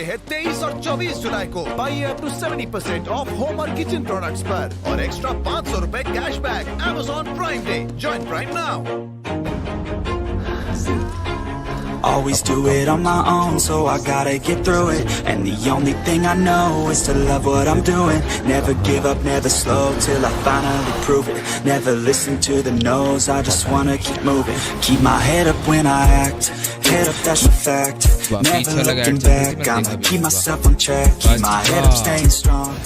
होते हैं 23 और 24 जुलाई को। पाइए अप टू 70% ऑफ होम और किचन प्रोडक्ट्स पर और एक्स्ट्रा 500 रुपए cashback Amazon Prime Day। Join Prime now। Always do it on my own, so I gotta get through it. And the only thing I know is to love what I'm doing. Never give up, never slow, till I finally prove it. Never listen to the no's, I just wanna keep moving. Keep my head up when I act, head up, that's a fact. Never looking back, I'ma keep myself on track. Keep my head up, staying strong.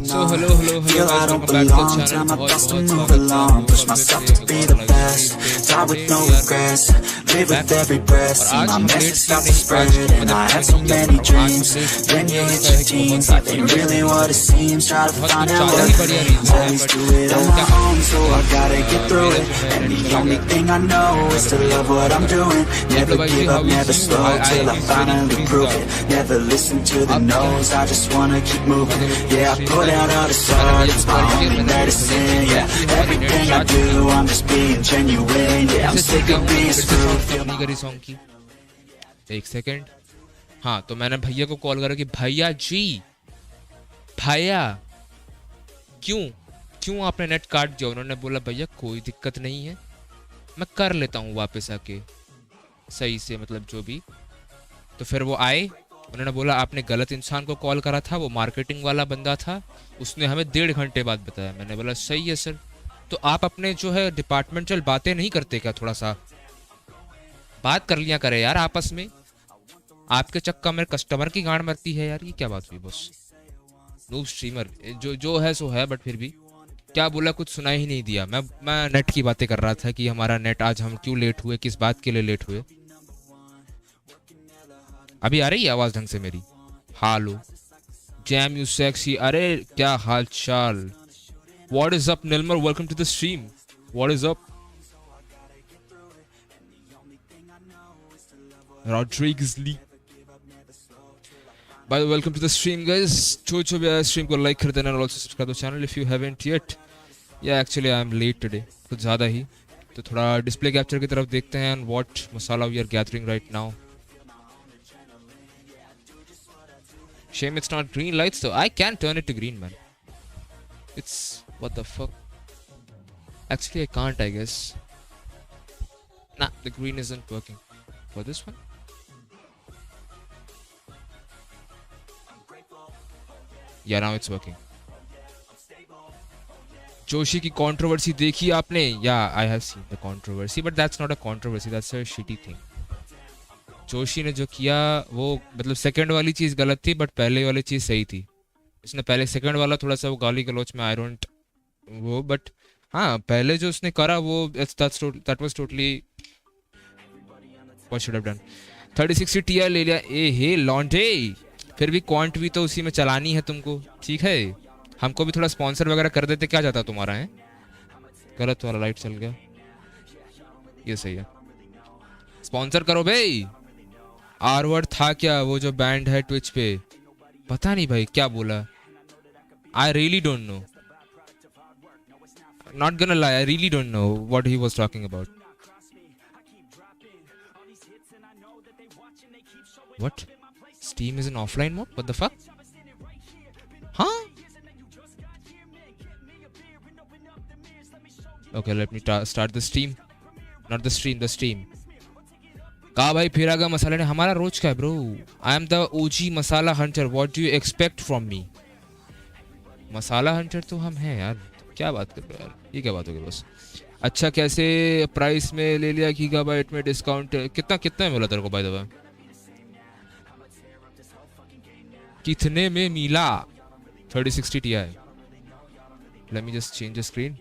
So hello Feel I don't welcome back to the belong, tell channel। my बहुत best to बहुत move स्वागत है along, push आपका myself फिर to से be एक the और नई best, video die with no यार। regrets, live with every breath, see आज my हम message लेट start नहीं, to spread, आज and I have so many dreams, then you hit your teens, life ain't really what it seems, try to find out what it means, always do it on my own, so I gotta get through it, and the only thing I know is to love what I'm doing, never give up, never slow, till I finally prove it, never listen to the no's, I just wanna keep moving, yeah, I put out all the art, it's my only medicine, yeah, everything I do, I'm just being genuine, yeah, I'm sick of being screwed. नहीं करी song की। एक second. हाँ, तो मैंने भैया को call करा कि भैया जी, भैया क्यों आपने नेट काट दिया। उन्होंने बोला भैया कोई दिक्कत नहीं है, मैं कर लेता हूँ वापस आके सही से, मतलब जो भी। तो फिर वो आए, उन्होंने बोला आपने गलत इंसान को कॉल करा था, वो मार्केटिंग वाला बंदा था, उसने हमें 1.5 घंटे बाद बताया। मैंने बोला सही है सर, तो आप अपने जो है डिपार्टमेंटल बातें नहीं करते क्या, थोड़ा सा बात कर लिया करे यार आपस में। आपके चक्कर में कस्टमर की गांड मरती है यार, ये क्या बात हुई बॉस। नूब स्ट्रीमर जो है सो है, बट फिर भी क्या बोला कुछ सुना ही नहीं दिया। मैं नेट की बातें कर रहा था कि हमारा नेट आज हम क्यों लेट हुए, किस बात के लिए लेट हुए। अभी आ रही है आवाज ढंग से मेरी? हालो जैम यू सेक्सी, अरे क्या हाल चाल। व्हाट इज अप निलमर, welcome to the stream. What is up Rodriguez Lee, by the way, welcome to the stream guys। जो भी आया स्ट्रीम को लाइक कर देना और also subscribe the channel if you haven't yet। Yeah, actually I am late today, कुछ ज़्यादा ही। तो थोड़ा डिस्प्ले कैप्चर की तरफ देखते हैं and what masala we are gathering right now। Shame it's not green lights though, I can turn it to green man। It's what the fuck, actually I can't I guess। Nah, the green isn't working for this one। Yeah, now it's working। Joshi की controversy देखी आपने? Yeah, I have seen the controversy, but that's not a controversy, that's a shitty thing। Joshi ने जो किया वो मतलब second वाली चीज़ गलत थी, बट पहले वाली चीज़ सही थी। इसने पहले सेकंड वाला थोड़ा सा वो गाली गलौच में आई डोंट वो, बट हाँ पहले जो उसने करा वो that was totally what should have done। 3060 Ti ले लिया। ए हे लॉन्डे, फिर भी क्वांट भी तो उसी में चलानी है तुमको, ठीक है। हमको भी थोड़ा स्पॉन्सर वगैरह कर देते, क्या जाता तुम्हारा है। गलत वाला लाइट चल गया, ये सही है। स्पॉन्सर करो भाई। आर वर्ड था क्या वो जो बैंड है ट्विच पे? पता नहीं भाई क्या बोला, I really don't know, not gonna lie, I really don't know what he was talking about. What? Steam is in offline mode? What the fuck? Huh? Okay, let me start the stream. Not the stream, the stream। कहा भाई फिर आगा मसाला ने, हमारा रोज का है bro. I am the OG masala Hunter, what do you expect from me. Masala Hunter तो हम हैं यार, क्या बात कर रहे हो यार, ये क्या बात हो गई बस। अच्छा कैसे प्राइस में ले लिया गीगाबाइट में डिस्काउंट? कितना मिला तेरे को बाय द वे? कितने में मिला? 3060 Ti। Let me just change the screen।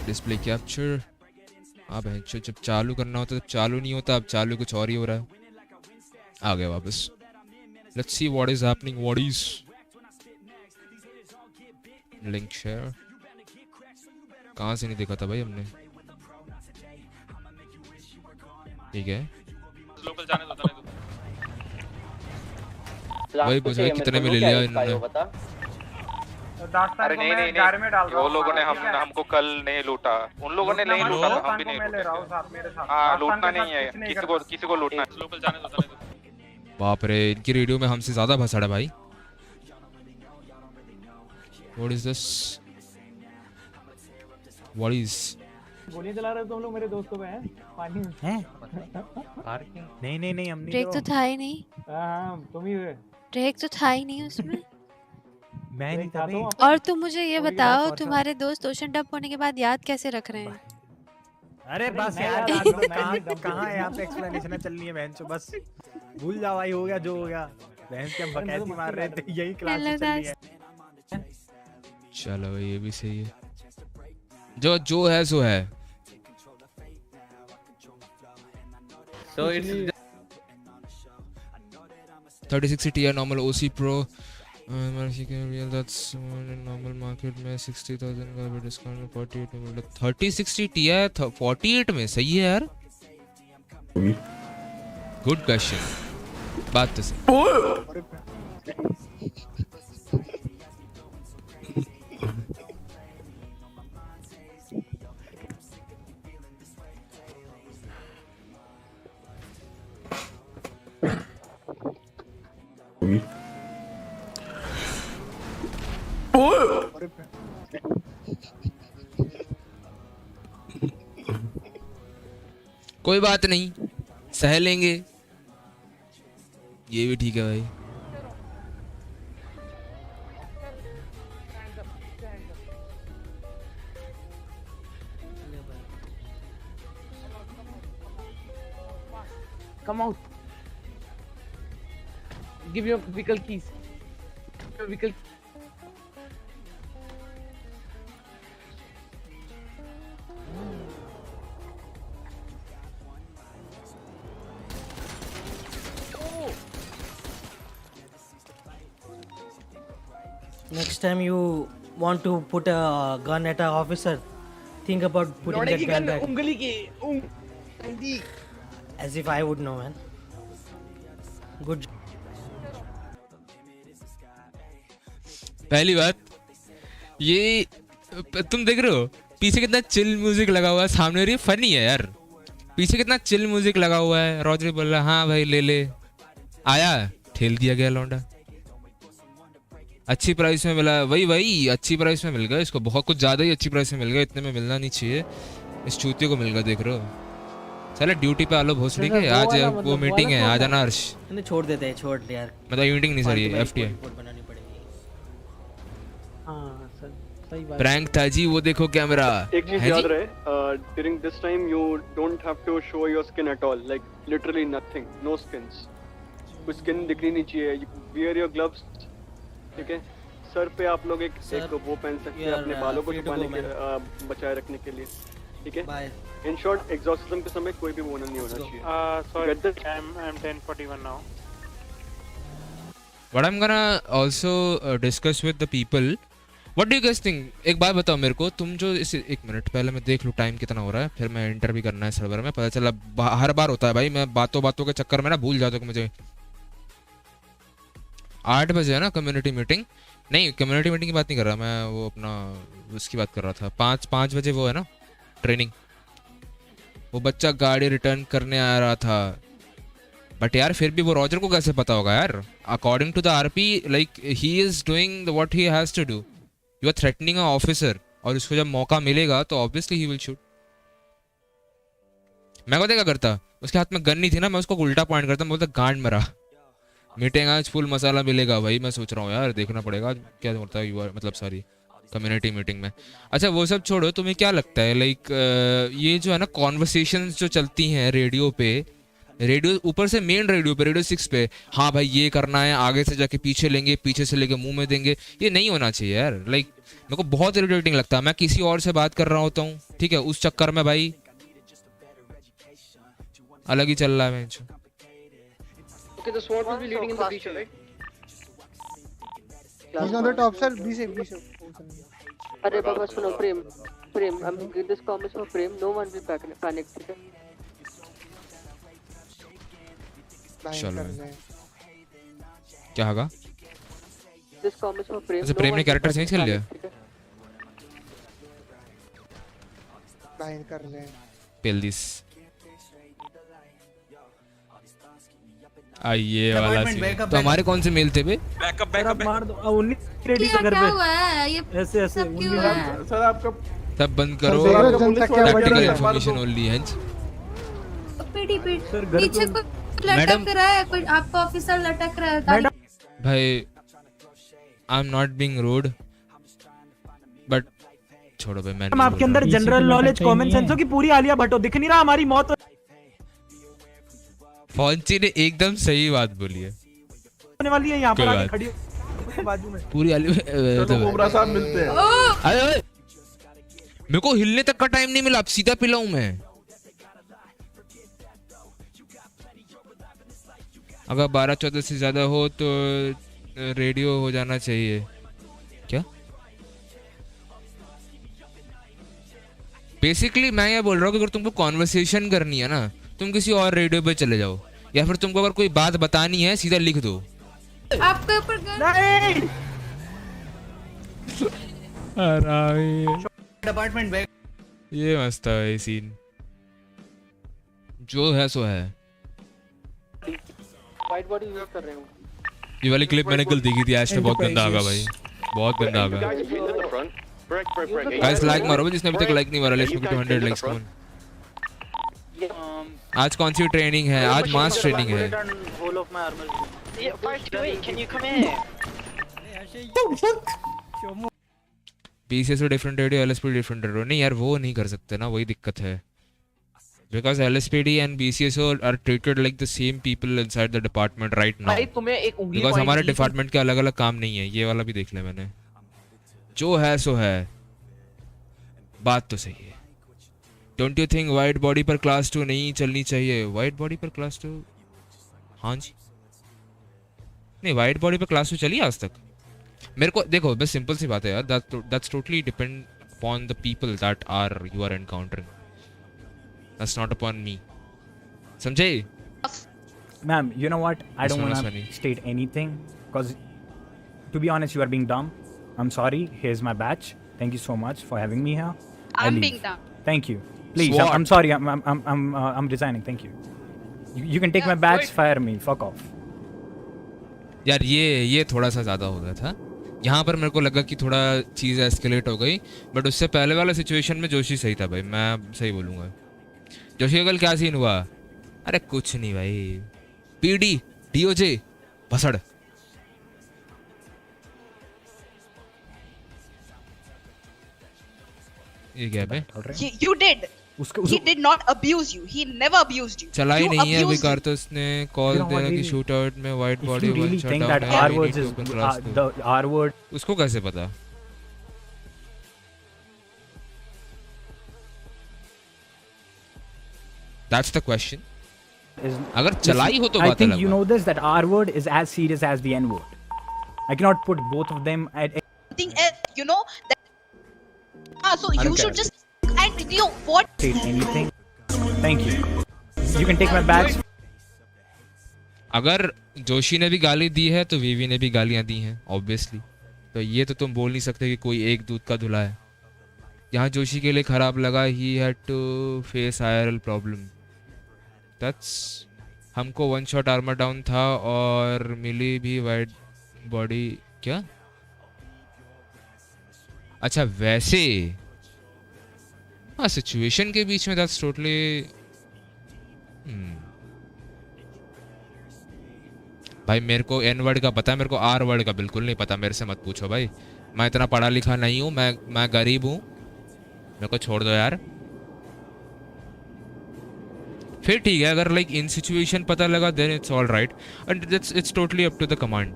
Display capture। अब है जब चालू करना होता है तब चालू नहीं होता, अब चालू कुछ और ही हो रहा है। आ गया वापस। Let's see what is happening। What is link share? कहाँ से नहीं देखा था भाई हमने, ठीक है। वही पूछा कितने में ले लिया इन्होंने। अरे नहीं, वो लोगों ने हमको कल नहीं लूटा, उन लोगों ने नहीं लूटा, हम भी नहीं लूटा। हाँ लूटना नहीं है, किसी को लूटना है। बाप रे, इनकी रेडियो में हमसे ज्यादा भसड़ है भाई। What is this? What is? गोलियां चला रहे हो तुम लोग मेरे दोस्तों पे हैं पानी में। हैं? नहीं नहीं नहीं, हम नहीं ब्रेक तो था ही नहीं। हाँ तुम ही हुए। ब्रेक तो था ही नहीं उसमें। मैं नहीं था भाई। और तुम मुझे ये बताओ, तुम्हारे दोस्त ओशन डब होने के बाद याद कैसे रख रहे हैं? अरे बस यार, कहाँ है यहाँ पे एक्सप्लेनेशन चलनी है बहन चो, बस भूल जाओ भाई, हो गया जो हो गया। बहन के हम बकैती मार रहे थे, यही क्लास में चल रही है। चलो भाई ये भी सही है, जो जो है सो है। So it's 3060 Ti normal OC Pro real, that's normal market में 60,000 का भी डिस्काउंट में 48 में मिल रहा। 3060 Ti 48 में सही है यार। गुड क्वेश्चन, बात तो सही। कोई बात नहीं, सह लेंगे, ये भी ठीक है भाई। Come out. Give your vehicle keys. Your vehicle. Next time you want to put a gun at an officer, think about putting that gun back. उंगली की As if I would know, man. Good. पहली बात ये, तुम देख रहे हो पीछे कितना चिल म्यूजिक लगा हुआ है, सामने रही फनी है यार। पीछे कितना चिल म्यूजिक लगा हुआ है, रॉजरी बोल रहा हाँ भाई ले ले, आया ठेल दिया गया लौंडा। अच्छी प्राइस में मिला, वही वही अच्छी प्राइस में मिल गया इसको, बहुत कुछ ज्यादा ही अच्छी प्राइस में मिल गया, इतने में मिलना नहीं चाहिए, इस चूतियों को मिल गया। देख रहे हो चलो ड्यूटी पे आलो भोसड़ी के, आज वो मीटिंग है, आ जाना हर्ष। नहीं छोड़ देते हैं, छोड़ यार। मतलब मीटिंग नहीं सर, ये एफटीआई बनानी पड़ेगी। हाँ सही बात। प्रैंक था जी, वो देखो कैमरा। एक चीज याद रहे, during this time you don't have to show your skin at all, like literally nothing, no skins, कुछ स्किन दिखनी नहीं चाहिए। वियर योर ग्लव्स, ठीक है। सर पे आप लोग एक वो पहन सकते हैं अपने बालों को छुपाने के, बचाए रखने के लिए, ठीक है। इन शॉर्ट एग्जॉस्टिज्म के समय कोई भी बोनर नहीं होना चाहिए। Sorry I'm 10:41 now. What I'm gonna also discuss with the people. What do you guys think? एक बात बताओ मेरे को, तुम जो इस एक मिनट पहले मैं देख लूँ टाइम कितना हो रहा है, फिर मैं एंटर भी करना है सर्वर में। पता चला हर बार होता है भाई, मैं बातों बातों के चक्कर में ना भूल जाता हूँ। मुझे 8 बजे है ना कम्युनिटी मीटिंग, नहीं कम्युनिटी मीटिंग की बात नहीं कर रहा मैं, वो अपना उसकी बात कर रहा था। 5 बजे वो है ना ट्रेनिंग, वो बच्चा गाड़ी रिटर्न करने आ रहा था। बट यार फिर भी वो रॉजर को कैसे पता होगा यार? According to the RP like he is doing what he has to do. You are threatening a officer, और उसको जब मौका मिलेगा तो ऑब्वियसली ही विल शूट। मैं पता क्या करता, उसके हाथ में गन नहीं थी ना, मैं उसको उल्टा पॉइंट करता, मैं बोलता गांड मरा, मीटिंग आज फुल मसाला मिलेगा भाई। मैं सोच रहा हूँ यार देखना पड़ेगा क्या होता है, यूआर मतलब सॉरी कम्युनिटी मीटिंग में। अच्छा वो सब छोड़ो, तुम्हें क्या लगता है लाइक ये जो है ना कॉन्वर्सेशंस जो चलती हैं रेडियो पे, रेडियो ऊपर से मेन रेडियो पे, रेडियो 6 पे, हाँ भाई ये करना है, आगे से जाके पीछे लेंगे, पीछे से लेके मुंह में देंगे, ये नहीं होना चाहिए यार। लाइक मेरे को बहुत इरिटेटिंग लगता है, मैं किसी और से बात कर रहा होता हूँ, ठीक है, उस चक्कर में भाई अलग ही चल रहा है। Okay, the SWAT will be leading in the peeche, right? He's on the top, sir. Be safe, be safe. अरे बाबा सुनो, प्रेम I'm giving this comment for Prem, no one will panic, ठीक है? चलो क्या होगा? This comment for Prem. अच्छा प्रेम ने character change कर लिया? लाइन कर रहे हैं। पेल दिस। ये वाला सीन। तो हमारे कौन से मेल थे बे? बैकअप मार दो 19 रेडी से घर क्या पे हुआ है ये ऐसे सब क्यों हुआ है? सर आपका सब बंद करो, जनता क्या प्रैक्टिकल बड़ी इन्फॉर्मेशन ओनली है। सर घर पीछे पे कोई लटक रहा है, कोई आपका ऑफिसर लटक रहा है गाड़ी। भाई I am not being rude but छोड़ो भाई। मैं आपके अंदर जनरल नॉलेज कॉमन सेंस हो कि पूरी आलिया भट्ट हो, दिख नहीं रहा हमारी मौत फौजी ने एकदम सही बात बोली है। होने वाली है यहाँ पर आके खड़ी हो बाजू में पूरी आलिया तो कोबरा साहब मिलते हैं। अरे मेरे को हिलने तक का टाइम नहीं मिला, अब सीधा पिलाऊं मैं। अगर 12-14 से ज्यादा हो तो रेडियो हो जाना चाहिए। क्या बेसिकली मैं ये बोल रहा हूँ कि अगर तुमको कॉन्वर्सेशन करनी है ना, तुम किसी और रेडियो पे चले जाओ, या फिर तुमको अगर कोई बात बतानी है सीधा लिख दो। आपके ऊपर डिपार्टमेंट बैग। ये मस्त है ये सीन, जो है सो है। वाइट बॉडी यूज कर रहे हूँ। ये वाली क्लिप मैंने कल देखी थी, आज पे बहुत गंदा आगा भाई, बहुत गंदा आगा। गाइस लाइक मारो जिसने अभी तक लाइक नहीं मारा, let's make it 200 likes. Come on. आज कौन सी ट्रेनिंग है? आज मास ट्रेनिंग है। पीसीएस पे different radio, LSP different radio. नहीं यार वो नहीं कर सकते ना, वही दिक्कत है। Because LSPD and BCSO are treated like the same people inside the department right now. भाई तुम्हें एक उंगली Because हमारे डिपार्टमेंट के अलग अलग काम नहीं है। ये वाला भी देख लिया मैंने, जो है सो है। बात तो सही है। Don't you think white body पर क्लास 2 नहीं चलनी चाहिए? वाइट बॉडी पर क्लास 2? हाँ जी, नहीं वाइट बॉडी पर क्लास 2 चली आज तक? मेरे को देखो बस सिंपल सी बात है यार, that's totally depend upon the people that you are encountering. That's not upon me. समझे? Ma'am, you know what? I don't want to state anything because, to be honest, you are being dumb. I'm sorry. Here's my badge. Thank you so much for having me here. I'm being dumb. Thank you. Please, I'm sorry. I'm resigning. Thank you. You can take my badge. Fire me. Fuck off. यार ये थोड़ा सा ज़्यादा हो गया था। यहाँ पर मेरे को लगा कि थोड़ा चीज़ एस्केलेट हो गई, बट उससे पहले वाला सिचुएशन में जोशी सही था भाई, मैं सही बोलूँगा। जोशी का कल क्या सीन हुआ? अरे कुछ नहीं भाई, पीडी डीओजे भसड़। ये क्या है? You did. He did not abuse you. He never abused you. चला ही नहीं है अभी कार्तस ने कॉल दिया कि शूट आउट में white body one shot down है। R word उसको कैसे पता? That's the question. अगर चलाई हो तो बात अलग है। I think you know this, that R word is as serious as the N word. I cannot put both of them at. I think you know that. So you should just and you know what? Say anything. Thank you. You can take my badge. अगर जोशी ने भी गाली दी है तो वीवी ने भी गालियां दी हैं ऑब्वियसली, तो ये तो तुम बोल नहीं सकते कि कोई एक दूध का धुला है। यहाँ जोशी के लिए खराब लगा, he had to face IRL problem. That's हमको वन शॉट आर्मर डाउन था और मिली भी वाइट बॉडी। क्या? अच्छा वैसे हाँ, सिचुएशन के बीच में दैट्स टोटली भाई मेरे को N वर्ड का पता है, मेरे को R वर्ड का बिल्कुल नहीं पता। मेरे से मत पूछो भाई, मैं इतना पढ़ा लिखा नहीं हूँ, मैं गरीब हूँ, मेरे को छोड़ दो यार। फिर ठीक है, अगर लाइक इन सिचुएशन पता लगा then it's all right, and it's totally up to the command.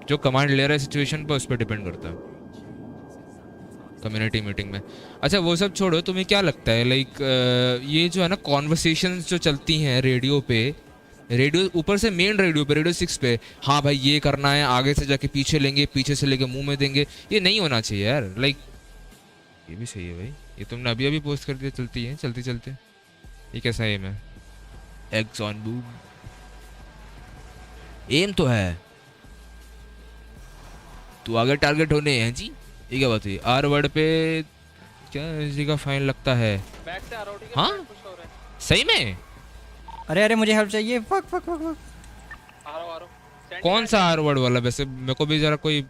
जो कमांड ले रहा है सिचुएशन पर, उस पर डिपेंड करता है कम्युनिटी मीटिंग में। अच्छा वो सब छोड़ो, तुम्हें क्या लगता है लाइक ये जो है ना कॉन्वर्सेशंस जो चलती हैं रेडियो पे, रेडियो ऊपर से मेन रेडियो पे, रेडियो 6 पे, हाँ भाई ये करना है, आगे से जाके पीछे लेंगे, पीछे से लेके मुंह में देंगे, ये नहीं होना चाहिए यार। लाइक ये भी सही है भाई, ये तुमने अभी पोस्ट कर दिया, चलती है चलते चलते। ये कैसा एम है? एग्स ऑन बूम एम तो है, तू आगे टारगेट होने हैं जी। ये क्या बात है? R वर्ड पे क्या जी का फाइन लगता है? हाँ सही में? अरे मुझे हेल्प चाहिए। Fuck fuck fuck fuck. कौन सा आर वर्ड वाला? वैसे मेरे को भी जरा कोई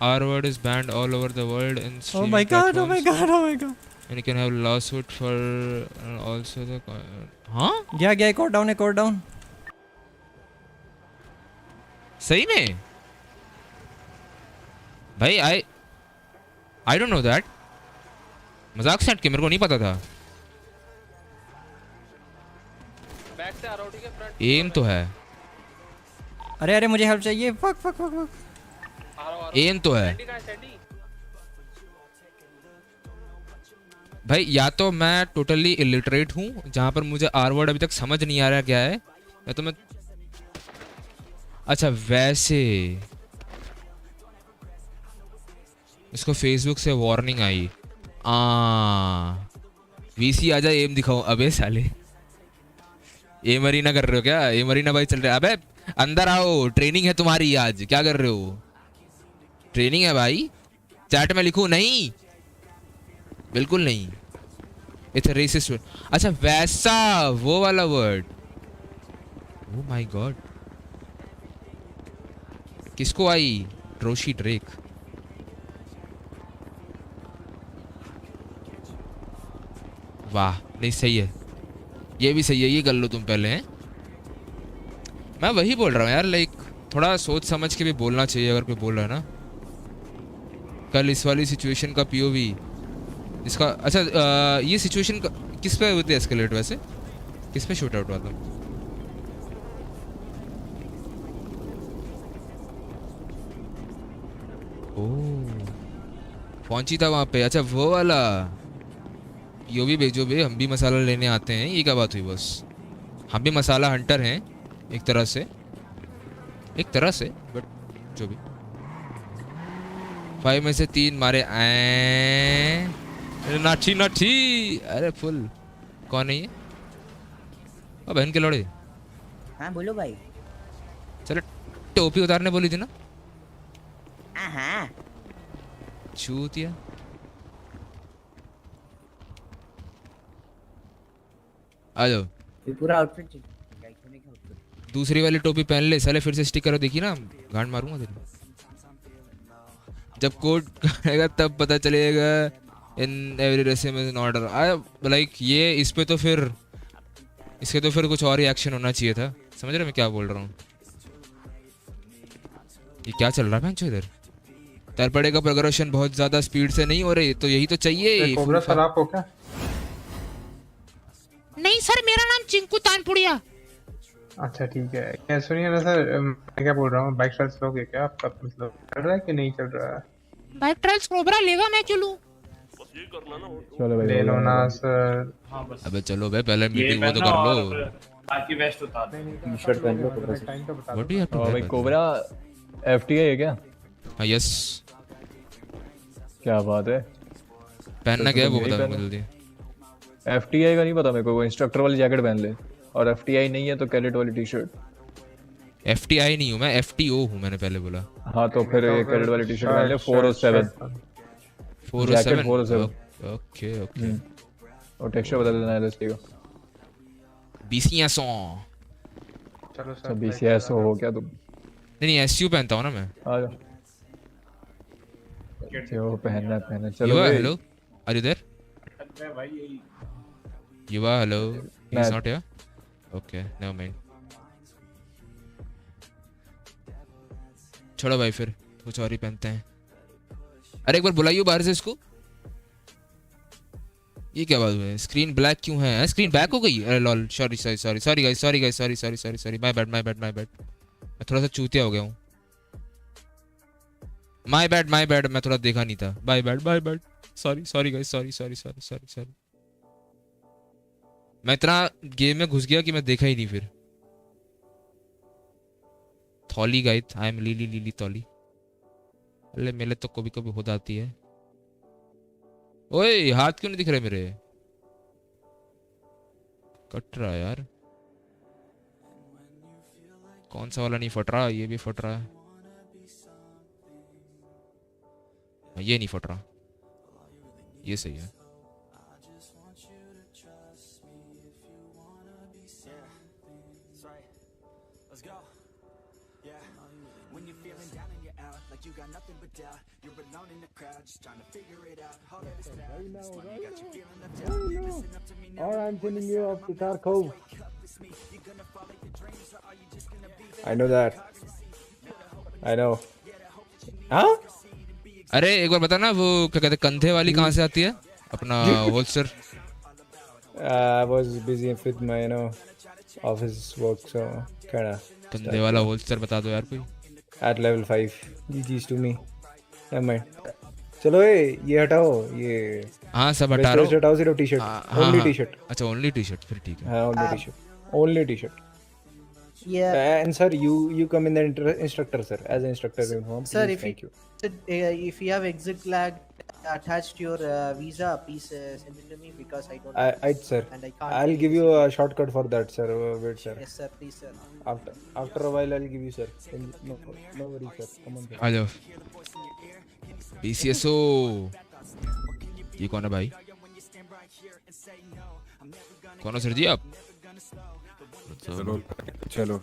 R word is banned all over the world in Oh my god, oh my god, oh my god. and you can have lawsuit for also the हाँ गया एक और डाउन सही में भाई आई डोंट नो दैट। मजाक से हट के मेरे को नहीं पता था। बैक से आरओटी के फ्रंट एम तो है। अरे मुझे हेल्प चाहिए। फक एम तो है भाई। या तो मैं टोटली इलिटरेट हूँ जहां पर मुझे आर वर्ड अभी तक समझ नहीं आ रहा क्या है, या तो मैं अच्छा वैसे इसको फेसबुक से वार्निंग आई वीसी आजा एम दिखाओ। अबे साले एम अरीना कर रहे हो क्या? एम अरीना भाई चल रहे हैं। अबे अंदर आओ, ट्रेनिंग है तुम्हारी आज। क्या कर रहे हो? ट्रेनिंग है भाई। चैट में लिखूं? नहीं बिल्कुल नहीं। It's a resist word. अच्छा वैसा वो वाला वर्ड। ओह माय गॉड किसको आई? ड्रोशी ड्रेक। वाह नहीं सही है, ये भी सही है। ये कर लो तुम पहले हैं। मैं वही बोल रहा हूँ यार, लाइक थोड़ा सोच समझ के भी बोलना चाहिए अगर कोई बोल रहा है ना। कल इस वाली सिचुएशन का पीओवी इसका अच्छा ये सिचुएशन किस पे होती है एस्केलेट? वैसे किस पे शूट आउट हुआ था? ओह पहुंची था वहां पे। अच्छा वो वाला यो भी भेजो बे, हम भी मसाला लेने आते हैं। ये क्या बात हुई? बस हम भी मसाला हंटर हैं एक तरह से बट जो भी 5 में से 3 मारे नाठी। अरे फुल कौन है ये? बहन के लौड़े। हाँ बोलो भाई। चलो टोपी उतारने बोली थी ना। हाँ चूतिया। आ जाओ। पूरा आउटफिट दूसरी वाली टोपी पहन ले साले, फिर से स्टिकर देखी ना गांड मारूंगा तेरे। जब कोड आएगा तब पता चलेगा in every रेसिम is not like ये इस पे तो फिर इसके तो फिर कुछ और ही एक्शन होना चाहिए था। समझ रहे मैं क्या बोल रहा हूँ? ये क्या चल रहा है बेंचो इधर? तरपड़े का प्रोग्रेशन बहुत ज्यादा स्पीड से नहीं हो रही, तो यही तो चाहिए। कोबरा सर आप हो क्या? नहीं सर मेरा नाम चिंकू तानपुड़िया। अच्छा ठीक है। क्या सुनिए ना सर, मैं क्या बोल रहा हूँ, बाइक ट्रायल्स लोगे क्या? आपका मतलब चल रहा है कि नहीं चल रहा है? बाइक ट्रायल्स कोबरा लेगा, मैं चलूं? चलो भाई ले लो ना सर। अबे चलो भाई पहले मीटिंग वो तो कर लो। बाकी वेस्ट उतार दे। टी-शर्ट पहन लो कोबरा से। टाइम तो बता what do you have to भाई कोबरा एफटीआई है क्या? हां यस। क्या बात है। पहनना क्या है वो बता मुझे जल्दी। एफटीआई का नहीं पता मेरे को। इंस्ट्रक्टर वाली जैकेट पहन ले, और एफटीआई नहीं है तो कैडेट वाली टी-शर्ट। एफटीआई नहीं हूं मैं, एफटीओ हूं मैंने पहले बोला। हाँ तो फिर ये कैडेट वाली टी-शर्ट पहन ले। 407 407। Okay okay. और टेक्सचर बदल देना है इसका। बीसीएस चलो सर। बीसीएस हो क्या तुम? नहीं एसयू पहनता हूं ना मैं। आ जा। जो पहनना चलो। Hello are you there? You are hello. He's not here. Okay, never mind. छोड़ो भाई फिर कुछ और ही पहनते हैं। अरे एक बार बुलाइयो बाहर से इसको। ये क्या बात है? स्क्रीन ब्लैक क्यों है? स्क्रीन बैक हो गई? अरे lol sorry guys my bad मैं थोड़ा सा चूतिया हो गया हूँ। माय बैड मैं थोड़ा देखा नहीं था। By bad sorry guys sorry. मैं इतना गेम में घुस गया कि मैं देखा ही नहीं फिर। थॉली गाइस आई एम लीली थॉली। अरे मेले तो कभी हो जाती है। ओए हाथ क्यों नहीं दिख रहे मेरे? कट रहा है यार। कौन सा वाला नहीं फट रहा? ये भी फट रहा है। ये नहीं फट रहा, ये सही है। Or I'm sending you off to Tarkov. I know that. I know. हाँ? अरे एक बार बता ना वो क्या कहते हैं कंधे वाली कहाँ से आती है अपना holster? I was busy with my office work, so kinda. कंधे वाला होल्स्टर बता दो यार कोई. At level 5, GG's to me. Never mind. चलो ये हटाओ ये. हाँ सब हटा रहा हूँ. हटाओ सिर्फ टी-शर्ट. Only t-shirt. अच्छा only टी-शर्ट फिर ठीक है. हाँ only t-shirt. Only t-shirt. Yeah. And sir, you come in the instructor, sir. As an instructor, sir, thank you. If you have exit lag attached to your visa, please send it to me because I don't. Sir. And I can't. I'll give you a shortcut for that, sir. Wait, sir. Yes, sir. Please, sir. After a while, I'll give you, sir. No worries, sir. Come on, sir. आ जाओ. PCSO. ये कौन है भाई? कौन हो sir जी आप? Chalo.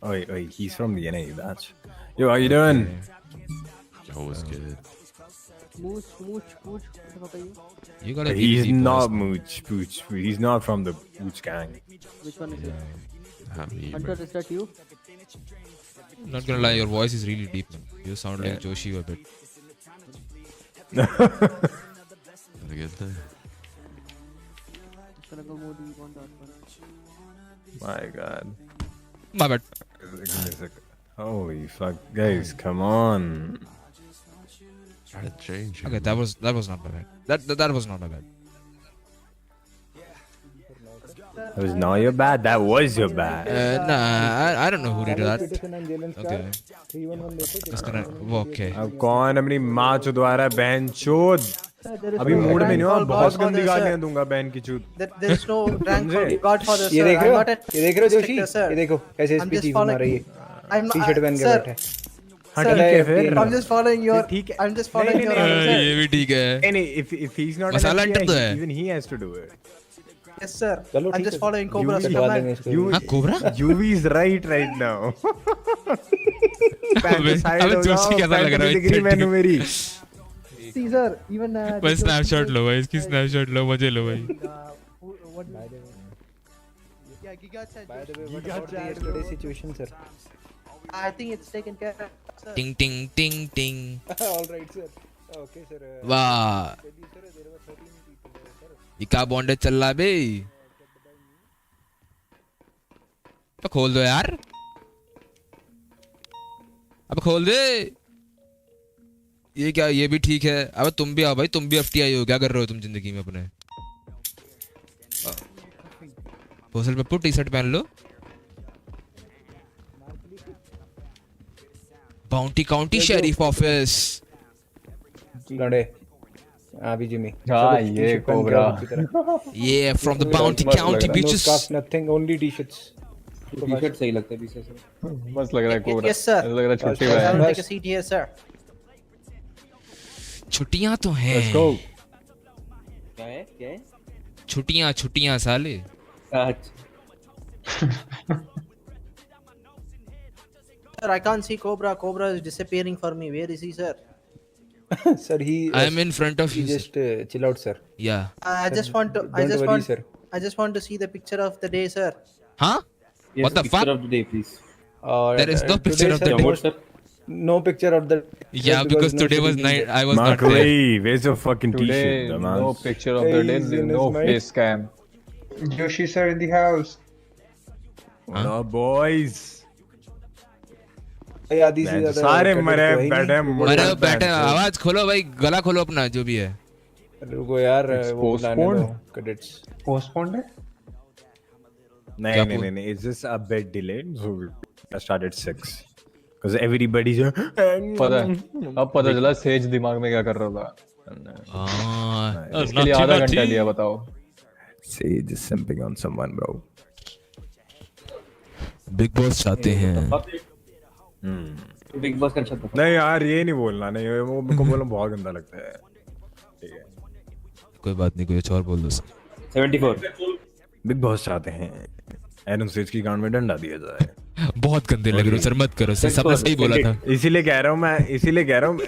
Oi, he's from the NA batch. Yo, how you doing? Always good. Mooch. You got a He's DPD not post. Pooch. He's not from the Pooch gang. Which one is it? Me, Hunter, is that you? Not gonna lie, your voice is really deep, man. You sound like Joshi a bit. Have a good day. It's gonna go more deep on that one. My God. My bad. Holy fuck, guys, come on. Try to change. Okay, that was not my bad. That was not my bad. That was not your bad. That was your bad. Nah, I don't know who did that. Okay. Okay. अब कौन अपनी माँ चुदवा रहा है बहन चोद? अभी mood में नहीं हूँ. बहुत गंदी गालियाँ दूंगा बहन की चूत. There is no rank for Godfather, sir. ये देख रहे हो? I'm not a ये देख रहे हो जोशी? sir. ये देखो कैसे I'm इसकी just चीख following- मार रही है. I'm टी-शर्ट पहन के sir. बैठा है. हाँ ठीक है फिर. I'm just following your. I'm just following your. ये भी ठीक है. नहीं, if he's not masala an अड्डा तो FBI, है. even he has to do it. Yes, sir. चलो I'm ठीक just है. following Cobra's कटवा command. देंगे इसको. हाँ cobra? UV is right now. अबे जोशी कैसा लग रहा है? डिग्री मैंने मेरी. See, sir. Even. भाई स्नैपशॉट लो भाई, इसकी स्नैपशॉट लो, मजे लो भाई. What? Yeah, Giga chat. By the way, what about the yesterday situation, sir? I think it's taken care of, sir. टिंग टिंग टिंग टिंग. All right, sir. Okay, sir. वाह. ये क्या बॉन्डेज चल रहा है बे? तो खोल दो यार. अब खोल दे. ये क्या? ये भी ठीक है. अब तुम भी आओ भाई, तुम भी FTI हो. क्या कर रहे हो तुम जिंदगी में अपने? होसल पे टी-शर्ट पहन लो. Bounty county sheriff office. लड़े. अभी जिमी. हाँ ये cobra. Yeah, from the bounty county beaches. No scarf, nothing, only t-shirts. T-shirt सही लगता है पीछे से. मस्त लग रहा है कोबरा. Yes, sir. ऐसा लग रहा है छुट्टी में I'll है. take a seat here, sir. छुट्टियां तो हैं. Let's go. क्या है? छुट्टियां साले. Sir, I can't see Cobra. Cobra is disappearing for me. Where is he, sir? Sir, I am in front of you. Just chill out, sir. Yeah. I just want to. Sir. I just want to see the picture of the day, sir. Huh? Yes, What the fuck? Picture of the day, please. There is no picture of the day. Sir. No picture of the. Yeah, because today was night. I was not there. Markley, where's your fucking Today, t-shirt, dumbass? no picture of the day, no face cam. Joshi sir in the house. Hello, boys. Yeah, these are the सारे मरे बैठे आवाज खोलो भाई, गला खोलो अपना जो भी है. रुको यार वो बुलाने दो cadets. Postponed है? नहीं, it's just a bit delayed. So I started 6. Because everybody's पता है. अब पता चला सेज दिमाग में क्या कर रहा था. इसके लिए आधा घंटा लिया बताओ. Sage is simping on someone, bro. Big boss चाहते हैं. बिग बॉस का अच्छा. नहीं यार ये नहीं बोलना. नहीं वो मेरे को बोलना बहुत गंदा लगता है. ठीक है. कोई बात नहीं, कोई और बोल दो. 74. बिग बॉस चाहते हैं एरन सेज की गांड में डंडा दिया जाए. बहुत गंदे लग रहे हो सर, मत करो सर, सबने सही बोला था। इसीलिए कह रहा हूँ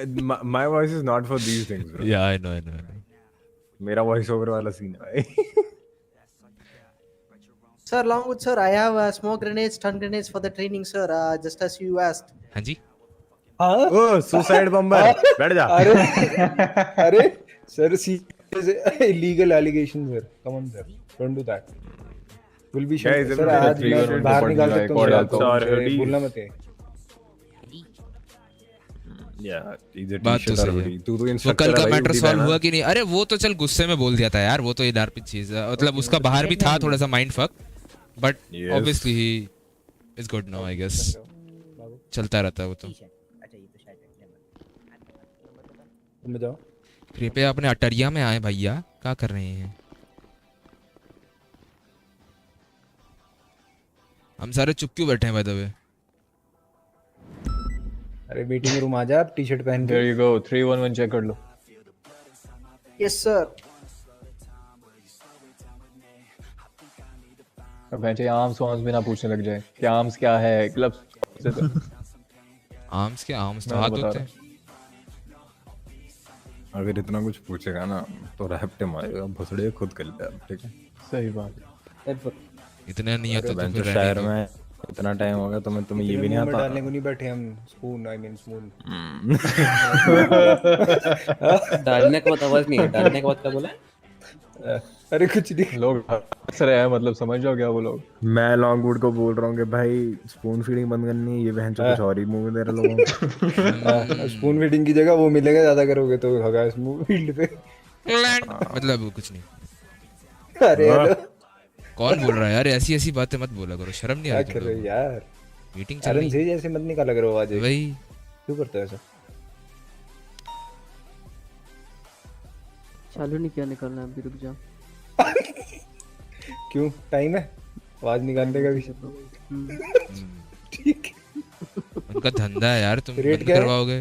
my voice is not for these things. Yeah I know मेरा वॉइस ओवर वाला सीन है भाई। Sir, Longwood sir, I have smoke grenades, stun grenades for the training, sir. Just as you asked. हाँ जी। ओ सुसाइड बम्बर, बैठ जा। अरे sir, C illegal allegation sir. Come on sir, don't do that. Will be sure. Guys, sir आज मैं बाहर निकाल सकता हूँ, भूलना मत है। बात तो सही है। वो कल का मैटर सॉल्व हुआ कि नहीं? अरे वो तो चल गुस्से में बोल दिया था यार, वो तो ये डार्पित चीज है, मतलब उसका बाहर भी था थोड़ा सा mind fuck, but obviously he is good now I guess. चलता रहता है वो तो। तुम बताओ। कृपया अपने अटरिया में आए भैया, क्या कर रहे हैं? हम सारे चुप क्यों बैठे हैं बाय द वे? अरे मीटिंग रूम आ जा, आप टी-शर्ट पहन के। There you go, 311 चेक कर लो। Yes sir. अब बेंचे आर्म्स वार्म्स भी ना पूछने लग जाए कि आर्म्स क्या है, ग्लव्स से तो। आर्म्स के आर्म्स तो हाथ होते हैं। अगर इतना कुछ पूछेगा ना तो रैप्टे मारेगा, भसड़े खुद कर ले, ठीक है? सही बात है। इतना नहीं आता तो फिर शहर में इतना टाइम हो गया, तुम्हें ये भी नहीं आता। डालने को नहीं बैठे हम, स्पून आई मीन स्पून। डालने का आवाज नहीं है, डालने के बाद क्या बोला? अरे कुछ नहीं, लोग अक्सर है, मतलब समझ जाओ क्या वो लोग। मैं लॉन्गवुड को बोल रहा हूँ कि भाई स्पून फीडिंग बंद करनी है, ये बहन चो कुछ और ही मुंह में दे रहे लोगों को। स्पून फीडिंग की जगह वो मिलेगा, ज्यादा करोगे तो होगा स्पून फील्ड पे। मतलब कुछ नहीं। अरे कौन बोल रहा है यार? ऐसी ऐसी बातें मत बोला करो, शर्म नहीं आती क्या कर रहे हो यार? मीटिंग चल रही है। से जैसे मत निकाला करो आवाज। भाई क्यों करते हो ऐसा? चालू नहीं किया, निकलना अभी, रुक जा। क्यों, टाइम है आवाज निकालने का भी? ठीक, उनका धंधा है यार, तुम रेट बंद क्या है? करवाओगे?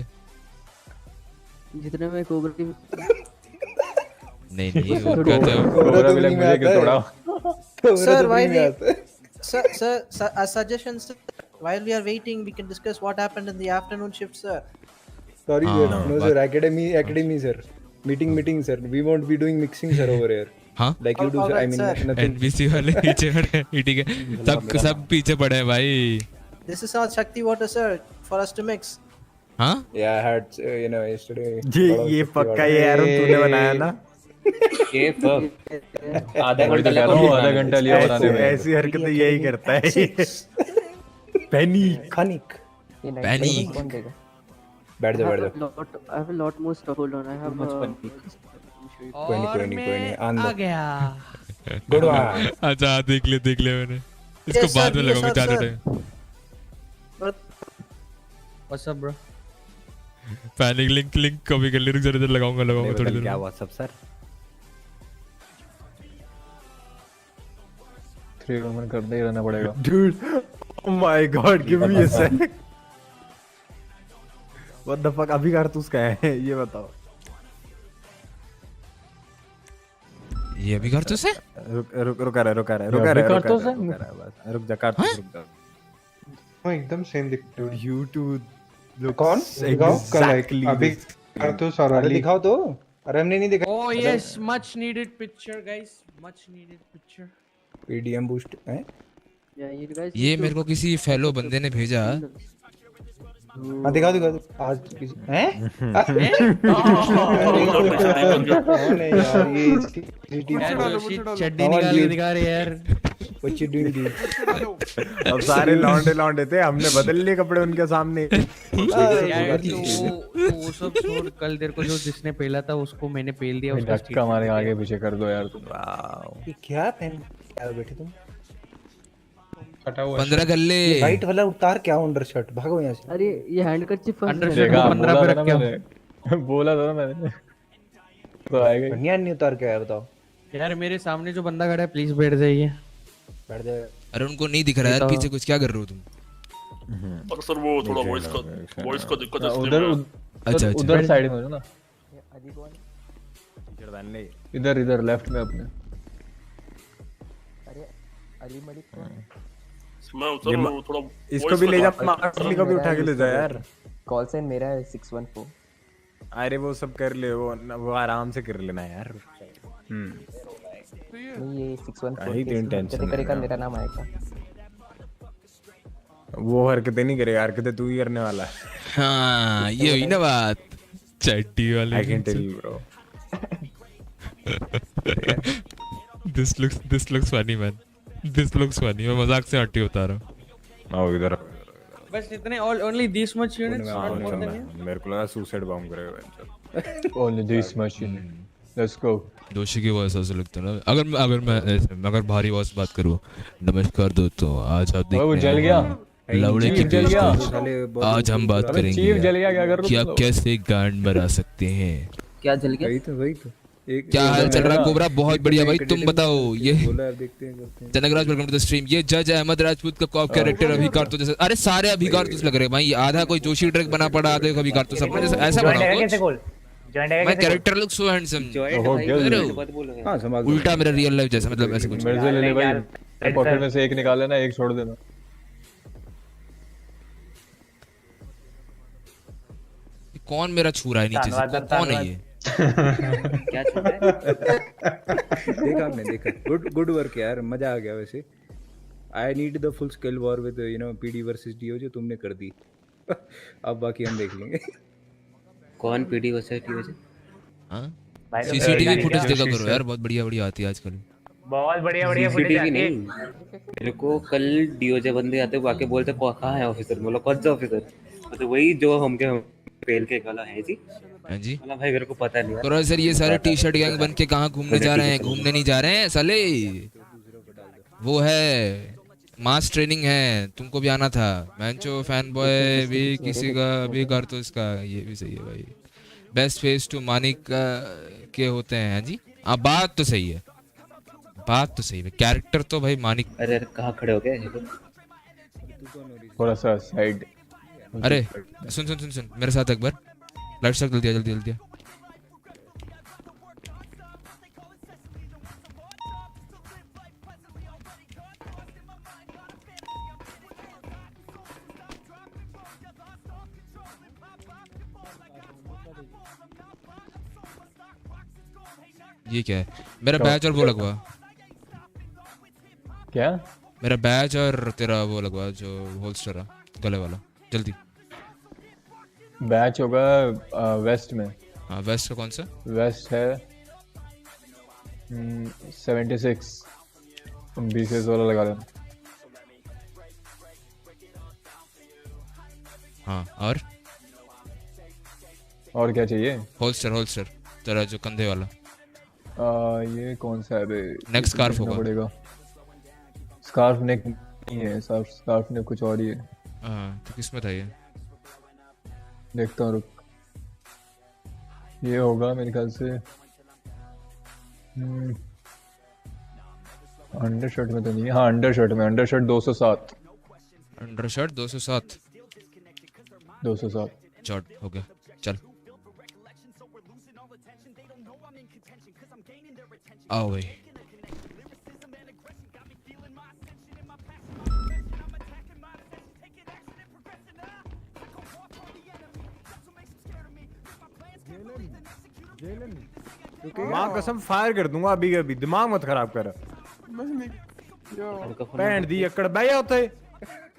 जितने में कोबरा की नहीं नहीं, वो कोबरा कहते हो तो मुझे क्यों थोड़ा? Sir, sir, a suggestion, sir. While we are waiting, we can discuss what happened in the afternoon shift, sir. Sorry sir, no sir, academy sir. Meeting sir. We won't be doing mixing sir over here. हाँ? Like you do sir, I mean nothing. NBC वाले पीछे पड़े हैं, ठीक है? सब पीछे पड़े हैं भाई। This is not Shakti water, sir, for us to mix. हाँ? Yeah, I had yesterday. ये पक्का ये एरन तूने बनाया ना? ये आधा घंटा लिया बनाने में। ऐसी हरकतें यही करता है। पैनिक बैठ जा। I have a lot more stuff. Hold on, I have कोई नहीं आ गया। Good one. अच्छा देख ले मैंने इसको बाद में लगाऊंगा ज्यादा time. What's up bro? Panic link कभी कर ले, रुक जरा लगाऊंगा थोड़ी देर। क्या व्हाट्सएप सर? 311 करते ही रहना पड़ेगा। Dude, oh my God, give me a sec. What the fuck? अभी कारतूस का है ये बताओ। ये अभी कारतूस है? रुक रहा है कारतूस है? रुक जा कारतूस, रुक जा। वो एकदम सेम दिखते हो। YouTube कौन? Exactly. अभी कारतूस और अली दिखाओ तो। अरे हमने नहीं दिखा। Oh yes, much needed picture guys, much needed picture. PDM boost है? ये मेरे को किसी फेलो बंदे ने भेजा। हाँ दिखाओ आज किसी हैं? नहीं यार ये चड्डी निकाल के दिखा रहे यार। What you doing dude? अब सारे लौंडे थे, हमने बदल लिए कपड़े उनके सामने। यार तो वो सब छोड़, कल देर को जो जिसने पहला था उसको मैंने पेल दिया, उसका धक्का मारे आगे पीछे कर दो यार तुम। ये क्या पहन क्या बैठे तुम? 15 गल्ले वाइट वाला उतार क्या अंडर शर्ट, भागो यहाँ से। अरे ये हैंडकरचिप अंडर शर्ट को 15 पे रख के बोला था ना मैंने तो आएगा। बनियान नहीं उतार के आया, बताओ यार। मेरे सामने जो बंदा खड़ा है प्लीज बैठ जाइए। बैठ जाए। अरे उनको नहीं दिख रहा यार पीछे कुछ, क्या कर रहे हो तुम? सर वो थोड़ा वॉइस का दिक्कत है उधर। अच्छा उधर साइड में हो ना, इधर लेफ्ट में अपने। अरे अली मलिक मैं सर वो थोड़ा इसको भी ले जा, मार्कली को भी उठा के ले जा यार। कॉल साइन मेरा है 614। अरे वो सब कर ले, वो आराम से कर लेना यार। नहीं ये 614 कहीं तीन टेंशन करेगा, मेरा नाम आएगा। वो हरकतें नहीं करेगा, हरकतें तू ही करने वाला है। हाँ ये हुई ना बात चड्डी वाले। I can tell you bro. This looks funny man. This looks funny. मैं मजाक से हट्टी बता रहा हूँ। आओ इधर। बस इतने only this much units, not more than you? मेरे को लगा सुसाइड बॉम्ब करेगा। Only this much unit। Let's go। दोषी की वॉइस ऐसे लगता है ना। अगर भारी वॉइस बात करूँ, नमस्कार दोस्तों, आज आप देख वो जल गया। लौड़े की पेशकश। आज हम बात करेंगे कि आप कैसे गांड बना सकते हैं। क्या जल गया? वही तो क्या हाल चल रहा है कोबरा? बहुत बढ़िया भाई, तुम बताओ। ये Janakraj welcome to the stream. ये जज अहमद राजपूत का कॉप कैरेक्टर अभी कारतूस जैसे, अरे सारे अभी कारतूस लग रहे हैं भाई। आधा कोई जोशी ट्रैक बना पड़ा, आधे कभी कारतूस अपने जैसे ऐसा बनाओ। My character look so handsome. उल्टा मेरा रियल लाइफ जैसा, मतलब ऐसे कुछ। मेरे से ले ले भाई, पॉकेट में से एक निकाल लेना, एक छोड़ देना। कौन मेरा छू रहा है नीचे से? कौन है ये? क्या छू रहा है? देखा आपने, देखा। गुड वर्क यार, मजा आ गया वैसे। I need the full scale war with PD versus DO, जो तुमने कर दी। अब बाकी हम देख लेंगे। कौन पीडी वर्सेस डीओ? हां सीसीटीवी फुटेज देखा करो यार, बहुत बढ़िया आती है आजकल। बहुत बढ़िया फुटेज आती है। मेरे को कल डीओजे बंदे आते वो आके बोलते कहाँ है ऑफिसर? बोला कौन सा ऑफिसर? तो वही जो हमके पेल के काला है जी। हां जी। बोला भाई मेरे को पता नहीं। तो सर ये सारे टी शर्ट गैंग बन के कहाँ घूमने जा रहे हैं? घूमने नहीं जा रहे हैं साले, वो है मास ट्रेनिंग है, तुमको भी आना था। मैंचो फैन बॉय भी किसी का भी कर तो इसका ये भी सही है भाई। बेस्ट फेस टू मानिक के होते हैं जी। हाँ बात तो सही है, बात तो सही है। कैरेक्टर तो भाई मानिक। अरे कहाँ खड़े हो गए? थोड़ा सा साइड। अरे सुन मेरे साथ एक बार। लाइट सर्कल दिया, जल्दी ये क्या है? मेरा बैच और वो लगवा। क्या? मेरा बैच और तेरा वो लगवा जो होल्स्टर है गले वाला, जल्दी। बैच होगा वेस्ट में। हाँ वेस्ट का कौन सा? वेस्ट है 76 बीसेस वाला लगा लेना। हाँ और क्या चाहिए? होल्स्टर तेरा जो कंधे वाला। ये कौन सा है बे? नेक स्कार्फ होगा। पड़ेगा। स्कार्फ नेक नहीं है, स्कार्फ नेक कुछ और ही है। हाँ तो किसमें था ये? देखता हूँ रुक। ये होगा मेरे ख्याल से अंडरशर्ट में तो नहीं है। हाँ अंडरशर्ट में, अंडरशर्ट 207। अंडरशर्ट 207 चॉट हो गया। चल आओ भाई। माँ कसम फायर कर दूंगा अभी अभी, दिमाग मत खराब कर। भैन दी अकड़ बह जा उत्थे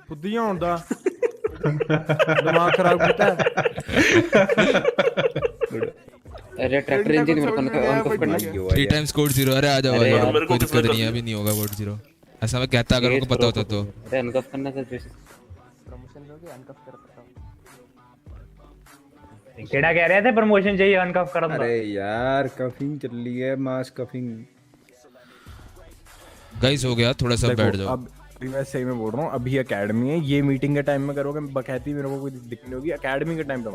फुद्दियां होंदा दिमाग खराब करता है। अरे ट्रैक्टर इंजन मेरे को अनकफ करना है। 3 times कोड 0। अरे आ जाओ भाई, कोई दिक्कत नहीं है, अभी नहीं होगा कोड 0। ऐसा मैं कहता अगर उनको पता होता तो। अरे अनकफ करना सर, प्रमोशन दोगे? अनकफ कर पता केड़ा कह रहे थे प्रमोशन चाहिए अनकफ कर। अरे यार कफिंग चल रही है, मास कफिंग। गाइस हो गया, थोड़ा सा बैठ जाओ। अब मैं सही में बोल रहा हूँ, अभी एकेडमी है, ये मीटिंग के टाइम में करोगे बकैती मेरे को कोई दिक्कत नहीं होगी। एकेडमी के टाइम पे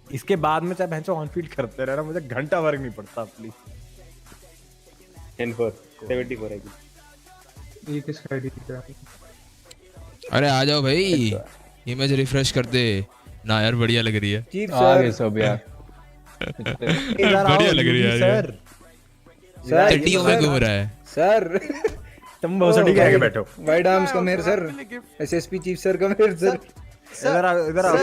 इसके बाद में चाहे भैंसो ऑन फील्ड करते रहना, मुझे घंटा वर्क नहीं पड़ता। प्लीज 74 है ये किसका आईडी दिख रहा है? अरे आ जाओ भाई, इमेज रिफ्रेश कर दे ना यार, बढ़िया लग रही है। आगे सब यार बढ़िया लग रही है यार। सर टट्टियों में घूम रहा है सर। तुम भोसड़ी के आगे बैठो। Wide arms come here sir, SSP chief sir come here sir. इधर आओ, इधर आओ,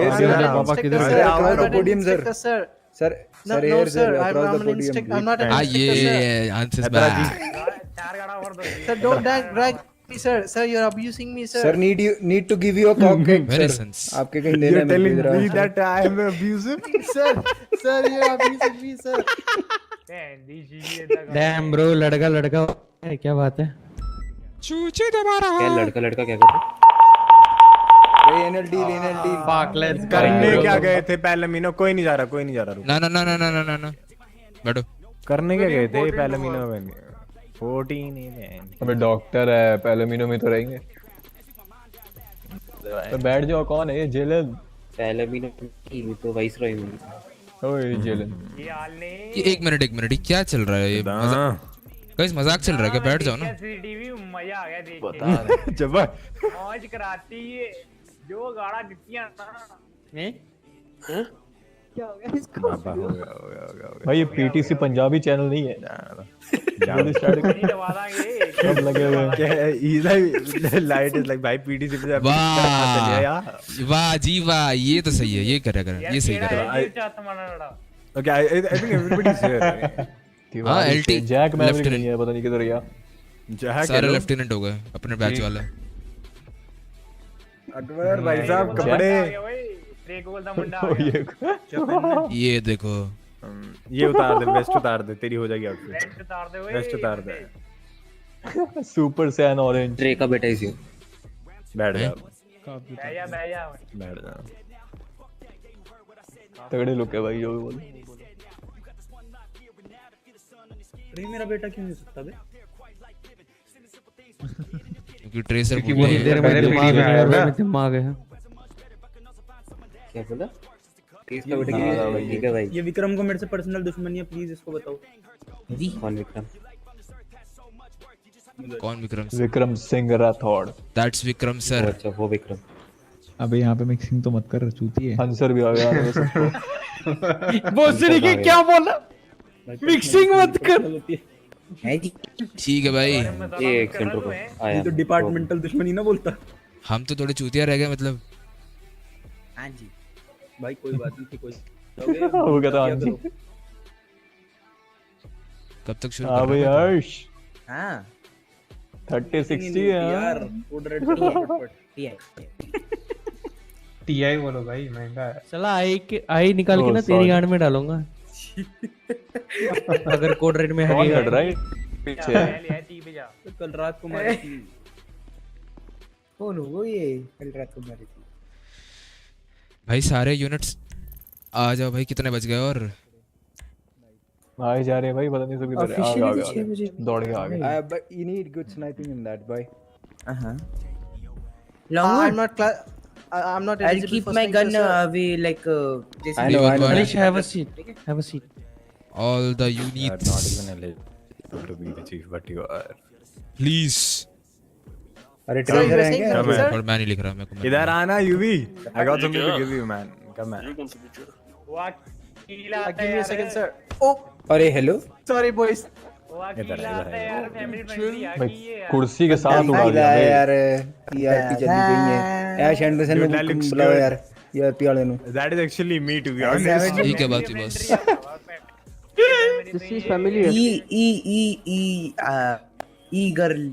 इधर आओ। पापा किधर है? Across the podium sir. Sir sir here sir, across the podium. हाँ ये answer back. Sir, don't drag me, sir. Sir, you're abusing me, sir. Sir need to give you a cock kick Very sir. sense. आपके कहीं देना You're telling इधर आओ, me sir. that I am abusive? Sir, you're abusing me, sir. Damn bro, लड़का लड़का है, क्या बात है? चूचे दोबारा। क्या लड़का लड़का क्या कर रहा है? एनएलडी Fuck, let's करने क्या गए थे पैलेमिनो? कोई नहीं जा रहा, कोई नहीं जा रहा। रुको। ना ना ना ना ना ना ना बैठो। करने क्या गए थे पैलेमिनो में? 14 है। अबे डॉक्टर है, पैलेमिनो में तो रहेंगे। तो बैठ जाओ, कौन है ये? जेलन। पैलेमिनो की तो वाइस रॉय में। ओए जेलन। ये एक मिनट ये क्या चल रहा है? ये गाइस मजाक चल रहा है क्या? बैठ जाओ ना। सीसीटीवी मजा आ गया देख के। जबर मौज कराती है जो गाड़ा गिट्टियां ना। क्या हो गया इसको? हो गया भाई ये पीटीसी पंजाबी चैनल नहीं है। जल्दी स्टार्ट करो। सब लगे हुए हैं। क्या इज लाइट इज लाइक भाई पीटीसी पे वाह जी वाह, ये तो सही है, ये करेगा, ये सही करेगा। Okay I think everybody is here. हां एलटी जैक मैवरिक नहीं है, पता नहीं किधर गया। जैक सारे लेफ्टिनेंट हो गए अपने बैच वाले। अकबर भाई साहब कपड़े ये देखो, ये उतार दे, वेस्ट उतार दे, तेरी हो जाएगी आउटफिट। वेस्ट उतार दे, वेस्ट उतार दे। सुपर सैन ऑरेंज। ट्रे का बेटा इसी बैठ जा, बैठ जा। तगड़े लोग है भाई, जो भी बोले। ट्रे मेरा बेटा क्यों नहीं सकता बे? क्योंकि ट्रेसर क्योंकि वो देर में दिमाग है। क्या बोला? इसका बेटा ठीक है भाई। ये विक्रम को मेरे से पर्सनल दुश्मनी है, प्लीज इसको बताओ। जी कौन विक्रम? कौन विक्रम? विक्रम सिंह राठौड़। That's Vikram sir. अच्छा वो विक्रम। अबे यहाँ पे मिक्सिंग तो मत कर, चूती है। आंसर भी आ गया है सबको। बोसड़ी के क्या बोला? मिक्सिंग मत कर। है जी, ठीक है भाई। ये एक सेकंड रुको, आया। ये तो डिपार्टमेंटल दुश्मनी ना बोलता। हम तो थोड़े चूतिया रह गए मतलब। हां जी भाई, कोई बात नहीं थी, कोई वो कहता हां जी। कब तक शुरू हां भाई हर्ष। हां 3060 है यार, कोड रेड टीआई टीआई बोलो भाई, महंगा है। चला आई निकाल के ना तेरी गांड में डालूंगा। अगर कोड रेड में है राइट पीछे। कल रात को मारी थी। कौन हो ये? कल रात को मारी थी भाई। सारे यूनिट्स आ जाओ भाई। कितने बज गए? और आए जा रहे हैं भाई, पता नहीं सब किधर है। आ गए दौड़ के आ गए। But you need good sniping in that boy. I'm not I'll eligible keep for my sniper, gun sir. like this. I know. Manish, have a seat. Have a seat. all the units not even eligible to be the chief, but you are. please। अरे treasure है क्या? और मैं नहीं लिख रहा, मैं को इधर आना UV. I got something to give you man. Come on. Give me a second, sir. Oh, अरे हेलो। sorry boys. इधर भाई कुर्सी के साथ उड़ा दिया भाई यार। टीआरपी चली गई है। ऐश एंडरसन ने बुलाओ यार टीआरपी वाले नु। That is actually me to be honest. ठीक है बात ही बस। This is familiar. E girl.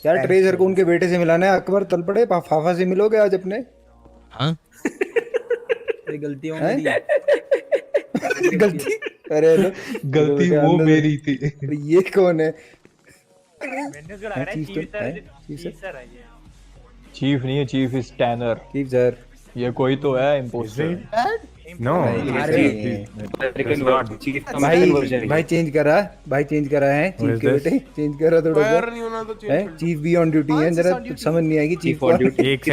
यार ट्रेजर को उनके बेटे से मिलाना है। अकबर तल पड़े, फाफा से मिलोगे आज अपने? हाँ ये गलती हो मेरी। गलती? अरे हेलो, गलती वो मेरी थी। ये कौन है? मैंने को लग रहा है चीफ सर है ये। चीफ नहीं है, chief is tenor. Chief sir ये कोई तो है इंपोस्टर। नो भाई चेंज करा, भाई चेंज करा है चीफ के बेटे, चेंज करा थोड़ा सा है। चीफ भी ऑन ड्यूटी है, जरा कुछ समझ नहीं आएगी चीफ ऑन ड्यूटी। एक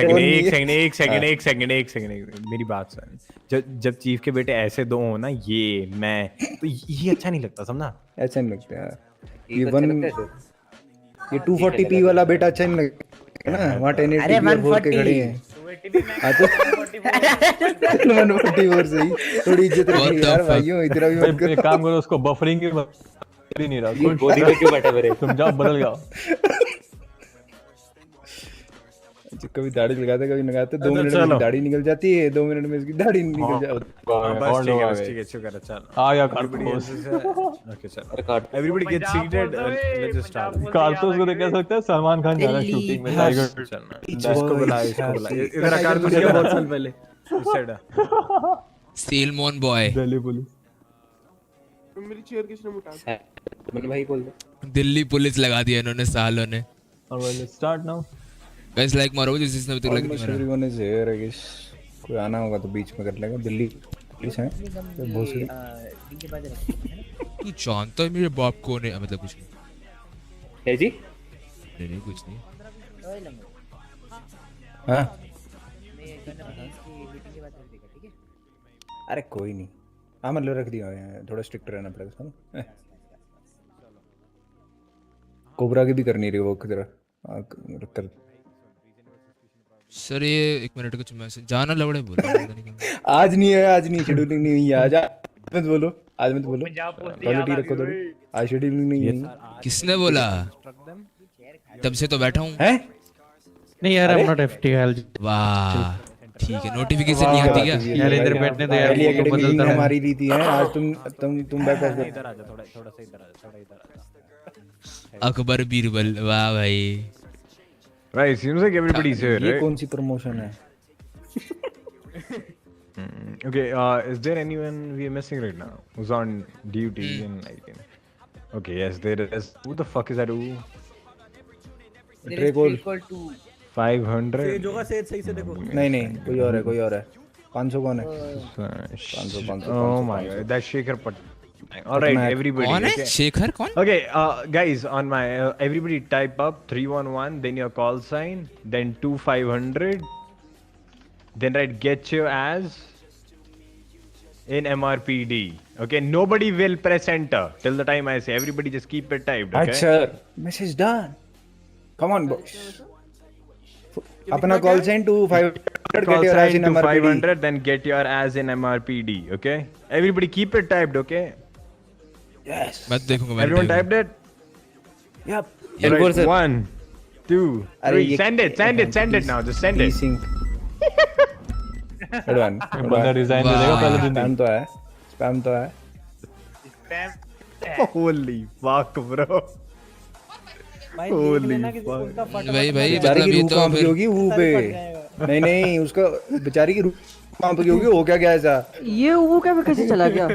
सेकंड मेरी बात सुन। जब चीफ के बेटे ऐसे दो हो ना, ये मैं तो ये अच्छा नहीं लगता, समझा? ऐसा नहीं लगता ये 240p वाला बेटा अच्छा नहीं लगता ना। वहाँ 1080p के खड़े हैं। अच्छा 144 से ही थोड़ी इज्जत रखिए यार भाइयों, इतना भी मत करो। एक काम करो, उसको बफरिंग की ही नहीं रहा गोदी में क्यों बैठा मेरे? तुम जाओ बदल जाओ। कभी दाढ़ी लगाते कभी लगाते, 2 मिनट में दाढ़ी निकल जाती है, 2 मिनट में इसकी दाढ़ी निकल जाती है। बस ठीक है शुक्र है चल आ गया कारतूस। ओके चल everybody gate seated, let's just start. कारतूस को देख कह सकते हैं सलमान खान जा रहा है शूटिंग में, टाइगर चलना। इसको बुला इधर कारतूस के बहुत साल पहले इस साइड सेलमोन बॉय। दिल्ली पुलिस। मेरी चेयर किसने उठाया? मैंने भाई बोल दे। दिल्ली पुलिस लगा दिया इन्होंने सालों ने। Alright let's start now. Guys like मारो जिसने अभी तक लाइक नहीं मारा। Everyone is here I guess. कोई आना होगा तो बीच में कर लेगा। दिल्ली पुलिस है भोसड़ी। तू जानता है मेरे बाप को ने मतलब कुछ नहीं है जी? नहीं कुछ नहीं। हां अरे कोई नहीं। हाँ मतलब रख दिया है, थोड़ा स्ट्रिक्ट रहना पड़ेगा समझ। कोबरा की भी करनी रही वो किधर कर। सर ये 1 मिनट कुछ मैसेज जाना लवड़े बोलो। आज नहीं है, आज नहीं, शेड्यूलिंग नहीं हुई है आज। मत बोलो, आज मत बोलो, क्वालिटी रखो थोड़ी। आज शेड्यूलिंग नहीं है। किसने बोला? तब से तो बैठा हूँ। हैं? नहीं यार, I'm not FTL। वाह ठीक है, नोटिफिकेशन नहीं आती क्या? यार इधर बैठने दो यार, वो बदलता है। हमारी रीति है आज। तुम बैक ऑफ इधर आ जा, थोड़ा सा इधर आ जा, थोड़ा इधर आ जा। अकबर बीरबल, वाह भाई। Right, seems like everybody's here, ये right? कौन सी प्रमोशन है? Okay, is there anyone we are missing right now who's on duty in like? Okay, yes, there is. Who the fuck is that? Who? Tray call 500. Says होगा, says सही से देखो। नहीं कोई और है, कोई और है। 500 कौन है? 500 Oh my god, that's Shekhar Pat. All right, everybody. कौन है? शेखर कौन? Okay, guys, on my everybody type up 311, then your call sign, then 2500, then write get your ass in MRPD. Okay, nobody will press enter till the time I say. Everybody just keep it typed. Okay. अच्छा, message done. Come on, boys. अपना call sign to 500, get your ass in MRPD. 500, then get your ass in MRPD. Okay. Everybody keep it typed. Okay. Yes. मैं देखूंगा। Everyone typed it? Yep. Right, 1, 2, 3. Send it now. Just send it. बंदा resign दे देगा पहले दिन। Spam तो है। Holy fuck, bro. Holy fuck. भाई बेचारी की रूह कांप गई होगी वो पे। नहीं उसका बेचारी की रूह कांप गई होगी। हो क्या गया ऐसा? ये वो क्या कैसे चला गया?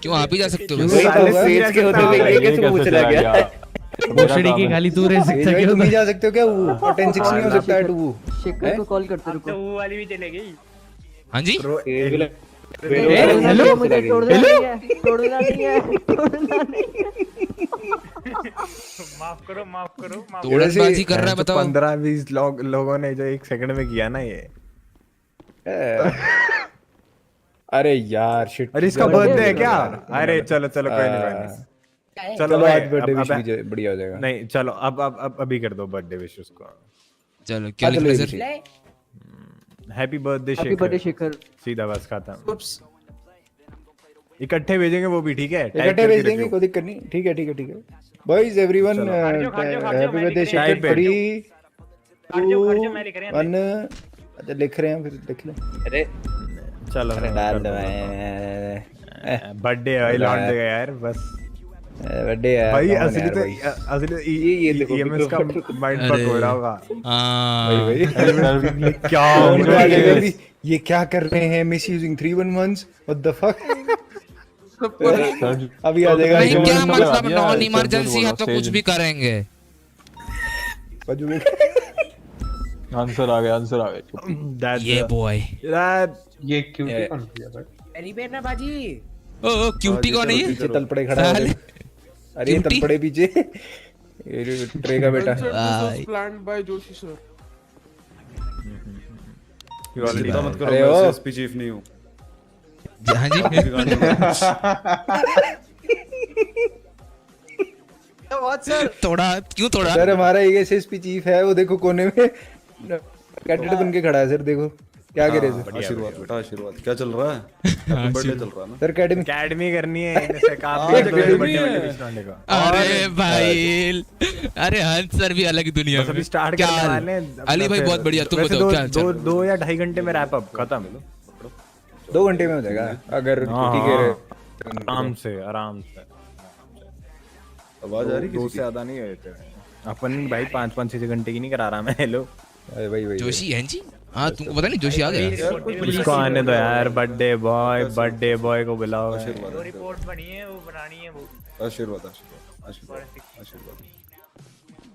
क्यों आप ही जा सकते हो? सेज के होते हुए ये कैसे वो चला गया? भोसड़ी की खाली तू रह सकता है। तुम नहीं जा सकते हो क्या? वो 10-6 नहीं हो सकता है। वो शेखर को कॉल करते रुको। तो वो वाली भी चले गई। हाँ जी। हेलो मुझे तोड़ना नहीं है। माफ करो। तोड़नबाजी कर रहा है बताओ। 15-20 लोगों ने जो 1 सेकंड में किया ना ये। अरे यार शिट। अरे इसका बर्थडे है क्या? अरे चलो कोई नहीं। चलो आज बर्थडे विश भी बढ़िया हो जाएगा। नहीं चलो अब अभी कर दो बर्थडे विश उसको। चलो क्या लिखना है सर? Happy birthday Shekhar. सीधा बस खत्म। इकट्ठे भेजेंगे वो भी ठीक है। इकट्ठे भेज देंगे, कोई दिक्कत नहीं। ठीक है boys everyone happy birthday Shekhar. 3 2 1। अच्छा लिख रहे हैं, फिर लिख लो। अरे चलो डाल दो। बर्थडे है लौट देगा यार बस। बर्थडे है भाई असली ये देखो ईएमएस का माइंड फक हो रहा होगा। भाई क्या ये क्या कर रहे हैं? Miss using 311s what the fuck. अभी आ जाएगा। नहीं क्या मतलब नॉन इमरजेंसी है तो कुछ भी करेंगे। आंसर आ गया। ये बॉय ये क्यूटी कौन किया भाई? रिपेयर ना बाजी। ओ क्यूटी कौन है ये? पीछे तलपड़े खड़ा है। अरे तलपड़े पीछे ट्रे का बेटा। Planned by Joshi sir. मत करो, मैं एसपी चीफ नहीं हूं। हाँ जी। तोड़ा क्यों तोड़ा? सर हमारा एक एसएसपी चीफ है, वो देखो कोने में कैडेट बन के खड़ा है सर। देखो क्या कह रहे थे? आशीर्वाद बेटा आशीर्वाद। क्या चल रहा है? हैप्पी बर्थडे चल रहा है ना सर एकेडमी करनी है इनसे काफी अरे भाई, अरे हंस सर भी अलग दुनिया में स्टार्ट करने वाले हैं। अली भाई बहुत बढ़िया, तुम बताओ क्या चल? 2 या 2.5 घंटे में रैप अप खत्म। 2 घंटे में हो जाएगा अगर ठीक है। आराम से आवाज आ रही है? 2 से ज्यादा नहीं होते अपन भाई, 5-5 6 घंटे की नहीं करा रहा मैं। हेलो भाई जोशी हैं जी? हाँ तुमको पता नहीं जोशी आ गया? इसको आने दो यार, बर्थडे बॉय को बुलाओ। रिपोर्ट बनी है वो बनानी है वो। आशीर्वाद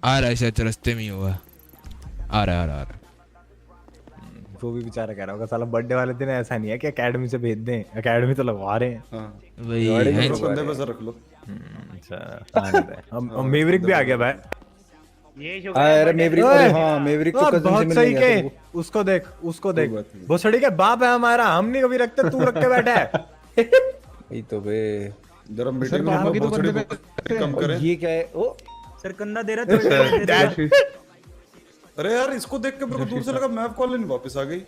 आ रहा है शायद, रास्ते में ही होगा। आ रहा वो भी बेचारा कह रहा होगा साला बर्थडे वाले दिन ऐसा नहीं है कि एकेडमी से भेज दें, एकेडमी तो लगवा रहे हैं। वही कंधे पे सर रख लो। अच्छा हम मेवरिक भी आ गया भाई। अरे मेवरिक, हाँ मेवरिक तो कजिन से मिलने गया था। उसको देख भोसड़ी के बाप है हमारा, हम नहीं कभी रखते, तू रख के बैठा है। यही तो बे जरा मीटिंग में भोसड़ी को कम करें। ये क्या है? ओ सर कंधा दे रहा था। अरे यार इसको देख के मेरे को दूर से लगा मैप कॉल नहीं वापस आ गई।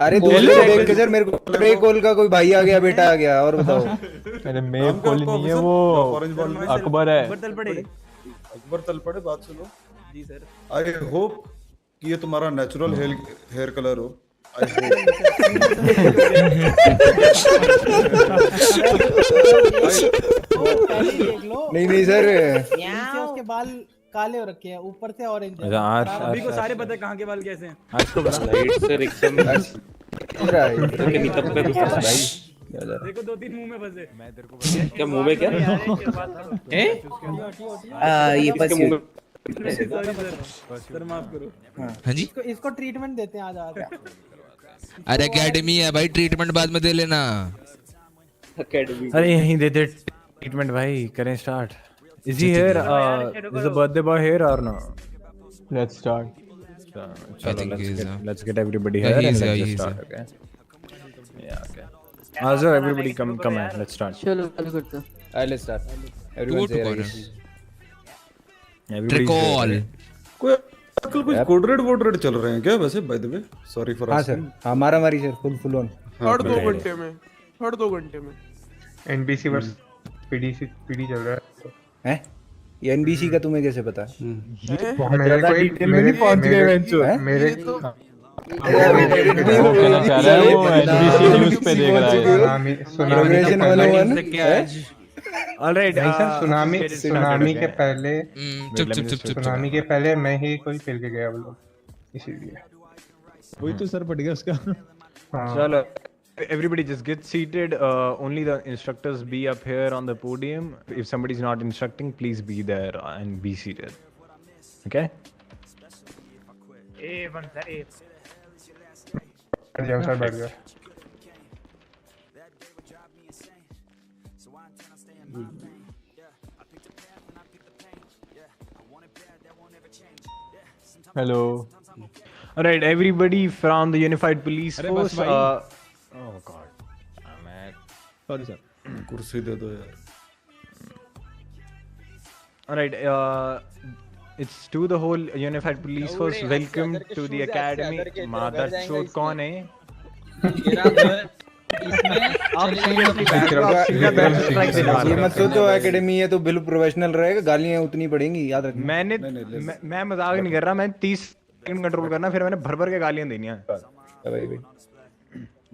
अरे दूर से देख के सर मेरे को प्रे कॉल का कोई भाई आ गया, बेटा आ गया। और बताओ। अरे मेव कॉल नहीं है वो, अकबर है। अकबर तल पड़े। बात सुनो जी सर। आई होप कि ये तुम्हारा नेचुरल हेयर कलर हो। नहीं सर, उसके बाल काले हो रखे हैं, ऊपर से ऑरेंज है। अभी को सारे पता है कहाँ के बाल कैसे हैं। आज को लाइट से एकदम देखो 2-3 मुंह में फंसे। मैं तेरे को क्या मुंह में क्या? ये इसके मुंह में सर माफ करो। हाँ जी, इसको ट्रीटमेंट देते हैं आज। अरे एकेडमी है भाई, ट्रीटमेंट बाद में दे लेना। एकेडमी अरे यहीं दे दे ट्रीटमेंट भाई, करें start. Is he here? Is the birthday boy here or no? Let's start. Let's get everybody here and let's just start. Okay. Yeah. Okay. So everybody come on. Let's start. चलो करते हैं। Let's start. Everyone's here. ट्रिकॉल कोई आजकल कुछ code red चल रहे हैं क्या वैसे? By the way sorry for हाँ सर, हमारा सर फुल ऑन। हर 2 घंटे में एनबीसी वर्सेस पीडी चल रहा है। ये एनबीसी का तुम्हें कैसे पता? मेरे कहना चाह रहा है वो एनबीसी न्यूज़ पे देख रहा है। ऑलराइट सुनामी के पहले सुनामी के पहले मैं ही कोई खेल के गया वो लोग, इसीलिए वही तो सर पड़ गया उसका। चलो everybody just get seated. Only the instructors be up here on the podium. If somebody is not instructing, please be there and be seated. Okay? बैठ जाओ सर, बैठ जाओ। Hello. Alright, everybody from the Unified Police Force. Oh God. Sorry sir. कुर्सी दे दो यार। Alright, it's to the whole Unified Police Force. Welcome to the academy. Mother चोद कौन है? ये मत सोचो एकेडमी है तो बिल्कुल प्रोफेशनल रहेगा, गालियां उतनी पड़ेंगी, याद रखना। मैं मजाक नहीं कर रहा, मैं 30 सेकंड कंट्रोल करना, फिर मैंने भर के गालियां देनी है।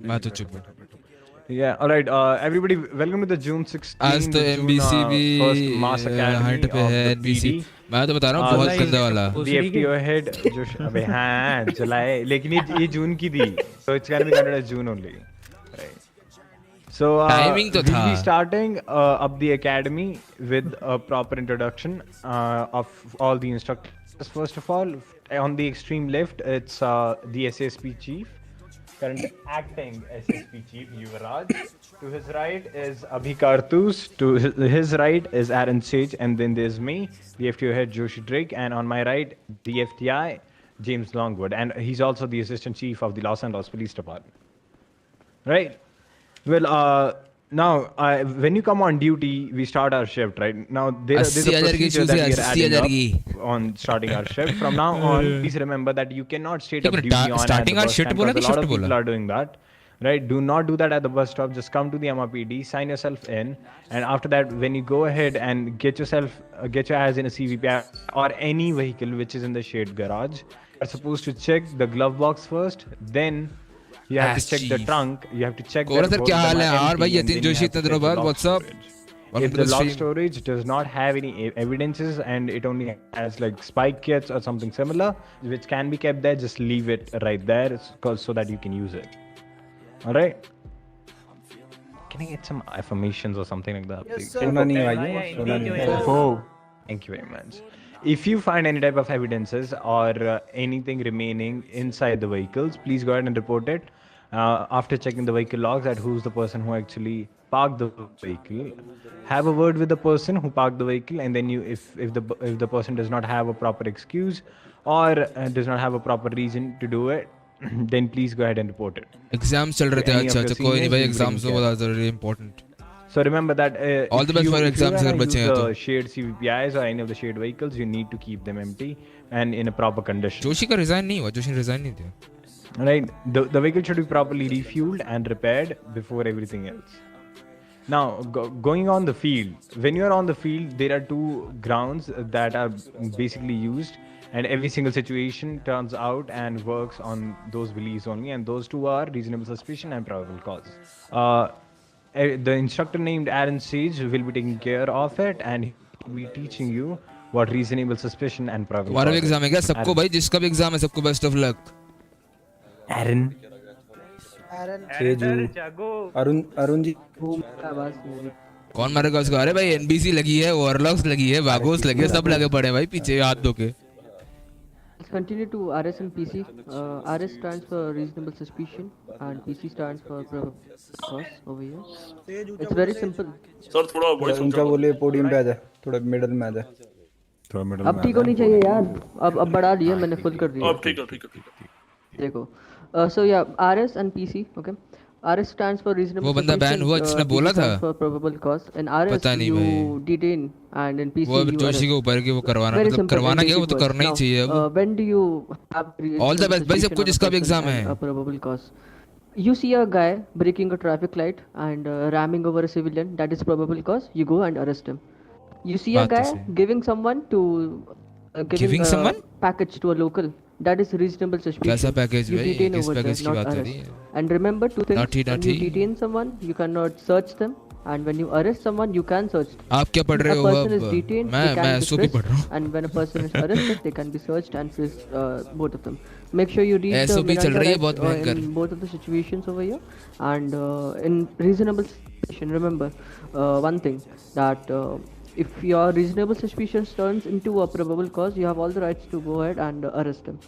मैं तो चुप। Yeah, all right. Everybody, welcome to the June 16th. आज तो MBC भी हंट पे है। NBC मैं तो बता रहा हूँ बहुत गंदा वाला। The FTO head जो अबे हाँ जुलाई, लेकिन ये जून की थी, so it's gonna be counted as June only. Right. So timing तो था। We'll be starting up the academy with a proper introduction of all the instructors. First of all, on the extreme left, it's the SSP chief. Current acting SSP Chief Yuvraj. To his right is Abhi Kartus. To his right is Aaron Sage, and then there's me, the FTO head Joshi Drake, and on my right, the FTI James Longwood, and he's also the Assistant Chief of the Los Angeles Police Department. Right. Well, Now, when you come on duty, we start our shift, right? Now, there's a procedure that we are adding up on starting our shift. From now on, please remember that you cannot state up duty on at the bus stand, because a lot of people are doing that, right? Do not do that at the bus stop. Just come to the MRPD, sign yourself in, and after that, when you go ahead and get your ass in a CVP or any vehicle which is in the shared garage, you're supposed to check the glove box first, then you have to check the trunk. You have to check Kola sir, क्या हाल है यार भाई? यतीन जोशी इतने दिनों बाद, what's up? If the lock storage does not have any evidences and it only has like spike kits or something similar which can be kept there, just leave it right there so that you can use it. All right. Can I get some affirmations or something like that? Yes, sir. Oh, thank you very much. If you find any type of evidences or anything remaining inside the vehicles, please go ahead and report it. After checking the vehicle logs at who's the person who actually parked the vehicle, have a word with the person who parked the vehicle, and then if the person does not have a proper excuse or does not have a proper reason to do it, then please go ahead and report it. Exams चल रहे थे अच्छा अच्छा कोई नहीं भाई exams तो बहुत ज़रूरी important. So remember that all the best for your exams अगर बचे हैं तो. Shared CVPIs or any of the shared vehicles, you need to keep them empty and in a proper condition. Joshi का resign नहीं हुआ, जोशी resign नहीं दिया. Right, the vehicle should be properly refueled and repaired before everything else. Now, going on the field, when you are on the field, there are two grounds that are basically used, and every single situation turns out and works on those beliefs only, and those two are reasonable suspicion and probable cause. The instructor named Aaron Sage will be taking care of it, and he will be teaching you what reasonable suspicion and probable cause. तुम्हारा exam है क्या? सबको भाई जिसका भी exam है सबको best of luck. Aaron. Arun ji कौन मारेगा उसको? अरे भाई NBC लगी है, वॉरलॉक्स लगी है, वागोस लगी है, सब लगे पड़े हैं भाई पीछे हाथ धो के. Continue to RS and PC. RS stands for reasonable suspicion and PC stands for probable cause over here. It's very simple. Sir थोड़ा वॉइस ऊंचा बोले, पोडियम पे आ जा, थोड़ा मिडिल में आ जा. अब ठीक होनी चाहिए यार. अब बढ़ा दिया मैंने, फुल कर दिया. अब ठीक है. देखो, so yeah, RS and PC, okay. RS stands for reasonable. वो बंदा बैन हुआ जिसने बोला था. For probable cause. And RS you detain and in PC वो you जोशी के ऊपर कि वो करवाना, मतलब करवाना क्या, वो तो करना ही चाहिए अब. When do you have all the best भाई सबको जिसका भी एग्जाम है. Probable cause. You see a guy breaking a traffic light and ramming over a civilian, that is probable cause. You go and arrest him. You see a guy giving someone to giving someone package to a local, that is reasonable suspicion. कैसा package भाई? किस package की बात हो रही है? And remember two things. When you detain someone, you cannot search them, and when you arrest someone, you can search them. आप क्या पढ़ रहे हो? A person is detained, मैं SOP पढ़ रहा हूँ. And when a person is arrested, they can be searched and frisked, both of them. Make sure you read SOP चल रही है बहुत भयंकर. in both of the situations over here, and in reasonable suspicion, remember one thing that. If your reasonable suspicion turns into a probable cause, you have all the rights to go ahead and arrest him.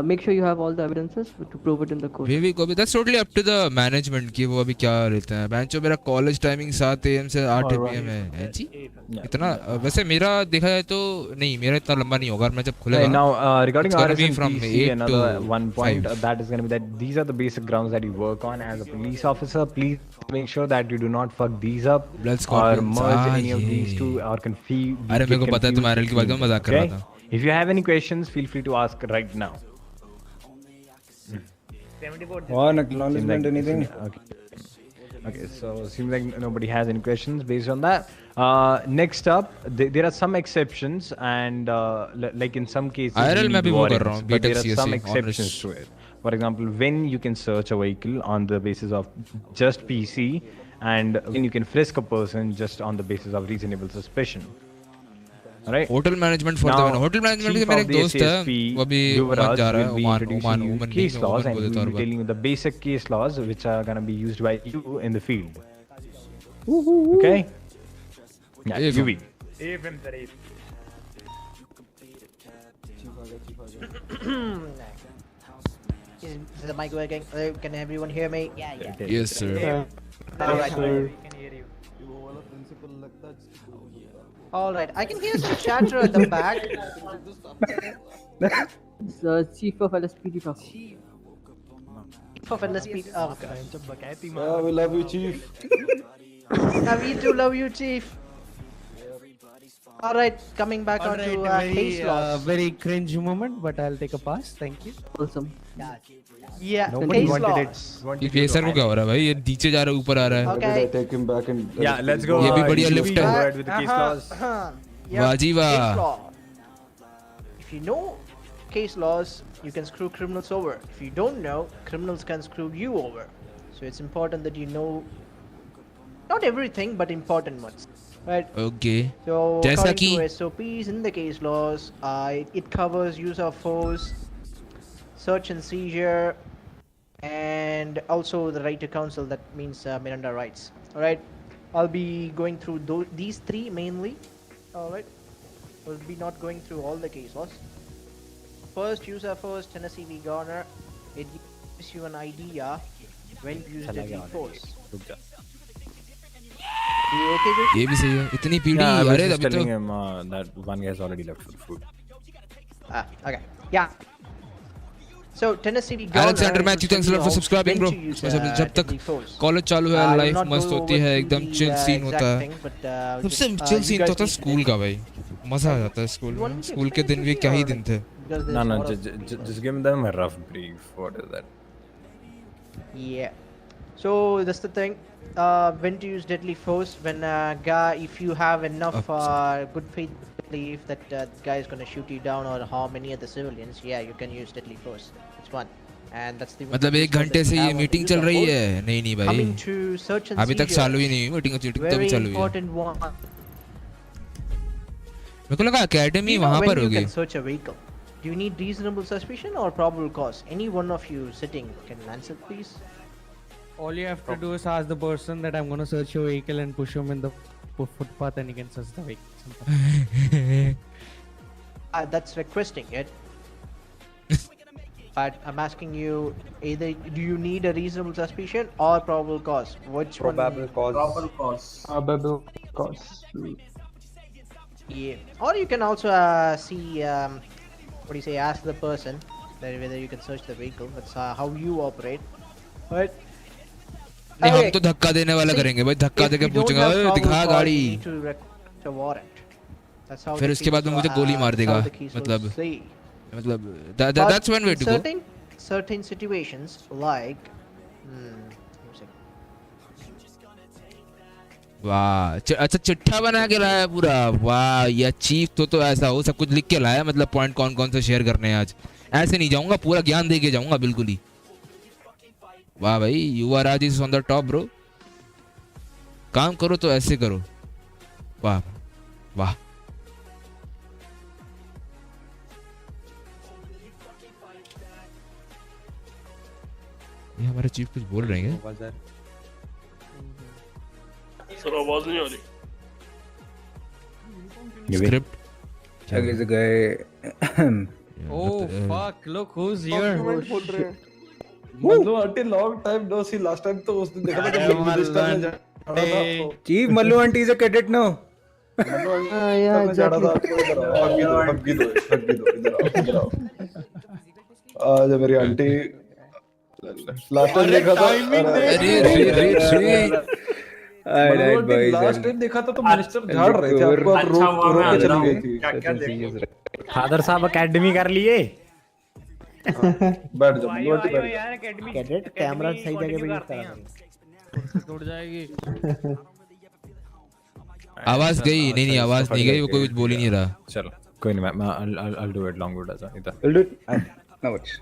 Make sure you have all the evidences to prove it in the court. That's totally up to the management कि वो अभी क्या लेते हैं. बेंचो मेरा college timing 7 AM से 8 PM है जी. इतना वैसे मेरा देखा जाए तो नहीं, मेरा इतना लंबा नहीं होगा मैं जब खुलेगा. Now regarding RS from 8 another one point that is going to be that these are the basic grounds that you work on as a police officer. Please make sure that you do not fuck these up or merge any of these two or confuse. अरे मेरे को पता है तुम्हारे की बात का मजाक कर रहा था. If you have any questions, feel free to ask right now. Or acknowledgement, anything? Okay, so seems like nobody has any questions based on that. Next up, there are some exceptions, and like in some cases, but there are some exceptions to it. For example, when you can search a vehicle on the basis of just PC, and when you can frisk a person just on the basis of reasonable suspicion. Right? Hotel management for the hotel management के मेरे एक दोस्त है वो भी वहां जा रहा है Oman case laws and we'll be telling you the basic case laws which are going to be used by you in the field. Okay? Yeah, UV. Is the mic working? Hello, can everyone hear me? Yeah. Yes, sir. All right. All right, I can hear some chatter at the back. It's Chief of LSPD. Chief of LSPD. Oh, okay. We love you, Chief. Now we do love you, Chief. All right, coming back on to case laws. Very cringe moment, but I'll take a pass. Thank you. Awesome. Yeah, Nobody case wanted laws. it. ये केसर को क्या हो रहा है भाई? ये नीचे जा रहा है ऊपर आ रहा है. Okay. Take him back and Yeah, let's go. ये भी बढ़िया lift Go है. ahead with the case laws. वाह जी वाह. Case law. If you know case laws, you can screw criminals over. If you don't know, criminals can screw you over. So it's important that you know not everything, but important ones. Right. Okay. So जैसा according कि to SOPs in the case laws, it covers use of force, search and seizure, and also the right to counsel. That means Miranda rights. All right. I'll be going through these three mainly. All right. We'll be not going through all the case laws. First, use of force, Tennessee v. Garner. It gives you an idea when to use deadly force. You okay, Vicky? ये भी सही है. इतनी पीड़ी. Yeah, I was अरे just अभी तो. telling him that one guy has already left for the food. Okay. Yeah. So Tennessee v. Garner. Alexander Matthew, thanks a lot for subscribing, bro. जब तक कॉलेज चालू है, लाइफ मस्त होती है, एकदम चिल सीन होता है. सबसे चिल सीन तो होता है स्कूल का भाई. मजा आ जाता है स्कूल में. स्कूल के दिन भी क्या ही दिन थे. No, just give them a rough brief. What is that? Yeah. So that's the thing. When to use deadly force? When if you have enough good faith belief that the guy is gonna shoot you down or harm any other civilians, yeah, you can use deadly force. It's one. And that's the. मतलब एक घंटे से ये meeting चल रही है. नहीं भाई. Coming to search and अभी तक चालू ही नहीं हुई मीटिंग तभी चालू हुई है. Important one. मेरे को लगा एकेडमी वहाँ पर होगी. Search a vehicle. Do you need reasonable suspicion or probable cause? Any one of you sitting can answer, please. All you have to do is ask the person that I'm gonna search your vehicle and push him in the footpath, and he can search the vehicle. That's requesting it. But I'm asking you, either do you need a reasonable suspicion or probable cause? Which Probable cause. Probable cause. Probable cause. Yeah. Or you can also see, what do you say, ask the person that whether you can search the vehicle. That's how you operate. Right? नहीं हम तो धक्का देने वाला करेंगे भाई. धक्का देके पूछेगा दिखा गाड़ी. फिर उसके बाद में मुझे गोली मार देगा. मतलब that's one way to go. Certain situations like वाह. अच्छा चिट्ठा बना के लाया पूरा. वाह या चीफ तो ऐसा हो सब कुछ लिख के लाया. मतलब पॉइंट कौन कौन से शेयर करने हैं आज. ऐसे नहीं जाऊंगा, पूरा ज्ञान दे के जाऊंगा बिल्कुल ही. वाह भाई, Yuvraj is on the top bro. काम करो तो ऐसे करो. वाह वाह. ये हमारे चीफ कुछ बोल रहे हैं. सर आवाज नहीं आ रही. Script. Chuck is a guy. Oh fuck! Look who's here. Mallu aunty long time no see. Last time तो उस दिन देखा था जब मिनिस्टर ने जाना था. Chief Mallu aunty is a cadet now. Mallu aunty ने जाना था. हग्गी दो इधर आओ. आज मेरी आंटी लास्ट टाइम देखा था. लास्ट टाइम देखा था तो मिनिस्टर झाड़ रहे थे आपको. आप रोक के चली गई थी. क्या देख रहे हो फादर साहब? एकेडमी कर लिए. बैठ जाओ यार. एकेडमी कैडेट कैमरा सही जगह पे यूज करा. टूट जाएगी. आवाज गई. नहीं आवाज नहीं गई. वो कोई कुछ बोल ही नहीं रहा. चलो कोई नहीं. मैं I'll do it long wood ऐसा इधर. I'll do it. Now it's.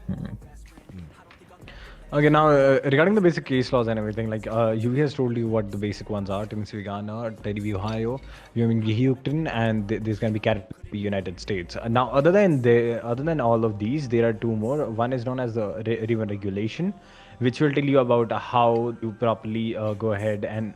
Okay, now regarding the basic case laws and everything, like UV has told you what the basic ones are. Tennessee, Ghana, Teddy v. Ohio, Houston, and this is going to be carried to the United States. Now, other than all of these, there are two more. One is known as the river regulation, which will tell you about how you properly go ahead and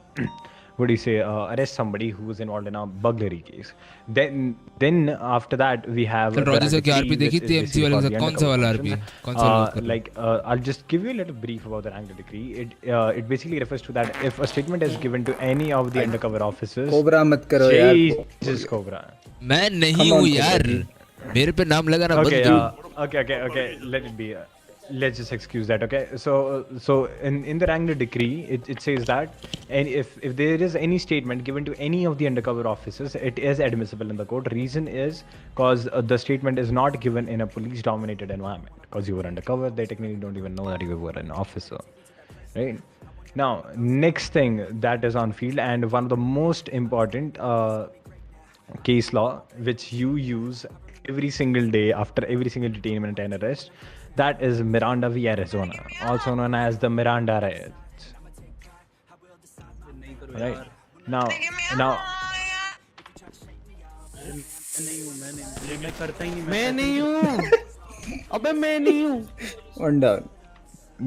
what do you say, arrest somebody who was involved in a burglary case. Then after that we have Roger sir की RP देखी थी MC वाले के साथ. कौन सा वाला RP? कौन सा? Like I'll just give you a little brief about the Wrangler decree. It basically refers to that if a statement is given to any of the undercover officers. Cobra मत करो यार. Jesus Cobra. मैं नहीं हूँ यार. मेरे पे नाम लगा ना. Okay, let it be. let's just excuse that, okay? So in the Rangner decree, it says that, and if there is any statement given to any of the undercover officers, it is admissible in the court. Reason is because the statement is not given in a police-dominated environment. Because you were undercover, they technically don't even know that you were an officer, right? Now, next thing that is on field, and one of the most important case law which you use every single day after every single detainment and arrest, that is Miranda v. Arizona, also known as the Miranda riots. Right now, मैं नहीं हूँ अबे मैं नहीं हूँ One down.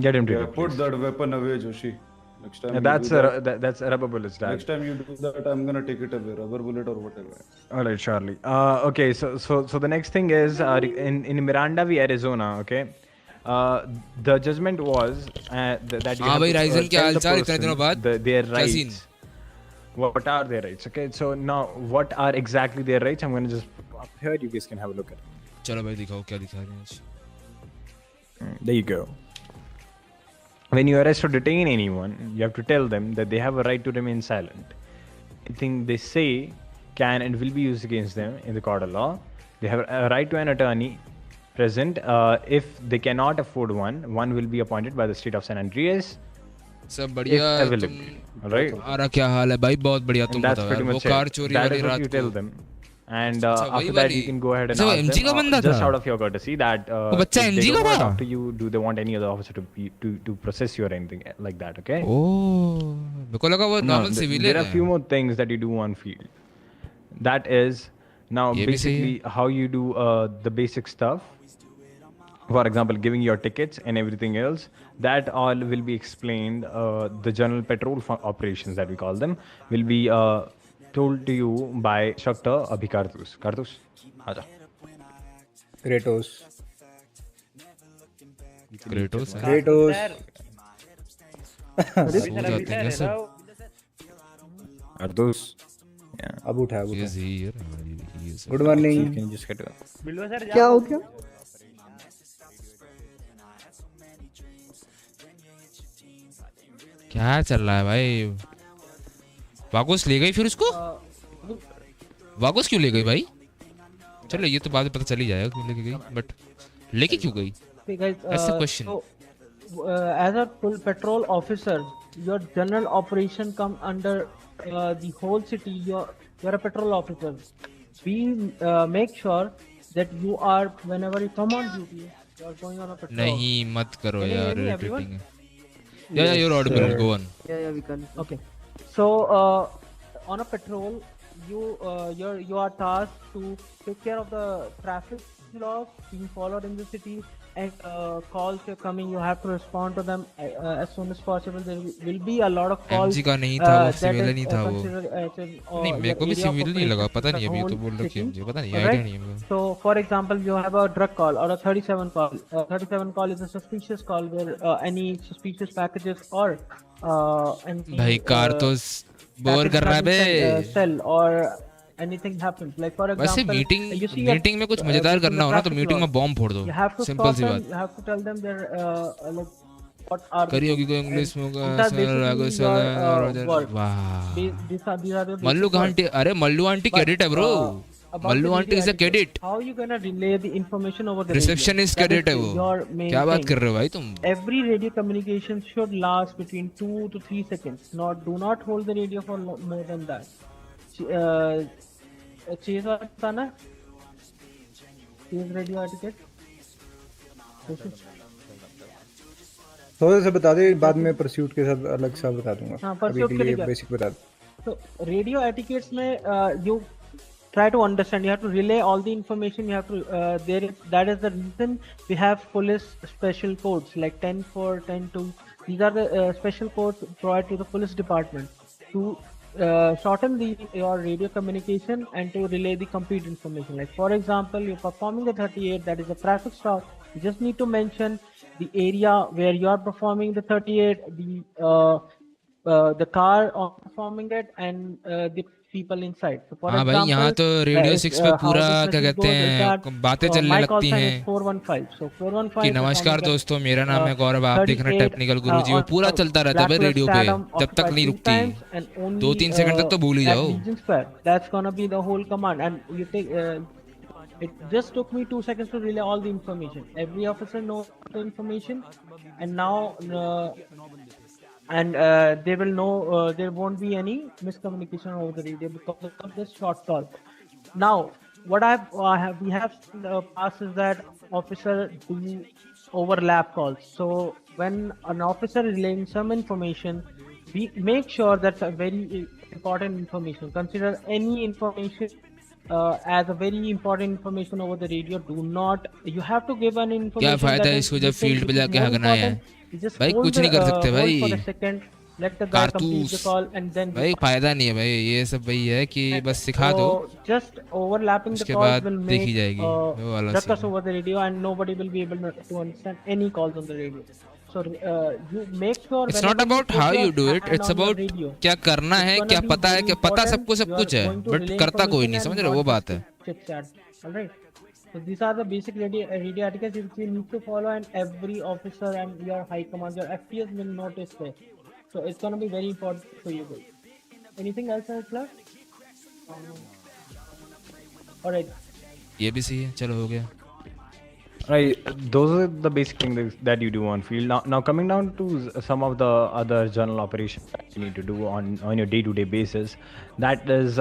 Get him to Yeah, put that weapon away, Joshi. Next time. That's you do that, that's rubber bullets, Dad. Next time you do that, I'm gonna take it away, rubber bullet or whatever. All right, Charlie. Okay, so the next thing is in Miranda v. Arizona. Okay, the judgment was that you have भाई to, Ryzen के tell the हालचाल इतने person दिनों बाद their क्या scene? rights. What are their rights? Okay, so now what are exactly their rights? I'm gonna just up here. You guys can have a look at it. चलो भाई दिखाओ क्या दिखा रहे हैं आज There you go. When you arrest or detain anyone, you have to tell them that they have a right to remain silent. Anything they say can and will be used against them in the court of law. They have a right to an attorney present. If they cannot afford one will be appointed by the state of San Andreas. सब बढ़िया If तुम available, right? तुम्हारा क्या हाल है भाई बहुत बढ़िया तुम And that's बताओ pretty यार वो much कार it. चोरी That वाली is what रात you को tell them. And अच्छा, वही after that, you वाली। can go ahead and अच्छा, वो ask MG का them, बंदा just था? out of your courtesy, that वो बच्चा if they MG don't का want to था? talk to you, do they want any other officer to process you or anything like that? Okay. ओह मेरे को लगा वो No, normal civilian there are है few more things that you do on field. That is now ये भी सही है। basically how you do the basic stuff. For example, giving your tickets and everything else. That all will be explained. The general patrol operations that we call them will be told to you by instructor Abhi Kartus. Kartus, आजा. Kratos. Kratos है? Kratos. सो जाते हैं सब Ardos. Yeah. अब उठा अब Yes, उठा. here. Good morning. Can you just get to that? क्या हो गया? क्या चल रहा है भाई वागोस ले गई फिर उसको वागोस क्यों ले गई भाई चलो ये तो बाद में पता चल ही जाएगा क्यों लेके गई बट लेके क्यों गई Okay, guys. That's the question. So, as a full patrol officer, your general operation come under the whole city. You're a patrol officer. We make sure that you are whenever you come on duty, you are going on a patrol. नहीं मत करो Can you यार hear me, irritating everyone? है yeah you're audible go on Yeah, we can. Okay. So on a patrol, you are tasked to take care of the traffic laws being followed in the city, and calls are coming. You have to respond to them as soon as possible. There will be a lot of calls. MG का नहीं था वो that civilian is, ही था वो considered as an, नहीं मेरे को भी area of सिविलियन ही लगा operation पता for नहीं the अभी ये तो whole बोल रखी है city. मुझे पता नहीं Alright? आइडिया नहीं है मेरे को So, for example, you have a drug call or a 37 call. 37 call is a suspicious call where any suspicious packages or anything, भाई कार तो बोर कर रहा है बे sell or anything happens. Like for वैसे example, you see मीटिंग में कुछ मजेदार करना हो ना तो मीटिंग में बॉम्ब फोड़ दो you have to simple stop see them. बात You have to tell them their like what are करी होगी कोई इंग्लिश में होगा these are basically your work. वाह These are the Mallu basic aunty अरे मल्लू आंटी But, कैडेट है bro about Mallu the aunty is a radio cadet etiquette, how you gonna relay the information over the receptionist radio? That cadet है is वो your main क्या बात thing. कर रहे हो भाई तुम Every radio communication should last between 2 to 3 seconds. Do not hold the radio for more than that. चीज आता ना चीज रेडियो एटिकेट थोड़ा सा बता दे बाद में परस्यूट के साथ अलग सा बता दूंगा हाँ, अभी pursuit के के लिए लिए बेसिक बता दे So radio etiquettes में you try to understand. You have to relay all the information. You have to that is the reason we have police special codes like 10-4, 10-2. These are the special codes provided to the police department to shorten your radio communication and to relay the complete information. Like for example, you're performing the 38. That is a traffic stop. You just need to mention the area where you are performing the 38, the car performing it, and the people inside. So for हाँ भाई, यहाँ example, तो radio if 6 पे how पूरा this क्या message कहते goes is that हैं, बातें चलने my call लगती sign is हैं 415. So कि 415 नमस्कार responding दोस्तों, मेरा at नाम है गौरव, आप देख रहे हैं 38 टेक्निकल गुरुजी। वो on पूरा चलता रहता है भाई Blackbird रेडियो पे, Stardom जब तक occupied नहीं 3 रुकती। times and only 2-3 सेकंड तक तो भूल ही at जाओ। Legion Square. That's gonna be the whole command, and you take. It just took me 2 seconds to relay all the information. Every officer knows the information, and now they will know there won't be any miscommunication over the radio because of this short call. Now, what we have seen in the past is that officer do overlap calls. So when an officer is relaying some information, we make sure that's a very important information. Consider any information as a very important information over the radio. Do not, you have to give an information. क्या फायदा है इसको जब field पे जाके हगना है भाई, कुछ नहीं कर सकते भाई। कारतूस भाई, फायदा नहीं है भाई, ये सब वही है कि बस सिखा दो, just overlapping the उसके calls बाद will देखी make जाएगी वो वाला ruckus scene. over the radio and nobody will be able to understand any calls on the radio. So you make sure It's not about how you do it, it's about क्या करना है, क्या पता है, क्या पता सबको सब कुछ है, बट करता कोई नहीं, समझ रहे हो, वो बात है। Alright. So these are the basic radio etiquette which you need to follow, and every officer and your high command, your FPS will notice this. So it's gonna be very important for you guys. Anything else, Class? Alright. ये भी सही है, चलो हो गया। Right, those are the basic things that you do on field. Now coming down to some of the other general operations that you need to do on your day-to-day basis, that is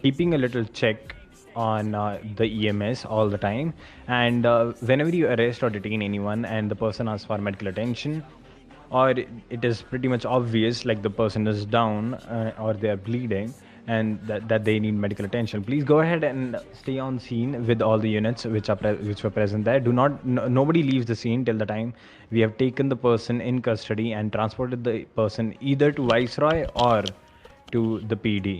keeping a little check on the EMS all the time, and whenever you arrest or detain anyone and the person asks for medical attention, or it is pretty much obvious like the person is down or they are bleeding and that they need medical attention, please go ahead and stay on scene with all the units which were present there. Do not nobody leaves the scene till the time we have taken the person in custody and transported the person either to Viceroy or to the PD.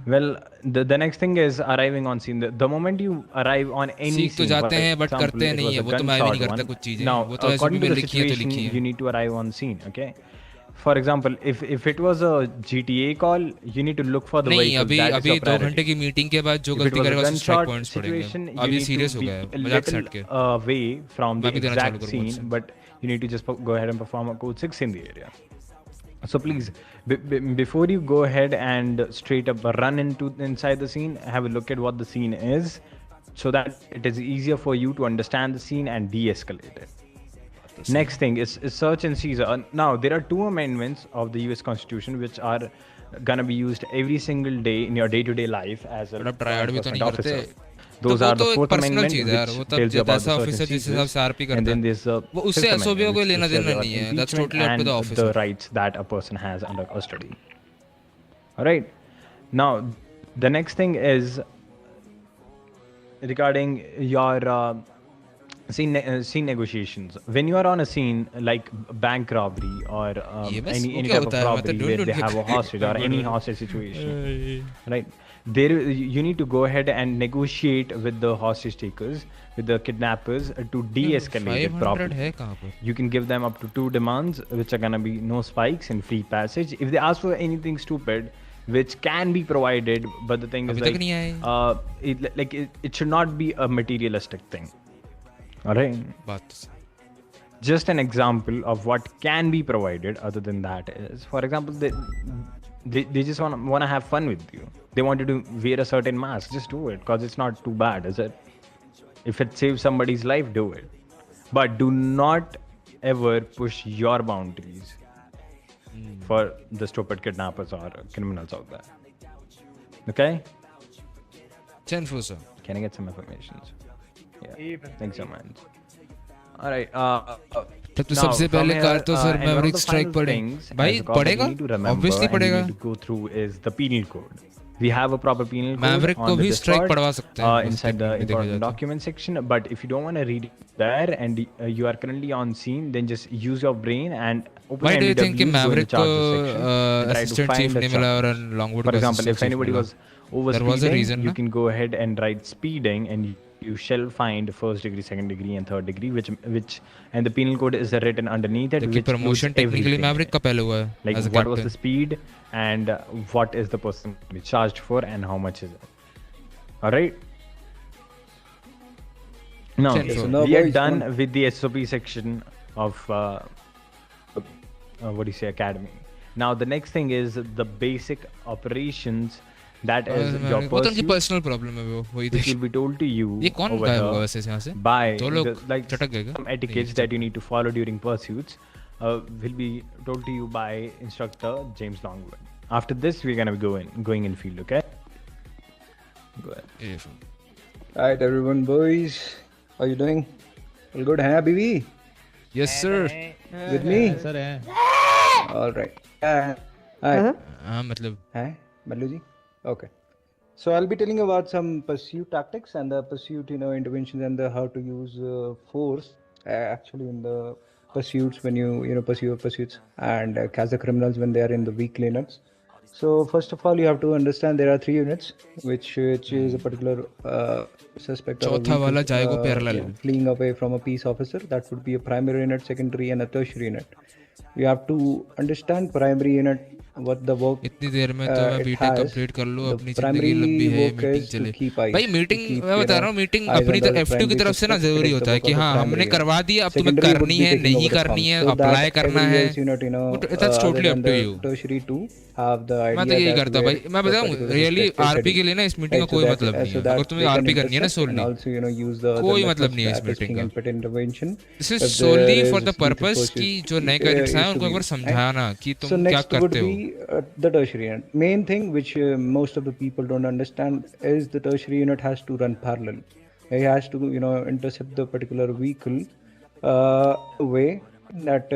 Well, the next thing is arriving on scene. The moment you arrive on any सीख तो जाते हैं but करते नहीं है, वो तो मैं भी नहीं करता कुछ चीजें। Now, वो तो according to the लिखी है तो situation, लिखी है। you need to arrive on scene. Okay. For example, if it was a GTA call, you need to look for the नहीं, vehicle. अभी that is अभी your 2 priority. घंटे की मीटिंग के बाद जो If it गलती was a करेगा उसको स्ट्राइक gunshot पॉइंट्स situation, पड़ेंगे। you अभी need सीरियस to हो be गया है, a मजाक से little हट के। away from the मैं भी देना चालू exact करूँ scene, मुझसे। but you need to just go ahead and perform a code 6 in the area. So please, before you go ahead and straight up run inside the scene, have a look at what the scene is, so that it is easier for you to understand the scene and de-escalate it. Next thing is search and seizure. Now there are 2 amendments of the US Constitution which are gonna be used every single day in your day-to-day life as a law enforcement officer. Those are the 4th Amendment which tells you about the search and seizures, and then there's the 5th Amendment which tells you about impeachment and the rights that a person has under custody. Alright. Now the next thing is regarding your scene negotiations. When you are on a scene like bank robbery or any type of robbery where they have a hostage or any hostage situation, right? There you need to go ahead and negotiate with the hostage takers, with the kidnappers to de-escalate it properly. You can give them up to 2 demands, which are gonna be no spikes and free passage. If they ask for anything stupid, which can be provided, but the thing is it should not be a materialistic thing. Alright. Just an example of what can be provided other than that is, for example, they just want to have fun with you. They want you to wear a certain mask. Just do it, because it's not too bad, is it? If it saves somebody's life, do it. But do not ever push your boundaries for the stupid kidnappers or criminals out there. Okay? 10 for sir. Can I get some information? Yeah. Thanks so much. Alright. तब तो सबसे पहले car तो sir Maverick strike पड़ेगा भाई, पड़ेगा obviously पड़ेगा। To go through is the penal code. We have a proper penal code Maverick को भी स्ट्राइक पड़वा सकते हैं inside the important document section, but if you don't want to read it there and you are currently on scene, then just use your brain and open Why do you NDW, think कि go in the Maverick को charges section and try to assistant find chief the नहीं मिला charge. और Longwood For को example, assistant if chief anybody मिला? was over There was a speeding, reason, you ना? can go ahead and write speeding and you shall find first degree, second degree, and third degree, which and the penal code is written underneath it, देखिए which includes promotion technically everything. Maverick का पहले हुआ है Like as a what was the captain. speed and what is the person to be charged for and how much is it. All right. Now Sure. we are done with the SOP section of what do you say, academy. Now the next thing is the basic operations. That is your वो तो उनकी pursuit, personal problem है वो वही which will be told to you ये कौन over गायब हुआ here वैसे यहाँ से by दो लोग like चटक गए क्या? some etiquettes that you need to follow during pursuits will be told to you by instructor James Longwood. After this, we're gonna be going in field. Okay. Go ahead. Alright, everyone, boys. How you doing? All good, huh, BB? Yes, sir. With me? Sir, All right. Alright. हाँ मतलब Huh? Ballu ji? Okay. So I'll be telling you about some pursuit tactics and the pursuit, interventions and the how to use force actually in the pursuits when you pursue pursuits and catch the criminals when they are in the weak units. So first of all, you have to understand there are 3 units, which is a particular suspect or a चौथा वाला जाएगा parallel. fleeing away from a peace officer. That would be a primary unit, secondary, and a tertiary unit. You have to understand primary unit, what the work इतनी देर में तो मैं BTech complete कर लूँ अपनी जिंदगी primary लंबी है work मीटिंग is to चले keep eyes, भाई to मीटिंग keep, मैं बता रहा हूँ मीटिंग eyes अपनी on the तरफ FTO की primary तरफ से ना suspect. जरूरी It is होता the है work कि of the हाँ primary हमने unit. करवा दिया अब तुम्हें Secondary would करनी be है taking नहीं over the करनी है front. So अप्लाई that करना every है else unit, that's other totally than up to the you tertiary to have the मैं तो idea यही that करता where भाई मैं the बताऊँ particular really suspect is RP के heading. लिए ना इस मीटिंग Right, का so कोई that, मतलब नहीं so है that अगर तुम्हें they can आरपी करनी है ना intercept and Solani also use the कोई other मतलब methods, नहीं है इस that is मीटिंग king का and pit intervention. This is If सोनली there for is the need to purpose pursue कि जो नए कैडेट्स आए is to उनको एक be, बार right? समझाना कि So तुम क्या next would करते हो be the tertiary unit. Main thing which most of the people don't understand is the tertiary unit has to run parallel. It has to intercept the particular vehicle way that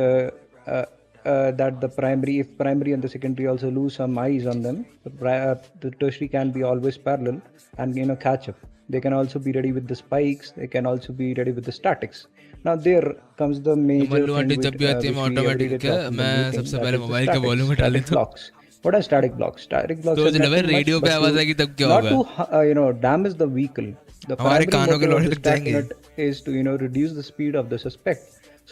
that the primary, if primary and the secondary also lose some eyes on them, the tertiary can be always parallel and catch up. They can also be ready with the spikes. They can also be ready with the statics. Now there comes the major Mallu thing aunty with, जब भी आती है which मैं we every automatic day क्या talk in the मैं meeting, सबसे that पहले is the mobile का statics, वॉल्यूम उठा static लेता हूँ blocks. What are static blocks? Static blocks तो are लगा nothing much रेडियो पे but आवाज to आएगी तब क्या not होगा to damage the vehicle. The हमारे primary कानों के motive of लोड़े the लग static जाएंगे unit is to reduce the speed of the suspect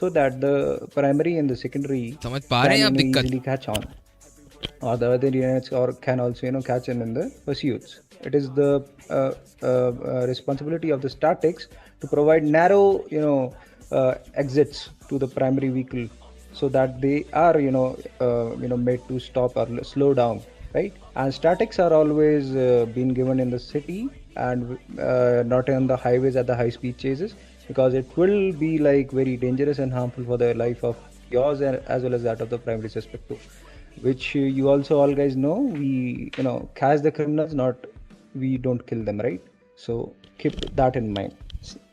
so that the primary and the secondary समझ पा रहे हैं आप can दिक्कत easily catch on, or the other units or can also catch in the pursuits. It is the responsibility of the statics to provide narrow exits to the primary vehicle so that they are made to stop or slow down, right? And statics are always being given in the city and not on the highways at the high speed chases, because it will be like very dangerous and harmful for the life of yours and as well as that of the primary suspect too, which you also all guys know. We catch the criminals, not we don't kill them, right? So keep that in mind.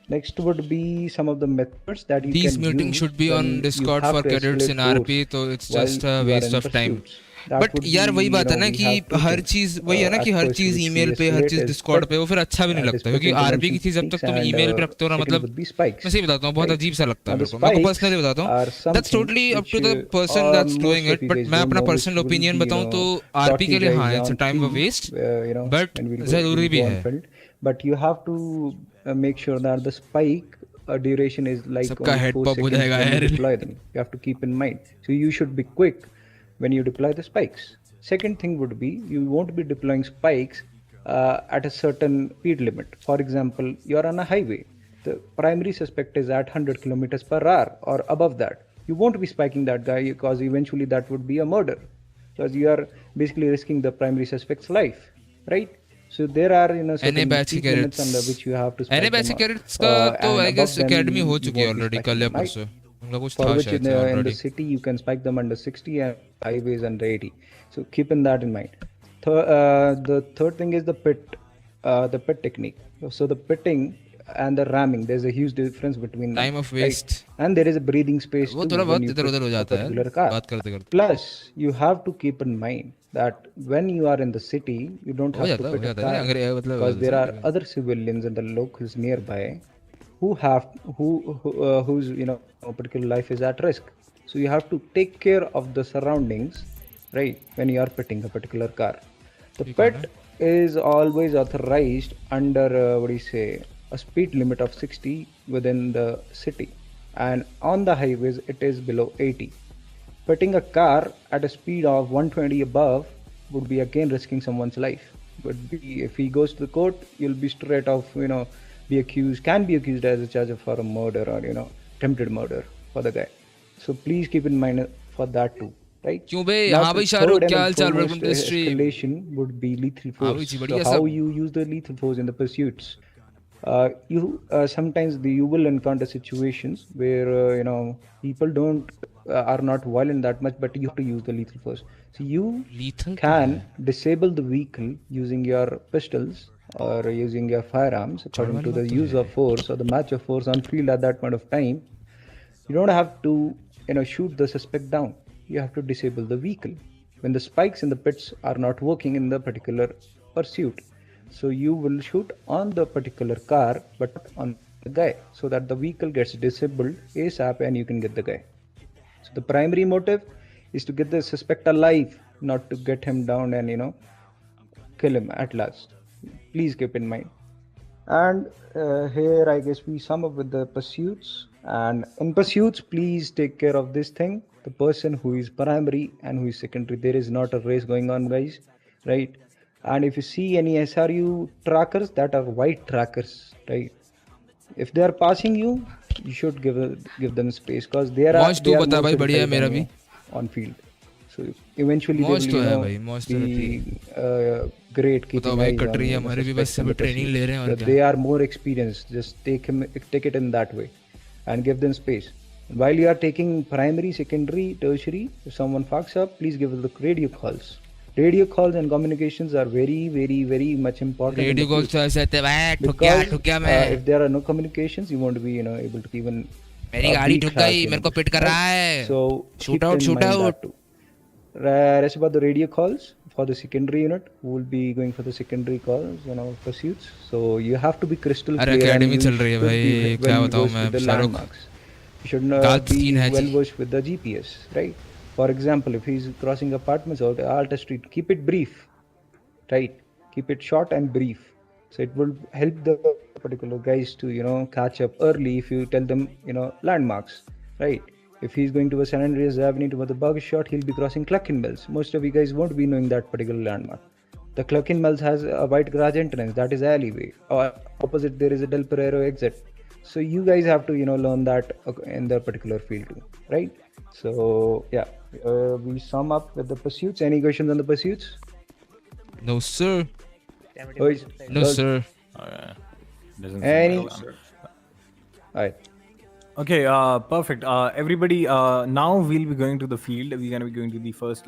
Next would be some of the methods that you These can meetings use should be when on you Discord have for to cadets in escalate RP, force तो it's while just a you are waste in of time. pursuits. That but would यार be, वही बात है ना we कि have two her things. चीज वही है ना कि At हर first, चीज which ईमेल we पे हर escalate चीज is डिस्कॉर्ड pit, पे वो फिर अच्छा भी नहीं that लगता is pit क्योंकि आरपी की intervention चीज जब तक techniques, तुम and ईमेल पे रखते हो ना second मतलब would be spikes, मैं सही बताता हूँ बहुत right? अजीब सा लगता है Now the मेरे को मैं को spikes पर्सनली बताता हूँ are that's something totally up which to the person that's doing most it of you but guys मैं don't no know, which personal will opinion be बताऊँ तो brought आरपी to के you लिए guys हाँ it's on time field, waste but when जरूरी we'll भी go on है field. But you have to make sure that the spike duration is like सबका only head 4 pop हो seconds जाएगा when you यार deploy them. You have to keep in mind. So you should be quick when you deploy the spikes. Second thing would be you won't be deploying spikes at a certain speed limit. For example, you're on a highway. The primary suspect is at 100 kilometers per hour or above that. You won't be spiking that guy because eventually that would be a murder, because you are basically risking the primary suspect's life, right? So there are NA certain batch की speed limits under cadets which you have to NA spike batch them, की cadets का तो and I above guess them academy हो you चुकी है won't be already spiking कल या them, right? परसों उनका कुछ For था which शायद से in the already city you can spike them under 60 and highways under 80. So keeping that in mind. The third thing is the pit technique. So the pitting and the ramming, there's a huge difference between them, time of right? Waste And there is a breathing space वो too थोड़ा when बहुत you इधर pit उधर हो a जाता है particular car. बात करते करते Plus, you have to keep in mind that when you are in the city, you don't हो have to जाता pit a है car अगर मतलब because there are other civilians and the locals nearby whose particular life is at risk. So you have to take care of the surroundings, right? When you are pitting a particular car, the pit is always authorized under a speed limit of 60 within the city, and on the highways it is below 80. Putting a car at a speed of 120 above would be again risking someone's life. If he goes to the court, you'll be straight off, can be accused as a charge of for a murder or attempted murder for the guy. So please keep in mind for that too. Right? क्यों बे? Now, हाँ the भाई Shahrukh, third क्या and हाल चाल? foremost welcome to stream. escalation would be lethal हाँ भाई force. जी, So बढ़िया how सब। you use the lethal force in the pursuits? Sometimes you will encounter situations where people don't are not violent that much, but you have to use the lethal force. So you can disable the vehicle using your pistols or using your firearms according to the use of force or the match of force on field at that point of time. You don't have to shoot the suspect down. You have to disable the vehicle when the spikes in the pits are not working in the particular pursuit. So you will shoot on the particular car but on the guy, so that the vehicle gets disabled ASAP and you can get the guy. So the primary motive is to get the suspect alive, not to get him down and kill him at last. Please keep in mind. And here I guess we sum up with the pursuits. And in pursuits, please take care of this thing: the person who is primary and who is secondary. There is not a race going on, guys, right? And if you see any SRU trackers, that are white trackers, right? If they are passing you, you should give them space, because they are मौज तो बता more भाई, बढ़िया है certified मेरा than भी। you on field. So eventually they मौज will तो है भाई, मौज तो रहती है। be great keeping बताओ भाई, eyes कट रही है on the हमारे भी, बस suspects and सभी the ट्रेनिंग ले रहे हैं और pursuit. क्या। They are more experienced. Just take it in that way and give them space. While you are taking primary, secondary, tertiary, if someone fucks up, please give the radio calls. Radio calls and communications are very, very, very much important. Radio call तो ऐसे आते हैं, ठुक गया मैं। If there are no communications, you won't be able to even. मेरी गाड़ी ठुक गई, मेरे को पिट कर रहा है। So shoot out. Rest about the radio calls for the secondary unit, who will be going for the secondary calls, pursuits. So you have to be crystal clear. अरे academy चल रही है भाई, क्या बताऊँ मैं, Shahrukh. You should not be well versed with the GPS, right? For example, if he's crossing apartments or Alta Street, keep it brief, right? Keep it short and brief. So it will help the particular guys to catch up early if you tell them landmarks, right? If he's going to a San Andreas Avenue to the bug shot, he'll be crossing Clerkenwells. Most of you guys won't be knowing that particular landmark. The Clerkenwells has a white garage entrance, that is alleyway. Or opposite there is a Del Perero exit. So you guys have to learn that in the particular field too, right? So yeah, we sum up with the pursuits. Any questions on the pursuits? No sir. Boys, No sir. Any? Alright. Okay, perfect. Everybody, now we'll be going to the field. We're going to be going to the first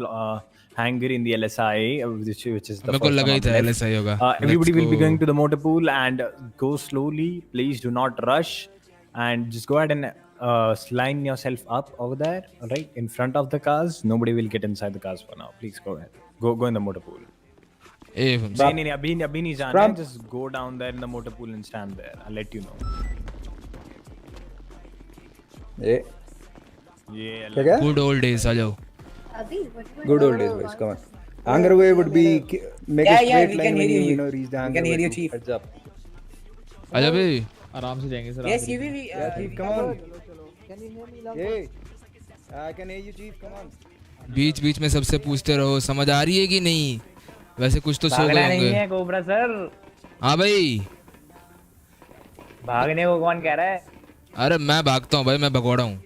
hangar in the LSI, which is the मेरे को first लगा ही one था up left. LSI होगा। Everybody Let's will be go. going to the motor pool and go slowly. Please do not rush, and just go ahead and line yourself up over there, right in front of the cars. Nobody will get inside the cars for now. Please go ahead. Go in the motor pool. नहीं अभी नहीं जाना है. Just go down there in the motor pool and stand there. I'll let you know. Yeah. Good old days, आ जाओ। Good old days, boys. Come on. Hangar way would be make a straight we line can when hear you you. reach the We hangar. can hear way you, too. Chief. Heads up. आजा बे। आराम से जाएंगे sir. Yes, we. Yeah, Chief, come on. Can you hear me? Hey, I can hear you, Chief. Come on. बीच बीच में सबसे पूछते रहो, समझ आ रही है कि नहीं? वैसे कुछ तो सो गए नहीं होंगे। है कोबरा सर। हाँ भाई। भागने को कौन कह रहा है? अरे मैं भागता हूँ भाई, मैं भगोड़ा हूँ।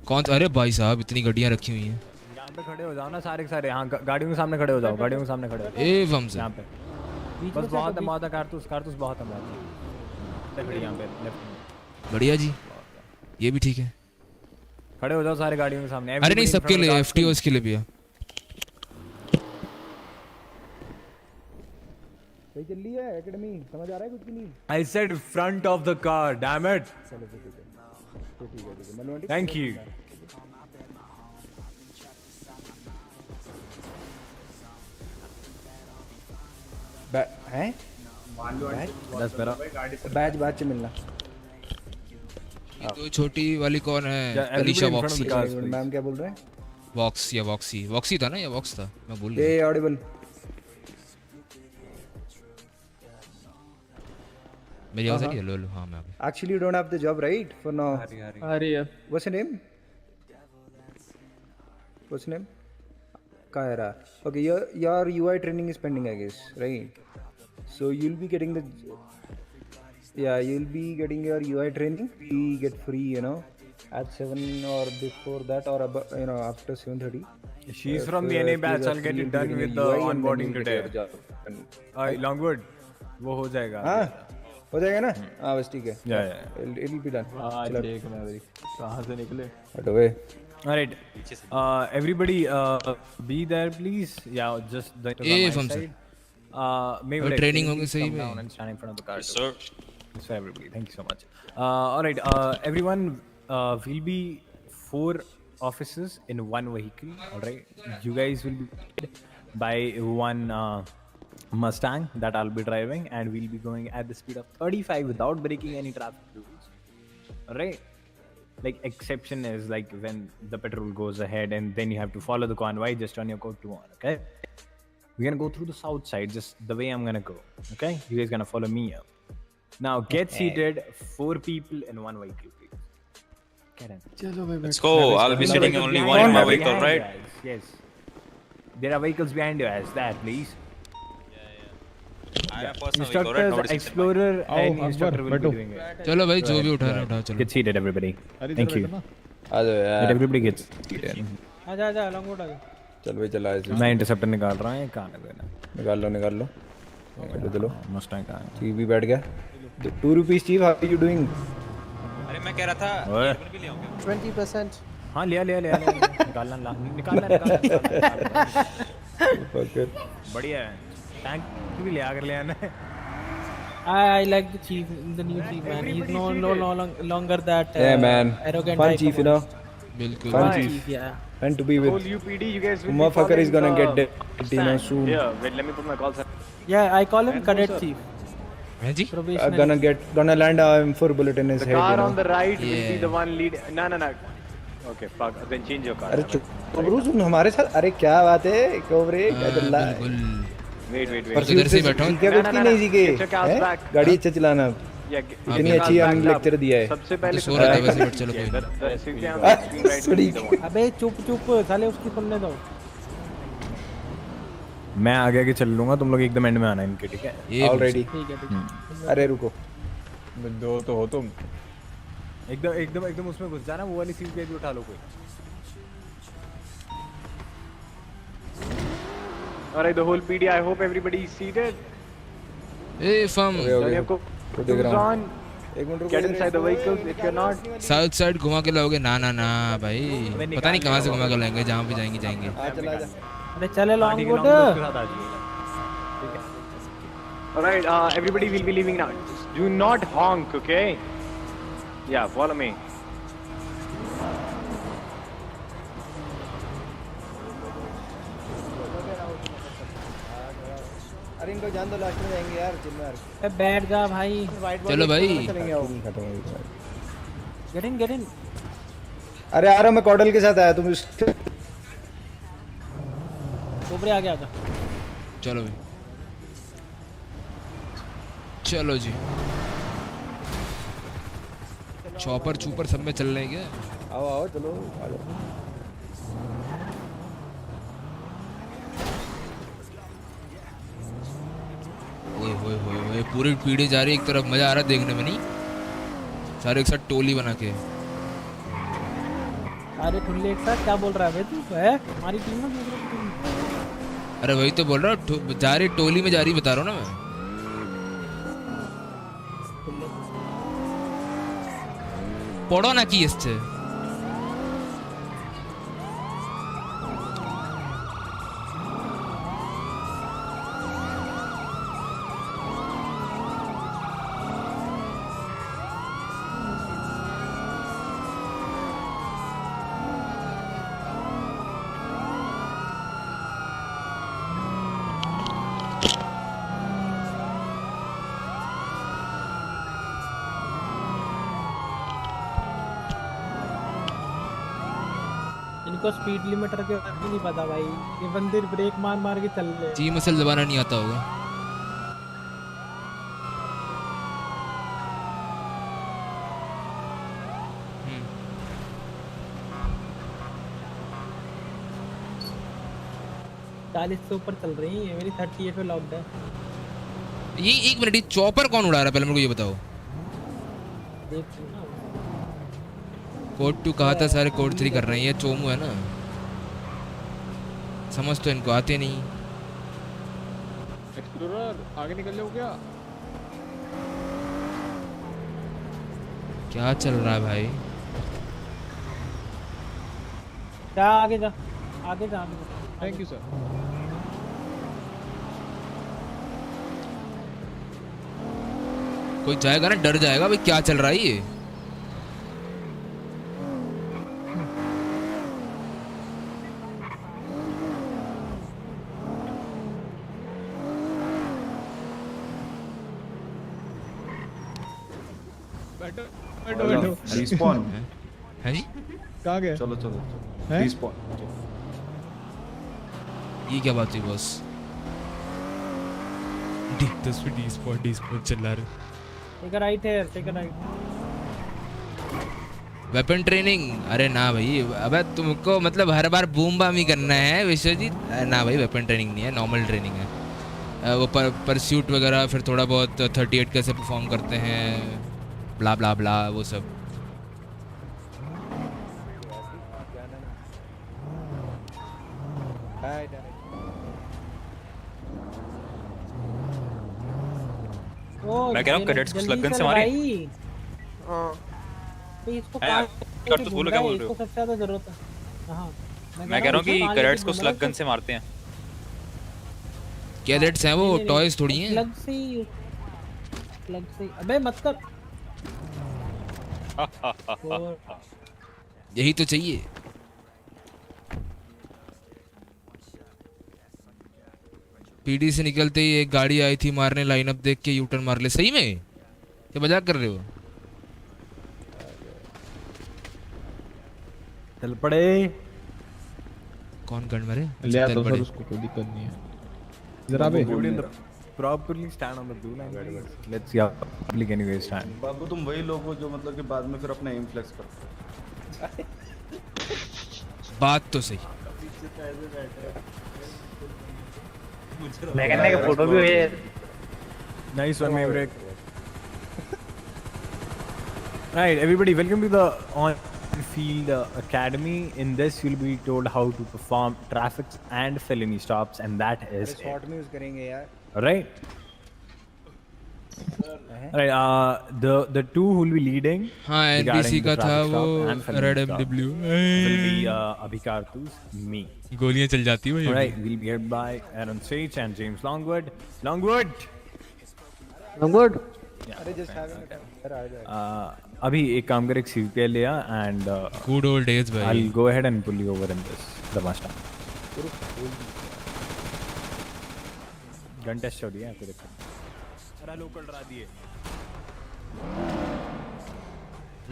कौन? अरे भाई साहब, इतनी गाड़ियाँ रखी हुई हैं। यहाँ पे खड़े हो जाओ ना सारे के सारे। हाँ, गाड़ियों के सामने खड़े हो जाओ। गाड़ियों के सामने खड़े हो जाओ। एवं से। यहाँ पे बस बहुत है कारतूस बहुत है। खड़ी यहाँ पे लेफ्ट में। बढ़िया जी, ये भी ठीक है। खड़े हो जाओ सारे गाड़ियों के सामने। अरे नहीं, सबके लिए, FTOs के लिए भी है। सही चल रही है एकेडमी, समझ आ रहा है कुछ की नहीं? I said front of the car, damn it. चलो ठीक है। Thank you. हैं? बस मेरा बैच बाद से मिलना। ये तो छोटी वाली कौन है? अलीशा वॉक्सी। मैम क्या बोल रहे हैं? वॉक्स या वॉक्सी था ना, या वॉक्स था, मैं भूल गया। ये ऑडिबल। मेरी आवाज आ रही है? लो हाँ मैं आ गया। Actually, you don't have the job, right? For now. Arya. What's your name? What's your name? Kaira. Okay, your UI training is pending, I guess, right? So you'll be getting the. Yeah, you'll be getting your UI training. We get free, you know, at 7 or before that, or about, you know, after 7:30. She's from the NA batch. I'll get it done with the onboarding today. Longwood, वो हो जाएगा। हाँ, हो जाएगा ना? हाँ बस ठीक है। Yeah. It'll be done. आज देख मैं भाई कहाँ से निकले? हटो बे। Alright, everybody, be there please. Yeah, just the from side. maybe training होगी सही में। Down and stand in front of the car. Yes, sir. It's for everybody. Thank you so much. Alright, everyone, will be 4 officers in one vehicle. Alright, you guys will be by one Mustang that I'll be driving, and we'll be going at the speed of 35 without breaking any traffic rules. Alright. Like exception is like when the patrol goes ahead and then you have to follow the convoy, just turn your code to on, okay? We're gonna go through the south side, just the way I'm gonna go, okay? You guys gonna follow me up. Now get seated, 4 people in one vehicle, please. Get in. Let's go. I'll be sitting only one in my vehicle, right? Yes. There are vehicles behind you, as that, please. Instructors, explorer, and instructor will be doing it. चलो भाई जो भी उठा रहे उठाओ चलो। Get seated, everybody. Thank you. आ जाओ यार। Let everybody get seated. आजा लॉन्गवुड आजा। चल भाई चला ऐसे। मैं इंटरसेप्टर निकाल रहा हूँ, कहाँ है देना? निकाल लो। चलो। मस्टैंग कहाँ है? चीफ भी बैठ गया। 2 rupees chief, how are you doing? अरे मैं कह रहा था 20%। हाँ लिया निकालना बढ़िया है। टैंक भी लिया कर लिया ना। I like the chief, the new chief man. He's no longer that yeah man, arrogant fun type chief, of you know. बिल्कुल। Fun chief, chief. yeah. Fun to be with. Whole UPD, you guys will Motherfucker is gonna get dead, you know, soon. Yeah, wait, let me put my calls. Yeah, I call him cadet chief. हैं जी? Gonna land a M4 bullet in his The head. car you know? on the right will be the one lead. No. Okay, fuck. Then change your car. अरे कोबरू सुन हमारे साथ। अरे क्या बात है कोबरे, क्या चल रहा है? Wait. पर इधर से बैठा हूँ। क्या कुछ नहीं सीखे? गाड़ी अच्छा चलाना। इतनी अच्छी हमने लेक्चर दिया है। सबसे पहले सो रहा था वैसे बैठ चलो कोई नहीं। अबे चुप साले उसकी सुनने दो। मैं आगे चल लूंगा, तुम लोग एकदम एंड में आना इनके, ठीक है? ऑलरेडी। ठीक है। अरे रुको, दो तो हो तुम। एकदम उसमें घुस जाना, वो वाली सीट पे भी उठा लो कोई। Alright, the whole PD, I hope everybody is seated. Hey fam, देख रहा हूँ। एक मिनट रुको। Get inside the vehicles if you're not. South side घुमा के लाओगे? ना भाई, पता नहीं कहाँ से घुमा के लाएंगे, जहाँ पे जाएंगे। अरे चले Longwood. Alright, everybody will be leaving now. Do not honk, okay? Yeah, follow me. अरे इनको जान दो, लास्ट में जाएंगे यार, चिल यार। ए बैठ जा भाई। चलो भाई। Get in. अरे आ रहा मैं कॉर्डल के साथ आया, तुम कोबरे आगे आजा। चलो भाई, चलो जी। चॉपर चूपर सब में चल रहे हैं क्या? आओ चलो आ जाओ। ओए पूरी पीढ़ी जा रही है एक तरफ, मजा आ रहा है देखने में, नहीं सारे एक साथ टोली बना के। अरे ठुल्ले एक साथ क्या बोल रहा है तू? है हमारी टीम में दूसरी टीम। अरे वही तो बोल रहा हूँ, जा रही टोली में जा रही, बता रहा हूँ ना मैं। पढ़ो ना की इससे। इनको स्पीड लिमिटर के बारे में नहीं पता भाई, ये बंदे ब्रेक मार के चल रहे हैं। जी मसल दबाना नहीं आता होगा। 40 से ऊपर चल रही है, मेरी 38 पे लॉक्ड है। ये एक मिनट, ये चॉपर कौन उड़ा रहा है पहले मेरे को ये बताओ। देख ना कोड 2 कहा था, सारे कोड 3 कर रहे हैं, ये चोमू है ना, समझ तो इनको आते नहीं। एक्सप्लोरर आगे निकल जाओ क्या? क्या चल रहा है भाई? जा आगे जा, आगे जा। Thank you sir. कोई जाएगा ना, डर जाएगा भाई, क्या चल रहा है ये। बैठो बैठो। रिस्पॉन है जी? कहाँ गए? चलो चलो हैं? रिस्पॉन। ये क्या बात हुई बॉस? डी स्पॉट चल रहा है। Take a right here, take a right. Weapon training? अरे ना भाई, अबे तुमको मतलब हर बार बूम बाम ही करना है विश्वजीत? ना भाई, वेपन ट्रेनिंग नहीं है, नॉर्मल ट्रेनिंग है। वो परस्यूट वगैरह, फिर थोड़ा बहुत 38 कैसे परफॉर्म करते हैं, ब्ला ब्ला ब्ला, वो सब। मैं कह रहा हूँ कैडेट्स को स्लगन से मारे। इसको यार, कर तो बोलो क्या बोल रहे हो? इसको सबसे ज्यादा जरूरत है। हां मैं कह रहा हूँ कि कैडेट्स को स्लगन से मारते हैं। कैडेट्स हैं वो, टॉयज थोड़ी हैं। स्लग से अबे मत कर। यही तो चाहिए। पीडी से निकलते ही एक गाड़ी आई थी मारने, लाइनअप देख के यू टर्न मार ले। सही में क्या मजाक कर रहे हो? चल पड़े। कौन गन मारे? ले आता हूँ सर, उसको कोई दिक्कत नहीं है। जरा बे properly stand on the blue line. Let's see how public anyway stand. बाबू तुम वही लोग हो जो मतलब कि बाद में फिर अपना एम फ्लेक्स करते हो। बात तो सही। मैं कहने का फोटो भी है। Nice one Maverick. Right, everybody, welcome to the on-field academy. In this, you'll be told how to perform traffic and felony stops, and that is it. Short में यूज करेंगे यार। Right. Right. The two who will be leading. हाँ, regarding NBC the का था traffic वो stop and felony Red stop MW। will be Abhikartus, me. गोलियां चल जाती है भाई। Right, we'll be heard by Aaron Sage and James Longwood. Longwood. अरे जस्ट हैविंग अभी एक काम कर, एक CPL लिया and good old days भाई। I'll go ahead and pull you over in this the must. Gun test हो दिया आपको, देखो अरे लोकल डरा दिए।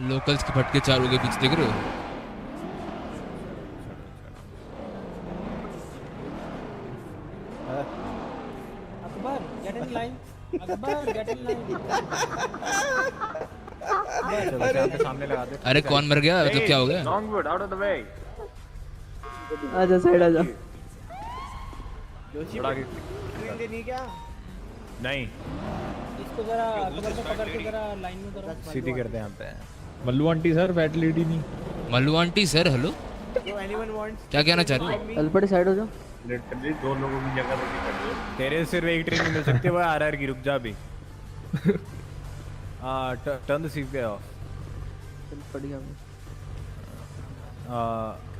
लोकल्स के फटके चारों के पीछे देख रहे हो? Akbar get in line, Akbar get in line. सामने लगा दे। अरे कौन मर गया? मतलब क्या हो गया? Longwood, out of the way. आजा साइड आजा। जोशी लेंगे नहीं क्या? नहीं, इसको जरा अकबर को पकड़ के जरा लाइन में करो। सीधी करते हैं यहाँ पे। Mallu aunty sir, fat lady नहीं। मल्लू आंटी सर, हेलो, क्या कहना चाह रहे हो? अल्पड़ साइड हो जाओ। लिटरली दो लोगों की जगह पे कर दो। तेरे सिर्फ एक ट्रेनिंग मिल सकती है, वो RR की। रुक जा अभी। Turn the CPI of. बढ़िया।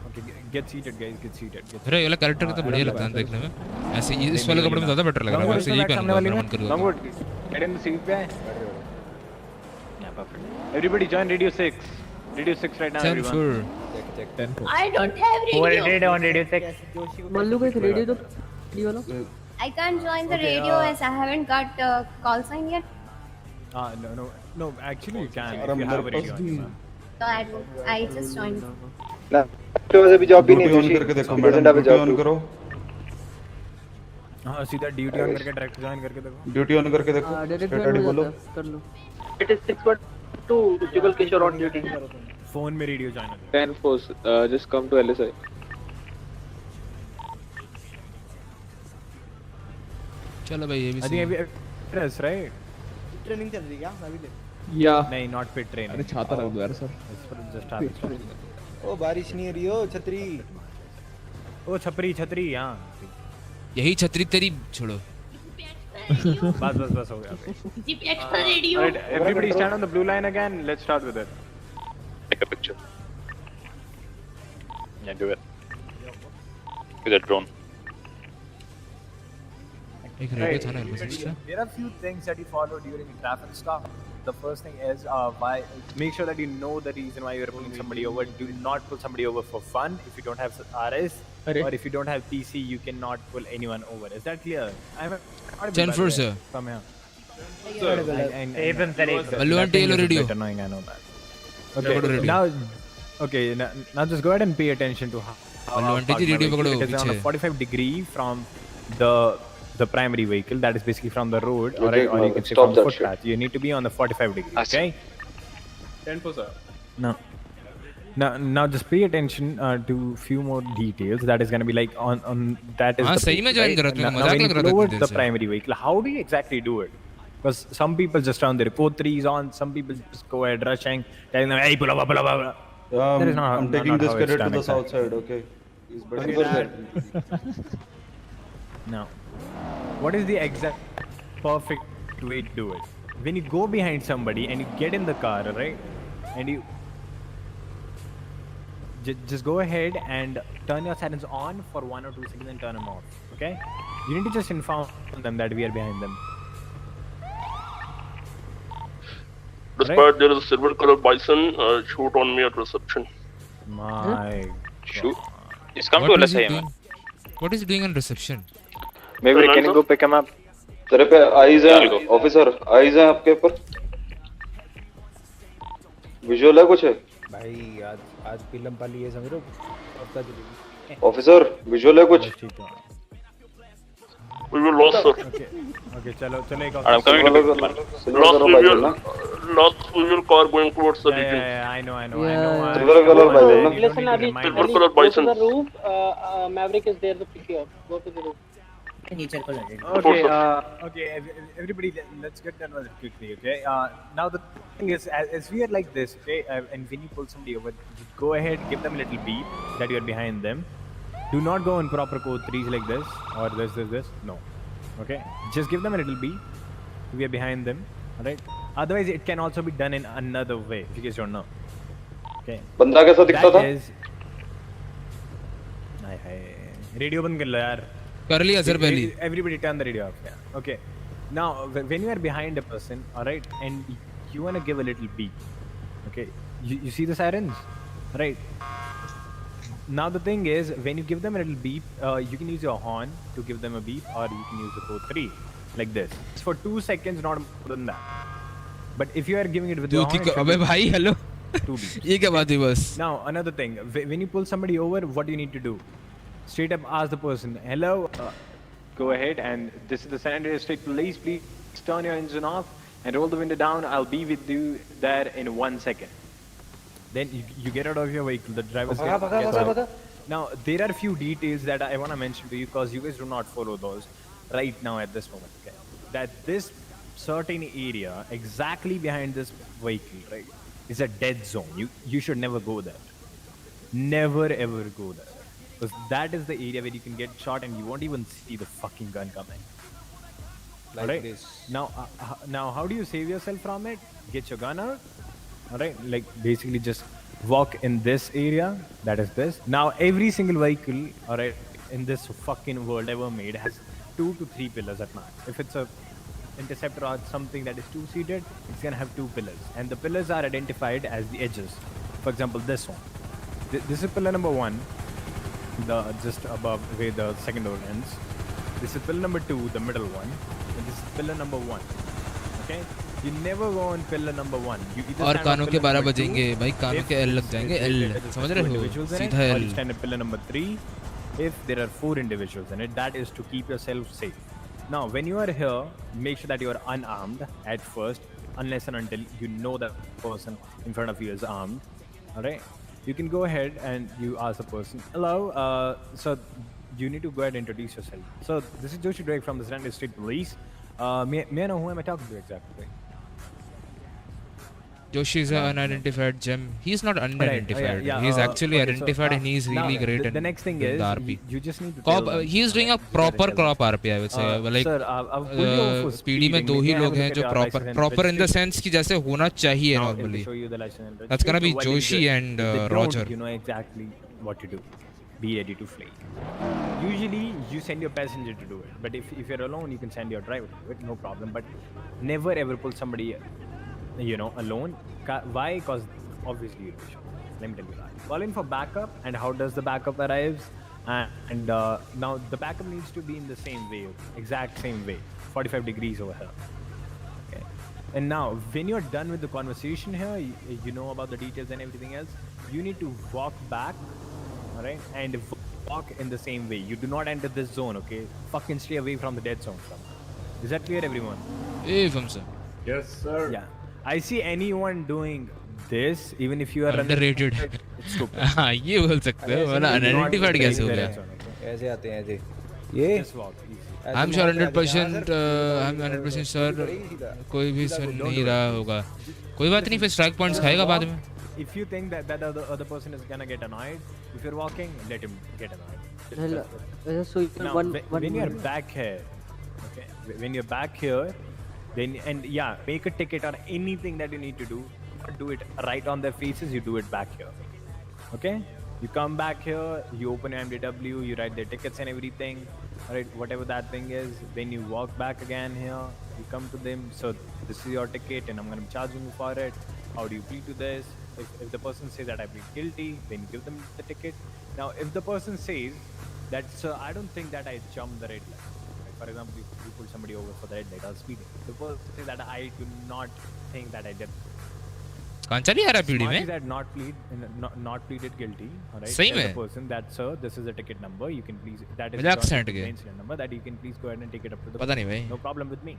Okay, get seated guys, get seated. अरे ये वाला कैरेक्टर कितना बढ़िया लगता है देखने में। ऐसे इस वाले कपड़े में ज़्यादा बेटर लग रहा है। वैसे यही पहनूंगा, मन करूँगा। Longwood, get in the CPI. Yeah, perfect. Everybody join Radio 6. Radio 6 right now, everyone. 10-4. I don't have radio. Who are rated on Radio 6? Mallu को एक रेडियो तो रेडियो वाला। I can't join the radio as I haven't got call sign yet. No. Actually, you can if you have a radio on you, ma'am. So I just joined. तो वैसे भी job भी नहीं on करके देखो madam, duty on करो। हाँ, सीधा ड्यूटी ऑन करके डायरेक्ट ज्वाइन करके देखो। ड्यूटी ऑन करके देखो। रेडी बोलो कर लो। It is 6.2 Jugal Kishore on duty. Phone में रेडियो ज्वाइन हो। 10 force, just come to LSI. चलो भाई ये भी I सही think है। yes, right? ट्रेनिंग चल रही है क्या मैं भी देख नहीं, not pit training. अरे छाता रख दो यार sir. It's for just harvest. ओ बारिश नहीं आ रही हो छतरी। ओ छतरी हाँ। यही छतरी तेरी छोड़ो। बस हो गया। Alright, everybody stand on the blue line again. Let's start with it. Take a picture. Yeah, do it. With the drone. एक रेडियो था ना album There are few things that you follow during traffic stop. The first thing is make sure that you know the reason why you're pulling somebody over. Do not pull somebody over for fun. If you don't have RS or if you don't have PC, you cannot pull anyone over. Is that clear? I'm 10-4 sir. Come here. Ballu and tail radio. Annoying, I know that. Okay, now just go ahead and pay attention to how radio it is on a 45 degree from the primary vehicle, that is basically from the road, or you can say from the footpath. You need to be on the 45 degree, okay? 10-4 sir. Now just pay attention to few more details. That is going to be like on that is सही में join कर रहा था, now when you मजाक लग रहा था lower इतनी the देर से। primary vehicle, how do you exactly do it? Because some people just turn their code 3s on, some people just go ahead rushing, telling them, hey, pull up. That is not, I'm not taking this how it's cadet to done the exactly. south side, okay? He's better for that. Now, what is the exact perfect way to do it? When you go behind somebody and you get in the car, right? And you just go ahead and turn your sirens on for 1 or 2 seconds and turn them off, okay? You need to just inform them that we are behind them. Despite there is a silver colored bison, shoot on me at reception. My Shoot. He's come to What is he LSI, man. doing? What is he doing on reception? Maybe can you go pick him up? तेरे पे eyes है officer, eyes है आपके ऊपर। Visual है कुछ? भाई आज फिल्म पाली है समझो हफ्ता चलेगी। ऑफिसर विजुअल है कुछ? We will lost, sir. Okay, चलो एक I'm coming to pick him up. Lost visual car going towards the beacon. Yeah, I know. Silver color bison, na? Listen, Ali, Silver colored go to bison. the roof. Maverick is there to pick you up. Go to the roof. Okay, everybody, let's get done with it quickly, okay? Now the thing is, as we are like this, okay, and when you pull somebody over, go ahead, give them a little beep that you are behind them. Do not go in proper code 3s like this, or this, no. Okay, just give them a little beep. We are behind them, alright? Otherwise, it can also be done in another way, if you guys don't know. Okay. बंदा कैसा दिखता था? Radio बंद कर लो यार. कर लिया sir पहले। Everybody turn the radio off. Yeah. Okay. Now, when you are behind a person, alright, and you wanna give a little beep, okay? You see the sirens, right? Now the thing is, when you give them a little beep, you can use your horn to give them a beep, or you can use the code 3, like this. It's for 2 seconds, not more than that. But if you are giving it with your horn, अबे भाई hello. 2 beeps. ये क्या बात है बस? Now another thing, when you pull somebody over, what do you need to do? Straight up ask the person, hello, go ahead, and this is the San Andreas State Police, please turn your engine off and roll the window down. I'll be with you there in 1 second. Then you get out of your vehicle, the driver gets out. Now there are a few details that I want to mention to you, because you guys do not follow those right now at this moment, okay? That this certain area exactly behind this vehicle, right, is a dead zone. You should never go there. Never ever go there. Because that is the area where you can get shot and you won't even see the fucking gun coming. Like this. Now, how do you save yourself from it? Get your gun out. Alright, like basically just walk in this area. That is this. Now, every single vehicle, alright, in this fucking world ever made has 2 to 3 pillars at max. If it's a interceptor or something that is 2-seated, it's gonna have 2 pillars, and the pillars are identified as the edges. For example, this one. This is pillar number 1. Just above where the second door ends. This is pillar number 2, the middle one, and this is pillar number 1. Okay, you never go on pillar number 1. You either और stand कानों on के pillar 12 number बजेंगे 2 भाई, कानों if के L लग जाएंगे, L समझ रहे हो? सीधा or L। you stand at pillar number 3 if there are 4 individuals in it. That is to keep yourself safe. Now, when you are here, make sure that you are unarmed at first, unless and until you know that person in front of you is armed. All right. You can go ahead and you ask the person, hello, so you need to go ahead and introduce yourself. So this is Joshi Drake from the Standard State Police. May I know who am I talking to exactly? Joshi is an unidentified gem. He's not unidentified. He's actually okay, identified and he's really great. The next thing is, you just need to cop, tell he's doing a proper crop RP, I would say. Like, speedy में दो ही लोग हैं जो proper in the sense कि जैसे होना चाहिए normally. That's gonna be Joshi and Roger. You know exactly what to do. Be ready to fly. Usually, you send your passenger to do it. But if you're alone, you can send your driver to do it, no problem. But never ever pull somebody, alone. Why? Because obviously you'll be shot. Let me tell you that. Call in for backup, and how does the backup arrives? And now the backup needs to be in the same way, exact same way, 45 degrees over here. Okay. And now, when you're done with the conversation here, you know about the details and everything else. You need to walk back, all right, and walk in the same way. You do not enter this zone, okay? Fucking stay away from the dead zone. Is that clear, everyone? Sir. Yes, sir. Yeah. I see anyone doing this, even if you are underrated. It's stupid. ये बोल सकते हो वाला unidentified कैसे हो गया? ऐसे आते हैं ऐसे. ये. I'm sure 100%. I'm 100% sure. कोई भी सुन नहीं रहा होगा. कोई बात नहीं, फिर strike points खाएगा बाद में. If you think that the other person is gonna get annoyed, if you're walking, let him get annoyed. So now, when you're back here, okay, when you're back here, then make a ticket or anything that you need to do. Do it right on their faces. You do it back here. Okay, you come back here, you open your MDW, you write their tickets and everything. Alright, whatever that thing is. Then you walk back again here. You come to them. So this is your ticket, and I'm gonna be charging you for it. How do you plead to this? If the person says that I plead guilty, then you give them the ticket. Now, if the person says that, sir, I don't think that I jumped the red light. Like, for example, you pull somebody over for the red light or speeding. The person says that I do not think that I did. कौन सा नहीं आ रहा PD में? That not pleaded guilty. Alright. सही में? The person that, sir, this is a ticket number. You can please. That is मुझे accent the के. incident number that you can please go ahead and take it up to the. पता नहीं भाई. No problem with me.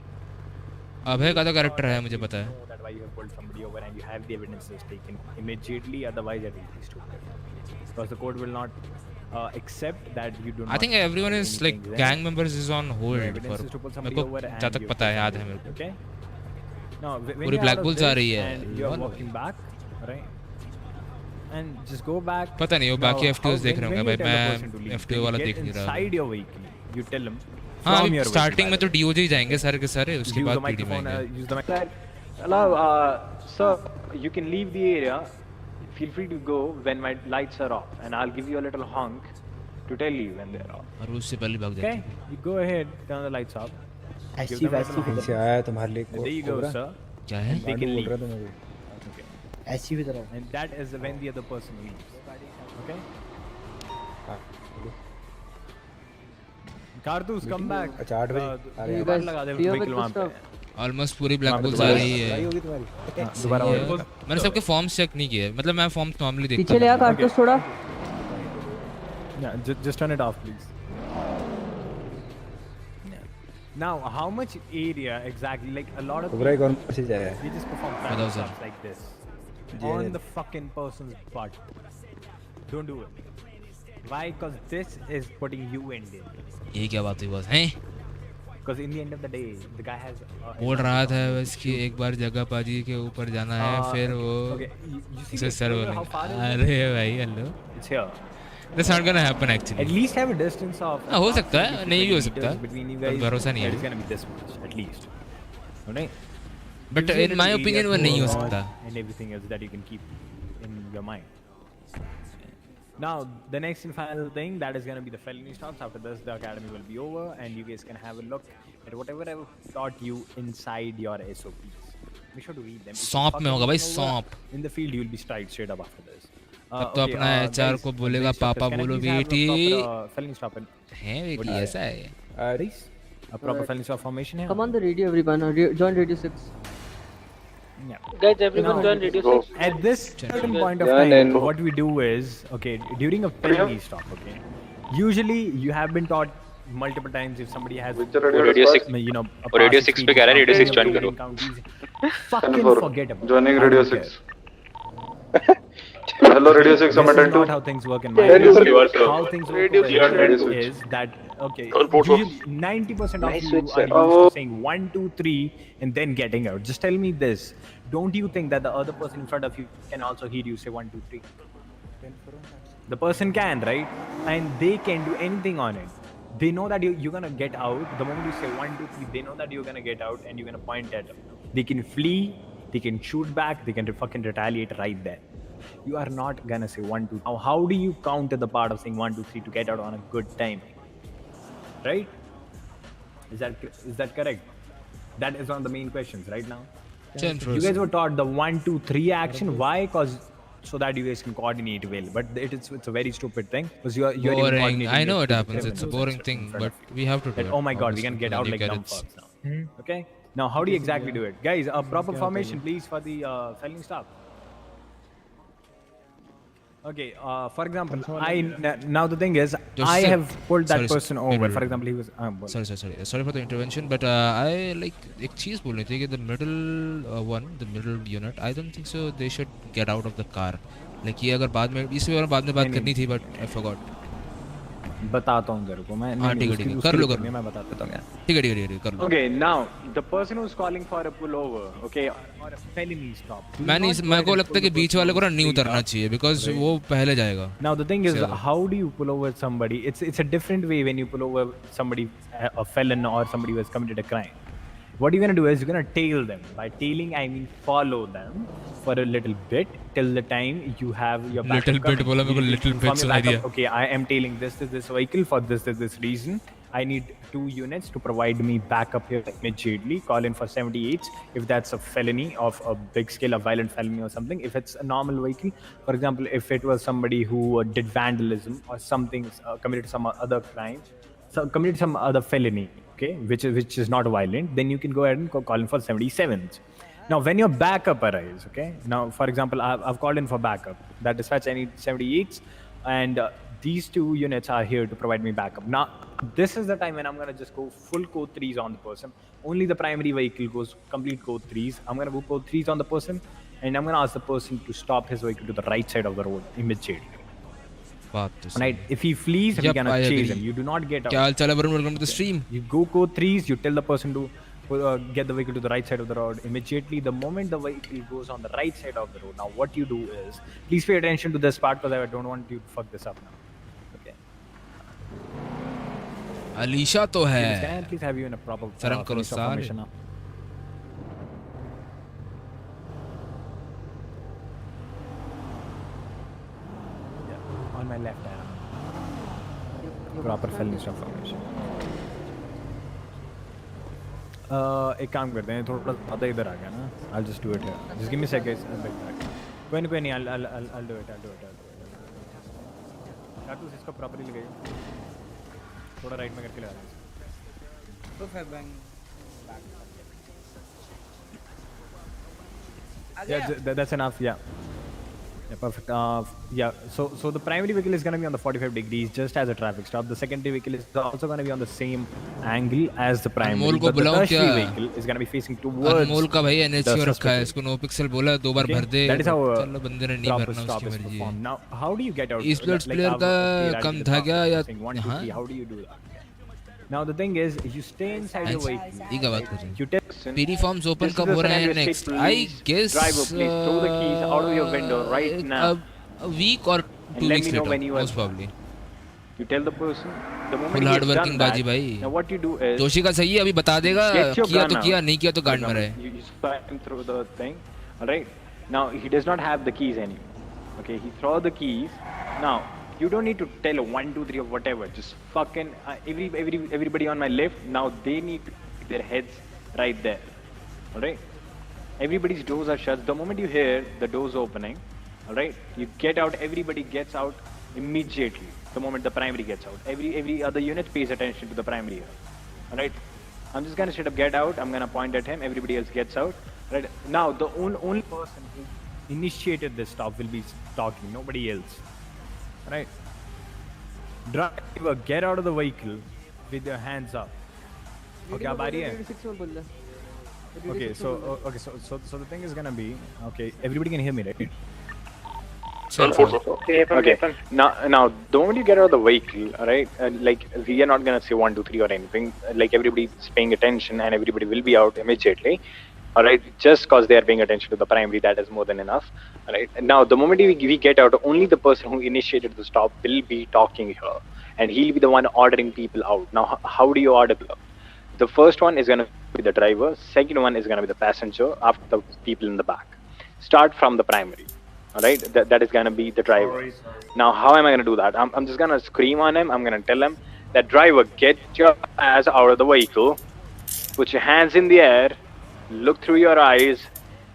अभय का तो character है, मुझे पता है. That why you have pulled somebody over and you have the evidences taken immediately. Otherwise, it will be stupid. Because the court will not accept that you do not. I think everyone is like gang members is on hold for. मेरे को जहाँ तक पता है, याद है मेरे को. Okay. Now, पूरी black bulls आ रही है. And you are walking back, right? And just go back. पता नहीं वो बाकी FTOs देख रहे होंगे भाई, मैं FTO वाला देख नहीं रहा. Inside your vehicle, you tell them. हाँ, स्टार्टिंग में तो DOJ ही जाएंगे सारे के सारे, उसके बाद पीडी में आएंगे. Hello, sir, you can leave the area. Feel free to go when my lights are off, and I'll give you a little honk to tell you when they're off. और उससे पहले भाग जाते हैं. Okay, you go ahead, turn the lights off. ऐसी वैसी आया तुम्हारे लिए. There you go, sir. क्या है? They can leave. Okay. ऐसी भी तरह. And that is when the other person leaves. Okay. Cartoons, come back. अच्छा 8 बजे. अरे बार लगा दे vehicle वहाँ पे. ऑलमोस्ट पूरी ब्लैक बुल्स आ रही है. दोबारा मैंने सबके फॉर्म्स चेक नहीं किए, मतलब मैं फॉर्म्स नॉर्मली देखता हूँ. पीछे ले आ कार्टूस थोड़ा. Yeah, just turn it off, please. Now, how much area exactly? Like a lot of Cobra कौन मैसेज आया है? we just perform stuff like this on the fucking person's butt. Don't do it. Why? Because this is putting you in danger. ये क्या बात हुई बस हैं? Because in the end of the day, the guy has. बोल रहा था बस कि एक बार जगह पाजी के ऊपर जाना है, फिर वो. Okay, you see इसे सर बोले. अरे भाई hello. It's here. That's not gonna happen actually. At least have a distance of. हो सकता है, नहीं भी हो सकता. Between you guys, भरोसा नहीं है. It's gonna be this much at least. Alright. But in my opinion वो नहीं हो सकता. And everything else that you can keep in your mind. Now, the next and final thing that is going to be the felony stops. After this, the academy will be over, and you guys can have a look at whatever I've taught you inside your SOPs. Be sure to read them. सौंप में होगा भाई, सौंप. In the field, you will be straight up after this. अब तो अपना HR को बोलेगा पापा बोलो बेटी. Felony stop है बेटी ऐसा है. A proper felony stop formation here. Come on the radio, everyone. Join Radio 6. Yeah. Guys, everyone join Radio 6. At this certain point of time, what we do is, okay, during a felony stop, okay, usually you have been taught multiple times if somebody has Radio 6, you know, Radio 6 पे कह रहा है Radio 6 join करो. Fucking forget about. Joining Radio 6. Hello, Radio 6, I'm This is attend not to. how things work in my Radio country. 6. You are sir. How things work Radio over 6. here Radio 6. is that, okay, On port usually 90% of Nice you switch, are sir. used Oh. to saying 1, 2, 3 and then getting out. Just tell me this. Don't you think that the other person in front of you can also hear you say 1, 2, 3? The person can, right? And they can do anything on it. They know that you're gonna get out. The moment you say 1, 2, 3, they know that you're gonna get out and you're gonna point at them. They can flee, they can shoot back, they can fucking retaliate right there. You are not gonna say 1, 2. Now, how do you counter the part of saying 1, 2, 3 to get out on a good time? Right? Is that correct? That is one of the main questions right now. You guys were taught the 1, 2, 3 action. Why? Cause so that you guys can coordinate well. But it's a very stupid thing because you're even Boring. coordinating I know with it the happens. It's a criminals boring thing, in front but of you. we have to do That, it. oh my god, we obviously, can get when out you like get dumb it. fucks now. Okay. Now, how do you exactly do it, guys? A proper formation, please, for the felony stop. Okay. For example, now the thing is, I have pulled that person over. For example, he was. Sorry for the intervention, but I like एक चीज बोलनी थी कि the middle unit. I don't think so. They should get out of the car. Like ये अगर बाद में इसमें और बाद में बात करनी थी, but I forgot. बताता हूँ तेरे को मैं ठीक है कर लो मैं बता देता हूँ यार ठीक है कर लो Okay, now the person who's calling for a pullover, okay, or a felony stop. मैं को लगता है कि बीच वाले को ना नहीं उतरना चाहिए because वो पहले जाएगा. Now the thing is, how do you pull over somebody? It's a different way when you pull over somebody, a felon or somebody who has committed a crime. What you're gonna do is you're gonna tail them. By tailing, I mean follow them for a little bit till the time you have your backup little bit बोला मेरे को little bit सुनाई दिया. Okay, I am tailing this vehicle for this reason. I need 2 units to provide me backup here immediately. Call in for 78 if that's a felony of a big scale of violent felony or something. If it's a normal vehicle, for example, if it was somebody who did vandalism or something, committed some other crime, committed some other felony, okay, which is not violent, then you can go ahead and call in for 77s. Now, when your backup arrives, okay, now for example, I've called in for backup. That dispatch, I need 78s, and these 2 units are here to provide me backup. Now, this is the time when I'm gonna just go full code 3s on the person. Only the primary vehicle goes complete code 3s. I'm gonna go code 3s on the person, and I'm gonna ask the person to stop his vehicle to the right side of the road immediately. Right, if he flees, we gonna chase him. You do not get out. क्या हाल चाल है? Welcome to the stream. You go code 3s. You tell the person to get the vehicle to the right side of the road immediately. The moment the vehicle goes on the right side of the road, now what you do is, please pay attention to this part because I don't want you to fuck this up now. Okay. Alisha तो है. Can I please have you in a proper शर्म करो साले. formation now? Yeah, on my left arm. Proper felony stop formation. एक काम करते हैं, थोड़ा ज़्यादा इधर आ गया ना. I'll just do it here. Just give me a second. कोई नहीं. I'll do it. क्या तू इसको properly लगाइए. थोड़ा राइट में करके लगा दे. Yeah, that's enough. Yeah, perfect. Yeah, so the primary vehicle is going to be on the 45 degrees, just as a traffic stop. The secondary vehicle is also going to be on the same angle as the primary. But the tertiary vehicle is going to be facing towards. अनमोल का भाई NHO रखा है, इसको NoPixel बोला 2 बार भर दे. That is how चलो बंदे ने नहीं भरना उसकी मर्जी है. Now, how do you get out? Esports player का कम था क्या या? हाँ. How do you do that? Now the thing is, you stay inside your vehicle. ये क्या बात कर रहे हैं? PD forms open कब हो रहे हैं next? I guess. Driver, please throw the keys out of your window right now. A week or 2 weeks later, most probably. You tell the person. The moment Full hard working बाजी भाई. Now what you do is. Joshi का सही है, अभी बता देगा. किया तो किया, नहीं किया तो गांड में रहे. You slide him through the thing, all right? Now he does not have the keys anymore. Okay, he throw the keys. Now. You don't need to tell 1, 2, 3 or whatever. Just fucking everybody on my left. Now they need to keep their heads right there. All right. Everybody's doors are shut. The moment you hear the doors opening, all right, you get out. Everybody gets out immediately. The moment the primary gets out, every other unit pays attention to the primary here. All right. I'm just gonna straight up get out. I'm gonna point at him. Everybody else gets out. Right. Now the only person who initiated this stop will be talking. Nobody else. Right. Driver, get out of the vehicle with your hands up. Okay, अब आ रही है? Okay, so the thing is gonna be, okay, everybody can hear me, right? Okay. Now, the moment you get out of the vehicle, alright, like we are not gonna say 1, 2, 3 or anything. Like everybody's paying attention and everybody will be out immediately. Alright, just cause they are paying attention to the primary, that is more than enough. Alright. Now, the moment we get out, only the person who initiated the stop will be talking here, and he'll be the one ordering people out. Now, how do you order them? The first one is gonna be the driver. Second one is gonna be the passenger. After the people in the back. Start from the primary. Alright, that is gonna be the driver. Now, how am I gonna do that? I'm just gonna scream on him. I'm gonna tell him that driver, get your ass out of the vehicle, put your hands in the air, look through your eyes,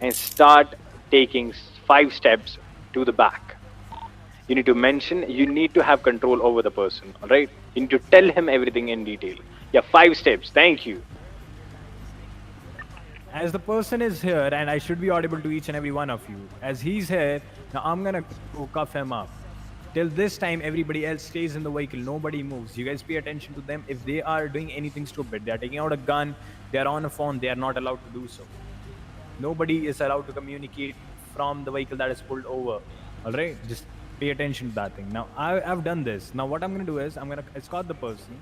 and start taking 5 steps to the back. You need to mention, you need to have control over the person. Alright, you need to tell him everything in detail. Yeah, 5 steps. Thank you. As the person is here, and I should be audible to each and every one of you. As he's here, now I'm gonna go cuff him up. Till this time, everybody else stays in the vehicle. Nobody moves. You guys pay attention to them. If they are doing anything stupid, they are taking out a gun, they are on a phone, they are not allowed to do so. Nobody is allowed to communicate from the vehicle that is pulled over. All right, just pay attention to that thing. Now I've done this. Now what I'm gonna do is I'm gonna escort the person.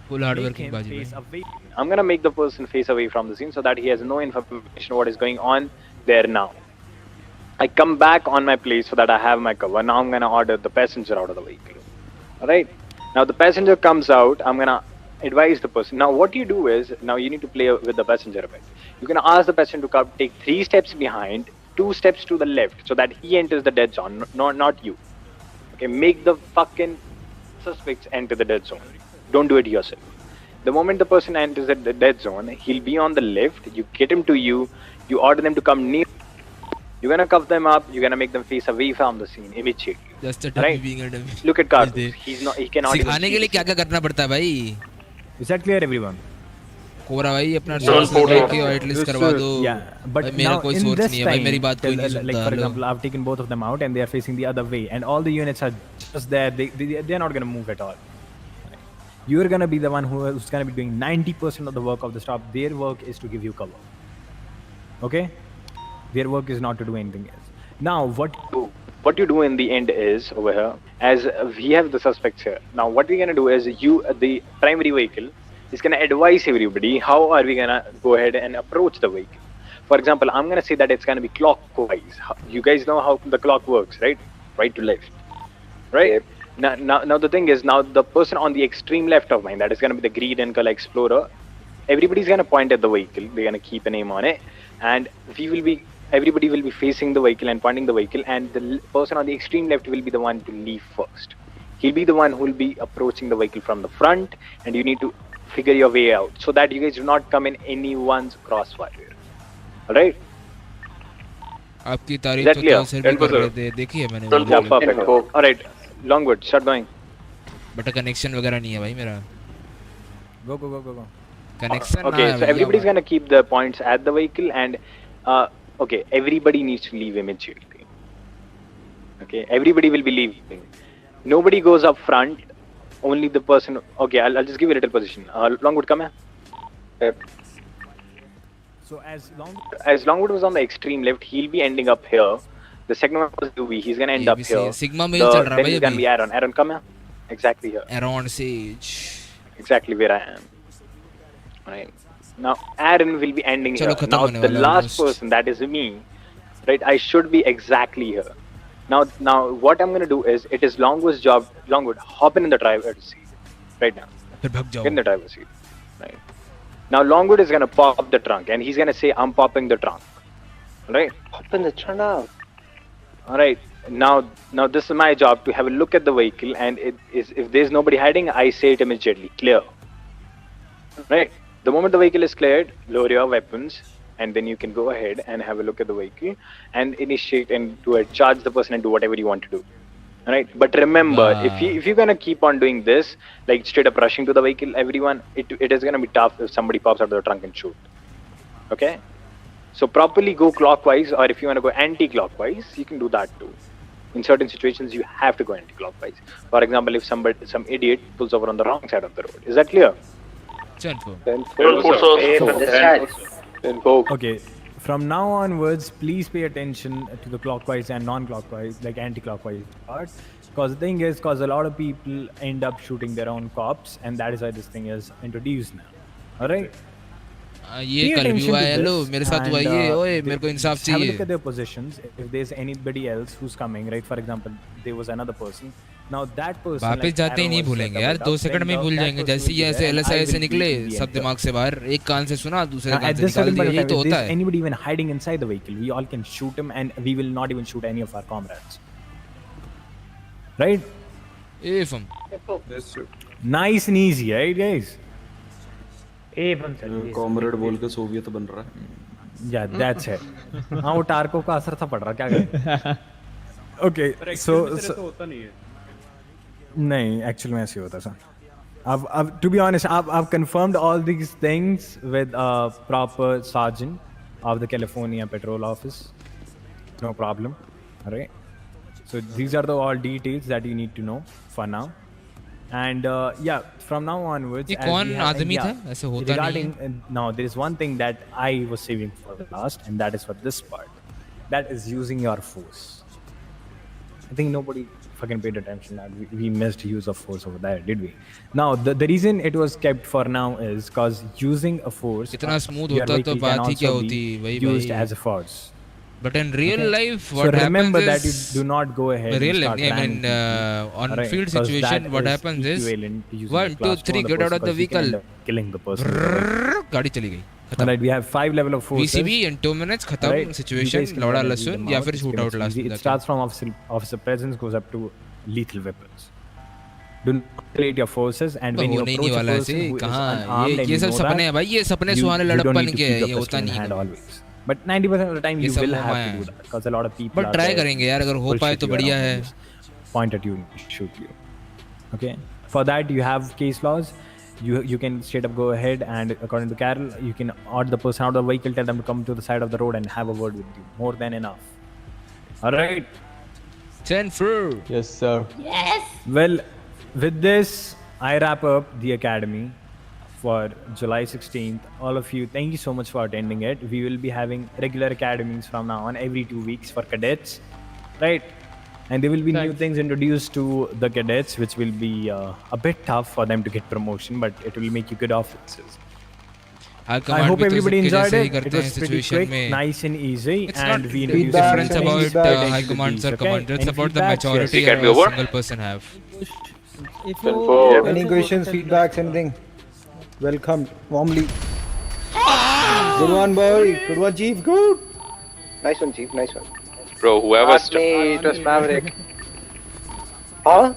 Full hardworking baji. Face away. I'm gonna make the person face away from the scene so that he has no information what is going on there now. I come back on my place so that I have my cover. Now I'm gonna order the passenger out of the vehicle. Alright? Now the passenger comes out, I'm gonna advise the person. Now what you do is, now you need to play with the passenger a bit. You're gonna ask the passenger to come, take 3 steps behind, 2 steps to the left so that he enters the dead zone, not you. Okay, make the fucking suspects enter the dead zone. Don't do it yourself. The moment the person enters the dead zone, he'll be on the left, you get him to you, you order them to come near. You're gonna cuff them up, you're gonna make them face away from the scene immediately. Just a dummy being a dummy. Look at Carlos. He cannot even सिखाने के लिए क्या-क्या करना पड़ता है भाई? Is that clear, everyone? Cobra भाई अपना सोर्स लेके और एटलीस्ट करवा दो. But मेरा now कोई in सोर्स this नहीं है भाई, मेरी time, बात कोई नहीं सुनता. like for example, I've taken both of them out and they are facing the other way, and all the units are just there. They're not gonna move at all. You're gonna be the one who's gonna be doing 90% of the work of the stop. Their work is to give you cover. Okay? Their work is not to do anything else. Now, what you do in the end is over here, as we have the suspects here. Now, what we're gonna do is the primary vehicle is gonna advise everybody how are we gonna go ahead and approach the vehicle. For example, I'm gonna say that it's gonna be clockwise. You guys know how the clock works, right? Right to left, right? Now the thing is, now the person on the extreme left of mine, that is gonna be the green and color explorer. Everybody's gonna point at the vehicle. They're gonna keep a name on it, and everybody will be facing the vehicle and pointing the vehicle, and the person on the extreme left will be the one to leave first. He'll be the one who will be approaching the vehicle from the front, and you need to figure your way out so that you guys do not come in anyone's crossfire. Alright? आपकी तारीफ तो क्या sir भी कर रहे थे, देखी है मैंने. Yeah, perfect. Alright, Longwood, start going. But connection वगैरह नहीं है भाई मेरा. Go. Connection. Okay, so everybody's gonna keep the points at the vehicle, and okay, everybody needs to leave immediately. Okay, everybody will be leaving. Nobody goes up front. Only the person. Okay, I'll just give you a little position. Longwood, come here. Yep. So as Longwood was on the extreme left, he'll be ending up here. The second one was UV. He's gonna end up here. Sigma mail चल रहा है Then he's gonna be Aaron. Aaron, come here. Exactly here. Aaron Sage. Exactly where I am. Right. Now Aaron will be ending here. Now the last person, that is me, right? I should be exactly here. Now what I'm gonna do is, it is Longwood's job. Longwood, hop in the driver's seat right now. Get in the driver's seat. Right. Now Longwood is gonna pop the trunk, and he's gonna say, "I'm popping the trunk." Right? Open the trunk out. All right. Now this is my job to have a look at the vehicle, and if there's nobody hiding, I say it immediately, clear. Right. The moment the vehicle is cleared, lower your weapons, and then you can go ahead and have a look at the vehicle and initiate and charge the person and do whatever you want to do. Alright, but remember, if you're gonna keep on doing this, like straight up rushing to the vehicle, everyone, it is gonna be tough if somebody pops out of the trunk and shoot. Okay, so properly go clockwise, or if you wanna go anti-clockwise, you can do that too. In certain situations, you have to go anti-clockwise. For example, if some idiot pulls over on the wrong side of the road, is that clear? Okay, from now onwards, please pay attention to the clockwise and non-clockwise, like anti-clockwise part. Because the thing is, because a lot of people end up shooting their own cops, and that is why this thing is introduced now. All right. ये कल भी हुआ है, hello मेरे साथ हुआ ये, ओए मेरे को इंसाफ have a look चाहिए. at their positions. If there's anybody else who's coming, right? For example, there was another person. Now that person. वापस जाते ही नहीं भूलेंगे यार, 2 सेकंड में भूल जाएंगे. जैसे ही ऐसे LSI से निकले, सब दिमाग से बाहर, एक कान से सुना, दूसरे कान से निकाल दिया, यही तो होता है. Anybody even hiding inside the vehicle, we all can shoot him, and we will not even shoot any of our comrades. Right? Nice and easy, right, guys? Comrade बोल के सोवियत बन रहा है. Yeah, that's it. हाँ, वो टार्को का असर था पड़ रहा, क्या करें? Okay, so होता नहीं है. नहीं, actually में ऐसे होता sir. To be honest, I've confirmed all these things with a proper sergeant of the California Patrol Office. No problem. All right. So these are the all details that you need to know for now. And yeah, from now onwards. ये कौन आदमी था? ऐसे होता नहीं है. Now there is one thing that I was saving for the last, and that is for this part. That is using your force. I think nobody fucking paid attention that we missed use of force over there, did we? Now the reason it was kept for now is because using a force. इतना smooth होता तो बात ही क्या होती, वही used as a force. But in real life, what so happens remember is, that you do not go ahead. Real and life, I mean, on right, field situation, what happens is 1, 2, 3, get out of the vehicle. Killing the person. गाड़ी चली गई. Alright, we have 5 level of forces. VCB in 2 minutes, खत्म. Right. Situation, लौड़ा लहसुन या फिर shoot out last. It starts from officer presence, goes up to lethal weapons. Do not create your forces, and when you approach a person who is unarmed, and ये you सब know सपने that, हैं भाई, ये सपने सुहाने you don't लड़प्पन need to के, keep ये your होता pistol in नहीं hand है. always. But 90% of the time you will have to do that because a lot of people. But try करेंगे यार, अगर हो पाए तो बढ़िया है. Point at you, shoot you. Okay. For that you have case laws. You can straight up go ahead and according to Carol, you can order the person out of the vehicle, tell them to come to the side of the road and have a word with you. More than enough. All right. 10 through. Yes, sir. Yes. Well, with this, I wrap up the academy for July 16th. All of you, thank you so much for attending it. We will be having regular academies from now on every 2 weeks for cadets, right? And there will be new things introduced to the cadets, which will be a bit tough for them to get promotion, but it will make you good officers. I hope everybody enjoyed it. It was pretty quick, nice and easy, and we introduced difference about high commands or commanders. It's about the maturity a single person have. Any questions, feedbacks, anything? Welcome warmly. Good one, boy. Good one, Chief. Good. Nice one, Chief. Nice one. Bro, whoever Ask me, it was Maverick. Huh?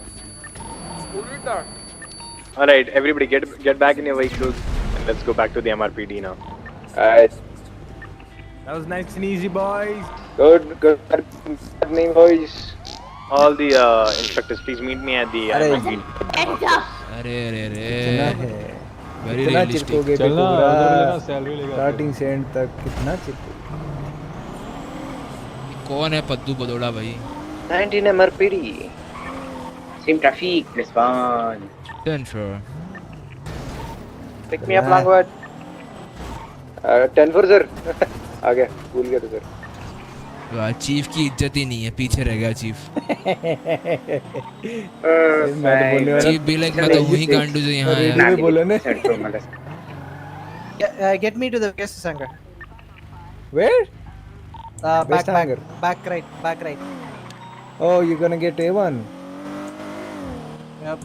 Alright, everybody get back in your vehicles and let's go back to the MRPD now. Alright. That was nice and easy, boys. Good name, boys. All the instructors, please meet me at the MRPD. अरे very कितना realistic. चिपकोगे चलना, cobra? उधर मिलेगा, salary लेगा। Starting से end तक कितना चिपकोगे? कौन है पद्दू बदौड़ा भाई? 19 MRPD. Same traffic, respond. 10 for. Pick me up, Langward. 10 for sir. आ गया, भूल गया तो सर. वाह, चीफ की इज्जत ही नहीं है, पीछे रह गया चीफ. चीफ भी लाइक मैं तो वही गांडू जो यहाँ आया. भी बोलो ने. Get me to the guest hangar. Where? Back right. Oh, you're gonna get A1. Yep.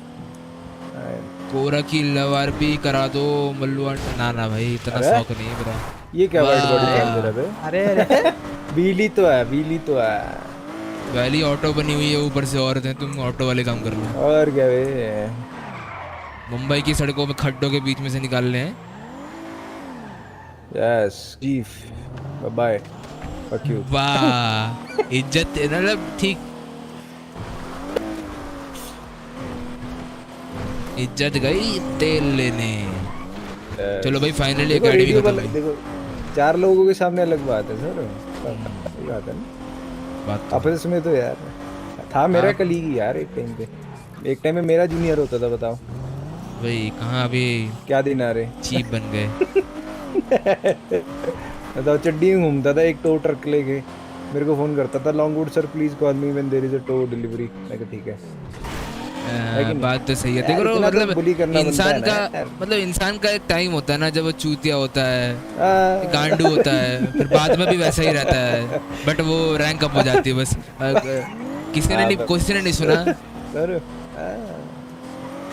कोरा की लवार भी करा दो मल्लू ना भाई इतना शौक नहीं है मेरा. ये क्या वाइट बॉडी चल रहा है? अरे बीली तो है. वैली ऑटो बनी हुई है ऊपर से औरत है, तुम ऑटो वाले काम कर लो. और क्या बे? मुंबई की सड़कों में खड्डों के बीच में से निकालने हैं. Yes, Chief. Bye. Fuck you. वाह, इज्जत मतलब ठीक. इज्जत गई तेल लेने. चलो भाई फाइनली एकेडमी खत्म हुई. देखो 4 लोगों के सामने अलग बात है सर. सही बात है ना. बात आपस में तो यार था मेरा कलीग यार एक टाइम पे. एक टाइम में मेरा जूनियर होता था. बताओ भाई कहाँ अभी क्या दिन आ रहे चीप बन गए. तो चड्डी में घूमता था एक टो ट्रक लेके, मेरे को फोन करता था Longwood sir please call me when there is a tow delivery. मैं कहा ठीक है। बात तो सही है। यार, देखो इतना तो मतलब bully करना इंसान बनता है का ना यार। मतलब इंसान का एक टाइम होता है ना जब वो चूतिया होता है, गांडू होता है, फिर बाद में भी वैसा ही रहता है, बट वो रैंक अप हो जाती है बस। किसी ने नहीं सुना सर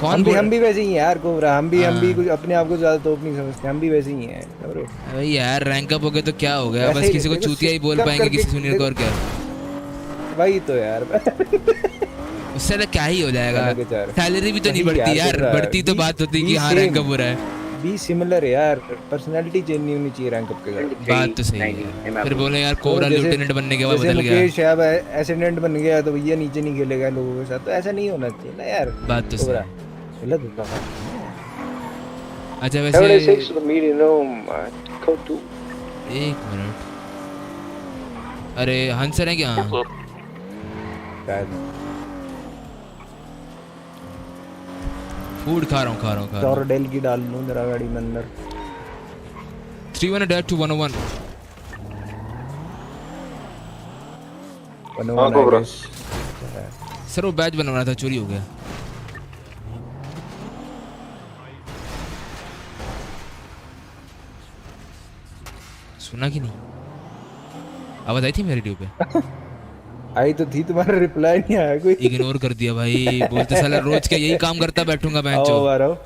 कौन हम भी वैसे ही हैं यार कोबरा, हम भी कुछ अपने आप को ज्यादा तोप नहीं समझते, हम भी वैसे ही हैं ब्रो। भाई यार रैंक अप हो गए तो क्या हो गया, वैसे बस ही किसी को देखो, चूतिया ही बोल कब पाएंगे करके किसी सुनील को, और क्या वही तो यार। उससे तो क्या ही हो जाएगा, सैलरी भी तो नहीं बढ़ती यार, बढ़ती तो बात होती कि हाँ रैंक अप हो रहा है। बी सिमिलर यार, पर्सनालिटी चेंज नहीं होनी चाहिए रैंक अप के साथ। बात तो सही है। फिर बोले यार कोबरा लिeutenant बनने के बाद जैसे बदल गया। मुकेश है अब एसिडेंट बन गया तो भैया नीचे नहीं खेलेगा लोगों के साथ, तो ऐसा नहीं होना चाहिए ना यार। बात तो सही है। गलत होता है। अच्छा वैसे एक मिनट, अरे हंसर है क्या? फूड खा रहा हूँ। और डेल की डाल लूं जरा गाड़ी में अंदर। 3-1 to 101। सर वो बैच बनवाना था, चोरी हो गया। सुना कि नहीं? आवाज आई थी मेरे रेडियो पे? आई तो थी, तुम्हारा रिप्लाई नहीं आया कोई। इग्नोर कर दिया भाई, बोलते साला रोज क्या यही काम करता बैठूंगा मैं जो।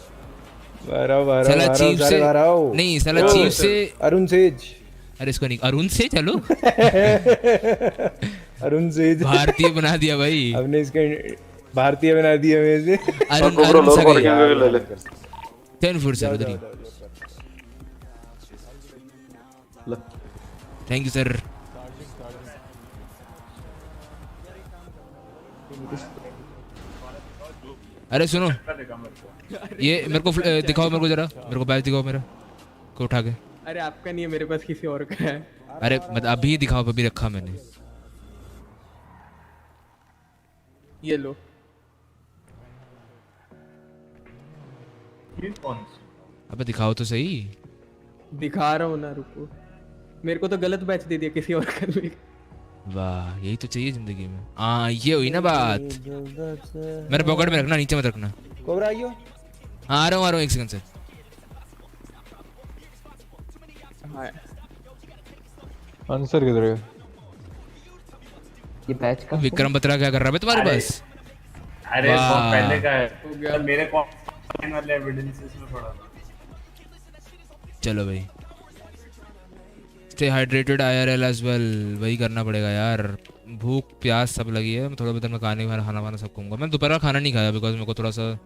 साला चीफ से नहीं, साला चीफ से अरुण सेज, अरे इसको नहीं अरुण से, चलो अरुण सेज भारतीय बना दिया भाई, हमने इसका भारतीय बना दिया वैसे। अरुण सगाई 10 फुट सर उधर ही। Thank you sir. अरे सुनो, ये मेरे को दिखाओ, मेरे को जरा, मेरे को बैच दिखाओ मेरा को उठा के। अरे आपका नहीं है, मेरे पास किसी और का है। अरे मत अभी दिखाओ, अभी रखा मैंने। ये लो। अबे दिखाओ तो सही। दिखा रहा हूँ ना, रुको। मेरे को तो गलत बैच दे दिया किसी और का। वाह यही तो चाहिए जिंदगी में। हाँ ये हुई ना बात। मेरे पॉकेट में रखना, नीचे मत रखना। कोबरा आइयो। हाँ आ रहा हूँ 1 सेकंड से। आंसर किधर है? ये बैच का विक्रम बत्रा क्या कर रहा है तुम्हारे पास? अरे बहुत पहले का है, मेरे कॉइन वाले एविडेंसेस में पड़ा था। चलो भाई, stay hydrated IRL as well, वही करना पड़ेगा यार। भूख प्यास सब लगी है। मैं थोड़ा बहुत में खाना वाना सब कहूँगा। मैं दोपहर का खाना नहीं खाया बिकॉज मेरे को थोड़ा सा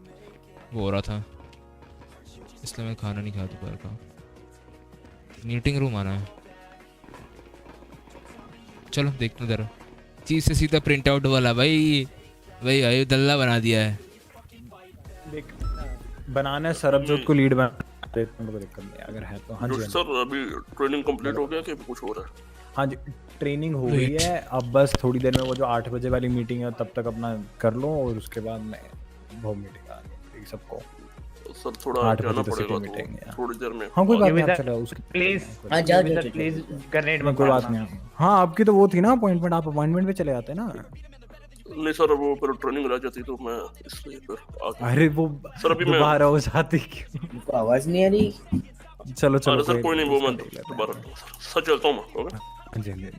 वो हो रहा था, इसलिए मैं खाना नहीं खाया दोपहर का। मीटिंग रूम आना है, चलो देखते जरा। चीज से सीधा प्रिंट आउट वाला भाई, भाई भाई दल्ला बना दिया है। देख बनाना है, सरबजोत को लीड बना देते हैं, दिक्कत नहीं अगर है तो। हाँ जी सर अभी ट्रेनिंग कंप्लीट हो गया कि कुछ हो रहा है? हाँ जी ट्रेनिंग हो गई है, अब बस थोड़ी देर में वो जो 8 बजे वाली मीटिंग है तब तक अपना कर लो, और उसके बाद मैं वो मीटिंग आ रही सबको। सर थोड़ा 8 जाना बजे पड़ेगा मीटिंग तो थोड़ी देर में। हाँ कोई बात नहीं, चलो उसकी प्लीज प्लीज ग्रेनेड में कोई बात नहीं। हाँ आपकी तो वो थी ना अपॉइंटमेंट, आप अपॉइंटमेंट पे चले जाते ना। नहीं सर वो पर ट्रेनिंग रह जाती तो मैं इसलिए फिर आ गया। अरे वो सर अभी मैं दोबारा हो जाती क्यों? आवाज नहीं आ रही। चलो चलो सर कोई नहीं, वो मैं दोबारा सर चलता हूँ मैं।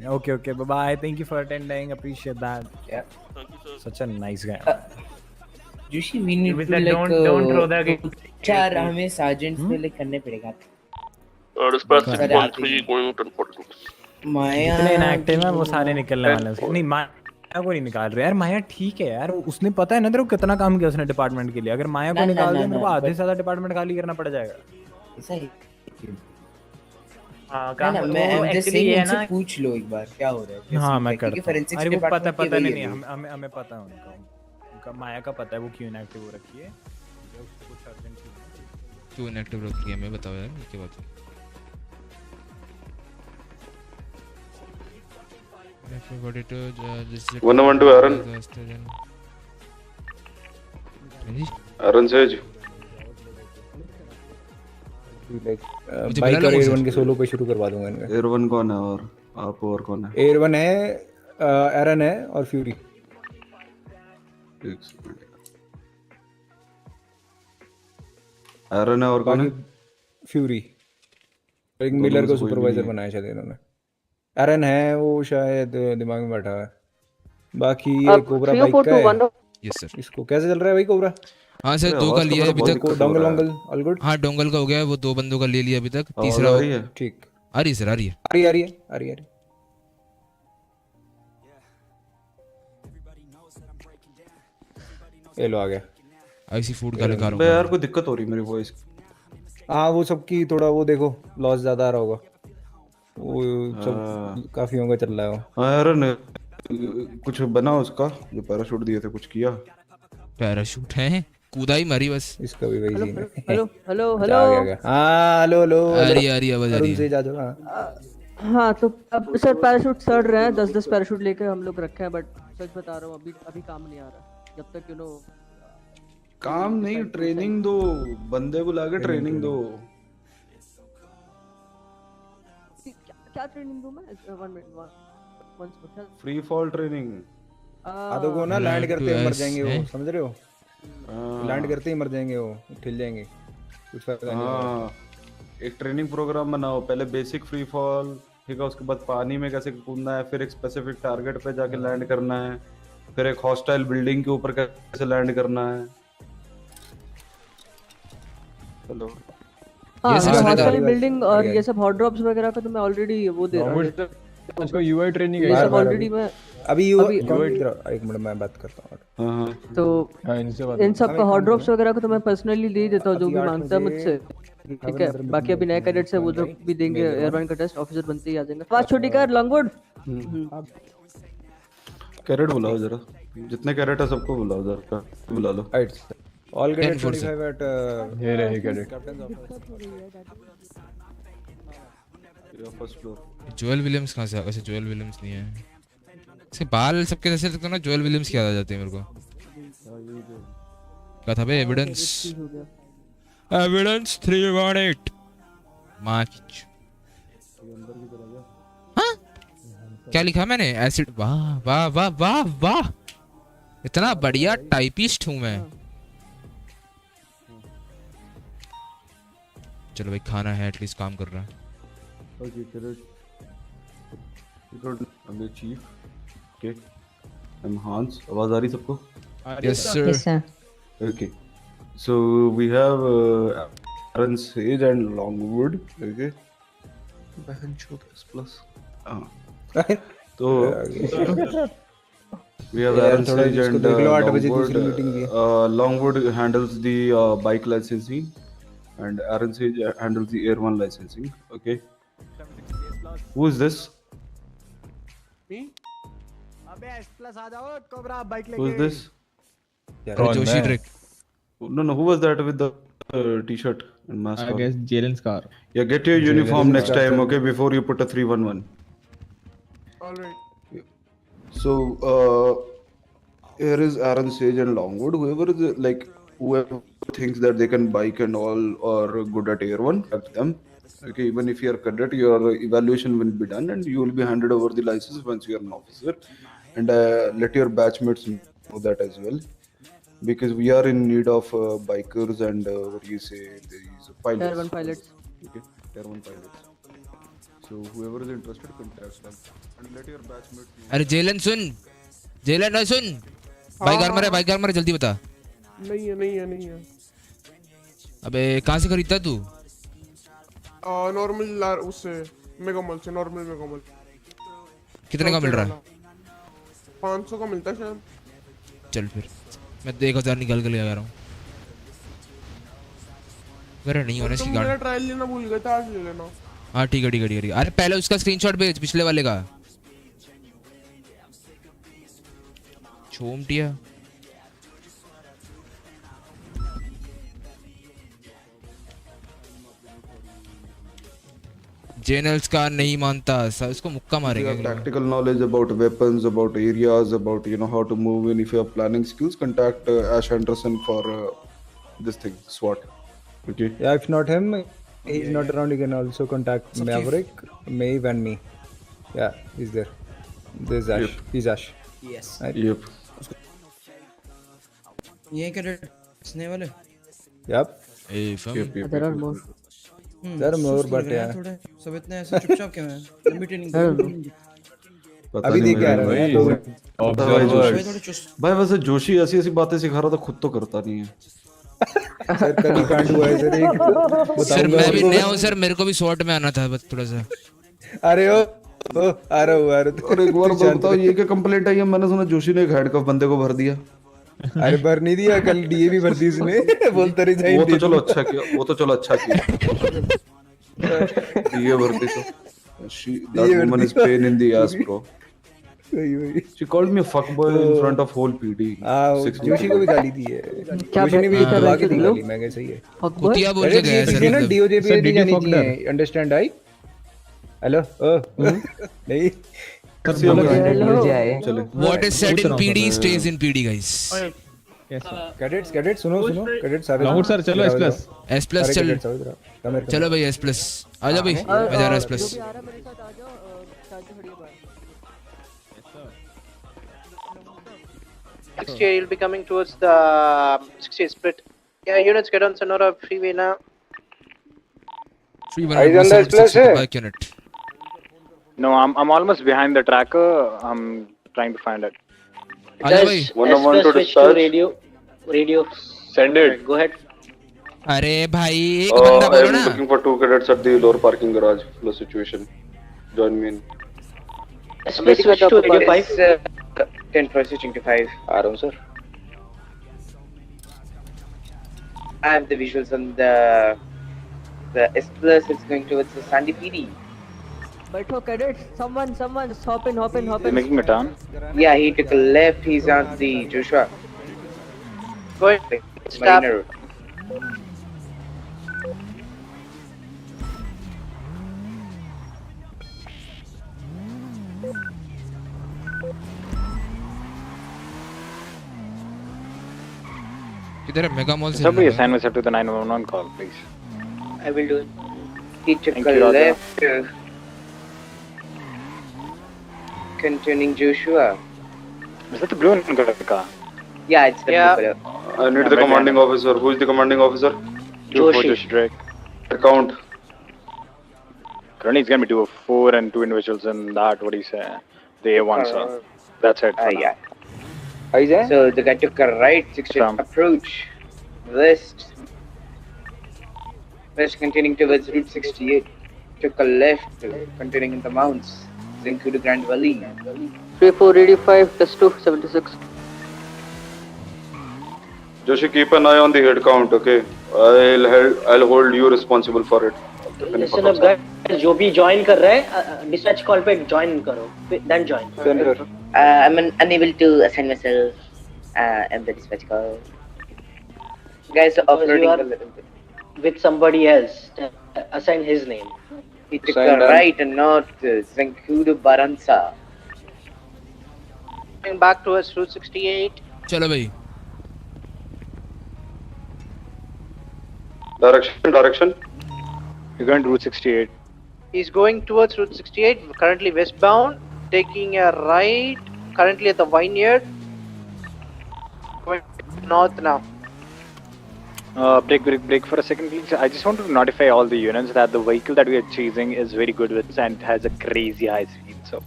Okay okay okay bye bye, thank you for attending, appreciate that. Such a nice guy. Joshi we need to like चार हमें सार्जेंट्स पे लाइक करने पड़ेगा। Dispatch 6.3 going 1042। माया इतने इनएक्टिव है वो सारे निकलने वाले हैं। नहीं माया को नहीं निकाल रहे यार, माया ठीक है यार, उसने पता है ना तेरे को कितना काम किया उसने डिपार्टमेंट के लिए। अगर माया को निकाल दिया मेरे को आधे से ज्यादा डिपार्टमेंट खाली करना पड़ जाएगा। ऐसा ही मैं एक्चुअली ये ना पूछ लो एक बार क्या हो रहा है। हाँ मैं करता हूँ। अरे वो पता नहीं, हमें पता है उनका माया का पता है वो क्यों इनएक्टिव हो रखी है, कुछ अर्जेंट क्यों इनएक्टिव रखी है, मैं बताओ यार क्या बात है। 112 अरुण सेज लाइक मुझे बाइक मिला और लोगों एयर से। वन के सोलो पे शुरू करवा दूंगा इनका। एयर वन कौन है और आप और कौन है? एयर वन है, एरन है और फ्यूरी। एक सेकंड। एरन है और कौन है? फ्यूरी। एक दोनों मिलर में को से कोई भी सुपरवाइजर नहीं है। बनाया शायद इन्होंने। एरन है, वो शायद दिमाग में बैठा है। बाकी ये कोबरा बाइक का है। Yes sir. इसको कैसे चल रहा है भाई कोबरा? हाँ सर, अरे 2 का आवाज का लिया है मेरा अभी बहुत तक। दिक्कत हो डोंगल रहा है। वोंगल ऑल गुड? हाँ डोंगल का हो गया है, वो 2 बंदों का ले लिया अभी तक। आवाज तीसरा आ रही है? ठीक। आ रही है सर, आ रही है। आ रही है। ये लो आ गया। आईसी फूड का लगा बे यार कोई दिक्कत हो रही है मेरी वॉइस। हाँ वो सबकी थोड़ा वो देखो लॉस ज्यादा आ रहा होगा। वो सब काफी होगा चल रहा है वो। हाँ यार कुछ बना उसका जो पैराशूट दिए थे, कुछ किया? पैराशूट है, कूदा ही मरी बस। इसका भी वही सीन है। हेलो आ गया। हाँ हेलो आ रही है आवाज आ रही अरुण है। से जा जाओ। हाँ हाँ तो अब सर पैराशूट सड़ रहे हैं, 10-10 पैराशूट लेके हम लोग रखे हैं, बट सच बता रहा हूँ अभी काम नहीं आ रहा जब तक काम नहीं, ट्रेनिंग दो, बंदे को लाके ट्रेनिंग दो। क्या ट्रेनिंग दूं मैं? 1 मिनट फ्री फॉल ट्रेनिंग। आधो को ना लैंड करते ही मर जाएंगे वो, समझ रहे हो? हाँ। लैंड करते ही मर जाएंगे वो, ठिल जाएंगे, कुछ फायदा नहीं होगा। हाँ, एक ट्रेनिंग प्रोग्राम बनाओ, पहले बेसिक फ्री फॉल, ठीक है, उसके बाद पानी में कैसे कूदना है, फिर एक स्पेसिफिक टारगेट पे जाके लैंड करना है, फिर एक हॉस्टाइल बिल्डिंग के ऊपर कैसे लैंड करना है। हेलो। हाँ हॉस्टल बिल्डिंग और ये सब हॉट ड्रॉप्स वगैरह का तो मैं ऑलरेडी वो दे रहा हूँ। उसको यूआई ट्रेनिंग ये सब ऑलरेडी मैं अभी एक मिनट मैं बात करता हूँ। तो इनसे इन सब का हॉट ड्रॉप्स वगैरह को तो मैं पर्सनली दे देता हूँ जो भी मांगता है मुझसे, ठीक है। बाकी अभी नए कैडेट्स है वो जो भी देंगे एयरवन का टेस्ट, ऑफिसर बनते ही आ जाएंगे। आवाज छोटी कर लॉन्गवुड। कैरेट बुलाओ जरा, जितने कैरेट है सबको बुलाओ जरा, बुला लो। ऑल कैडेट 25 एट ये रहे cadet. First floor. Joel Williams कहाँ से? वैसे जोएल विलियम्स नहीं है, इसके बाल सबके जैसे लगते हैं ना, जोएल विलियम्स की याद आ जाती है मेरे को। क्या था बे? एविडेंस 318 मार्च। हाँ क्या लिखा मैंने? एसिड। वाह वाह वाह वाह वाह, इतना बढ़िया टाइपिस्ट हूँ मैं। चलो भाई, खाना है, एटलीस्ट काम कर रहा है। ओके कैरेट अबे chief. Okay I am Hans. आवाज आ रही सबको? Yes sir. Okay so we have Aaron Sage and Longwood. Okay. बहन चोद प्लस। हाँ तो we have Aaron Sage and Longwood. Longwood handles the bike licensing and Aaron Sage handles the Air One licensing. Okay. Who is this? Me? अबे S plus आ जाओ cobra bike लेके। Who is this? Joshi Drake. No, who was that with the t-shirt and mask? I guess Jalen's car. Yeah, get your uniform next time, okay? Before you put a 311. Alright. So, here is Aaron Sage and Longwood. Whoever thinks that they can bike and all or good at Air One, at them. Okay, even if you are cadet, your evaluation will be done and you will be handed over the license once you are an officer. And let your batchmates know that as well. Because we are in need of bikers and what do you say, these pilots. Air One pilots. Okay, Air One pilots. So whoever is interested, contact them and let your batchmates know. अरे जेलन सुन, जेलन ना सुन, bike armour है, जल्दी बता। नहीं है। अबे कहाँ से खरीदता तू? नॉर्मल उससे मेगामॉल से, नॉर्मल मेगामॉल। कितने का मिल रहा है? 500 का मिलता है शायद। चल फिर मैं 1000 निकाल के ले आ रहा हूँ। अरे नहीं होना इसकी गाड़ी। मेरा ट्रायल लेना भूल गया था, आज ले लेना। हाँ ठीक है। अरे पहले उसका स्क्रीनशॉट भेज, पिछले वाले का। छोमटिया जेनल्स का नहीं मानता, उसको मुक्का मारेंगे। Tactical knowledge about weapons, about areas, about how to move in. If you have planning skills, contact Ash Anderson for this thing, SWAT. Okay. Yeah, if not him, he's not around, you can also contact Maverick, Maeve, and me. Yeah, he's there. There's Ash. Yep. He's Ash. Yes. Right? Yep. ये cadet इसने वाले Yep. There are more. There are more, but yeah. थोड़े सब इतने ऐसे चुपचाप क्यों हैं लंबी ट्रेनिंग अभी देख के आ रहा है तो भाई वैसे जोशी ऐसी ऐसी बातें सिखा रहा था, खुद तो करता नहीं है। सर कल ही कांड हुआ है सर, एक सर मैं भी नया हूँ सर, मेरे को भी शॉर्ट में आना था बस थोड़ा सा। अरे ओ आ रहा हूँ। और एक बार बताओ ये क्या कंप्लेंट आई है? मैंने सुना जोशी ने एक हैंडकफ बंदे को भर दिया। अरे भर नहीं दिया, कल डीए भी भर दी इसने। बोलता रिजाइन वो तो चलो अच्छा किया, वो तो चलो अच्छा किया। डीए भरती तो that woman is pain in the ass, bro. She called me a fuckboy in front of whole PD. Joshi को भी गाली दी है। जोशी ने भी दबा के दी गाली, मैं कह सही है। कुतिया बोल के गया सर, ना डीओजे पे नहीं जानी चाहिए, अंडरस्टैंड आई? हेलो नहीं What is said in PD stays in PD, guys. Cadets सुनो कैडेट्स सारे लॉन्ग सर चलो S+ चल चलो भाई S+, आ जा भाई, मैं जा रहा S+। 68, you'll be coming towards the 68 split. Yeah, units get on Sonora freeway now. Eyes on the S+, bike unit. No, I'm almost behind the tracker. I'm trying to find it. Guys, 101 to dispatch. Radio. Send it. Go ahead. अरे भाई एक बंदा बोलो ना। I'm looking for 2 cadets at the lower parking garage. Flow situation. Join me in. Switch to radio 5. 10 switching to 5. आ रहा हूँ sir. I have the visuals on the S+ is going towards the Sandy PD. बैठो cadets, someone hop in. They're making a turn. Yeah, he took a left. He's on the Joshua. Go ahead. Stop. किधर है mega mall से? Somebody assign myself to the 911 call, please. I will do it. He took Thank a you, left. Continuing Joshua. Is that the blue and color car? Yeah, it's the blue color. I need the commanding officer. Who is the commanding officer? Joshi Drake. Account. Currently, it's gonna be 2 of 4 and 2 individuals in that. What do you say? The A1, sir. That's it. Yeah. So the guy took a right 68 approach. West continuing towards Route 68. Took a left, continuing in the mounts. Zincu to Grand Valley. 3485 plus 276. Joshi, keep an eye on the head count, okay? I'll hold you responsible for it. Listen up guys, जो भी join कर रहा है dispatch call पे join करो, then join. I'm unable to assign myself and the dispatch call. Guys are offloading a little bit. With somebody else, assign his name. He took a right and north, Zincu to Baransa. Going back towards Route 68. चलो भाई। Direction. You're going to Route 68. He's going towards Route 68, currently westbound, taking a right, currently at the vineyard. Going north now. Break for a second, please. I just want to notify all the units that the vehicle that we are chasing is very good with and has a crazy high speed. So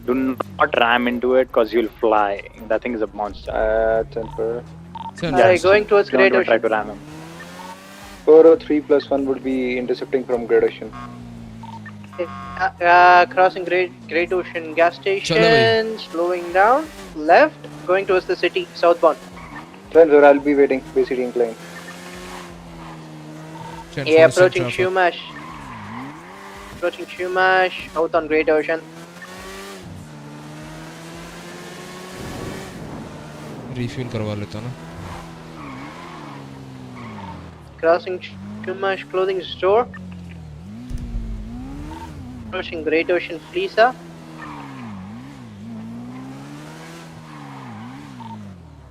do not ram into it because you'll fly. That thing is a monster. Going towards Great Don't Ocean. try to ram him. 403 plus 1 would be intercepting from Great Ocean. Crossing Great Ocean gas station, slowing down, left, going towards the city, southbound. Sir, I'll be waiting, basically inclined. Yeah, approaching Shumash. Out on Great Ocean. Refuel करवा लेता ना। Crossing Shumash clothing store. Approaching Great Ocean Flisa.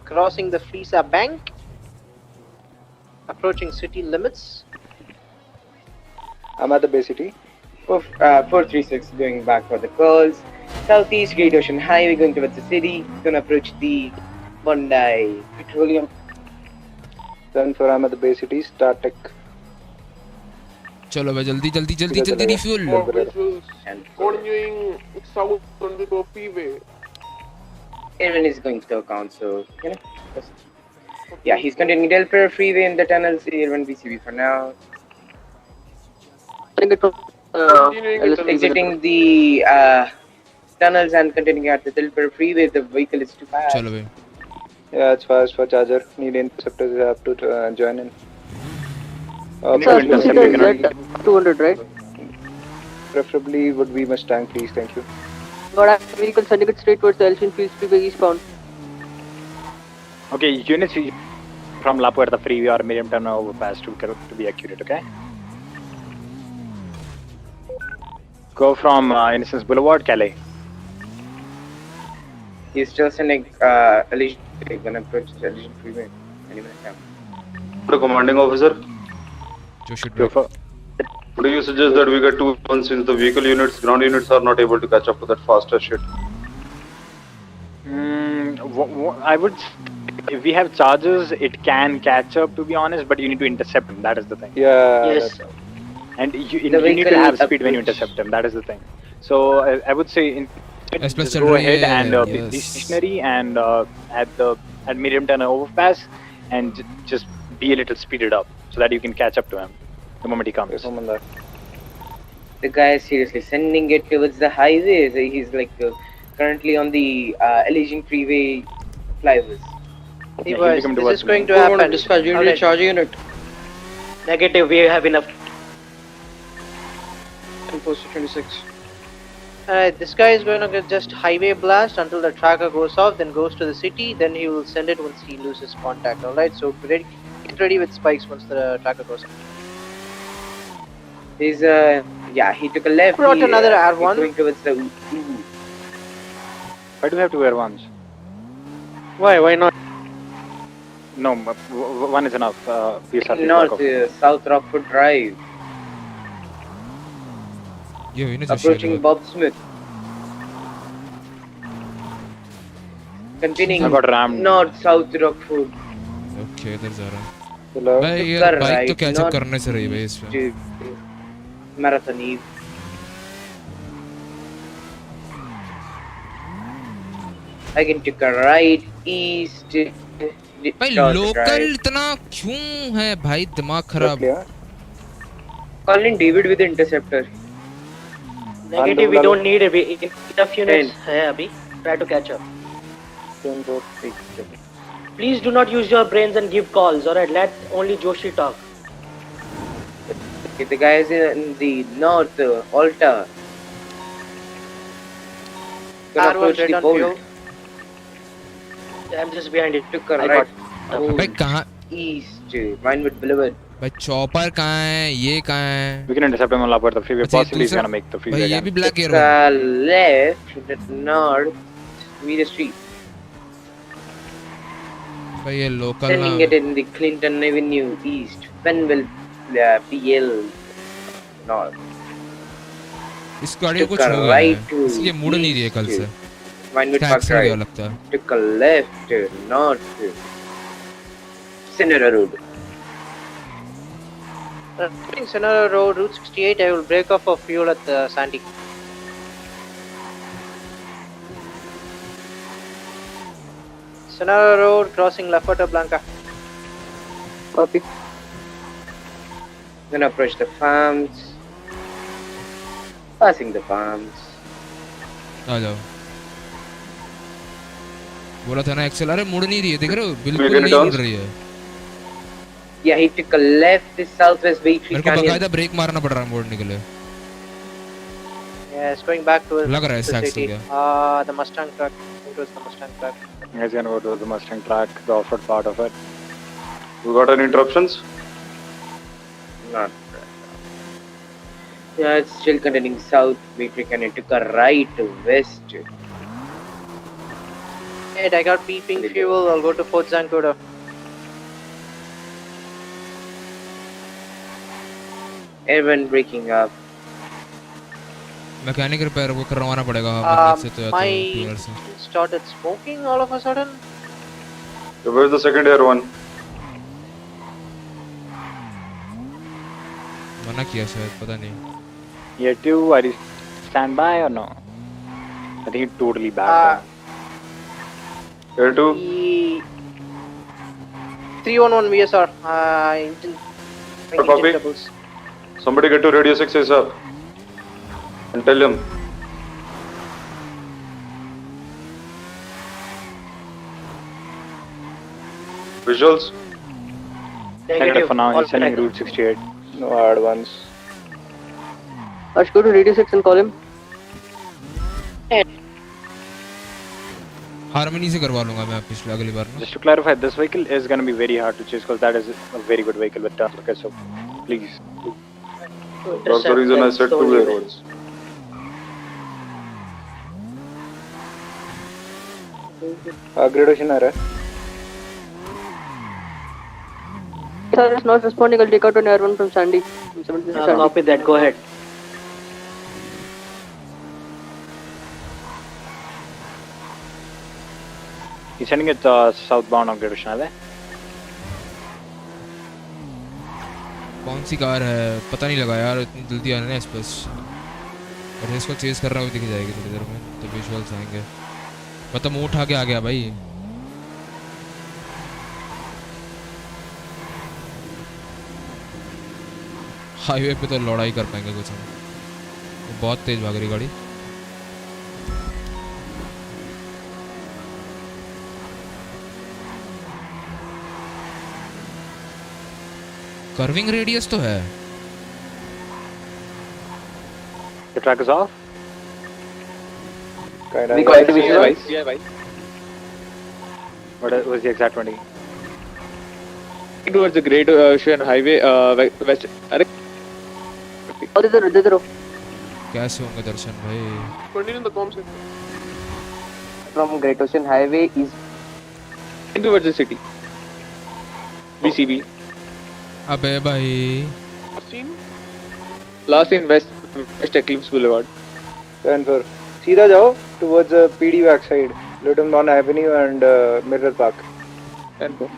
Crossing the Flisa bank. Approaching city limits. I'm at the Bay City. 436 going back for the calls. Southeast Great Ocean Highway going towards the city. Gonna approach the Bondi Petroleum. 74, I'm at the Bay City. Static. चलो भाई जल्दी जल्दी जल्दी जल्दी refuel More visuals. Continuing south on the freeway. Everyone is going to the account, so you know. Yeah, he's continuing Delaware Freeway in the tunnels. Everyone BCB for now. Exiting the tunnels and continuing at the Delaware Freeway. The vehicle is too fast. चलो भाई Yeah, it's fast for charger. Need interceptors. You have to join in. Interceptor is at 200, right? Preferably would be Mustang, please. Thank you. Got a vehicle sending it straight towards the Elgin Fields Freeway eastbound. Okay, units from La Puerta Freeway or Miriam Tunnel overpass to be accurate, okay? Go from Innocence Boulevard, Calais. He's still sending Elysian. Gonna approach the Elysian Freeway. Anyway, yeah. The commanding officer. Go for. Do you suggest that we get 2 1 since the vehicle units, ground units are not able to catch up to that faster shit? I would. If we have charges, it can catch up. To be honest, but you need to intercept them. That is the thing. Yeah. Yes. And you need to have speed when you intercept them. That is the thing. So I would say just go ahead and be stationary and at Miriam Tunnel overpass and just be a little speeded up so that you can catch up to him the moment he comes. The guy is seriously sending it towards the highway. So he's like currently on the Elysian Freeway flyovers. Hey boys, this is going to happen. Dispatch, you need a charge unit. Negative, we have enough. 26. Alright, this guy is going to get just highway blast until the tracker goes off, then goes to the city, then he will send it once he loses contact, alright? So get ready with spikes once the tracker goes off. He's yeah, he took a left. Brought another R1. Going towards the Why do we have to wear ones? Why not? No, one is enough. North, South Rockford Drive. ये हुई ना Approaching Bob Smith. Continuing North South Rockford. Okay इधर जा रहा है Hello. भाई ये bike तो कैच अप करने से रही भाई इसमें Marathon Eve. I can take a right east. भाई लोकल इतना क्यों है भाई दिमाग खराब Calling David with the interceptor. Negative, we don't need it. Enough units hai abhi. Try to catch up. Please do not use your brains and give calls, alright? Let only Joshi talk. Okay, the guy is in the north, Alta. Gonna approach the bolt. I'm just behind it. Took a right. भाई कहाँ East, Vinewood Boulevard. भाई chopper कहाँ है ये कहाँ है We can intercept him on La Puerta Freeway. Possibly he's gonna make the freeway भाई ये again. भी black arrow Left, north, Media Street. भाई ये local Sending it in the Clinton Avenue East, Penville, PL North. इस गाड़ी को कुछ हो गया है इसलिए मुड़ नहीं रही है कल से Vinewood टैक्स Park हो गया Drive. लगता है Took a left, north, Senora Road. Senora Road, Route 68, I will break off for fuel at the Sandy. Senora Road, crossing La Fuerta Blanca. Copy. Gonna approach the farms. Passing the farms. आ जाओ बोला था ना Excel अरे मुड़ नहीं रही है देख रहे हो बिल्कुल नहीं मुड़ रही है Yeah, he took a left southwest Bay Tree मेरे को Canyon. बकायदा ब्रेक मारना पड़ रहा है मोड़ने के लिए Yeah, it's going back towards लग रहा है the सैक्स हो city. गया The Mustang truck. It was the Mustang truck. He's gonna go to the Mustang track, the off-road part of it. You got any interruptions? Not. Yeah, it's still continuing south Bay Tree Canyon. Took a right west. Hey, I got beeping fuel. I'll go to Fort Zancudo. Airman breaking up. Mechanic repair वो करवाना पड़ेगा mechanic से तो या तो My tuner से started smoking all of a sudden. So where's the second air one? मना किया शायद पता नहीं Year 2, are you stand by or no? I think it totally bad. Air 2? 311 VSR. Engine Copy. doubles. Somebody get to Radio 6 ASAP and tell him. Visuals? Negative for now, he's sending Route 68. No hard ones. Ash, go to Radio 6 and call him. Harmony से करवा लूंगा मैं पिछले अगली बार ना Just to clarify, this vehicle is going to be very hard to chase because that is a very good vehicle with turns. Okay, so please. That's the reason I said 2 air ones. Gradation आ रहा है. Sir is not responding. I'll take out an air one from Sandy. Copy that. Go ahead. He's sending it southbound on Greater Chanel. कौन सी car है पता नहीं लगा यार इतनी जल्दी आने ना इस बस और इसको चेज कर रहा हूँ दिख जाएगी थोड़ी देर में तो विजुअल्स आएंगे मतलब मुंह उठा के आ गया भाई हाईवे पे तो लड़ाई कर पाएंगे कुछ हम बहुत तेज भाग रही गाड़ी कर्विंग रेडियस तो है The track is off. We got the visuals. Yeah, bhai. What was the exact 20? Towards the Great Ocean Highway, west. अरे इधर कैसे होंगे दर्शन भाई Continue in the comms. From Great Ocean Highway is towards the city. BCB. अबे भाई Last in West Eclipse Boulevard. And for सीधा जाओ towards PD backside, Little Non Avenue and Mirror Park. And go.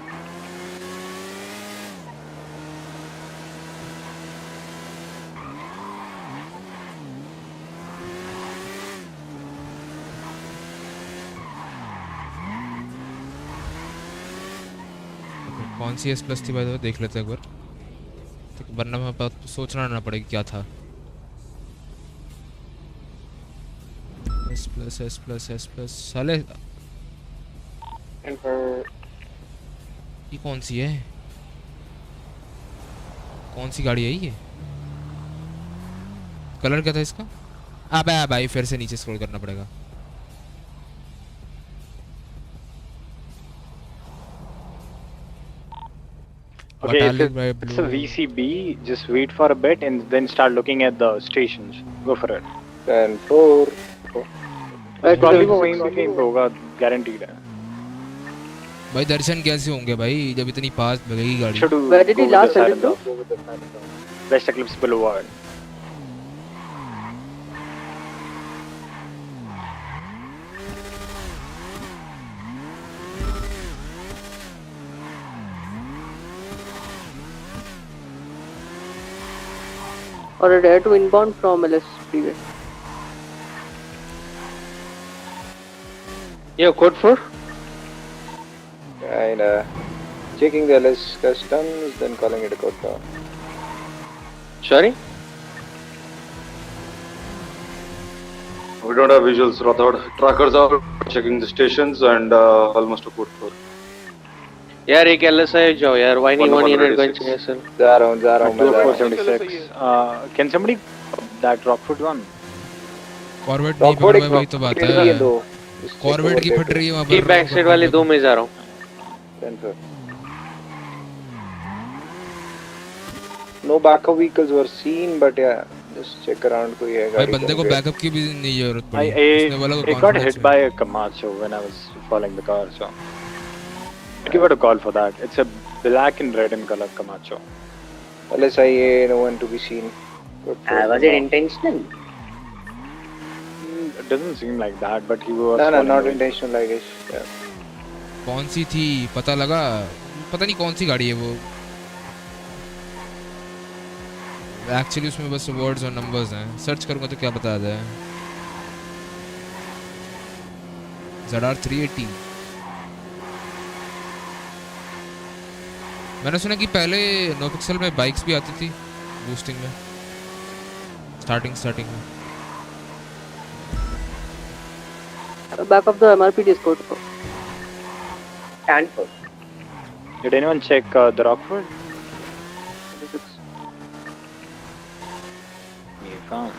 कौन C S plus थी भाई देख लेते हैं एक बार वरना मैं सोचना ना पड़ेगा क्या था एस प्लस साले ये कौन सी है कौन सी गाड़ी है ये कलर क्या था इसका अबे भाई फिर से नीचे स्क्रॉल करना पड़ेगा Okay, if it's a VCB, just wait for a bit and then start looking at the stations. Go for it. 10-4. Probably वो वहीं पे होगा, guaranteed है. भाई दर्शन कैसे होंगे भाई जब इतनी पास भगेगी गाड़ी Where did he last send it to? West Eclipse Boulevard. Or a dare to inbound from LS freeway. Yeah, code 4. And checking the LS customs, then calling it a code car. Sorry? We don't have visuals, Rathod. Trackers are checking the stations and almost a code 4. यार एक LS है जाओ यार why नहीं 1 unit going चाहिए sir जा रहा हूँ मैं 2476 can somebody that Rockford one forward नहीं पकड़ में वही तो बात है फॉरवर्ड की फट रही है वहां पर बैक साइड वाले 2 में जा रहा हूं No backup vehicles were seen but yeah just check around कोई है भाई बंदे को बैकअप की भी नहीं जरूरत पड़ी उसने बोला I got hit by a Camacho when I was following the car so give it a call for that. It's a black and red in color Camacho. LSIA, no one to be seen. Was it intentional? It doesn't seem like that, but he was. No, following not the- intentional, I guess. Yeah. कौन सी थी पता लगा? पता नहीं कौन सी गाड़ी है वो। एक्चुअली उसमें बस वर्ड्स और नंबर्स हैं, सर्च करूंगा तो क्या बता दे। ZR 380। मैंने सुना कि पहले NoPixel में बाइक्स भी आती थी बूस्टिंग में, स्टार्टिंग में। Back of the MRP Discord. Stanford. Did anyone check the Rockford? You can't.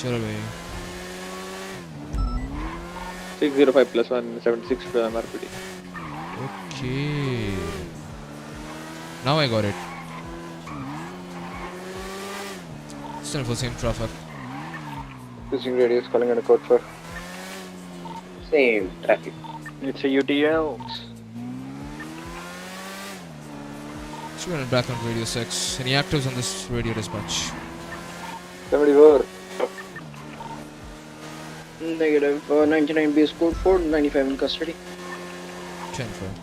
चलो भाई 605+176 MRPD. Okay. Now I got it. Still for same traffic. Using radius, calling in a code for. Same traffic. It's a UTL. 200 back on radio 6. Any actives on this radio dispatch? 74. Negative. 99 base code 4, 95 in custody. 10-4.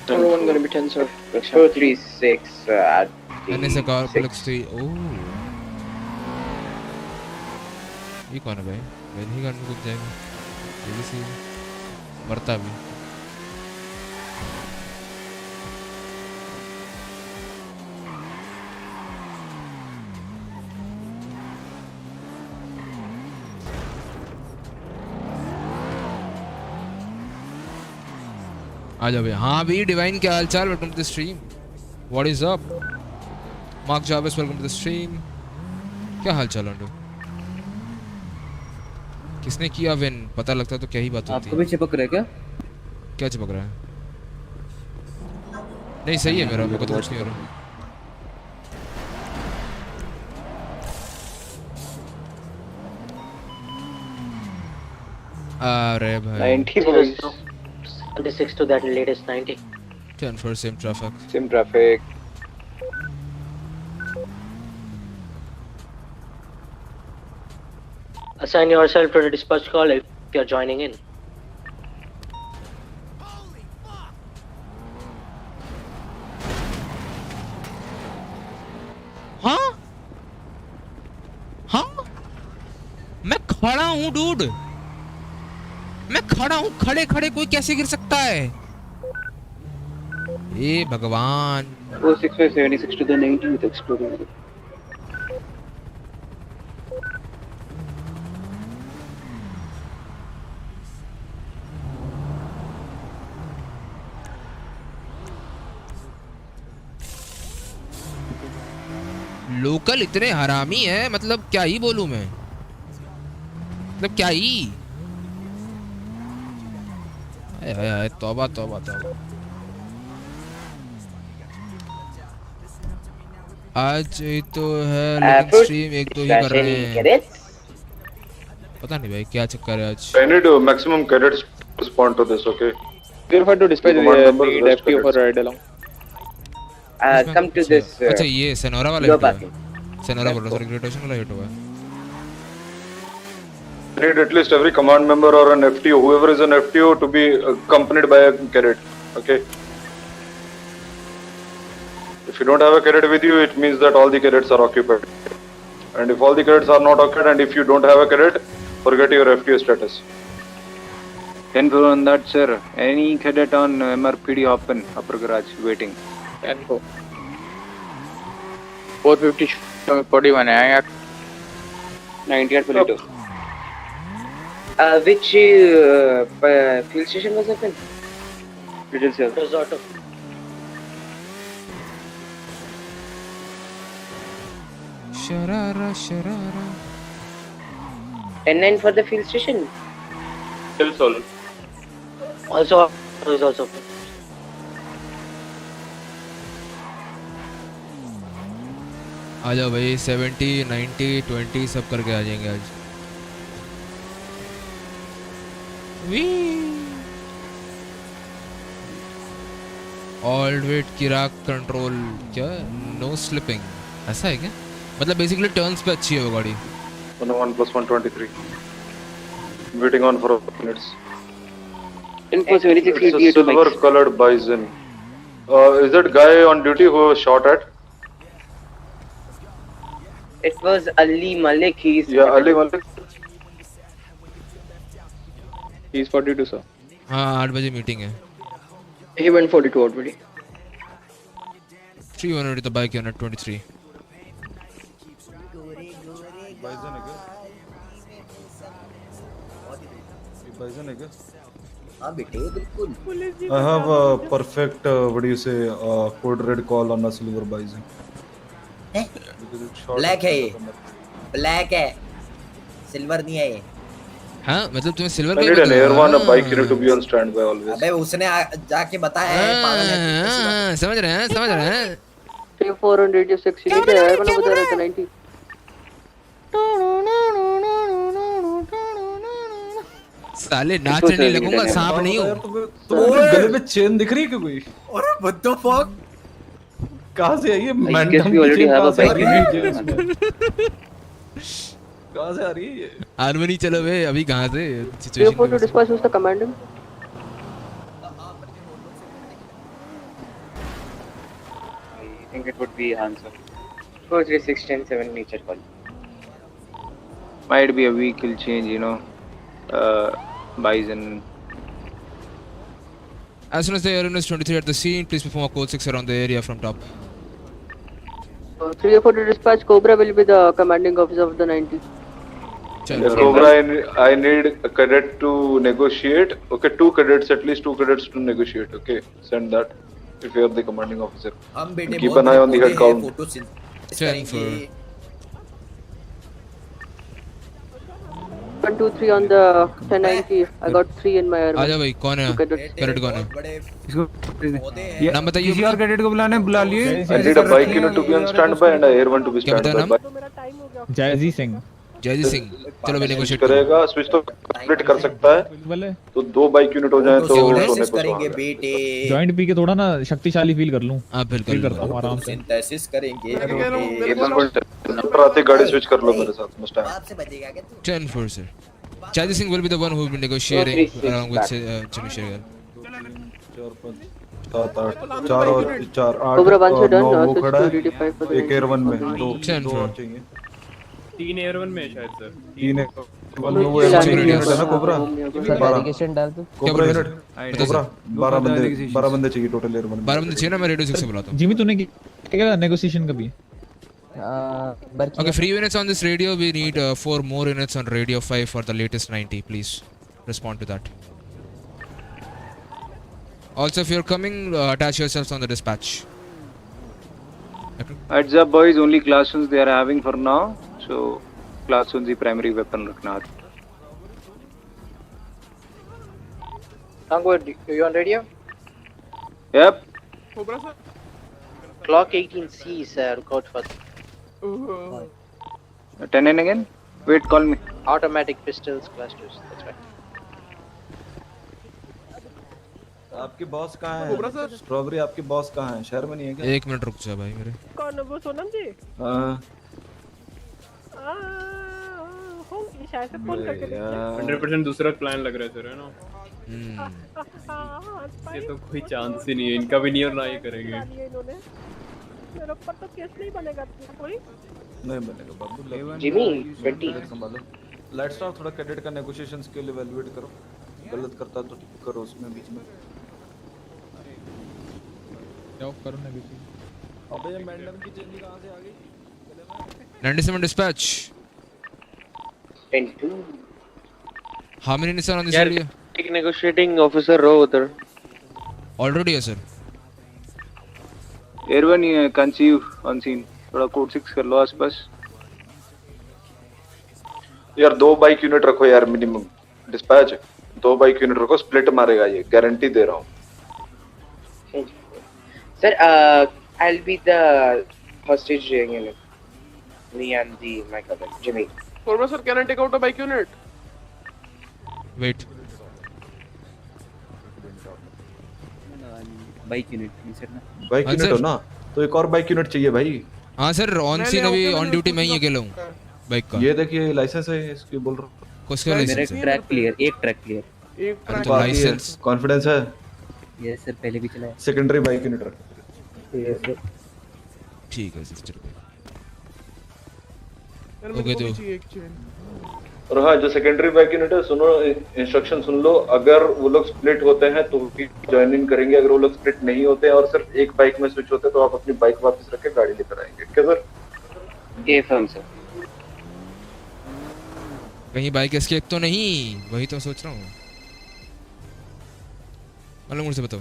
Other one gonna be 10, sir. 436 at NSA car Plex 3. Oh. ये कौन है भाई? When he गाड़ी में कूद जाएगा। ये भी सही है। मरता भी। आ जाओ भैया। हाँ भी डिवाइन क्या हाल चाल? Welcome to the stream. What is up? Mark जाविस वेलकम टू द स्ट्रीम। क्या हाल चाल अंडू? किसने किया विन? पता लगता तो क्या ही बात होती है। आपको भी चिपक रहा है क्या? क्या चिपक रहा है? नहीं सही है मेरा, मेरे को तो कुछ नहीं हो रहा। अरे भाई 90 boys. 26 to that latest 90. 10 for same traffic. Same traffic. Assign yourself to the dispatch call if you're joining in. हाँ? हाँ? मैं खड़ा हूँ डूड, मैं खड़ा हूँ, खड़े खड़े कोई कैसे गिर सकता है? ए भगवान। 465 76 to the 90 with exploding. Local इतने हरामी है, मतलब क्या ही बोलूं मैं, मतलब क्या ही। आय तौबा तौबा तौबा। आज ही तो है लेकिन स्ट्रीम एक दो ही कर रहे हैं। पता नहीं भाई क्या चक्कर है आज। I need maximum cadets to respond to this, okay? Verify to dispatch the FTO for ride along. Come to this. अच्छा ये सेनोरा वाला हिट हुआ। सेनोरा बोल रहा, सॉरी ग्रेटेशन वाला हिट हुआ। I need at least every command member or an FTO, whoever is an FTO, to be accompanied by a cadet, okay? If you don't have a cadet with you, it means that all the cadets are occupied. And if all the cadets are not occupied, and if you don't have a cadet, forget your FTO status. 10-4 on that, sir. Any cadet on MRPD open, upper garage, waiting. 10-4. 450 41 है 98 Polito. Which fuel station was open? It is here. Resort. Sharara sharara. 10-9 for the fuel station. Still sold. Also is also open. आ जाओ भाई 70 90 20 सब करके आ जाएंगे आज। All wait किराक control क्या no slipping ऐसा है क्या मतलब बेसिकली टर्न्स पे अच्छी है वो गाड़ी 101 plus 123 waiting on for minutes. Info 76 It's a silver colored bison. Is that guy on duty who was shot at? It was Ali Malik. He's Ali Malik. He's 42 sir. हाँ 8 बजे meeting है He went 42 already. 300 the bike unit 23 Bison है क्या? ये bison है क्या? हाँ बेटे बिल्कुल. I have a perfect what do you say code red call on a silver bison. Black है ये. ब्लैक है. सिल्वर नहीं है ये. हाँ मतलब तुम्हें silver I need an air one a bike unit to be on standby always. अबे उसने जाके बताया है पागल है. समझ रहे हैं 3-4 on radio 6 नहीं है वाला बता रहा था 90 साले नाचने नहीं लगूंगा सांप नहीं हूँ तुम्हारे गले में चेन दिख रही है क्या कोई? अरे what the fuck? कहाँ से आई है? कहाँ से आ रही है ये? हारमोनी चलो बे अभी कहाँ से situation to dispatch who's the commandant I think it would be answer. 43610 nature call. Might be a vehicle change, you know. Bison. As soon as the air is 23 at the scene, please perform a code 6 around the area from top. 304 to dispatch Cobra will be the commanding officer of the 90 Cobra, I need a cadet to negotiate. Okay, 2 cadets, at least 2 cadets to negotiate. Okay, send that if you are the commanding officer. हम बेटे Keep an eye on the head count. Photo करेंगे. 123 on the 1090 I got 3 in my air आजा भाई कौन है cadet कौन है नाम बताइए किसी और कैडेट को बुला लिए I need a bike unit to be on standby and a air one to be standby. जयजी Singh चलो मैं नेगोशिएट करेगा स्विच तो कंप्लीट कर सकता है तो 2 बाइक यूनिट हो जाए तो सोने को करेंगे बेटे. जॉइंट पी के थोड़ा ना शक्तिशाली फील कर लूं. आप फील करता हूं आराम से. सिंथेसिस करेंगे. रात गाड़ी स्विच कर लो मेरे साथ मुस्टैंग. आपसे बचेगा क्या तू? 10-4 sir Jai Kishan will be the one who will be negotiating along with Chandrasekhar 4 और 4 8 Cobra 1 से डन 9 वो खड़ा है 285 for the एक एयर वन में 2 चाहिए 3 एयर वन में शायद सर 3 वन में वो एयर यूनिट है ना कोबरा बैरिकेशन डाल दो कोबरा यूनिट कोबरा 12 बंदे चाहिए टोटल एयर वन 12 बंदे चाहिए ना मैं रेडियो 6 से बुलाता हूं जिमी तूने क्या नेगोशिएशन का भी Okay, free units on this radio. We need 4 more units on radio 5 for the latest 90. Please respond to that. Also, if you're coming, attach yourselves on the dispatch. Heads up, boys. Only classrooms they are having for now. So, classrooms the primary weapon रखना. Tango, you on radio? Yep. Cobra sir. Clock 18C, sir. Code for 10 in again. Wait, call me. automatic pistols, clusters. That's right. आपके boss कहाँ है? Strawberry आपके boss कहाँ है? शहर में नहीं है क्या? 1 मिनट रुक जा भाई मेरे. कौन वो सोनम जी? हाँ. होंगे शायद से फोन करके 100% दूसरा प्लान लग रहा है सर है ना. ये तो कोई चांस ही नहीं है इनका भी नहीं और ना ये करेंगे. मेरे ऊपर तो केस नहीं बनेगा कोई. नहीं बनेगा बाबू. जिमी 20 संभालो. लेट्स टॉक थोड़ा कैडेट का नेगोशिएशन स्किल इवैल्यूएट करो. गलत करता तो ठीक करो उसमें बीच में. क्या करो नेगोशिएशन. अबे ये मैडम की चेंज कहां से आ गई? 97 dispatch. 10-2. How many Nissan on this area? Take negotiating officer row उधर. Already है sir. Airwan conceive on scene. थोड़ा कोड 6 कर लो आसपास. यार 2 बाइक यूनिट रखो यार मिनिमम. डिस्पैच 2 बाइक यूनिट रखो. स्प्लिट मारेगा ये गारंटी दे रहा हूँ. Sir, I'll be the hostage unit. Me and my cousin Jimmy. Cobra sir, can I take out a bike unit? Wait. Bike unit ना bike unit हो ना, तो एक और बाइक यूनिट चाहिए भाई। हाँ सर, ऑन सीन अभी ऑन ड्यूटी मैं ही अकेला हूँ बाइक का। ये देखिए लाइसेंस है इसकी, बोल रहा हूँ। किसका लाइसेंस है? ट्रैक क्लियर, एक ट्रैक क्लियर। एक अरे तो तो आती है, लाइसेंस कॉन्फिडेंस है। ये सर पहले भी चला है। सेकेंडरी बाइक यूनिट रख। ठीक है सिस्टर। यार ओके मेरे को तो भी चाहिए एक चेन। और हाँ, जो सेकेंडरी बाइक यूनिट है, सुनो इंस्ट्रक्शन सुन लो। अगर वो लोग स्प्लिट होते हैं तो भी ज्वाइन इन करेंगे, अगर वो लोग स्प्लिट नहीं होते हैं और सिर्फ एक बाइक में स्विच होते हैं तो आप अपनी बाइक वापस रख के गाड़ी लेकर आएंगे। ठीक है सर? ये फर्म सर। कहीं बाइक एस्केप तो नहीं, वही तो सोच रहा हूँ। मतलब मुझसे बताओ।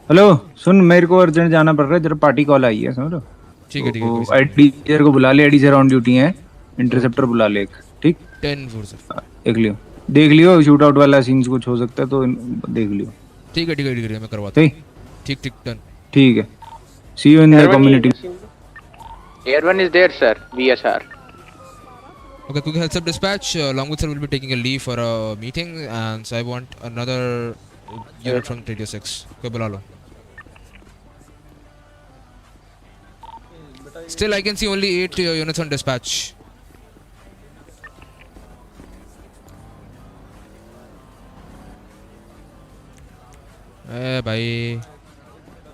हेलो सुन, मेरे को अर्जेंट जाना पड़ रहा है, जरा पार्टी कॉल आई है, समझ लो। ठीक है ठीक है, कोई सी एडीजर को बुला ले, एडीजर ऑन ड्यूटी है, इंटरसेप्टर बुला ले एक, ठीक? 10-4 सर। देख लियो शूट आउट वाला सीन्स कुछ हो सकता है तो देख लियो। ठीक है ठीक है ठीक है, मैं करवाता हूँ। ठीक ठीक डन। ठीक है, see you in the community. Air 1 is there, sir. VSR. Okay, quick heads up dispatch. Longwood sir will be taking a leave for a meeting, and so I want another unit from Radio 6. कोई बुला लो. Still, I can see only 8 units on dispatch. भाई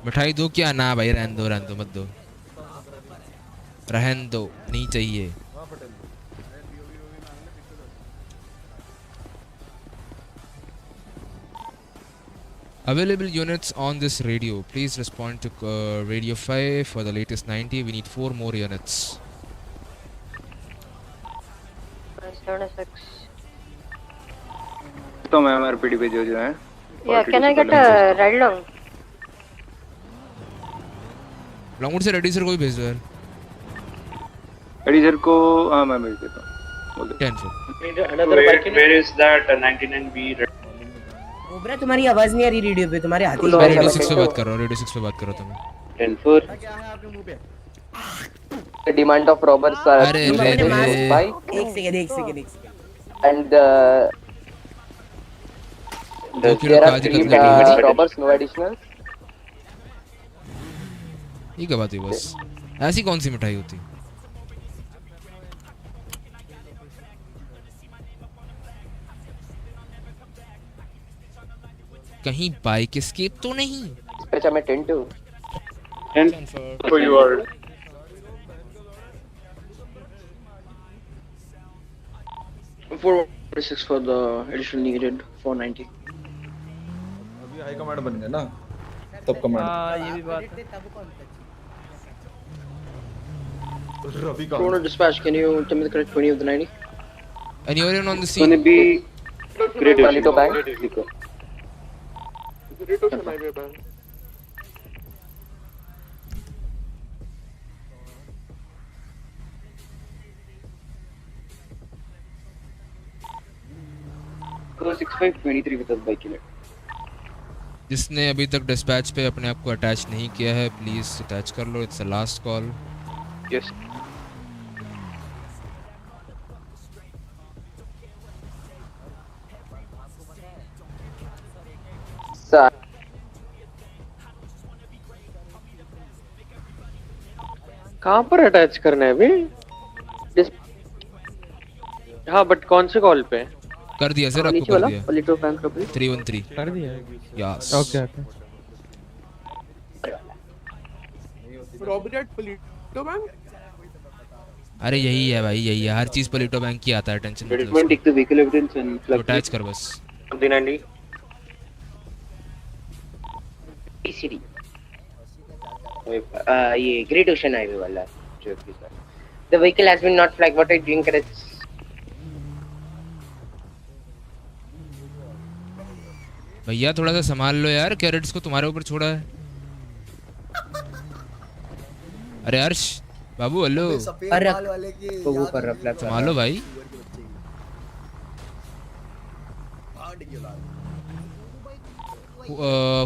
मिठाई दो क्या? ना भाई रहन दो मत दो, रहन दो, नहीं चाहिए। Available units on this radio. Please respond to radio 5 for the latest 90. We need 4 more units. 76. तो मैं आरपीडी पे जो है। Yeah, can I get a ride along? Longwood से रेडी सर को भी भेज दो यार। रेडी सर को हाँ मैं भेज देता हूँ। 10-4। Where is that 99B? Cobra तुम्हारी आवाज नहीं आ रही रेडियो पे, तुम्हारे हाथ मैं रेडियो 6 पे बात कर रहा हूँ, रेडियो 6 पे बात कर रहा था मैं। 10-4 डिमांड ऑफ रॉबर्स आर अरे रे भाई एक सेकंड एंड दो kilo kaju katli robbers no additional. ये क्या बात है? बस ऐसी कौन सी मिठाई होती? कहीं बाइक एस्केप तो नहीं? अच्छा मैं 10-2 for you are 446 for the additional needed 490. अभी हाई कमांड बन गया ना, तब कमांड। हाँ ये भी बात है। रवि का Corner dispatch, can you tell me the correct 20 of the 90? Anyone on the scene? Gonna be Great Palito Bank. Great Ocean Highway Bank. Go 6523 with us bike unit. जिसने अभी तक डिस्पैच पे अपने आप को अटैच नहीं किया है, प्लीज अटैच कर लो। It's the last call. Yes. Sir कहाँ पर अटैच करना है अभी? हाँ बट कौन से कॉल पे? कर दिया सर, आपको कर दिया। Palito Bank robbery. 313 कर दिया। Yes. Okay okay. Robbery at Palito Bank? अरे यही है भाई, यही है, हर चीज पलीटो बैंक की आता है, टेंशन मत लो। Take the vehicle evidence and plug attach कर बस। 90. PCD ये ग्रेट ओशन हाईवे वाला जो भी sir. The vehicle has been not flagged. What are you doing, cadets? भैया थोड़ा सा संभाल लो यार, कैरेट्स को तुम्हारे ऊपर छोड़ा है। अरे हर्ष बाबू हेलो। तो वो कर रहा संभालो भाई। Who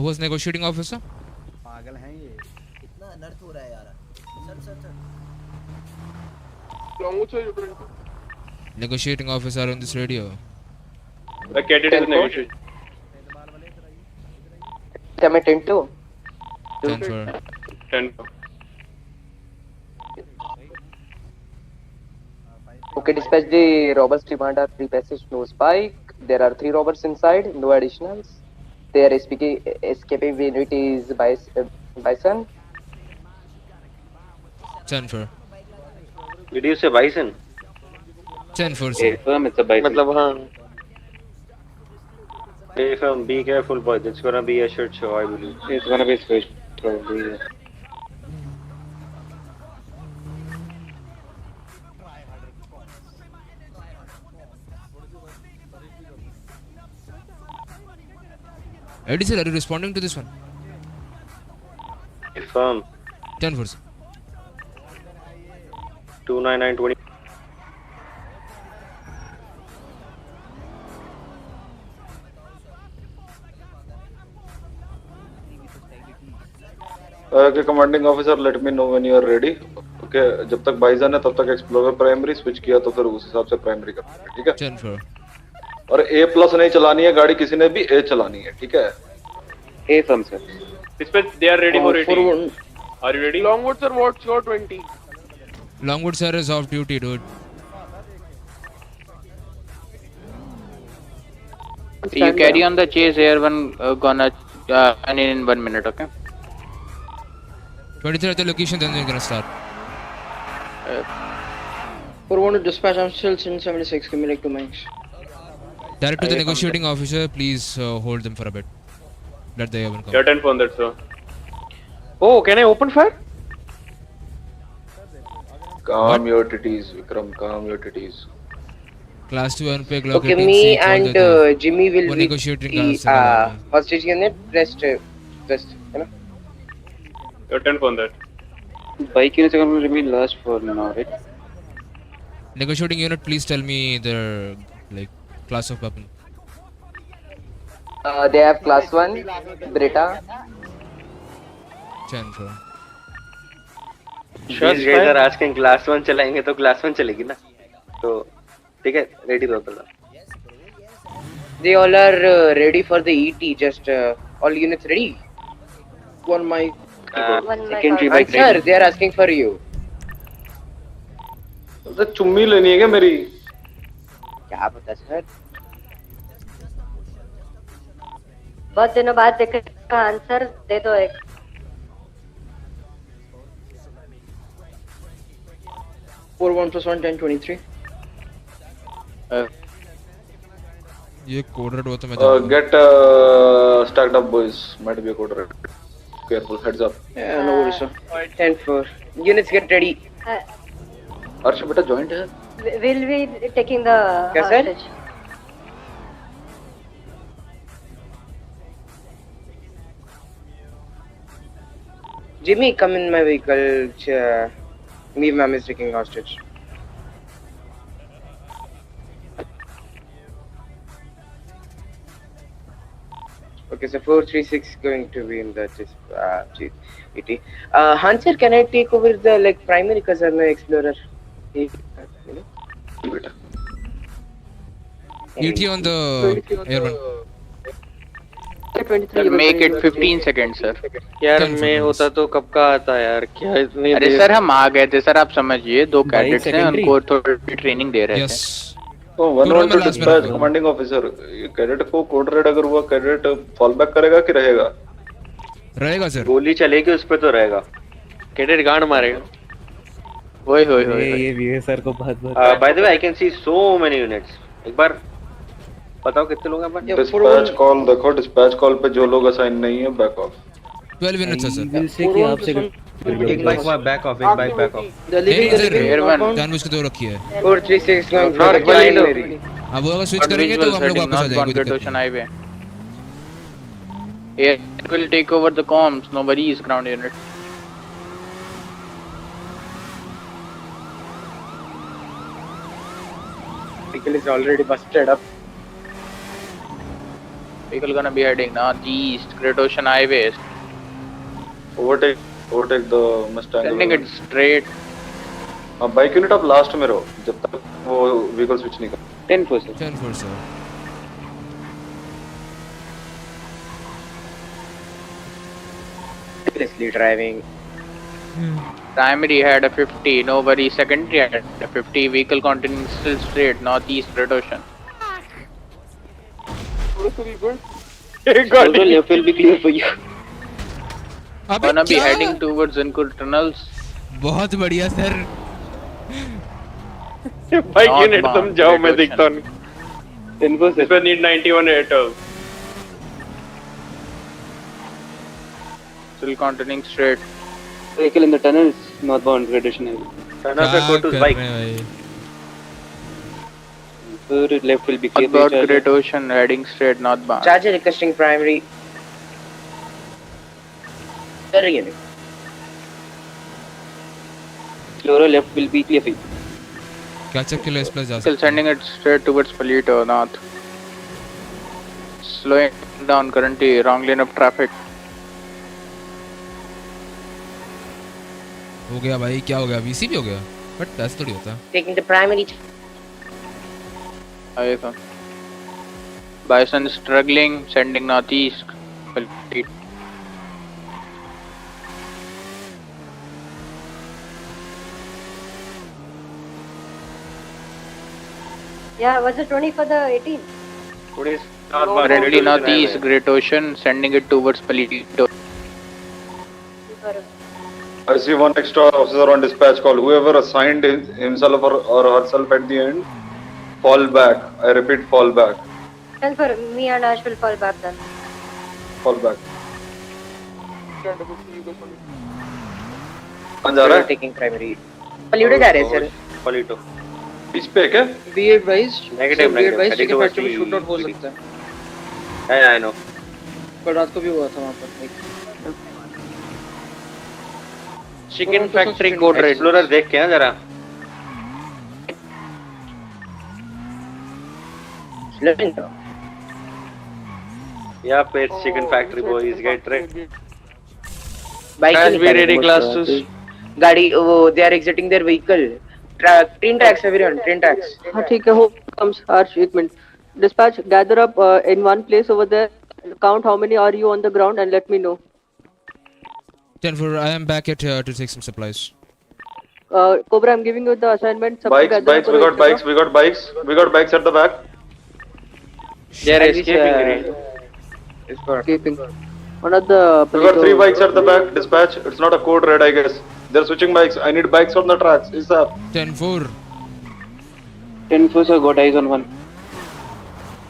was negotiating officer? पागल हैं ये, कितना अनर्थ हो रहा है यार। Sir Longwood sir, you don't. Negotiating officer on this radio. The cadet is negotiating. क्या मैं 10-2 10 for 10. Okay, dispatch the robbers demand 3 passage, no spike. There are 3 robbers inside, no additionals. Their escaping unit is Bison. 10 for Did you say bison? 10 for Hey, firm, it's a bison. मतलब हाँ. Hey, firm, be careful, boy. It's gonna be a shit show, I believe. It's gonna be a shit probably. Yeah. Eddie sir, are you responding to this one? Firm. 10 for 29920. Okay, commanding officer, let me know when you are ready. Okay, जब तक बाइजन है तब तक explorer primary switch किया तो फिर उस हिसाब से प्राइमरी करना है, ठीक है? 10 for और A+ नहीं चलानी है गाड़ी, किसी ने भी A चलानी है, ठीक है? A firm sir. Dispatch, they are ready for rating. Are you ready? Longwood sir, what's your 20? Longwood sir is off duty, dude. You carry on the chase, air one gonna and in 1 minute, okay? 23 at the location, then they're gonna start. 4-1 to dispatch, I'm still in 76, give me like 2 minutes. Direct to the negotiating officer, please hold them for a bit. Let the A1 come. You're 10 for that, sir. Oh, can I open fire? Calm your titties, Vikram, calm your titties. Class 2 unpack Okay, locating me seats, all and the Jimmy will वो be negotiating hostage unit. Rest, you know. You're 10 for that. Bike units are going to remain last for now, right? negotiating unit, please tell me their like class of weapon. They have class 1, Brita. 10 for These guys are asking class 1 चलाएंगे तो class 1 चलेगी ना, तो ठीक है, ready रहो थोड़ा. They all are ready for the ET. Just all units ready. One mic. Secondary bike. Sir, they are asking for you. तो चुम्मी लेनी है क्या मेरी? क्या पता सर? बहुत दिनों बाद देख का आंसर दे दो एक. Four 1 plus 1 10 23. ये कोड रेड हुआ तो मैं Get stacked up boys. Might be a code red. Careful, heads up. Yeah, no worries, sir. 10-4. Units get ready. अर्श बेटा joint है? Will we taking the hostage? Jimmy, come in my vehicle. Me, ma'am is taking hostage. Okay, so 436 going to be in the ET. Hanser, can I take over the like primary because I'm an explorer. ET on the airman. Make it 15 seconds, sir. यार मैं होता तो कब का आता यार, क्या इतनी अरे सर हम आ गए थे सर, आप समझिए 2 कैडेट्स हैं, उनको थोड़ी ट्रेनिंग दे रहे थे. तो 1-1 to dispatch commanding officer. Cadet को कोड रेड अगर हुआ, कैडेट फॉल बैक करेगा कि रहेगा? रहेगा सर. गोली चलेगी उस पे तो रहेगा. कैडेट गांड मारेगा. होय होय होय. ये वीए सर को बहुत By the way, I can see so many units. एक बार बताओ कितने लोग हैं अपन? डिस्पैच कॉल देखो, डिस्पैच कॉल पे जो लोग असाइन नहीं है बैक ऑफ. 12 minutes है सर. विल से कि आपसे एक बाइक बैक ऑफ, एक बाइक बैक ऑफ. जानबूझ के 2 रखी है. 436 going for the primary. अब वो अगर स्विच करेंगे तो हम लोग वापस आ जाएंगे. Ocean Highway. Air will take over the comms. Nobody is ground unit. Vehicle is already busted up. Vehicle gonna be heading northeast, Great Ocean Highway. Overtake the Mustang. Sending it straight. Bike unit आप last में रहो जब तक वो vehicle switch नहीं कर. 10-4 sir. 10-4 sir. smoothly driving. Primary had a 50, nobody. Secondary had a 50. Vehicle continuing still straight, northeast, Great Ocean. Total left will be clear for you. Gonna be heading towards Inkur tunnels. बहुत बढ़िया sir. Bike unit तुम जाओ, मैं देखता हूँ. इनको इस पे need 91 Airtel. Still continuing straight. Vehicle in the tunnels, northbound Great Ocean Highway. Turn off your go to bike. Left will be clear. About Great Ocean, heading straight northbound. Charger requesting primary. Unit. Explorer left will be clear for you. Catch up के लिए इस plus जा Still sending it straight towards Palito, north. Slowing down currently, wrong lane of traffic. हो गया भाई, क्या हो गया? वीसी भी हो गया, बट ऐसा थोड़ी होता. Taking the primary. आएगा. Bison struggling, sending northeast. Palito. Yeah, was it 20 for the 18? Currently northeast, Great Ocean, sending it towards Palito. I see one extra officer on dispatch call. Whoever assigned himself or herself at the end, fall back. I repeat, fall back. Tell for me and Ash will fall back then. Fall back. कौन जा रहा है? Taking primary. Palito जा रहे हैं sir. Palito. इस पे क्या? Be advised. Negative, Be negative. advised. Heading Chicken towards factory में the shootout हो सकता है. Yeah, I know. कल रात को भी हुआ था वहाँ पर. Chicken factory code red. Explorer देख के ना जरा. Yeah, it's chicken factory boys. Get ready. Bike Guys, be ready, class 2. गाड़ी वो they are exiting their vehicle. Train tracks everyone. Train tracks. हाँ ठीक है. Who comes? Arch, एक minute. Dispatch, gather up in one place over there. Count how many are you on the ground and let me know. 10-4, I am back at to take some supplies. Cobra, I'm giving you the assignment. Bikes, we got bikes, we got bikes, we got bikes at the back. They are escaping. Escaping. One of the. We got 3 bikes at the back. Dispatch. It's not a code red, I guess. They're switching bikes. I need bikes on the tracks. Is up. 10-4. 10-4 sir, got eyes on one.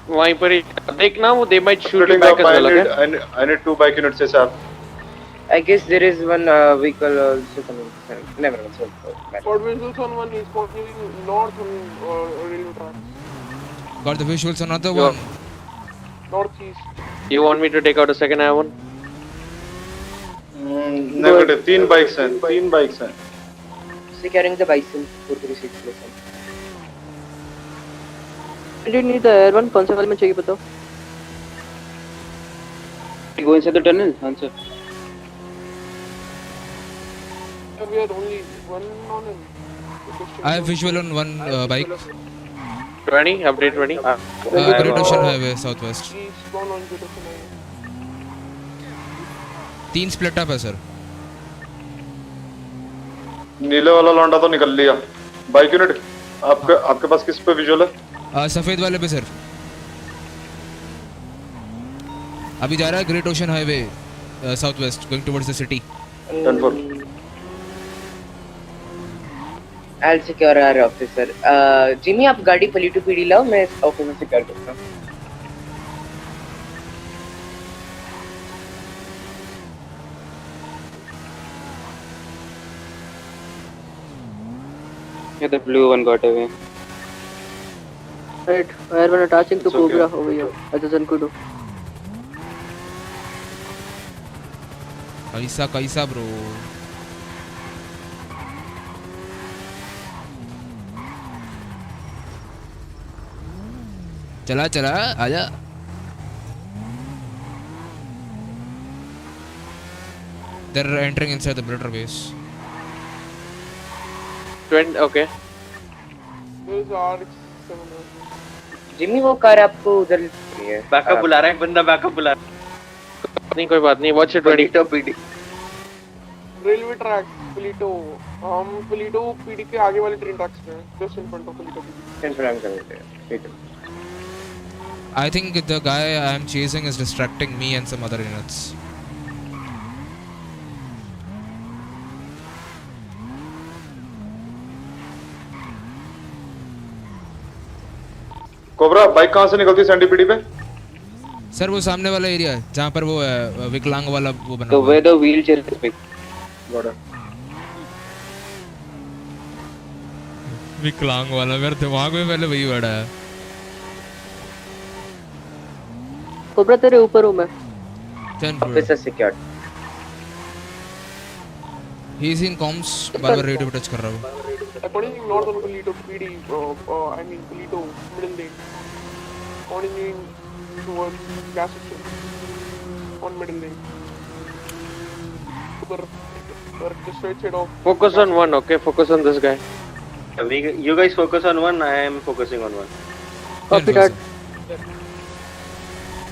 वहीं पर ही देखना वो they might shoot you back as well. Okay. I need 2 bike units ASAP. I guess there is one vehicle also coming. Never mind. Got visuals on one. He's continuing north on railway track. Got the visuals on another one. Northeast. You want me to take out a second I-1? Negative. 3 bikes in. 3 bikes in. Securing the Bison 436 listen. Do you need the air one? कौन से वाले में चाहिए बताओ? Go inside the tunnel. Answer. We had only one on him. I have visual on one bike. 20, update 20. Great Ocean Highway, southwest. He's gone on Great Ocean Highway. 3 split up है sir. नीले वाला लौंडा तो निकल लिया. Bike unit आपके पास किस पे विजुअल है? सफेद वाले पे सर. अभी जा रहा है great ocean highway southwest going towards the city. 10-4. I'll secure our officer. Jimmy आप गाड़ी पलीटू पीडी लाओ मैं ऑफिस में सिक्योर करता हूँ. Yeah, the blue one got away. Right, air one attaching to Cobra over here. As a Zankudo. कैसा bro. चला आजा. They're entering inside the Britter base. 20, okay. There's RX-7. Jimmy वो car आपको उधर है. बैकअप बुला रहा है बंदा. बैकअप बुला रहा है. नहीं कोई बात नहीं. Watch it 20. Railway track Polito. Polito PD के आगे वाले ट्रेन ट्रैक्स पे, just in front of Polito PD. Confirm करते हैं. I think the guy I am chasing is distracting me and some other units. Cobra bike कहाँ से निकलती है सैंडी पीडी पे? सर वो सामने वाला एरिया है जहाँ पर वो विकलांग वाला वो बना तो हुआ है। where the wheelchair is big. विकलांग वाला मेरे दिमाग में पहले वही बैठा है। कोबरा तेरे ऊपर हूँ मैं। Officer secured. He is in comms, बार-बार रेडियो पे टच कर रहा हूँ। According north on Polito PD, I mean Polito middle lane. Continuing towards gas station on middle lane. Super, just straight side of. Focus on one, okay? Focus on this guy. You guys focus on one. I am focusing on one. Copy that.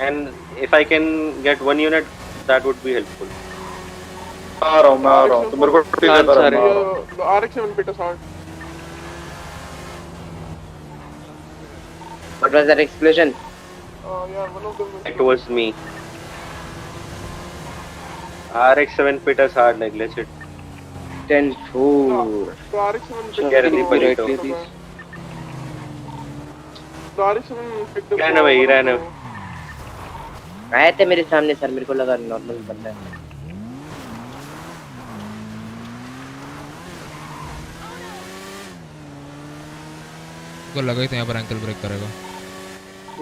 And if I can get one unit, that would be helpful. आ रहा हूँ तो मेरे को team देता रहा। RX-7 Peter's hard. What was that explosion? Yeah, one of them. Towards me. RX-7 Peter's hard, like let's hit. 10-4. The RX-7 Get in the Polito. The RX-7 picked up. Ran away, he ran away. आए थे मेरे सामने sir, मेरे को लगा normal बंदा है. को लगा ही था यहाँ पर एंकल ब्रेक करेगा।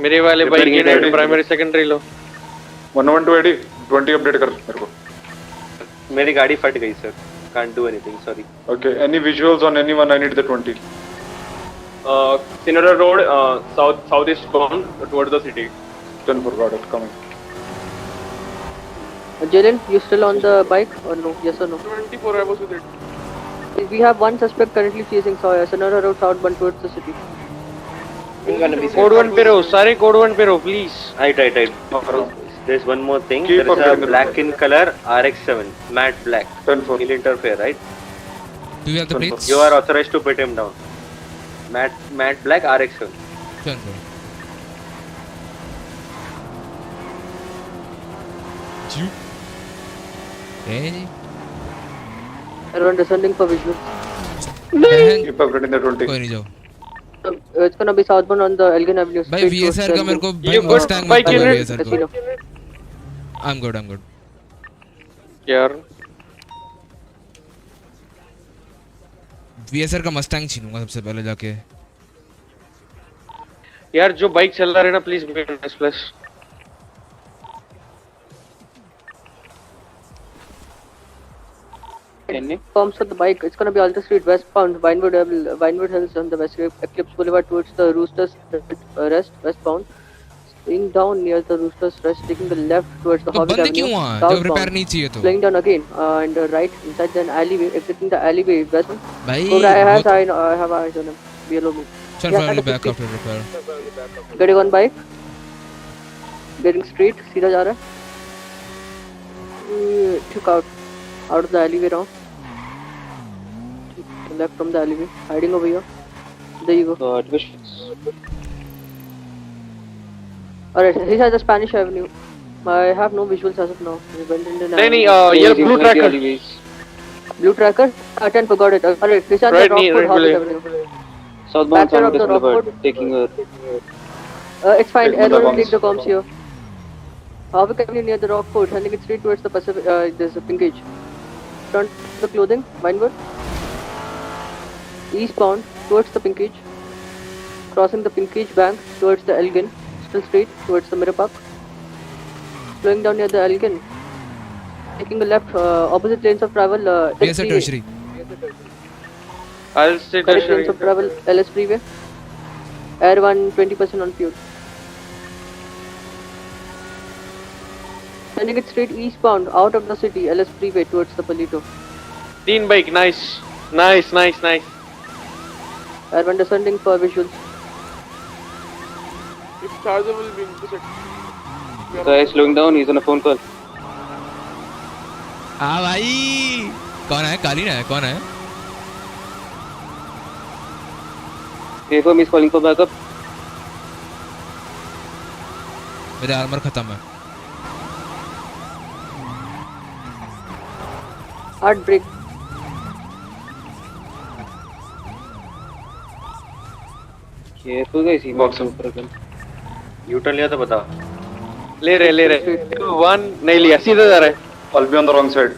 मेरे वाले bike unit primary secondary low. 101 to 80 20 update कर मेरे को। मेरी गाड़ी फट गई sir. Can't do anything, sorry. Okay, any visuals on anyone? I need the 20. Sinara Road, southeast bound towards the city. 10-4, got it, coming. Jalen, you still on the bike or no? Yes or no? 24, I was with it. We have one suspect currently chasing Sonora Road southbound towards the city. Code 1 पे रहो, सारे code 1 पे रहो, please. Right. There's one more thing. Keep There is up a black in color RX-7, matte black. 10-4. He'll interfere, right? Do you have the plates? You are authorized to put him down. Matte black RX-7. 10-4. Juke. Hey. Everyone descending for visual. Keep upgrading the 20. कोई नहीं जाओ। It's gonna be southbound on the Elgin Avenue. भाई VSR का मेरे को भाई Mustang मत दो VSR को। I'm good. यार VSR का मस्टैंग छीनूंगा सबसे पहले जाके। यार जो बाइक चल रहा है ना please plus. Forms of the bike. It's gonna be Alta Street westbound, Vinewood Hills on the west, Eclipse Boulevard towards the Roosters Rest westbound. Staying down near the Roosters Rest, taking the left towards the Hobbit Avenue. जब repair नहीं चाहिए तो। Slowing down again and right inside the alleyway, exiting the alleyway west. भाई I have eyes on him. Below me. Sir, finally back after repair. Getting on bike. Getting straight. सीधा जा रहा है. Took out of the alleyway now. Left from the alleyway, hiding over here. There you go. Alright, he's at the Spanish Avenue. I have no visuals as of now. We went in the yeah, blue tracker. Blue tracker? 10 forgot it. Alright, he's at the Rockford Hobbit Avenue. Southbound Backside of the Rockford. taking a... It's fine, everyone take the comms here. Hobbit Avenue near the Rockford, handing it straight towards the Pacific, there's a pinkage. Front the clothing, Vinewood. Eastbound towards the pinkage. Crossing the pinkage bank towards the Elgin. Still straight towards the Mirror Park. Slowing down near the Elgin. Taking a left, opposite lanes of travel. Yes, sir, tertiary. I'll say Correct tertiary. lanes of travel, LS Freeway. Air 1 20% on fuel. Sending it straight eastbound out of the city, LS Freeway towards the Polito. Teen bike, nice. Air 1 descending for visuals. If charger will be intersect. Guy slowing down, he's on a phone call. हाँ भाई कौन है? कालीन है? कौन है? A-firm is calling for backup. मेरा armour खत्म है। Hard break. Careful guys, he Box ऊपर कर। यूटर्न लिया तो बता। ले रहे 1 नहीं लिया, सीधा जा रहा है। I'll be on the wrong side.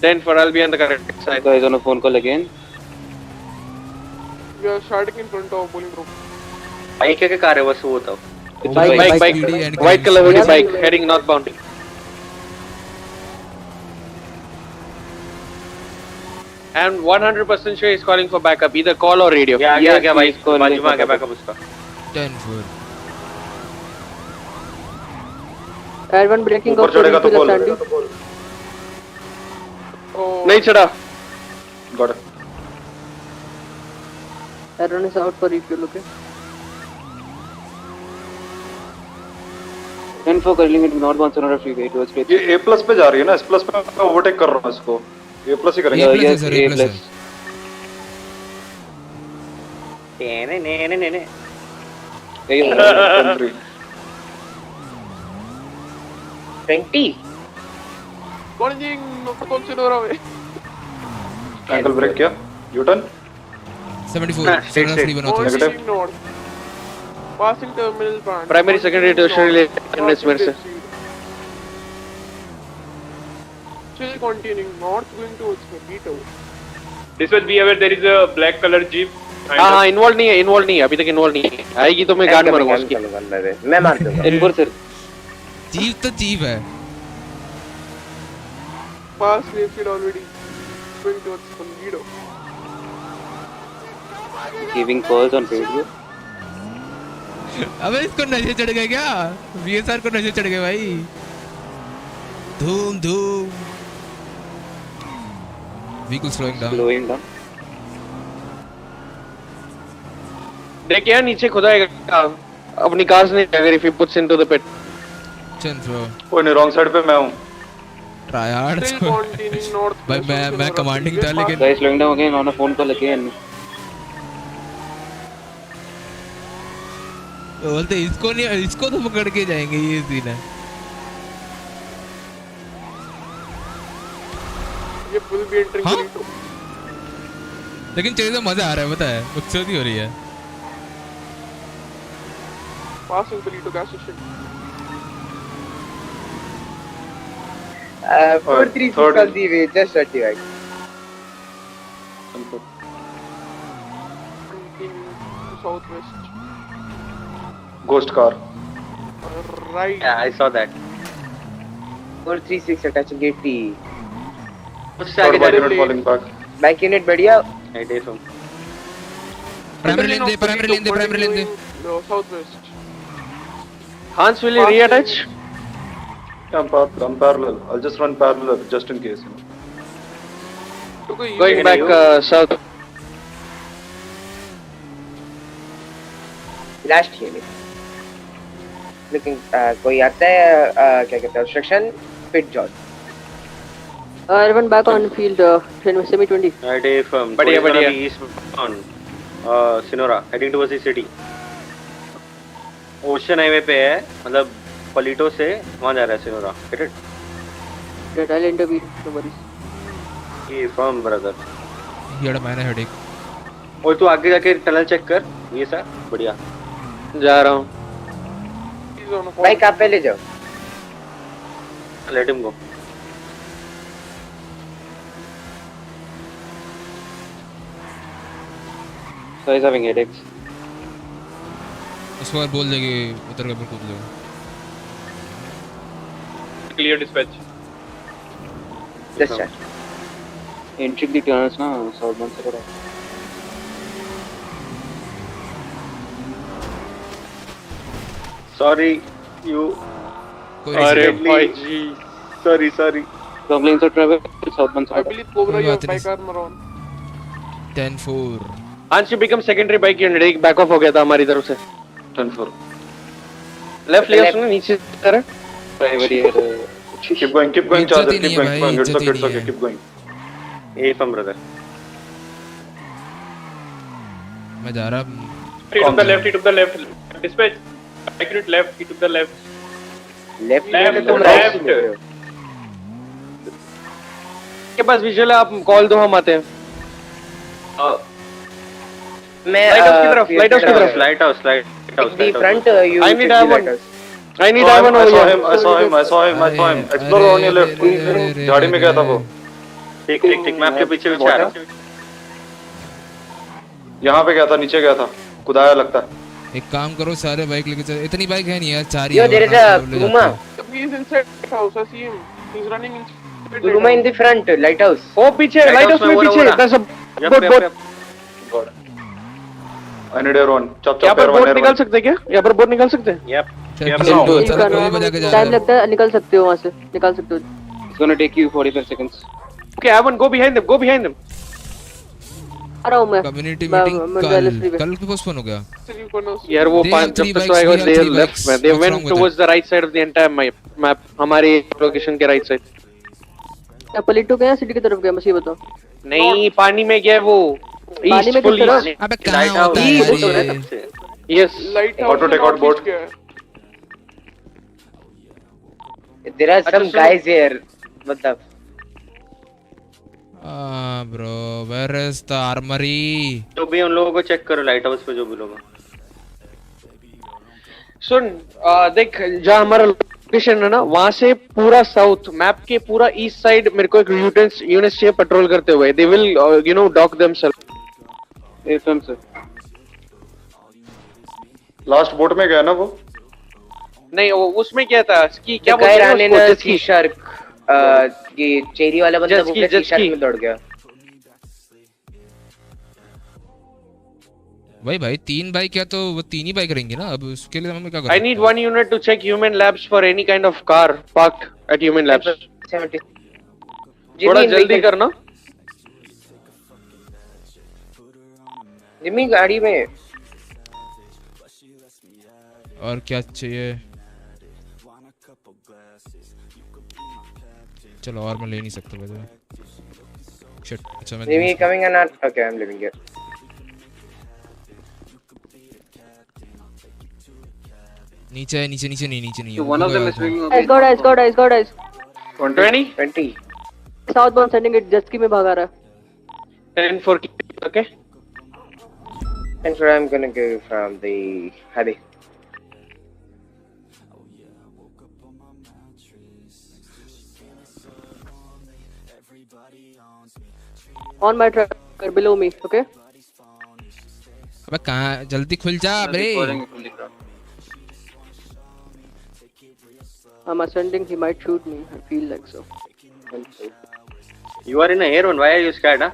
10 for I'll be on the correct side. Guys on a phone call again. We are starting in front of bowling group. Bike है कि कार है बस वो बताओ। Bike. White color bike heading northbound. And 100% sure he's calling for backup, either call or radio. क्या क्या bike बाजू में आ गया बैकअप उसका। 10-4 Air 1 breaking ऊपर out to चढ़ेगा तो refill call। Sandy. नहीं चढ़ा। Got it. Air 1 is out for refuel, okay? 10-4 curling into northbound Sonora freeway towards Page. ये A plus पे जा रही है ना, S plus पे मैं ओवरटेक कर रहा हूँ इसको। A plus ही करेंगे। Yes, A plus. ने 20. Calling protocol Sonora way. Ankle break क्या? U-turn? 74 Sonora free 103 Negative. North. Passing terminal branch. Primary, secondary, tertiary investments. Still continuing north going towards Megito. Dispatch, be aware there is a black color jeep. हाँ involve नहीं है अभी तक involve नहीं है। आएगी तो मैं गार्ड मारूंगा उसकी। मैं मार दूंगा। Enforcer. जीप तो जीप है। Pass Mayfield already. Going towards Megito. Giving calls on radio. अबे इसको नशे चढ़ गए क्या? VSR को नशे चढ़ गए भाई। धूम vehicle slowing down देख यार नीचे खुदाएगा अपनी कार से नहीं अगर if he puts into the pit. 10-4 कोई नहीं, wrong side पे मैं हूँ। try hard Still continuing north. भाई मैं कमांडिंग था लेकिन Guys slowing down again on a phone call again. बोलते इसको तो पकड़ के जाएंगे, ये सीन है। ये will be entering Megito. लेकिन चलिए तो मजा आ रहा है, पता है बकचोदी हो रही है। Passing Megito gas station. 436 on the way, just 35. Southwest. Ghost car. Right. Yeah, I saw that. 436 attaching 80. उससे आगे Third जा bike unit falling back. Back unit बढ़िया. Hey, from primary lane they No, southwest. Hans will you reattach? Yeah, I'm parallel. I'll just run parallel just in case. Going back south. Last unit. Looking कोई आता है क्या कहते हैं obstruction pit jog. Air 1 back on field, semi 20. Hey, from बढ़िया eastbound Sonora heading towards the city. Ocean highway पे है, मतलब पलीटो से वहाँ जा रहा है सिनोरा। Get it? That I'll intervene, no worries. ये फर्म ब्रदर। ये बड़ा मैंने हेडेक। और तू आगे जाके टनल चेक कर, ये सर बढ़िया। जा रहा हूँ। बाइक आप पहले जाओ। Let him go. So he's having headaches. उसके बाद बोल देगी उतर के फिर कूद लो। Clear dispatch. Just check. Entering the tunnels ना southbound से करो। Sorry, you. अरे भाई जी। Sorry. Complaints of travel southbound से I करो। believe Cobra your bike armor on. 10-4 Hans you become secondary bike unit, एक back off हो गया था हमारी तरफ से। 10-4. Left लिया उसने नीचे तरह। Primary है। Keep going, Charger. Keep going. It's okay. Keep going. A form brother. मैं जा रहा He took the left. He took the left. Dispatch. Accurate left. He took the left. Left Left. तुम right से ले रहे हो। के पास विजुअल है, आप कॉल दो, हम आते हैं। मैं लाइट हाउस की तरफ, लाइट हाउस की तरफ, light house, light house. the front you I need should be I1. lighthouse. I need I1 I over saw here. him. I saw him. I saw him. I saw him. Explore on your left. झाड़ी में गया था वो। ठीक ठीक ठीक, मैं आपके पीछे पीछे आ रहा हूँ। यहाँ पे गया था, नीचे गया था, कुदाया लगता है। एक काम करो, सारे बाइक लेके चलो। इतनी बाइक है नहीं यार, 4 ही Yo, है, there is वरना a सब ले Puma. जाते He is inside the house. I see him. He's running in. Puma in the front, lighthouse. ओ पीछे, लाइट हाउस में पीछे। That's a boat, boat। I need everyone. Chop यहाँ chop पर everyone. Boat निकाल सकते हैं क्या? यहाँ पर बोट निकाल सकते हैं? हैं। Yep, चलो, now. चलो, कोई बजा के जा रहा टाइम है। लगता है, निकल सकते हो वहाँ से, निकाल सकते हो। It's gonna take you 45 seconds. Okay, I1, go behind them, go behind them. आ रहा हूँ मैं। कम्युनिटी मैं- मीटिंग मैं Dallas freeway। कल की पोस्टपोन हो गया। यार वो They पांच have जब three तक bikes, तो आएगा, we have they three left bikes. man. They What's went wrong with towards the right side of the entire map. हमारे लोकेशन के right side. क्या पलिटो गया सिटी की तरफ गया, मुझे बताओ। नहीं, पानी में गया वो। पानी में East, किस full तरफ? east. अबे कहाँ Light होता house, है east यार हो रहा है ये? तब से। Yes. Lighthouse. Auto take out boat. There are some guys here. What the? Bro, where is the armory? तो भी उन लोगों को चेक करो, लाइट हाउस पे जो भी लोग हैं। सुन, देख जहाँ हमारा लोकेशन है ना, वहाँ से पूरा साउथ मैप के पूरा ईस्ट साइड मेरे को एक यूनिट चाहिए पेट्रोल करते हुए। They will you know dock themselves. FM से लास्ट बोट में गया ना वो? नहीं, वो उसमें क्या था कि क्या The guy ran बोलते in हैं a उसको? ski shark. ये चेरी वाला बंदा वो ski shark में दौड़ गया। भाई 3 बाइक है तो वो 3 ही बाइक रहेंगे ना, अब उसके लिए हमें क्या I करना? need one unit to check human labs for any kind of car parked at human labs. 70. थोड़ा जल्दी करना। जिम्मी गाड़ी में। और क्या चाहिए? चलो, और मैं ले नहीं सकता वैसे। शिट, अच्छा मैं Jimmy coming or not? Okay, I'm leaving here. नीचे है, नीचे नहीं, नीचे नहीं है। one of them is swinging Guys, got eyes, got eyes, got eyes. 20. Southbound sending it, jet ski में भागा रहा है। 10 for okay. And so I'm gonna go from the highway. On my track, below me, okay? अबे कहाँ, जल्दी खुल जा बे। I'm ascending, he might shoot me, I feel like so. You are in a air one. Why are you scared? Huh?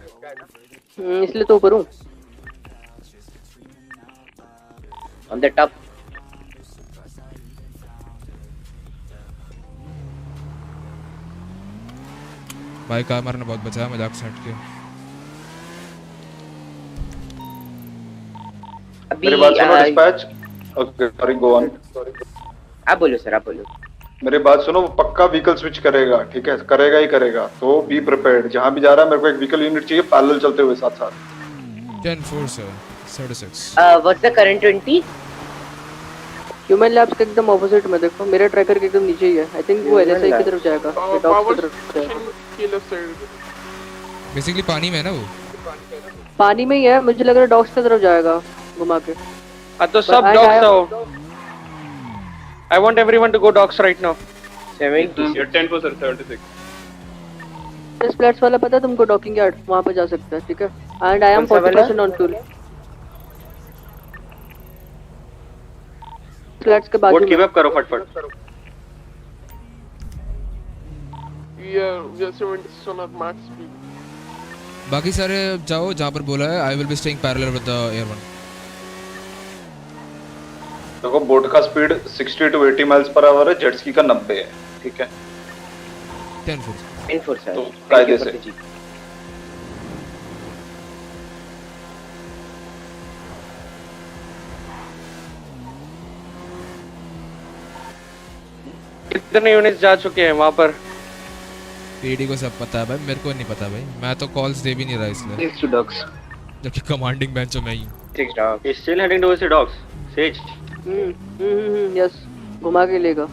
इसलिए तो ऊपर हूँ। On the top. भाई कार मारना बहुत बचा है, मजाक से हट के। मेरी बात सुनो dispatch. Okay, sorry, go on. आप बोलो सर, आप बोलो। मेरी बात सुनो, वो पक्का व्हीकल स्विच करेगा, ठीक है? करेगा ही करेगा, तो बी प्रिपेयर्ड। जहाँ भी जा रहा है मेरे को एक व्हीकल यूनिट चाहिए पैरेलल चलते हुए साथ साथ। 10-4 sir, 36. What's the current 20? Human labs के एकदम ऑपोजिट में देखो, मेरे ट्रैकर के एकदम नीचे ही है। आई थिंक वो एलएसआई की तरफ जाएगा, डॉग्स की तरफ जाएगा। बेसिकली पानी में है ना वो? पानी में ही है, मुझे लग रहा है डॉग्स की तरफ जाएगा घुमा के। तो सब डॉग्स आओ। I want everyone to go docks right now. 70. You're 10 for 76. इस फ्लैट्स वाला पता है तुमको, डॉकिंग यार्ड, वहाँ पे जा सकता है, ठीक है? And I am 40% on fuel. Flats के बाजू बोट कीप अप करो फटफट। Yeah, we are 76 on our max speed. बाकी सारे जाओ जहाँ पर बोला है। I will be staying parallel with the air one. देखो, बोट का speed 60 to 80 miles per hour है, जेट स्की का 90 है, ठीक है? 10-4 सर। तो कायदे से। कितने यूनिट्स जा चुके हैं वहाँ पर? पीडी को सब पता है भाई, मेरे को नहीं पता भाई, मैं तो कॉल्स दे भी नहीं रहा इसलिए। 6 dogs. जबकि कमांडिंग बेंच में ही हूँ। 6 dogs. He's still heading towards the dogs. Sage. Yes घुमा के लेगा।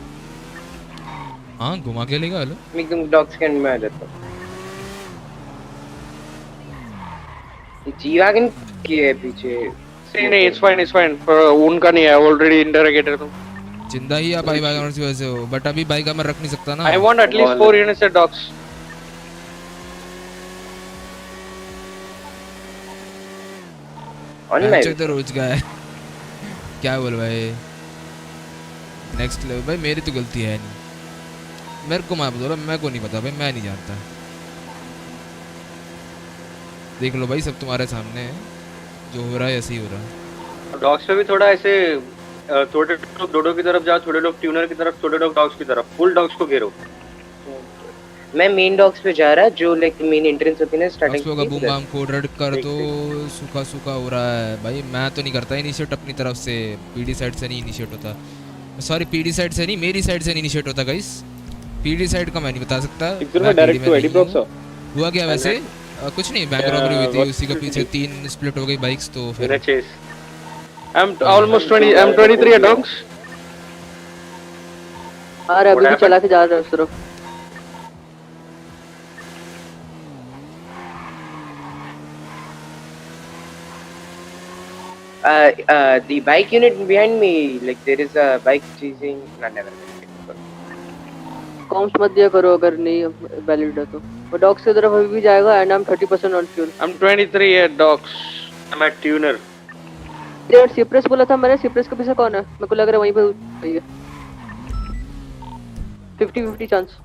हाँ घुमा के लेगा। हेलो मैं एकदम dogs के अंदर में आ जाता हूँ। ये जी-वैगन की है पीछे। नहीं, it's fine. उनका नहीं है, ऑलरेडी इंटरोगेटर तुम। जिंदा ही आप बाइक आमर की वजह से हो, बट अभी बाइक आमर रख नहीं सकता ना। I want at least 4 units of dogs. तो रोज का है। क्या बोल भाई, नेक्स्ट लेवल भाई, मेरी तो गलती है नहीं, मेरे को मैं बोला, मेरे को नहीं पता भाई, मैं नहीं जानता। देख लो भाई, सब तुम्हारे सामने है, जो हो रहा है ऐसे ही हो रहा है। डॉग्स पे भी थोड़ा ऐसे थोड़े लोग डोडो की तरफ जाओ, थोड़े लोग ट्यूनर की तरफ, थोड़े लोग डॉग्स की तरफ, फुल डॉग्स को घेरो। मैं मेन डॉग्स पे जा रहा, जो लाइक मेन एंट्रेंस होती है ना स्टार्टिंग की। बूम बम को रेड कर दो, सूखा हो रहा है भाई। मैं तो नहीं करता इनिशिएट अपनी तरफ से, पीडी साइड से नहीं इनिशिएट होता। सॉरी, पीडी साइड से नहीं, मेरी साइड से नहीं इनिशिएट होता गाइस। पीडी साइड का मैं नहीं बता सकता। डायरेक्ट टू एडी ब्लॉक्स हुआ क्या वैसे? कुछ नहीं, बैंक रॉबरी हुई थी, उसी के पीछे 3 स्प्लिट हो गई बाइक्स, तो फिर I'm almost 20. I'm 23 dogs. अरे अभी भी चला के जा रहा है उस तरफ। The bike unit behind me, like there is a bike chasing. Never. Comms मत दिया करो अगर नहीं वैलिड है तो। वो डॉग्स की तरफ अभी भी जाएगा and I am 30% on fuel. I'm 23 at dogs. I'm at tuner. यार सिप्रेस बोला था मैंने, सिप्रेस के पीछे कौन है? मेरे को लग रहा है वहीं पे वही है। 50-50 चांस।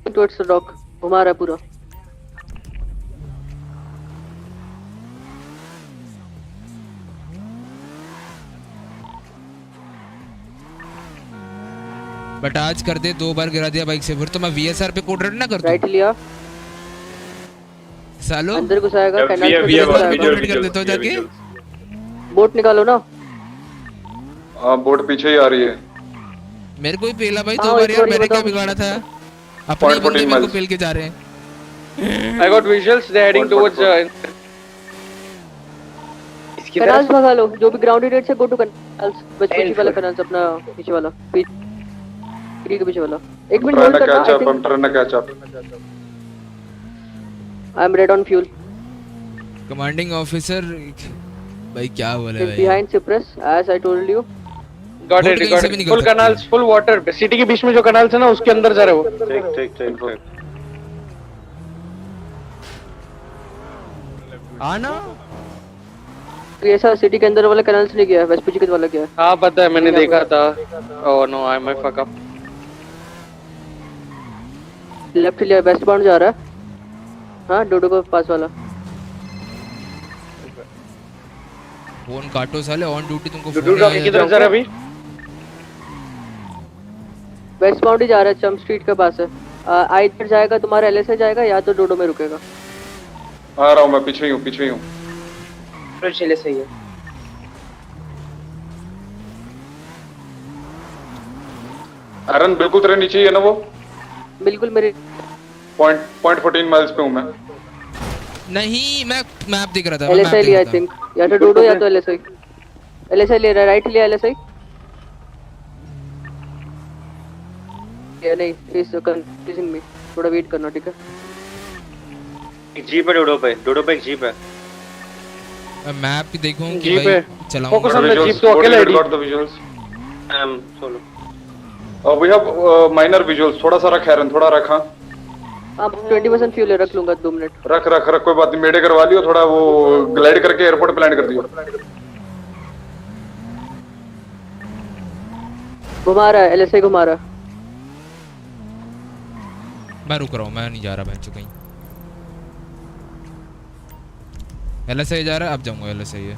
टुवर्ड्स द डॉग घुमा रहा है पूरा। बट आज कर दे, 2 बार गिरा दिया बाइक से, फिर तो मैं वीएसआर पे कोड रेड ना कर दूं। राइट लिया सालो, अंदर घुसाएगा, कैनल कर देता हूं जाके। बोट निकालो ना। बोट पीछे ही आ रही है। मेरे को ही पेला भाई 2 बार यार, मैंने क्या बिगाड़ा था? अपने बंदे मेरे को पेल के जा रहे हैं। I got visuals. They're heading towards. Canals भगा लो, जो भी ग्राउंड एरिया से गो टू कैनल्स। पीछे वाला कैनल्स, अपना पीछे वाला, पीछे के पीछे वाला। 1 मिनट होल्ड करना। I'm trying to catch up. I am red on fuel. Commanding officer भाई क्या बोले भाई? Behind cypress as I told you. Got it. Full canals, full water. City के बीच में जो कैनाल्स है ना, उसके अंदर जा रहे हो। ठीक। आना तो ऐसा सिटी के अंदर वाला कैनल्स नहीं गया, वेस्ट पीछे वाला गया। हाँ पता है, मैंने देखा था। Oh no, I my fuck up. Left लिया, वेस्ट बाउंड जा रहा है। हाँ डोडो को पास वाला। फोन काटो साले, ऑन ड्यूटी तुमको डोडो डॉग किधर जा रहा है अभी? वेस्ट बाउंड ही जा रहा है, चम स्ट्रीट के पास है। इधर जाएगा तुम्हारा एलएसए जाएगा, या तो डोडो में रुकेगा। आ रहा हूँ मैं, पीछे ही हूँ। फिर चले सही है। अरन बिल्कुल तेरे नीचे ही है ना वो? बिल्कुल मेरे पॉइंट 14 माइल्स पे हूँ मैं। नहीं, मैं मैप देख रहा था। एलएसए लिया आई थिंक, या तो डोडो या तो एलएसए। एलएसए ले रहा है, राइट लिया एलएसए। या नहीं, इस कंफ्यूजिंग में थोड़ा वेट करना, ठीक है? जीप है डोडो पे एक जीप है। मैं मैप भी देखूं कि जीप भाई है। चलाऊं। फोकस ऑन द जीप, तो अकेले है। Got the visuals. I am solo. We have minor visuals. थोड़ा सा रख हैरन, थोड़ा रखा। अब 20% फ्यूल है, रख लूंगा 2 मिनट। रख कोई बात नहीं, मेडे करवा लियो, थोड़ा वो ग्लाइड करके एयरपोर्ट पे लैंड कर दियो। घुमा रहा है, एलएसए घुमा रहा है। मैं रुक रहा हूँ, मैं नहीं जा रहा बेंच कहीं। एलएसए जा रहा है, अब जाऊंगा एलएसए। ये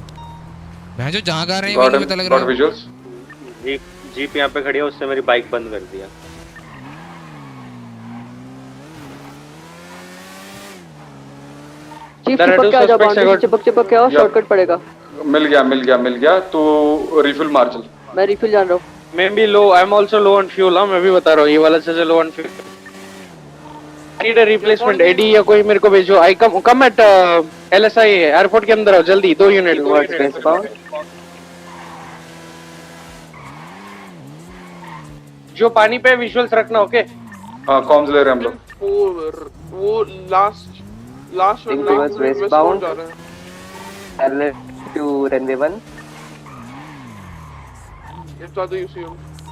मैं जो जहाँ जा रहे हैं मुझे पता लग रहा है। जीप यहाँ पे खड़ी है, उससे मेरी बाइक बंद कर दिया। चिपक के आओ, शॉर्टकट पड़ेगा। मिल गया। तो रिफिल मार चल। मैं रिफिल जान रहा हूँ। मैं भी low, I am also low on fuel. मैं भी बता रहा हूँ, ये वाला सबसे low on fuel. Need a replacement. एडी या कोई मेरे को भेजो। I come at LSI airport के अंदर आओ जल्दी, 2 यूनिट। जो पानी पे विजुअल्स रखना, ओके? हाँ, कॉम्स ले रहे हैं हम लोग। वो लास्ट westbound to runway 1.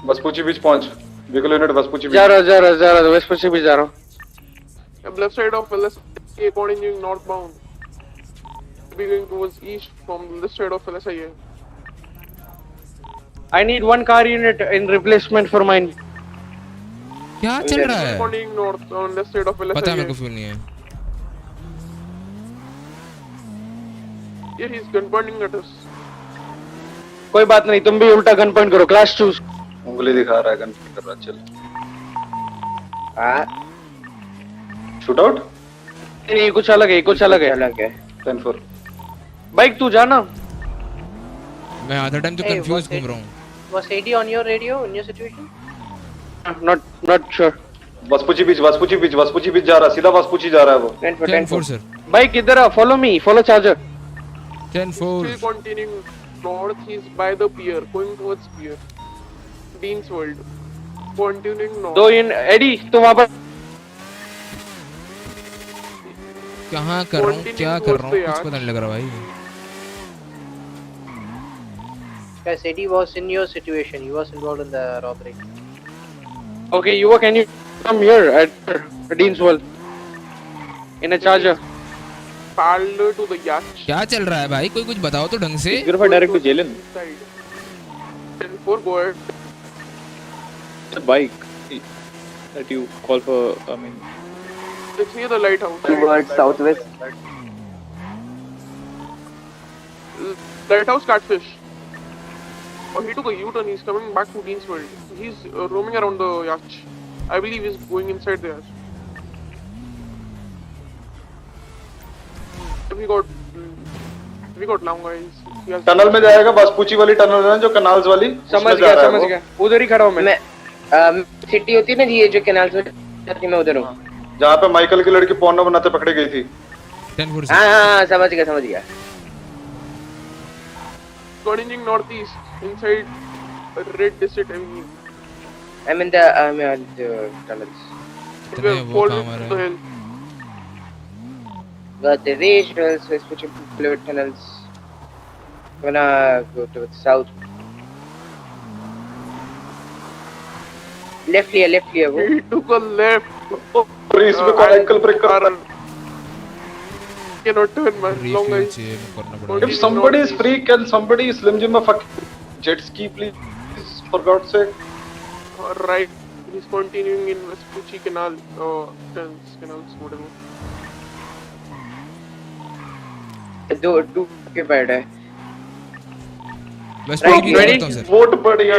वसपुची बीच पहुंच। व्हीकल यूनिट वसपुची बीच। जा रहा वसपुची बीच जा रहा हूँ। Left side of LSIA continuing northbound. Be going towards east from the left side of LSIA. I need 1 car unit in replacement for mine. क्या चल रहा है? Continuing north on left side of LSIA. पता है मेरे को fuel नहीं है। Yeah, he's gun pointing at us. कोई बात नहीं, तुम भी उल्टा गन पॉइंट करो। Class choose. उंगली दिखा रहा है, गन कर रहा है। चल शूट आउट नहीं, कुछ अलग है, कुछ अलग है। 10-4 बाइक तू जाना। मैं आधा टाइम तो कंफ्यूज घूम रहा हूँ। Was AD on your radio in your situation? Not sure. वसपुची बीच जा रहा है, सीधा वसपुची जा रहा है वो। 10-4 सर। बाइक इधर आ, follow me, follow charger. 10-4 Still continuing north, he's by the pier, going towards pier. Dean's World. Continuing north. 2 unit. Eddie तू वहां पर कहाँ कर रहा हूँ, क्या कर रहा हूँ, कुछ पता नहीं लग रहा भाई। Guys, AD was in your situation. He was involved in the robbery. Okay, Yuva, can you come here at Dean's World in a charger? Parallel to the yacht. क्या चल रहा है भाई, कोई कुछ बताओ तो ढंग से। direct to Jalen. 10-4, go ahead. The bike that you call for, I mean. It's near the lighthouse. Towards southwest. Lighthouse Catfish. Oh, he took a U-turn. He's coming back to Dean's World. He's roaming around the yacht. I believe he's going inside the yacht. We got long guys. Tunnel में जाएगा, वसपुची वाली tunnel है जो canals वाली। समझ गया। उधर ही खड़ा हूँ मैं। सिटी होती है ना जी, ये जो कैनाल्स में जाती, मैं उधर हूँ। जहाँ पे माइकल की लड़की पोर्नो बनाते पकड़ी गई थी। हाँ, समझ गया। Continuing northeast, inside Red District. I'm in the tunnels. We are following the hill. Got the visuals, we're switching to fluid tunnels. Gonna go to the south. Left here. He took a left. Breeze में कौन ankle break कर रहा है? Cannot turn man. Long guys. If somebody is free, can somebody Slim Jim a fucking jet ski please, for God's sake? Right. He's continuing in Vespucci Canal, canals, whatever. दो के pad है। Vote पड़ी है।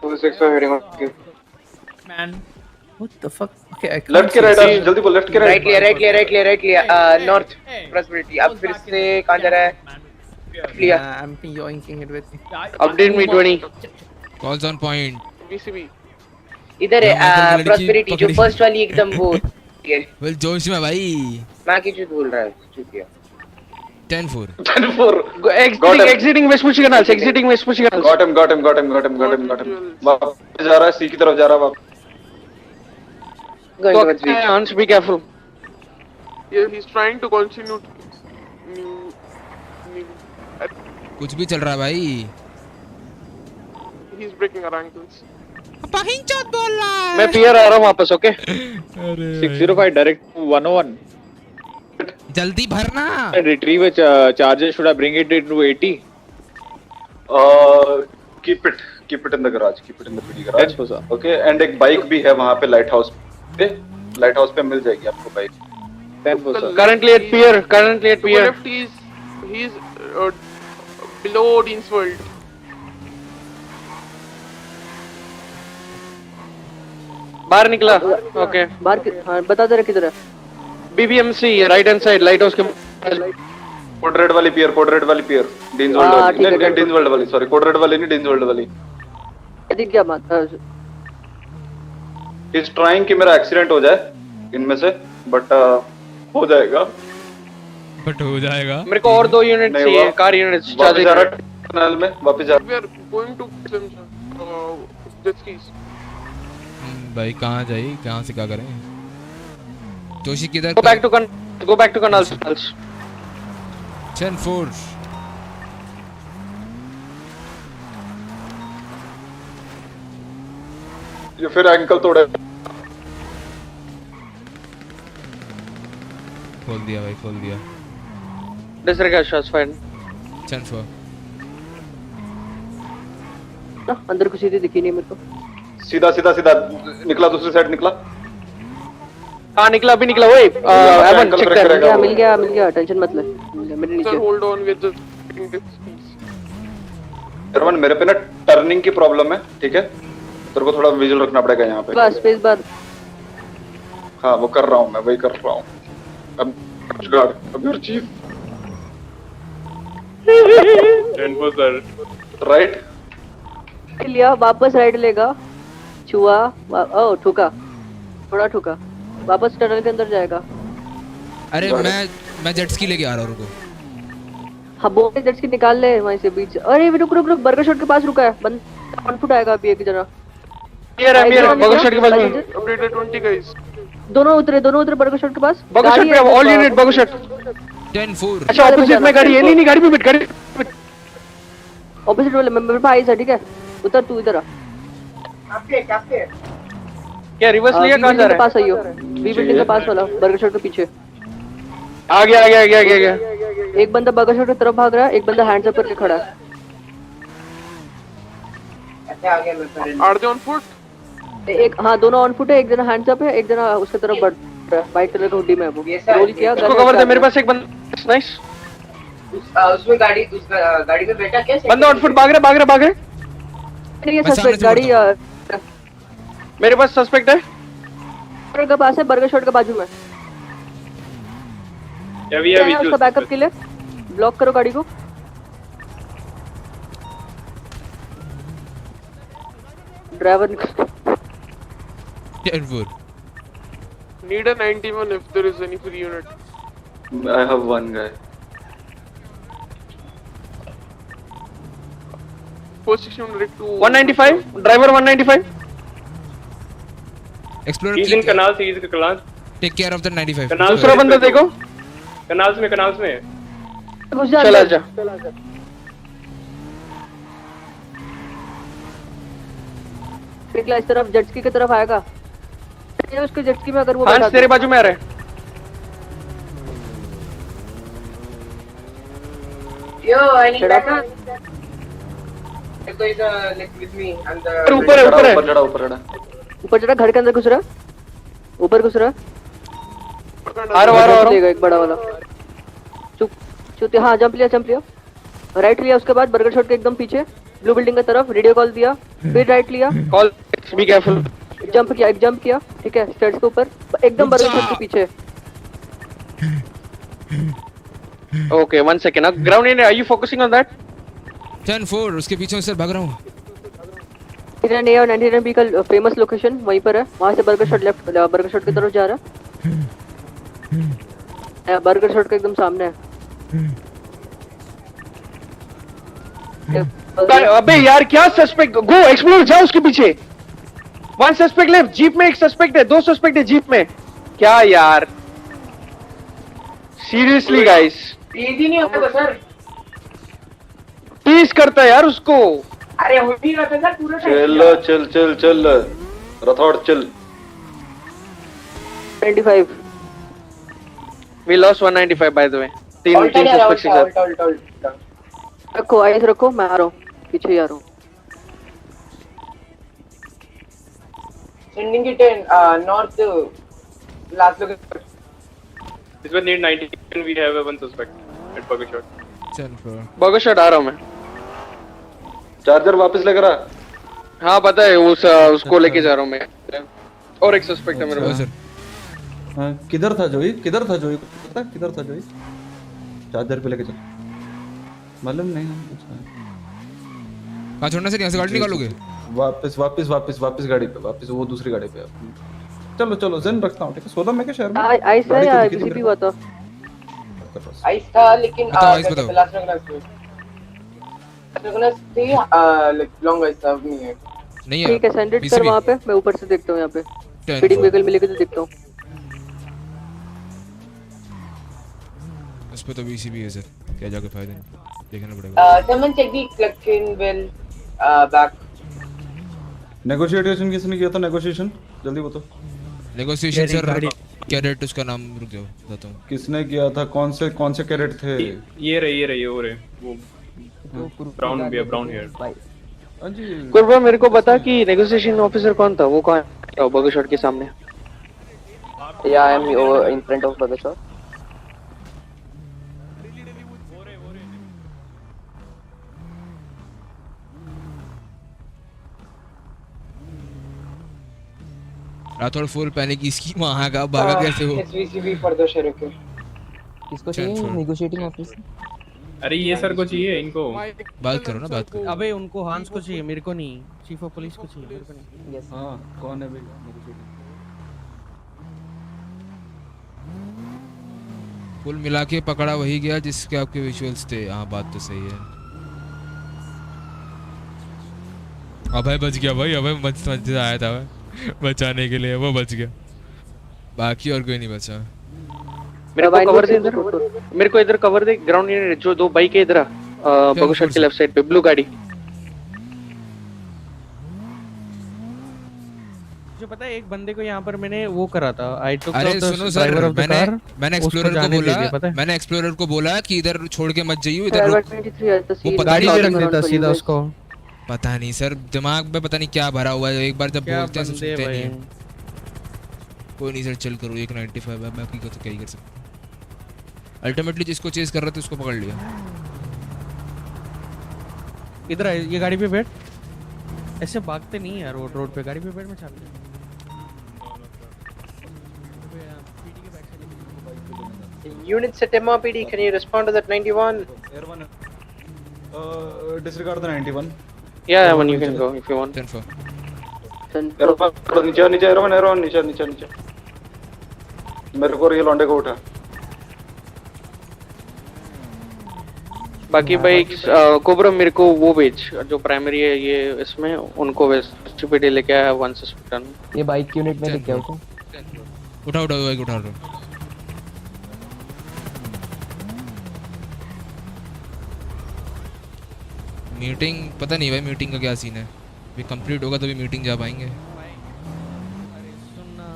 2-6 heading on you. Man, what the fuck? Okay, I can't. Left के right, जल्दी बोल। Left के right. Right लिया। North prosperity। अब फिर से कहाँ जा रहा है? लिया। I'm yoinking it with me. Update me 20. Calls on point. BCB. इधर है prosperity, जो फर्स्ट वाली एकदम वो। Well, जोश में भाई। माँ की चूत बोल रहा है, चूत किया। 10-4. Exiting Vespucci Canals. Got him. वापस जा रहा है, सी की तरफ जा रहा है वापस। Hans, be careful. Yeah, he's trying to continue. कुछ भी चल रहा है भाई। He's breaking our ankles. पहिंचोत बोल रहा है। मैं पियर आ रहा हूँ वापस, ओके? 605 direct to 101. जल्दी भरना। Retrieve a charger. Should I bring it into 80? Keep it in the garage. Keep it in the PD garage. Okay. And एक बाइक भी है वहाँ पे लाइट हाउस पे। लाइट हाउस पे मिल जाएगी आपको bike. Currently at pier. Left he's below Dean's World. बाहर निकला। ओके। बाहर बता दे रहा किधर है? BBMC right hand side light house के कोड रेड वाली पियर। डीन्स वर्ल्ड वाली। नहीं, डीन्स वर्ल्ड वाली, सॉरी, कोड रेड वाली नहीं, डीन्स वर्ल्ड वाली। दिख गया मत इज ट्राइंग कि मेरा एक्सीडेंट हो जाए इनमें से, बट हो जाएगा। बट हो जाएगा। मेरे को और 2 यूनिट नहीं चाहिए, हुआ। कार यूनिट्स वापस जा रहा टनल में, वापस जा We are going to jet skis. भाई कहाँ जाए, कहाँ से क्या करें? जोशी किधर? Go back to canals. 10-4 ये फिर एंकल तोड़े। खोल दिया भाई, खोल दिया। Disregard shots fired. 10-4 अंदर कुछ सीधी दिखी नहीं मेरे को। सीधा निकला, दूसरी साइड निकला। हाँ निकला, अभी निकला। वही एमन चेक कर। मिल गया, टेंशन मत ले। मेरे नीचे। Sir, hold on with the Raman मेरे पे ना टर्निंग की प्रॉब्लम है, ठीक है? तेरे को थोड़ा विजुअल रखना पड़ेगा यहाँ पे। बस स्पेस बार। हाँ वो कर रहा हूँ मैं, वही कर रहा हूँ। अब योर चीफ 10-4 सर। राइट लिया, वापस राइट लेगा, छुआ, ओ ठुका, थोड़ा ठुका, वापस टनल के अंदर जाएगा। अरे मैं जेट स्की लेके आ रहा हूँ, रुको। हाँ बोल जेट स्की निकाल ले वहीं से बीच। अरे रुक बर्गर शॉट के पास रुका है बंदा, 1 फुट आएगा अभी एक जना। मेरा बर्गर शॉट के पास में। updated 20 guys. दोनों उतरे बर्गर शॉट के पास। बर्गर शॉट पे ऑल यूनिट बर्गर शॉट। 10-4 अच्छा ऑपोजिट में गाड़ी है। नहीं गाड़ी पे बैठ, ऑपोजिट वाले मेरे पास आई, ठीक है? उतर तू इधर आ। क्या रिवर्स लिया? कहां जा रहा है? पास आइयो, बी बिल्डिंग के पास वाला बर्गर शॉट के पीछे। आ गया। एक बंदा बर्गर शॉट की तरफ भाग रहा है, एक बंदा हैंड्स अप करके खड़ा है। Are they on foot? एक हाँ दोनों ऑन फुट है, एक जना हैंड्स अप है, एक जना उसके तरफ बढ़ रहा है। व्हाइट कलर का हुडी में है वो। रोल किया, उसको कवर दे। मेरे पास एक बंदा। नाइस। उसमें गाड़ी में बैठा कैसे? बंदा ऑन फुट भाग रहा। ये सस्पेक्ट गाड़ी मेरे पास सस्पेक्ट है। बर्गर के पास है, बर्गर शॉट के बाजू में। उसका बैकअप के लिए ब्लॉक करो गाड़ी को। Driver Need a 91 if there is any free unit. I have one guy. 461 to 195 driver 195। Explorer He's in canals, he's in canals. Take care of the 95। दूसरा बंदा देखो। canals में चला जा। निकला इस तरफ, जेट स्की की तरफ आएगा। उसके जेट स्की में अगर वो हाँ तेरे बाजू में आ रहा है। Yo, I need backup. Like with me and the ऊपर चढ़ा, घर के अंदर घुस रहा, ऊपर घुस रहा। आ रहा एक बड़ा वाला चुप। हाँ जंप लिया, राइट लिया, उसके बाद बर्गर शॉट के एकदम पीछे ब्लू बिल्डिंग की तरफ रेडियो कॉल दिया, फिर राइट लिया, कॉल बी केयरफुल। जंप किया, ठीक है? स्टेयर्स के ऊपर एकदम बर्गर शॉट के पीछे। Okay 1 second. Ground in, are you focusing on that? 10-4 उसके पीछे से भाग रहा हूँ। 99 और 99B का फेमस लोकेशन वहीं पर है, वहां से burger shot left, burger shot की तरफ जा रहा है। बर्गर शॉट के एकदम सामने है। अबे यार क्या सस्पेक्ट? गो एक्सप्लोर, जाओ उसके पीछे। 1 सस्पेक्ट लेफ्ट। जीप में 1 सस्पेक्ट है, 2 सस्पेक्ट है जीप में। क्या यार सीरियसली गाइस, ही नहीं होता सर। टीज करता है यार उसको। अरे हो नहीं रहा सर पूरा चल रथौड़ चल। 25 We lost 195 by the way. 3 suspects हैं। रखो आइस रखो, मैं आ रहा हूँ, पीछे ही आ रहा हूँ। Sending it in north last location. This one need 90 and we have 1 suspect at burger shot. चल बर्गर शॉट आ रहा हूँ मैं। चार्जर वापस लेकर आ। हाँ पता है, उसको लेके जा रहा हूँ मैं। और एक सस्पेक्ट है मेरे पास। हाँ किधर था जोई? पता किधर था जोई? चार्जर पे लेके चल। मालूम नहीं हम कुछ। कहाँ छोड़ना सर? यहाँ से गाड़ी निकालोगे? वापस वापस वापस वापस गाड़ी पे, वापस वो दूसरी गाड़ी पे। चलो चलो जन रखता हूँ, ठीक है। 16 में क्या शहर में आइस था गाड़ी तो या दिखी थी बीसीपी मेरे हुआ था? को। आइस था लेकिन बताओ आइस बताओ। लास्ट में थी लॉन्ग आइस था नहीं है। नहीं है ठीक है, सेंड इट कर बीसीबी वहाँ पे, मैं ऊपर से देखता हूँ यहाँ पे। 10 फीडिंग 4 व्हीकल मिलेगी तो देखता हूँ। उस पे तो बीसीबी है सर, क्या जाके फायदा नहीं, देखना पड़ेगा। someone check the clutch well back. Negotiation किसने किया था? नेगोशिएशन जल्दी बताओ। नेगोशिएशन सर कैडेट, उसका नाम रुक जाओ बताता हूँ। किसने किया था? कौन से कैडेट थे? ये रहे वो ब्राउन हेयर। हाँ जी कोबरा मेरे को बता कि नेगोशिएशन ऑफिसर कौन था, वो कहाँ है? बर्गर शॉट के सामने। Yeah, I am in front of Burger Shop. Rathore full panic, इसकी वहाँ का भागा कैसे हो? SVCB for the sheriff. किसको चाहिए नेगोशिएटिंग ऑफिसर? अरे ये सर को चाहिए, इनको बात करो ना, बात करो। अबे उनको हांस को चाहिए, मेरे को नहीं। चीफ ऑफ पुलिस को चाहिए, मेरे को नहीं। यस हाँ कौन है भाई नेगोशिएटिंग? कुल मिला के पकड़ा वही गया जिसके आपके विजुअल्स थे। हाँ बात तो सही है। अभय बच गया भाई, अभय मस्त आया था बचाने के लिए, वो बच गया, बाकी और कोई नहीं बचा। मेरे को कवर दे इधर, मेरे को इधर कवर दे। ग्राउंड यूनिट जो 2 बाइक है इधर, बर्गर शॉट के लेफ्ट साइड पे ब्लू गाड़ी। जो पता है एक बंदे को यहाँ पर मैंने वो करा था। आई टुक अरे सुनो सर, मैंने एक्सप्लोरर को बोला कि इधर छोड़ के मत जाइए, इधर वो गाड़ी पे रख देता सीधा उसको। पता नहीं सर, दिमाग में पता नहीं क्या भरा हुआ है, एक बार जब बोलते हैं सब सुनते नहीं। कोई नहीं सर, चल करो। 195 है, बाकी को तो क्या ही कर सकते। अल्टीमेटली जिसको चेस कर रहे थे उसको पकड़ लिया। इधर ये गाड़ी पे बैठ। ऐसे भागते नहीं यार रोड पे, गाड़ी पे बैठ। मैं चल Units at MRPD, can you respond to that 91? Air 1. Disregard the 91. Yeah, one you can go if you want. 10-4. नीचे Air 1 नीचे। मेरे को ये लौंडे को उठा। बाकी भाई कोबरा मेरे को वो भेज जो प्राइमरी है ये इसमें, उनको वेस्ट पे लेके आया 1 सस्पेक्ट। ये बाइक यूनिट में दिख गया उसको। उठा बाइक उठा। मीटिंग पता नहीं भाई, मीटिंग का क्या सीन है? भी कंप्लीट होगा तभी मीटिंग जा पाएंगे। सुनना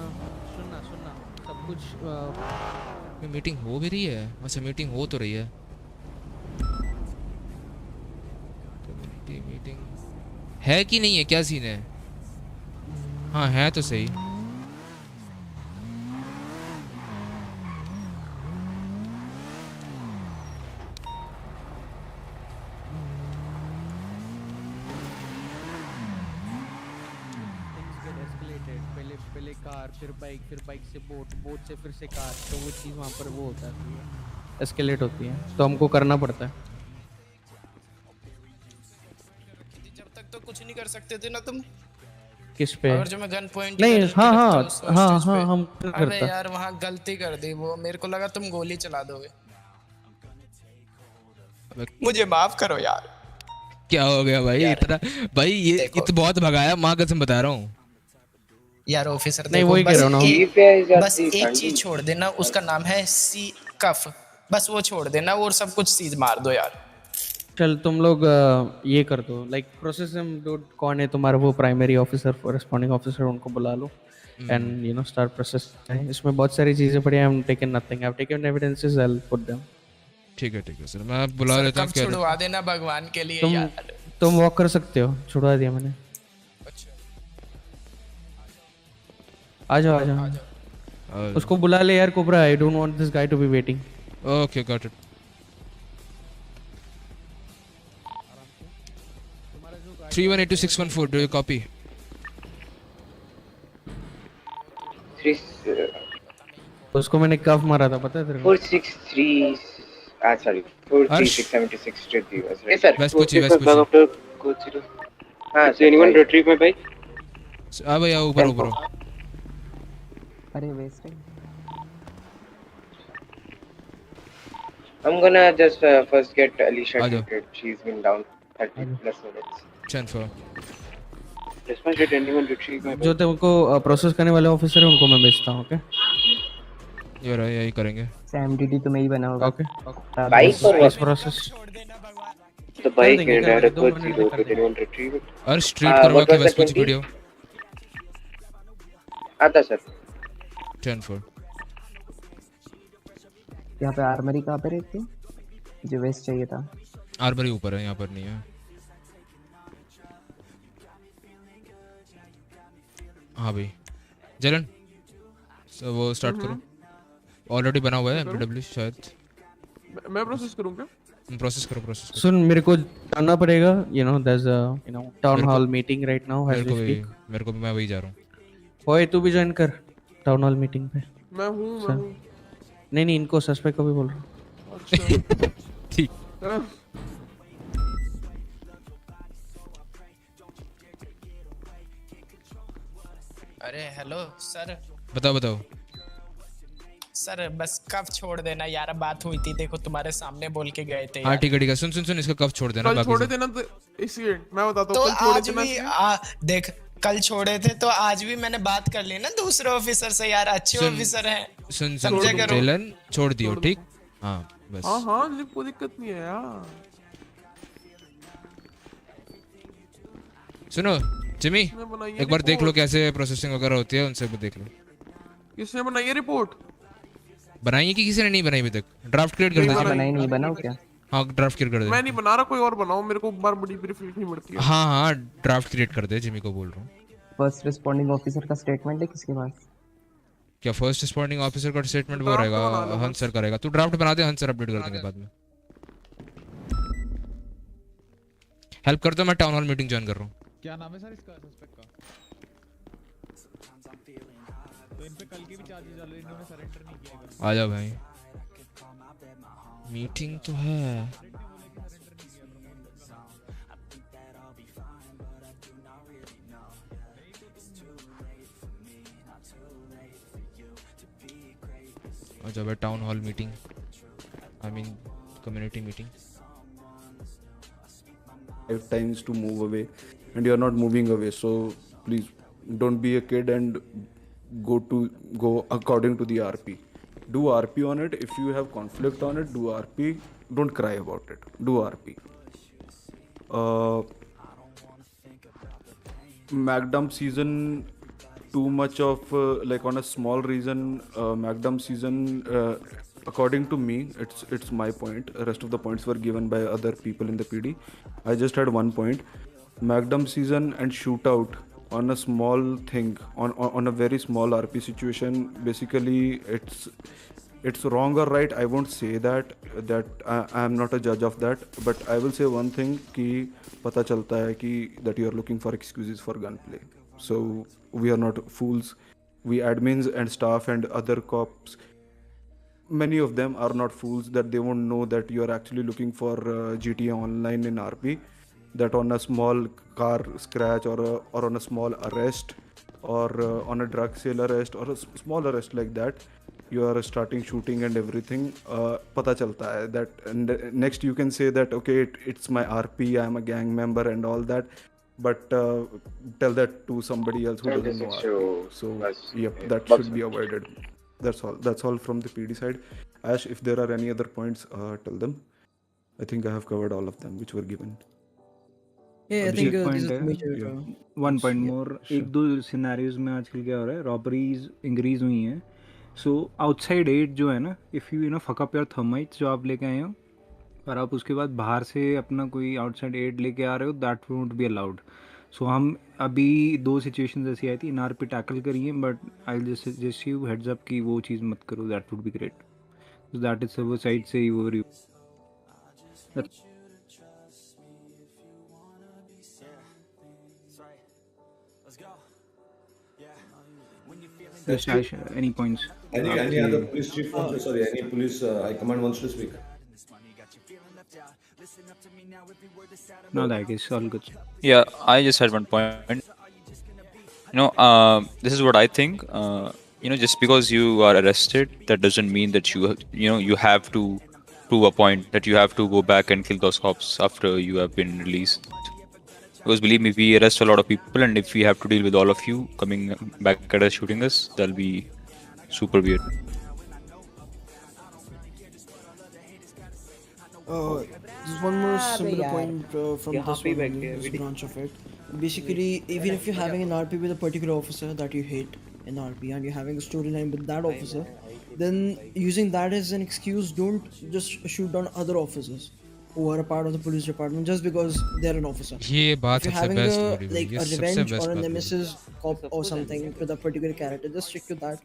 सब कुछ। मीटिंग हो भी रही है? अच्छा मीटिंग हो तो रही है। मीटिंग है कि नहीं है, क्या सीन है? हाँ है तो सही। पहले कार, फिर बाइक से बोट से फिर से कार, तो वो चीज़ वहाँ पर वो होता है, एस्केलेट होती है, तो हमको करना पड़ता है। जब तक तो कुछ नहीं कर सकते थे ना तुम। किस पे? अगर जो मैं गन पॉइंट नहीं, हाँ हम अबे यार वहाँ गलती कर दी वो, मेरे को लगा तुम गोली चला दोगे। मुझे माफ करो यार। क्या हो गया भाई इतना? भाई ये तो बहुत भगाया, माँ कसम बता रहा हूँ यार ऑफिसर। नहीं वही कह रहा हूँ ना, बस एक चीज छोड़ देना, उसका नाम है सी कफ, बस वो छोड़ देना और सब कुछ सीज मार दो यार। चल तुम लोग ये कर दो, लाइक प्रोसेस कौन है तुम्हारा वो प्राइमरी ऑफिसर, रेस्पॉन्डिंग ऑफिसर, उनको बुला लो and you know start process. इसमें बहुत सारी चीजें पड़ी हैं, I am taken nothing, I have taken evidences, I will put them. ठीक है सर, मैं बुला लेता हूं। छुड़वा देना भगवान के लिए यार। तुम वॉक कर सकते हो, छुड़वा दिया मैंने। आ जाओ। उसको बुला ले यार cobra, I don't want this guy to be waiting. Okay got it. Three 182-614, do you copy? उसको मैंने कफ मारा था, पता है तेरे को? 463 sorry 43676 straight. West Kochi, West Kochi. हाँ Is anyone retrieve my bike? आ भैया ऊपर ऊपर अरे वेस्ट है I'm gonna just first get Alicia आ जाओ treated. She's been down 30 plus minutes. 10-4 Dispatch, did anyone retrieve my जो bike? तुमको प्रोसेस करने वाले ऑफिसर है उनको मैं भेजता हूँ ओके ये रहा यही करेंगे सैम डीडी तो मैं ही बना होगा okay Bike or what? Process The bike and I request you though. Did anyone retrieve it? और स्ट्रीट करवा what के was the बस कुछ 20? वीडियो आता सर 10-4 यहाँ पे आर्मरी कहाँ पे रहती है जो वेस्ट चाहिए था आर्मरी ऊपर है यहाँ पर नहीं है हाँ भाई जलन सो वो स्टार्ट करो ऑलरेडी बना हुआ है एमडब्ल्यू शायद मैं प्रोसेस करूं क्या प्रोसेस करो सुन मेरे को जानना पड़ेगा you know there is a you know town hall meeting right now as we speak मेरे को भी मैं वही जा रहा हूँ ओए तू भी ज्वाइन कर टाउन हॉल मीटिंग पे मैं हूं नहीं नहीं इनको सस्पेक्ट को भी बोल रहा हूँ अच्छा ठीक अरे हेलो सर बताओ सर बस कब छोड़ देना यार बात हुई थी देखो तुम्हारे सामने बोल के गए थे हाँ ठीक है सुन इसका कब छोड़ देना कल छोड़े थे ना तो इसी मैं बताता हूँ तो कल छोड़े आज थे ना भी देख कल छोड़े थे तो आज भी मैंने बात कर ली ना दूसरे ऑफिसर से यार अच्छे ऑफिसर हैं सुन समझा करो जलन छोड़ दियो ठीक हाँ बस हाँ कोई दिक्कत नहीं है यार सुनो जिमी एक बार देख लो कैसे प्रोसेसिंग वगैरह होती है उनसे भी देख लो किसने बनाई है रिपोर्ट बनाई है कि किसी ने नहीं बनाई अभी तक ड्राफ्ट क्रिएट कर दे बनाई नहीं बनाओ क्या हाँ ड्राफ्ट क्रिएट कर दे मैं नहीं बना रहा कोई और बनाओ मेरे को बार बड़ी ब्रीफ लिखनी पड़ती है हाँ ड्राफ्ट क्रिएट कर दे जिमी को बोल रहा हूँ फर्स्ट रिस्पोंडिंग ऑफिसर का स्टेटमेंट है किसके पास क्या फर्स्ट रिस्पोंडिंग ऑफिसर का स्टेटमेंट वो रहेगा हंस सर करेगा तू ड्राफ्ट बना दे हंस सर अपडेट कर देंगे बाद में हेल्प कर दो मैं टाउन हॉल मीटिंग ज्वाइन कर रहा हूँ क्या नाम है सर इसका सस्पेक्ट का तो इन पे कल के भी चार्जेस डाले इन्होंने सरेंडर नहीं किया आ जाओ भाई मीटिंग तो है आ जाओ भाई town hall meeting I mean community meeting 5 times to move away and you're not moving away, so please don't be a kid and go according to the RP. Do RP on it. If you have conflict on it, do RP. Don't cry about it. Do RP. Macdump season, too much of like on a small reason. Macdump season, according to me, it's my point. The rest of the points were given by other people in the PD. I just had one point. Macdump season and shootout on a small thing, on a very small RP situation. Basically, it's wrong or right. I won't say that I am not a judge of that. But I will say one thing कि पता चलता है कि that you are looking for excuses for gunplay. So we are not fools. We admins and staff and other cops, many of them are not fools that they won't know that you are actually looking for GTA Online in RP, that on a small car scratch or on a small arrest or on a drug sale arrest or a small arrest like that, you are starting shooting and everything. Pata chalta hai that, and next you can say that okay, it's my RP, I am a gang member and all that, but tell that to somebody else who doesn't know RP. So yep, that should be avoided. That's all from the PD side. Ash, if there are any other points, tell them. I think I have covered all of them which were given. Yeah, I think this is major. One point more. एक दो scenarios में आजकल क्या हो रहा है, robberies increase हुई हैं. सो आउटसाइड एड जो है ना, if you know fuck up your thermites जो आप लेके आए हो और आप उसके बाद बाहर से अपना कोई आउटसाइड एड लेके आ रहे हो, दैट वोंट बी अलाउड. सो हम अभी 2 सिचुएशंस ऐसी आई थी, इन पे टैकल करिए, but I will just suggest you heads up कि वो चीज़ मत करो. That would be great. So that is server side से over you. Yes, Ash, any points? Any other police chief wants to, sorry, any police high command wants to speak? No, that is all good. Yeah, I just had one point. This is what I think. Just because you are arrested, that doesn't mean that you have to prove a point that you have to go back and kill those cops after you have been released. Because believe me, we arrest a lot of people, and if we have to deal with all of you coming back at us shooting us, that'll be super weird. Just one more similar point from this branch of it. Basically, even if you're having an RP with a particular officer that you hate in RP and you're having a storyline with that officer, then using that as an excuse, don't just shoot down other officers who are a part of the police department just because they're an officer. ये बात If you're सबसे having best a बोली भाई, like ये a सबसे revenge best or a बात बोली। nemesis cop or something with a particular character, just stick to that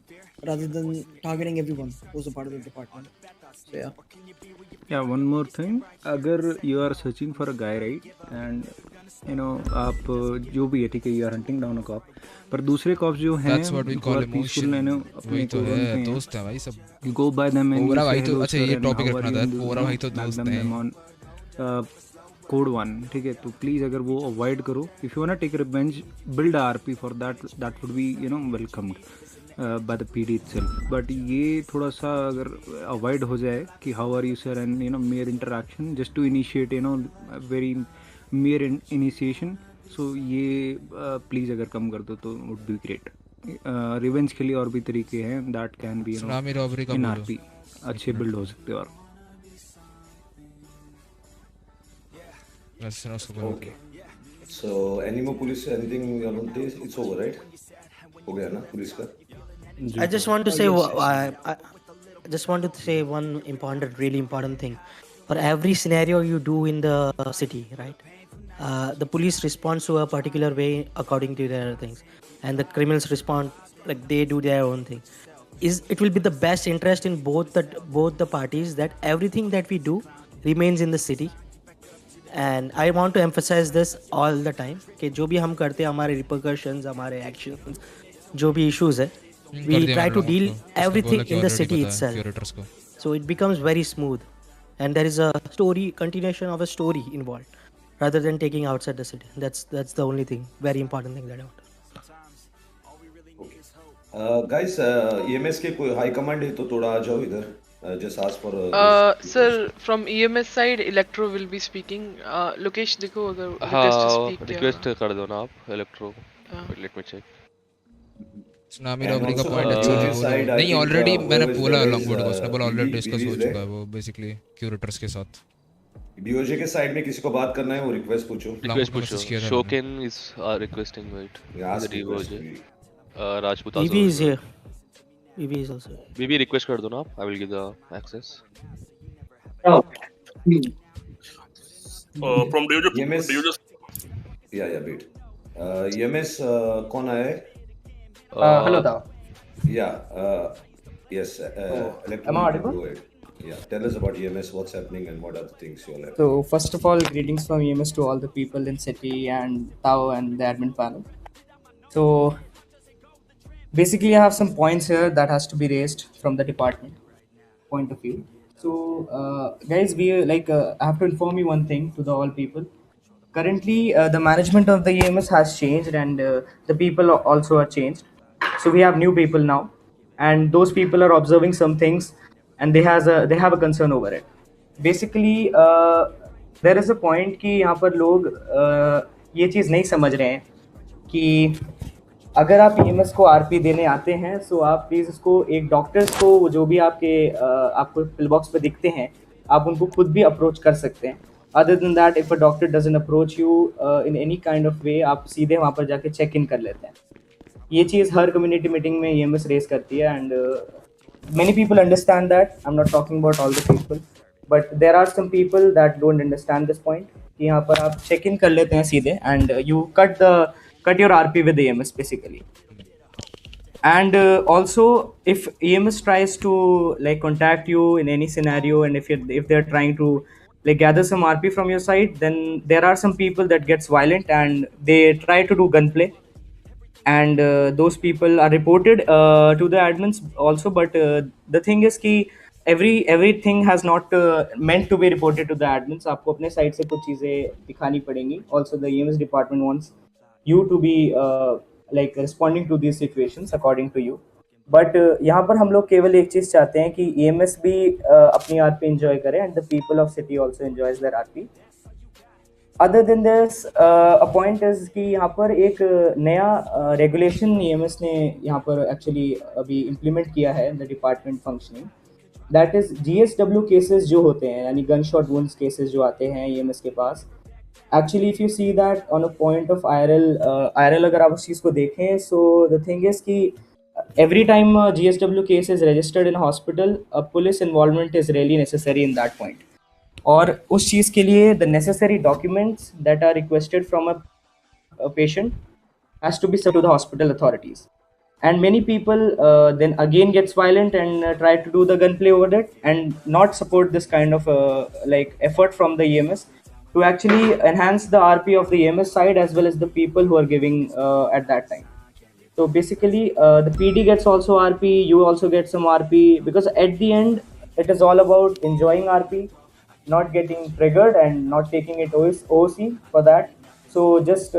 rather than targeting everyone who's a part of the department. So yeah. Yeah, one more thing. अगर you are searching for a guy, right, and आप जो भी है ठीक है, you are hunting down a cop, पर दूसरे cops जो हैं That's what we who call are peaceful emotion. and वही अपने तो को है, ढूंढते हैं, दोस्त है भाई सब। you go by them and you Pora say भाई तो hello अच्छा sir ये and टॉपिक how are रखना you था, and पोरा भाई तो tag दोस्त them हैं। on code 1, ठीक है, तो please अगर वो avoid करो, if you wanna take revenge, build a RP for that, that would be welcomed by the PD itself. But ये थोड़ा सा अगर avoid हो जाए कि how are you sir and mere interaction just to initiate very mere initiation, so ये please अगर कम कर दो तो would be great. Revenge के लिए और भी तरीके हैं that can be tsunami robbery का in बोलो। RP अच्छे build हो सकते हैं और Okay. So, any more police, anything around this? It's over, right? हो गया ना पुलिस का? I just want to say, I just want to say one really important thing. For every scenario you do in the city, right? The police responds to a particular way according to their things, and the criminals respond like they do their own thing. It will be the best interest in both the parties that everything that we do remains in the city. And I want to emphasize this all the time कि जो भी हम करते हैं हमारे repercussions, हमारे actions, जो भी issues है, we try to deal everything in the city itself. So it becomes very smooth, and there is a continuation of a story involved, rather than taking outside the city. That's the only thing, very important thing that I want. Guys, EMS के कोई high command है तो थोड़ा आ जाओ इधर. Just ask for Sir, from EMS side, Electro will be speaking. Lokesh, देखो अगर request to speak request कर दो ना आप Electro. Let me check. Tsunami robbery का पॉइंट अच्छा है। नहीं ऑलरेडी मैंने बोला लॉन्गवुड को, उसने बोला ऑलरेडी डिस्कस हो चुका है वो बेसिकली क्यूरेटर्स के साथ। डीओजे के साइड में किसी को बात करना है वो रिक्वेस्ट पूछो। रिक्वेस्ट पूछो। शोकेन is requesting wait. DOJ Rajput also. EV is here. EV is also. BB request कर दो ना आप. I will give the access. From DOJ. EMS. Yeah, wait. EMS कौन आया है? Hello, da. Yeah. Yes. Am I audible? Go ahead. Yeah. Tell us about EMS. What's happening and what are the things you all have. So first of all, greetings from EMS to all the people in city and Tao and the admin panel. So basically, I have some points here that has to be raised from the department point of view. So guys, I have to inform you one thing to the all people. Currently, the management of the EMS has changed, and the people also are changed. So we have new people now, and those people are observing some things, and they have a concern over it. Basically, there is a point कि यहाँ पर लोग ये चीज़ नहीं समझ रहे हैं कि अगर आप EMS को RP देने आते हैं, तो आप प्लीज़ इसको एक डॉक्टर्स को जो भी आपको पिल बॉक्स पे दिखते हैं, आप उनको खुद भी अप्रोच कर सकते हैं. Other than that, if a doctor doesn't approach you in any kind of way, आप सीधे वहाँ पर जाके चेक इन कर लेते हैं. ये चीज़ हर कम्युनिटी मीटिंग में EMS रेस करती है, and many people understand that. I'm not talking about all the people, but there are some people that don't understand this point. कि यहाँ पर आप चेक इन कर लेते हैं सीधे, and you cut your RP with EMS basically. And also, if EMS tries to contact you in any scenario, and if they're trying to gather some RP from your side, then there are some people that gets violent and they try to do gunplay, and those people are reported to the admins also. But the thing is कि everything has not meant to be reported to the admins. आपको अपने side से कुछ चीजें दिखानी पड़ेंगी. Also the EMS department wants you to be like responding to these situations according to you. But यहाँ पर हम लोग केवल एक चीज चाहते हैं कि EMS भी अपनी आरपी एंजॉय करे and the people of city also enjoys their RP. Other than this a point is कि यहाँ पर एक नया रेगुलेशन EMS ने यहाँ पर एक्चुअली अभी इम्प्लीमेंट किया है in the department functioning. That is GSW cases जो होते हैं, यानी गन शॉट वुंड्स केसेस जो आते हैं EMS के पास. Actually if you see that on a point of IRL अगर आप उस चीज़ को देखें, सो द थिंग इज कि every time a GSW case is registered in a hospital, a police involvement is really necessary in that point. और उस चीज़ के लिए the necessary documents that are requested from a patient has to be sent to the hospital authorities. And many people then again gets violent and try to do the gunplay over it and not support this kind of like effort from the EMS to actually enhance the RP of the EMS side as well as the people who are giving at that time. So basically, the PD gets also RP, you also get some RP, because at the end, it is all about enjoying RP, not getting triggered and not taking it OC for that. So just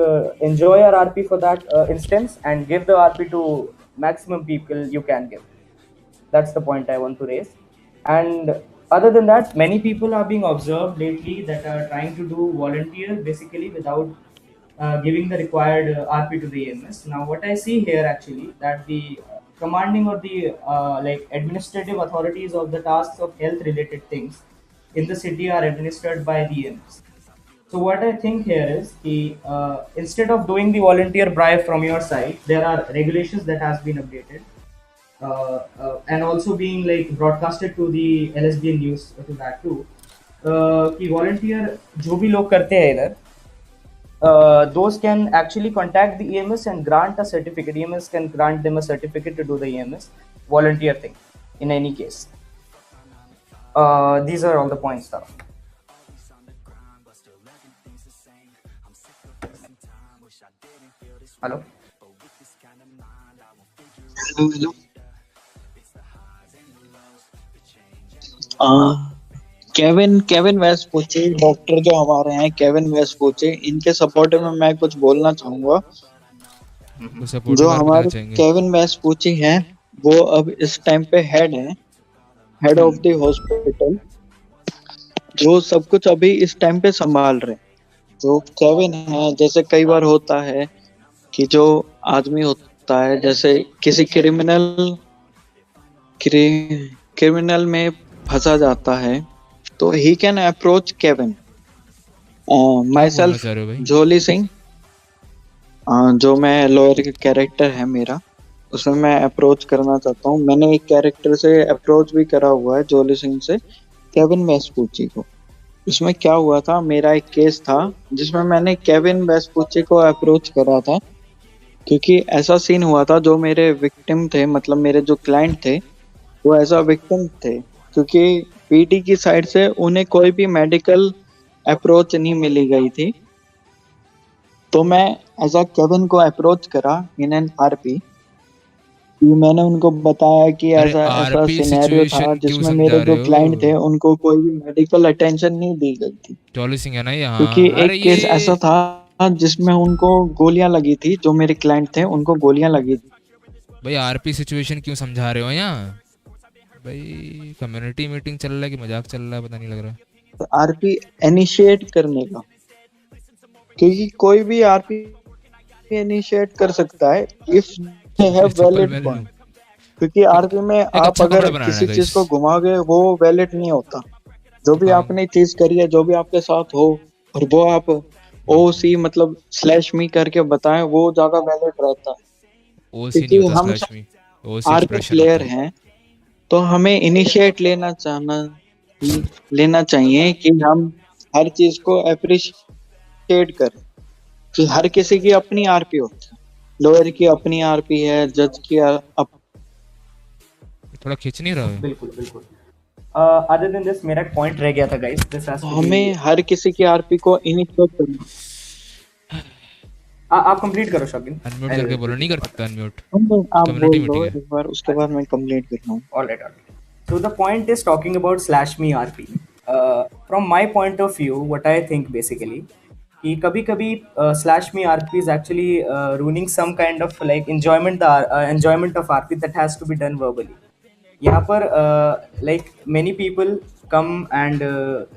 enjoy your RP for that instance and give the RP to maximum people you can give. That's the point I want to raise. And other than that, many people are being observed lately that are trying to do volunteer basically without giving the required RP to the EMS. Now, what I see here actually that the commanding or the like administrative authorities of the tasks of health-related things in the city are administered by the EMS. So what I think here is instead of doing the volunteer bribe from your side, there are regulations that has been updated and also being like broadcasted to the LSBN news to that too. कि volunteer जो भी लोग करते हैं इधर, those can actually contact the EMS and grant a certificate. EMS can grant them a certificate to do the EMS volunteer thing in any case. These are all the points though. Hello? Hello. Kevin West पूछे, doctor जो हमारे हैं Kevin West पूछे, इनके support में मैं कुछ बोलना चाहूंगा. जो हमारे केविन वेस्ट पूछे हैं वो अब इस टाइम पे हेड है, हेड ऑफ द हॉस्पिटल, जो सब कुछ अभी इस टाइम पे संभाल रहे. जो केविन है, जैसे कई बार होता है कि जो आदमी होता है जैसे किसी क्रिमिनल में फंसा जाता है तो ही can approach Kevin. Myself Jolly Singh, जो मैं लॉयर का कैरेक्टर है मेरा, उसमें मैं अप्रोच करना चाहता हूँ. मैंने एक कैरेक्टर से अप्रोच भी करा हुआ है जोली सिंह से केविन वेस्पूची को. उसमें क्या हुआ था, मेरा एक केस था जिसमें मैंने केविन वेस्पूची को अप्रोच करा था, क्योंकि ऐसा सीन हुआ था. जो मेरे विक्टिम थे, मतलब मेरे जो क्लाइंट थे वो ऐसा विक्टिम थे, क्योंकि पीडी की साइड से उन्हें कोई भी मेडिकल अप्रोच नहीं मिली गई थी. तो मैं ऐसा केविन को अप्रोच करा इन एन आरपी. मैंने उनको बताया कि ऐसा ऐसा सिनेरियो था जिसमें मेरे जो क्लाइंट थे उनको कोई भी मेडिकल अटेंशन नहीं दी गई थी. जॉली सिंह है ना यहाँ, क्योंकि एक केस ऐसा था जिसमें उनको गोलियां लगी थी. जो मेरे क्लाइंट थे उनको गोलियां लगी थी. भाई आरपी सिचुएशन क्यों समझा रहे हो यहाँ भाई? कम्युनिटी मीटिंग चल रहा है कि मजाक चल रहा है, पता नहीं लग रहा. तो आरपी इनिशिएट करने का, क्योंकि कोई भी आरपी इनिशिएट कर सकता है if they have valid point. क्योंकि आरपी में आप अगर किसी चीज को घुमाओगे वो वैलिड नहीं होता. जो भी आपने चीज करी है, जो भी आपके साथ हो, और वो आप ओसी मतलब स्लैश मी करके बताएं, वो ज्यादा वैलिड रहता है. क्योंकि हम आरपी प्लेयर हैं तो हमें इनिशिएट लेना चाहिए कि हम हर चीज को अप्रिशिएट करें. कि हर किसी की अपनी आरपी होती है, लॉयर की अपनी आरपी है, जज की थोड़ा खींच नहीं रहा है. बिल्कुल बिल्कुल. अदर देन दिस मेरा पॉइंट रह गया था गाइस. दिस हैज टू हमें हर किसी की आरपी को इनिशिएट करना. आप कंप्लीट करो शॉकिन. अनम्यूट करके बोलो, नहीं कर सकता अनम्यूट. आप बोल दो एक बार, उसके बाद मैं कंप्लीट कर रहा हूं. Alright. to the point is talking about slash me RP. From my point of view, what I think basically, कि कभी कभी slash me RP is actually ruining some kind of like enjoyment of RP that has to be done verbally. यहाँ पर like many people come and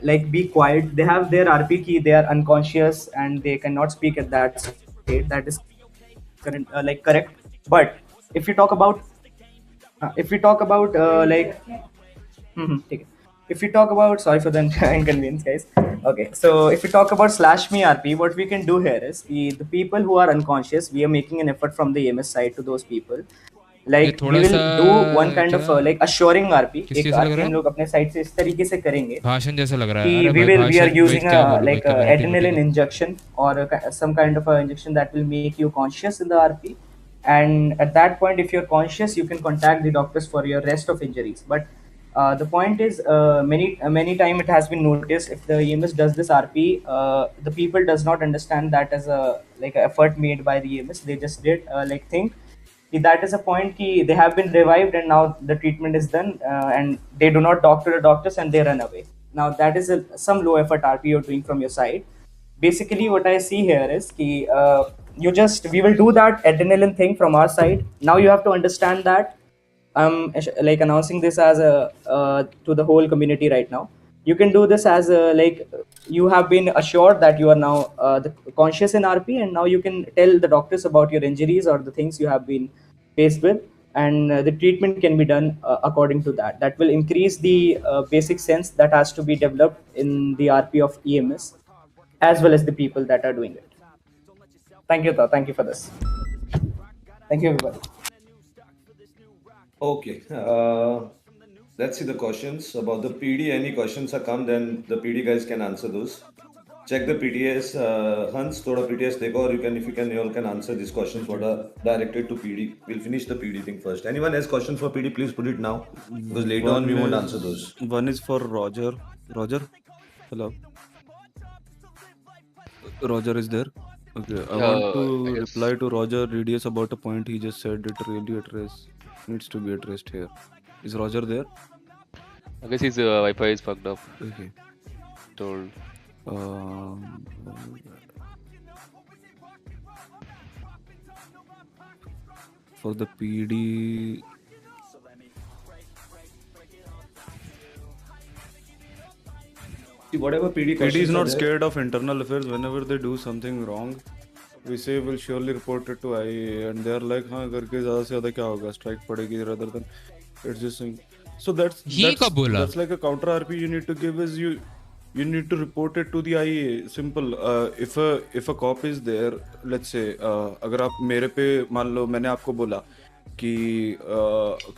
like be quiet. They have their RP key. They are unconscious and they cannot speak at that state. That is like correct. But if you talk about like ठीक है. If we talk about, sorry for the inconvenience, guys. Okay, so if we talk about slash me RP, what we can do here is the people who are unconscious, we are making an effort from the EMS side to those people. Like we will do one kind of like assuring RP. एक RP हम लोग अपने side से इस तरीके से करेंगे भाषण जैसा लग रहा है। कि we are using like adrenaline injection or some kind of a injection that will make you conscious in the RP. And at that point, if you're conscious, you can contact the doctors for your rest of injuries. But the point is, many time it has been noticed if the EMS does this RP, the people does not understand that as a like effort made by the EMS. They just did like think that is a point ki they have been revived and now the treatment is done and they do not talk to the doctors and they run away. Now that is some low effort RP you're doing from your side. Basically, what I see here is ki we will do that adrenaline thing from our side. Now you have to understand that I'm like announcing this as a to the whole community right now. You can do this as like you have been assured that you are now the conscious in RP, and now you can tell the doctors about your injuries or the things you have been faced with, and the treatment can be done according to that. That will increase the basic sense that has to be developed in the RP of EMS, as well as the people that are doing it. Thank you, Tha. Thank you for this. Thank you, everybody. Okay. Let's see the questions about the PD. Any questions are come, then the PD guys can answer those. Check the PTS. Hans, thoda PTS dekho, or you all can answer these questions what are directed to PD. We'll finish the PD thing first. Anyone has questions for PD, please put it now, because later on we won't answer those. One is for Roger. Roger, hello. Roger is there. Okay, I want to reply to Roger Radius about a point he just said. It really needs to be addressed here. Is Roger there? I guess his Wi-Fi is fucked up. Okay. Told. For the PD. Whatever PD is not scared of internal affairs. Whenever they do something wrong, we say we'll surely report it to IAA, and they're like, हाँ करके ज़्यादा से ज़्यादा क्या होगा? Strike पड़ेगी rather than it's just saying. So that's like a counter RP you need to give is you need to report it to the IAA. Simple. If a cop is there, let's say अगर आप मेरे पे मान लो मैंने आपको बोला कि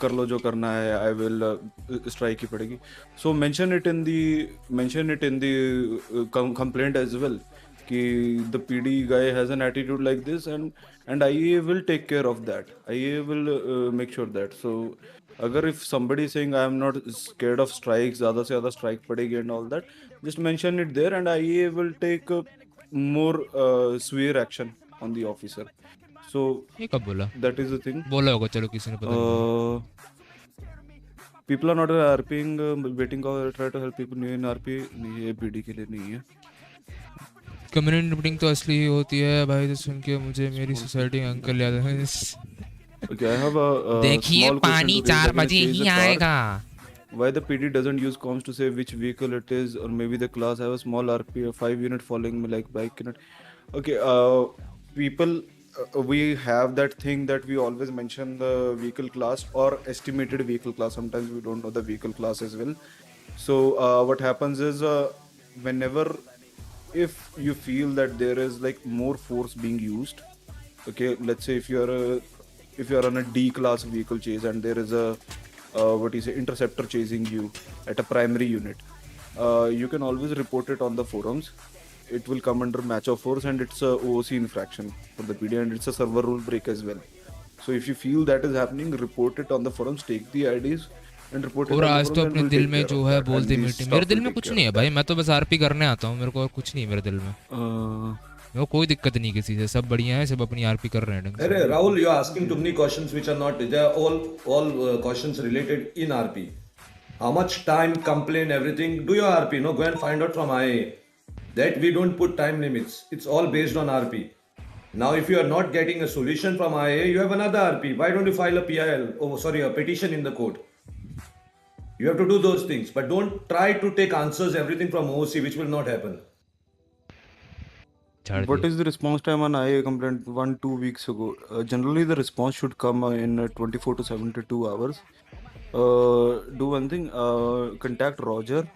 कर लो जो करना है, I will strike ही पड़ेगी. So mention it in the complaint as well. कि the PD guy has an attitude like this, and IAA will take care of that. IAA will make sure that. So अगर if somebody is saying I am not scared of strikes, ज़्यादा से ज़्यादा strike पड़ेगी and all that, just mention it there, and IAA will take more severe action on the officer. So that is the thing. बोला होगा, चलो किसी ने पता People are not RPing, waiting or try to help people new in RP. नहीं, ये PD के लिए नहीं है. कम्युनिटी मीटिंग तो असली ही होती है भाई, तो सुन के मुझे मेरी सोसाइटी का अंकल याद है. Okay, I have a देखिए पानी 4 बजे ही आएगा. Why the PD doesn't use comms to say which vehicle it is, or maybe the class have a small RP, a 5-unit following me like bike unit. Okay, people, we have that thing that we always mention the vehicle class or estimated vehicle class. Sometimes we don't know the vehicle class as well. So what happens is whenever if you feel that there is like more force being used, okay, let's say if you are on a D class vehicle chase and there is a interceptor chasing you at a primary unit, you can always report it on the forums. It will come under match of force, and it's a OOC infraction for the PD, and it's a server rule break as well. So if you feel that is happening, report it on the forums, take the IDs and report it on the आज तो forums, अपने दिल में जो है बोलते meeting, मेरे दिल में कुछ नहीं है भाई, मैं तो बस आरपी करने आता हूँ, मेरे को और कुछ नहीं है मेरे दिल में. मेरे को कोई दिक्कत नहीं किसी से, सब बढ़िया है, सब अपनी आरपी कर रहे हैं. अरे Rahul, you are asking too many questions which are not. They are all questions related in RP. how much time, complaint, everything. Do your RP. No, go and find out from IA. That we don't put time limits. It's all based on RP. Now, if you are not getting a solution from IA, you have another RP. Why don't you file a PIL? Oh, sorry, a petition in the court. You have to do those things, but don't try to take answers everything from OC, which will not happen. What is the response time on IA complaint 1-2 weeks ago? Generally, the response should come in 24 to 72 hours. Do one thing, contact Roger.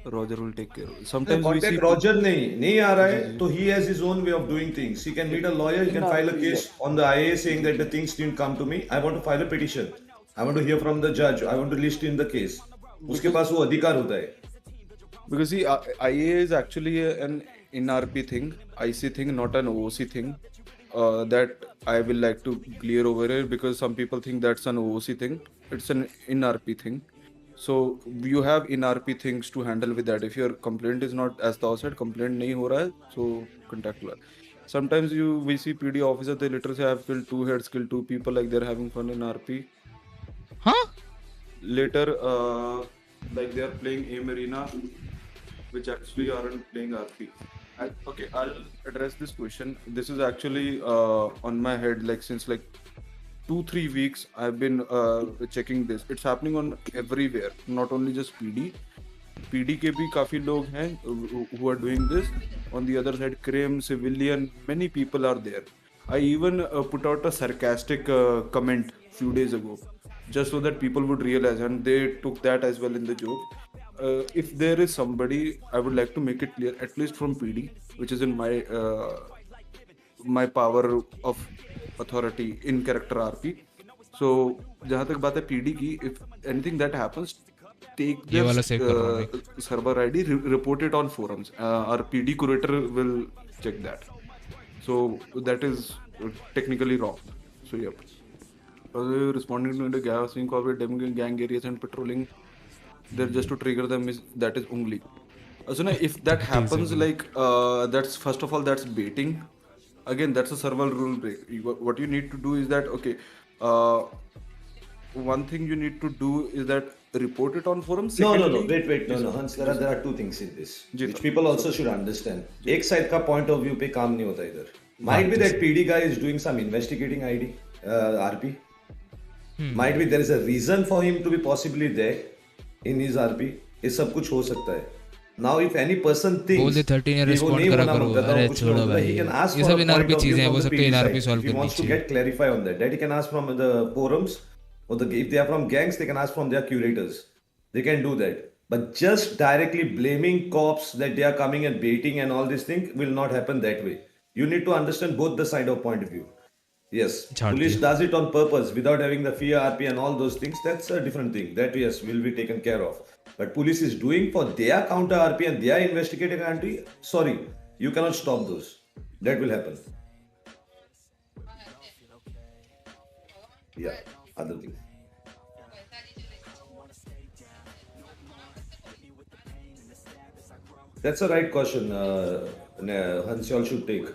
Roger will take care of it. Sometimes we see Roger नहीं आ रहा है, तो he has his own way of doing things. He can meet a lawyer, he can file a case on the IA saying that the things didn't come to me. I want to file a petition. I want to hear from the judge. I want to list in the case. उसके पास वो अधिकार होता है. Because see, IA is actually an NRP thing, IC thing, not an OOC thing. That I will like to clear over here because some people think that's an OOC thing. It's an NRP thing. So you have NRP things to handle with that. If your complaint is not, as Tao said, complaint नहीं हो रहा है, so contact lawyer. Sometimes we see PD officer, they literally say I've killed 2 heads, killed 2 people, like they're having fun in RP. Huh? Later, like they are playing AIM Arena, which actually aren't playing RP. Okay, I'll address this question. This is actually on my head like since like 2-3 weeks. I've been checking this. It's happening on everywhere, not only just PD. PD के भी काफी लोग हैं who are doing this. On the other side, crime, civilian, many people are there. I even put out a sarcastic comment few days ago, just so that people would realize, and they took that as well in the joke. If there is somebody, I would like to make it clear, at least from PD, which is in my power of authority in character RP. So जहाँ तक बात है PD की, if anything that happens, take their server ID, report it on forums. Our PD curator will check that. So that is technically wrong. So yep. Responding to the gas incorporate gang areas and patrolling there just to trigger them that is ungli. So now if that happens, like that's first of all that's baiting. Again, that's a server rule break. What you need to do is that one thing you need to do is that report it on forums. No, wait, no, Hans, there are 2 things in this, which people also should understand. एक side का point of view पे काम नहीं होता इधर. Might be that PD guy is doing some investigating RP. Might be there is a reason for him to be possibly there in his RP. ये सब कुछ हो सकता है. Now if any person thinks बोल दे 13 respond करा करो, अरे छोड़ो भाई, ये सब NRP चीजें हैं, वो सब तो NRP solve करनी चाहिए. He wants to get clarify on that he can ask from the forums, or if they are from gangs, they can ask from their curators. They can do that. But just directly blaming cops that they are coming and baiting and all these things will not happen that way. You need to understand both the side of point of view. Yes, police does it on purpose without having the fear RP and all those things. That's a different thing. That yes, will be taken care of. But police is doing for their counter RP and their investigating RP. Sorry, you cannot stop those. That will happen. Yeah, other thing. That's a right question. Hans, you all should take.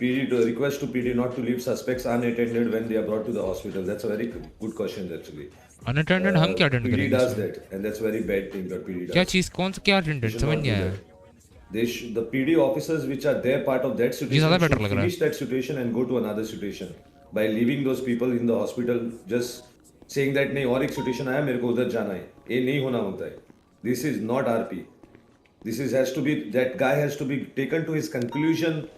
PD to request to PD not to leave suspects unattended when they are brought to the hospital. That's a very good question actually. Unattended हम क्या attend करेंगे? PD does that, and that's very bad thing that PD does. क्या चीज कौन सा क्या attended समझ नहीं आया. The PD officers which are there part of that situation should finish that situation and go to another situation by leaving those people in the hospital, just saying that नहीं और एक situation आया मेरे को उधर जाना है. ये नहीं होना होता है. This is not RP. This is has to be, that guy has to be taken to his conclusion,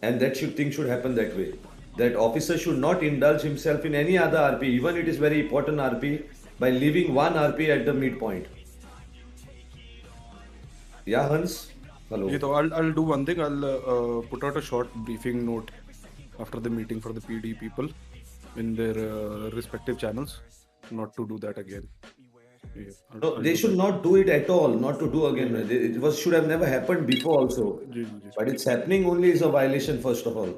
and that thing should happen that way. That officer should not indulge himself in any other RP, even it is very important RP, by leaving one RP at the midpoint. Yeah, Hans? Hello. So I'll do one thing. I'll put out a short briefing note after the meeting for the PD people in their respective channels, not to do that again. Yeah, no, they should not do it at all, not to do again. It should have never happened before also. But it's happening only is a violation first of all.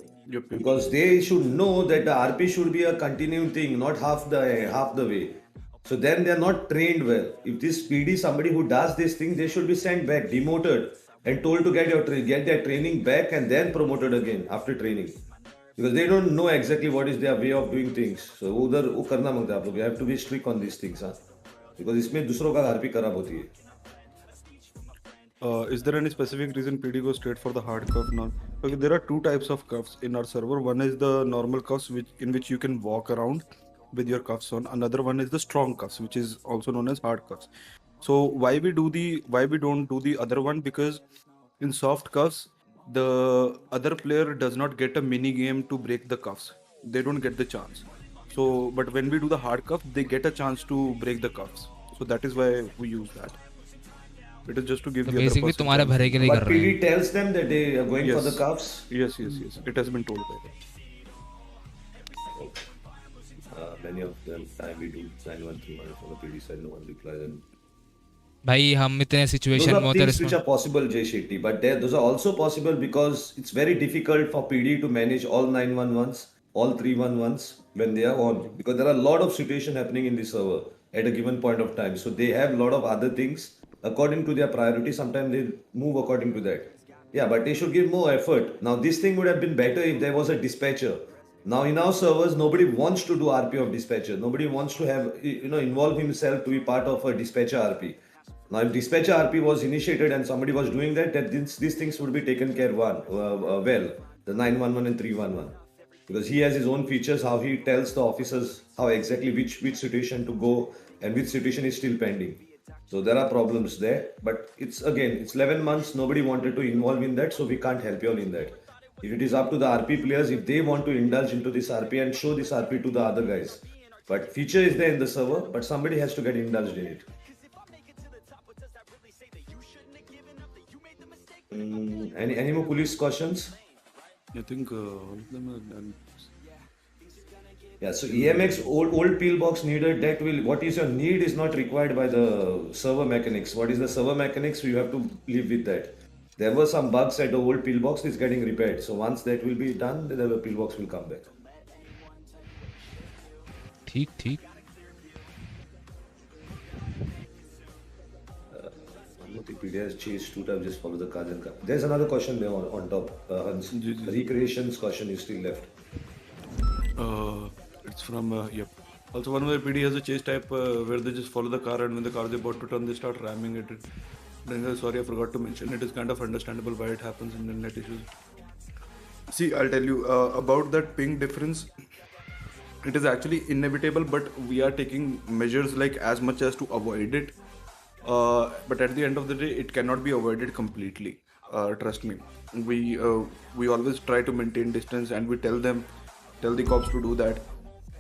Because they should know that the RP should be a continuing thing, not half the way. So then they are not trained well. If this PD, somebody who does this thing, they should be sent back, demoted, and told to get their training back and then promoted again after training. Because they don't know exactly what is their way of doing things. So you have to be strict on these things. Because इसमें दूसरों का RP खराब होती है. Is there any specific reason PD goes straight for the hard cuff now? Okay, there are two types of cuffs in our server. One is the normal cuffs, in which you can walk around with your cuffs on. Another one is the strong cuffs, which is also known as hard cuffs. So why we don't do the other one? Because in soft cuffs, the other player does not get a mini game to break the cuffs. They don't get the chance. So, but when we do the hard cuff, they get a chance to break the cuffs. So that is why we use that. It is just to give तो the other basically person तुम्हारे chance. भरे के लिए कर But रहे PD हैं. tells them that they are going for Yes. the cuffs. Yes. It has been told by them. Many of them time we do 913 from the PD side, no one replies. And भाई हम इतने those situation में are होते हैं things which are possible, Jay Shetty, but those are also possible because it's very difficult for PD to manage all 911s, all 311s when they are on, because there are a lot of situation happening in the server at a given point of time. So they have a lot of other things according to their priority. Sometimes they move according to that. Yeah, but they should give more effort. Now this thing would have been better if there was a dispatcher. Now in our servers, nobody wants to do RP of dispatcher. Nobody wants to have involve himself to be part of a dispatcher RP. Now, if dispatcher RP was initiated and somebody was doing that, these things would be taken care well, the 911 and 311, because he has his own features, how he tells the officers how exactly which situation to go and which situation is still pending. So there are problems there, but it's 11 months. Nobody wanted to involve in that, so we can't help you all in that. If it is up to the RP players, if they want to indulge into this RP and show this RP to the other guys, but feature is there in the server, but somebody has to get indulged in it. Any more police questions? I think all of them are done. Yeah, so EMX old pillbox needed, that will, what is your need is not required by the server mechanics. What is the server mechanics? You have to live with that. There were some bugs at the old pillbox, is getting repaired. So once that will be done, the pillbox will come back. ठीक. PD has changed 2 times, just follow the cards and cards. There's another question there on top. Hans. Recreations question is still left. It's from yep. Also, one of the PD has a chase type where they just follow the car, and when the car is about to turn, they start ramming it. Then, sorry, I forgot to mention. It is kind of understandable why it happens in the net issues. See, I'll tell you about that ping difference. It is actually inevitable, but we are taking measures like as much as to avoid it. But at the end of the day, it cannot be avoided completely. Trust me. We always try to maintain distance, and we tell the cops to do that.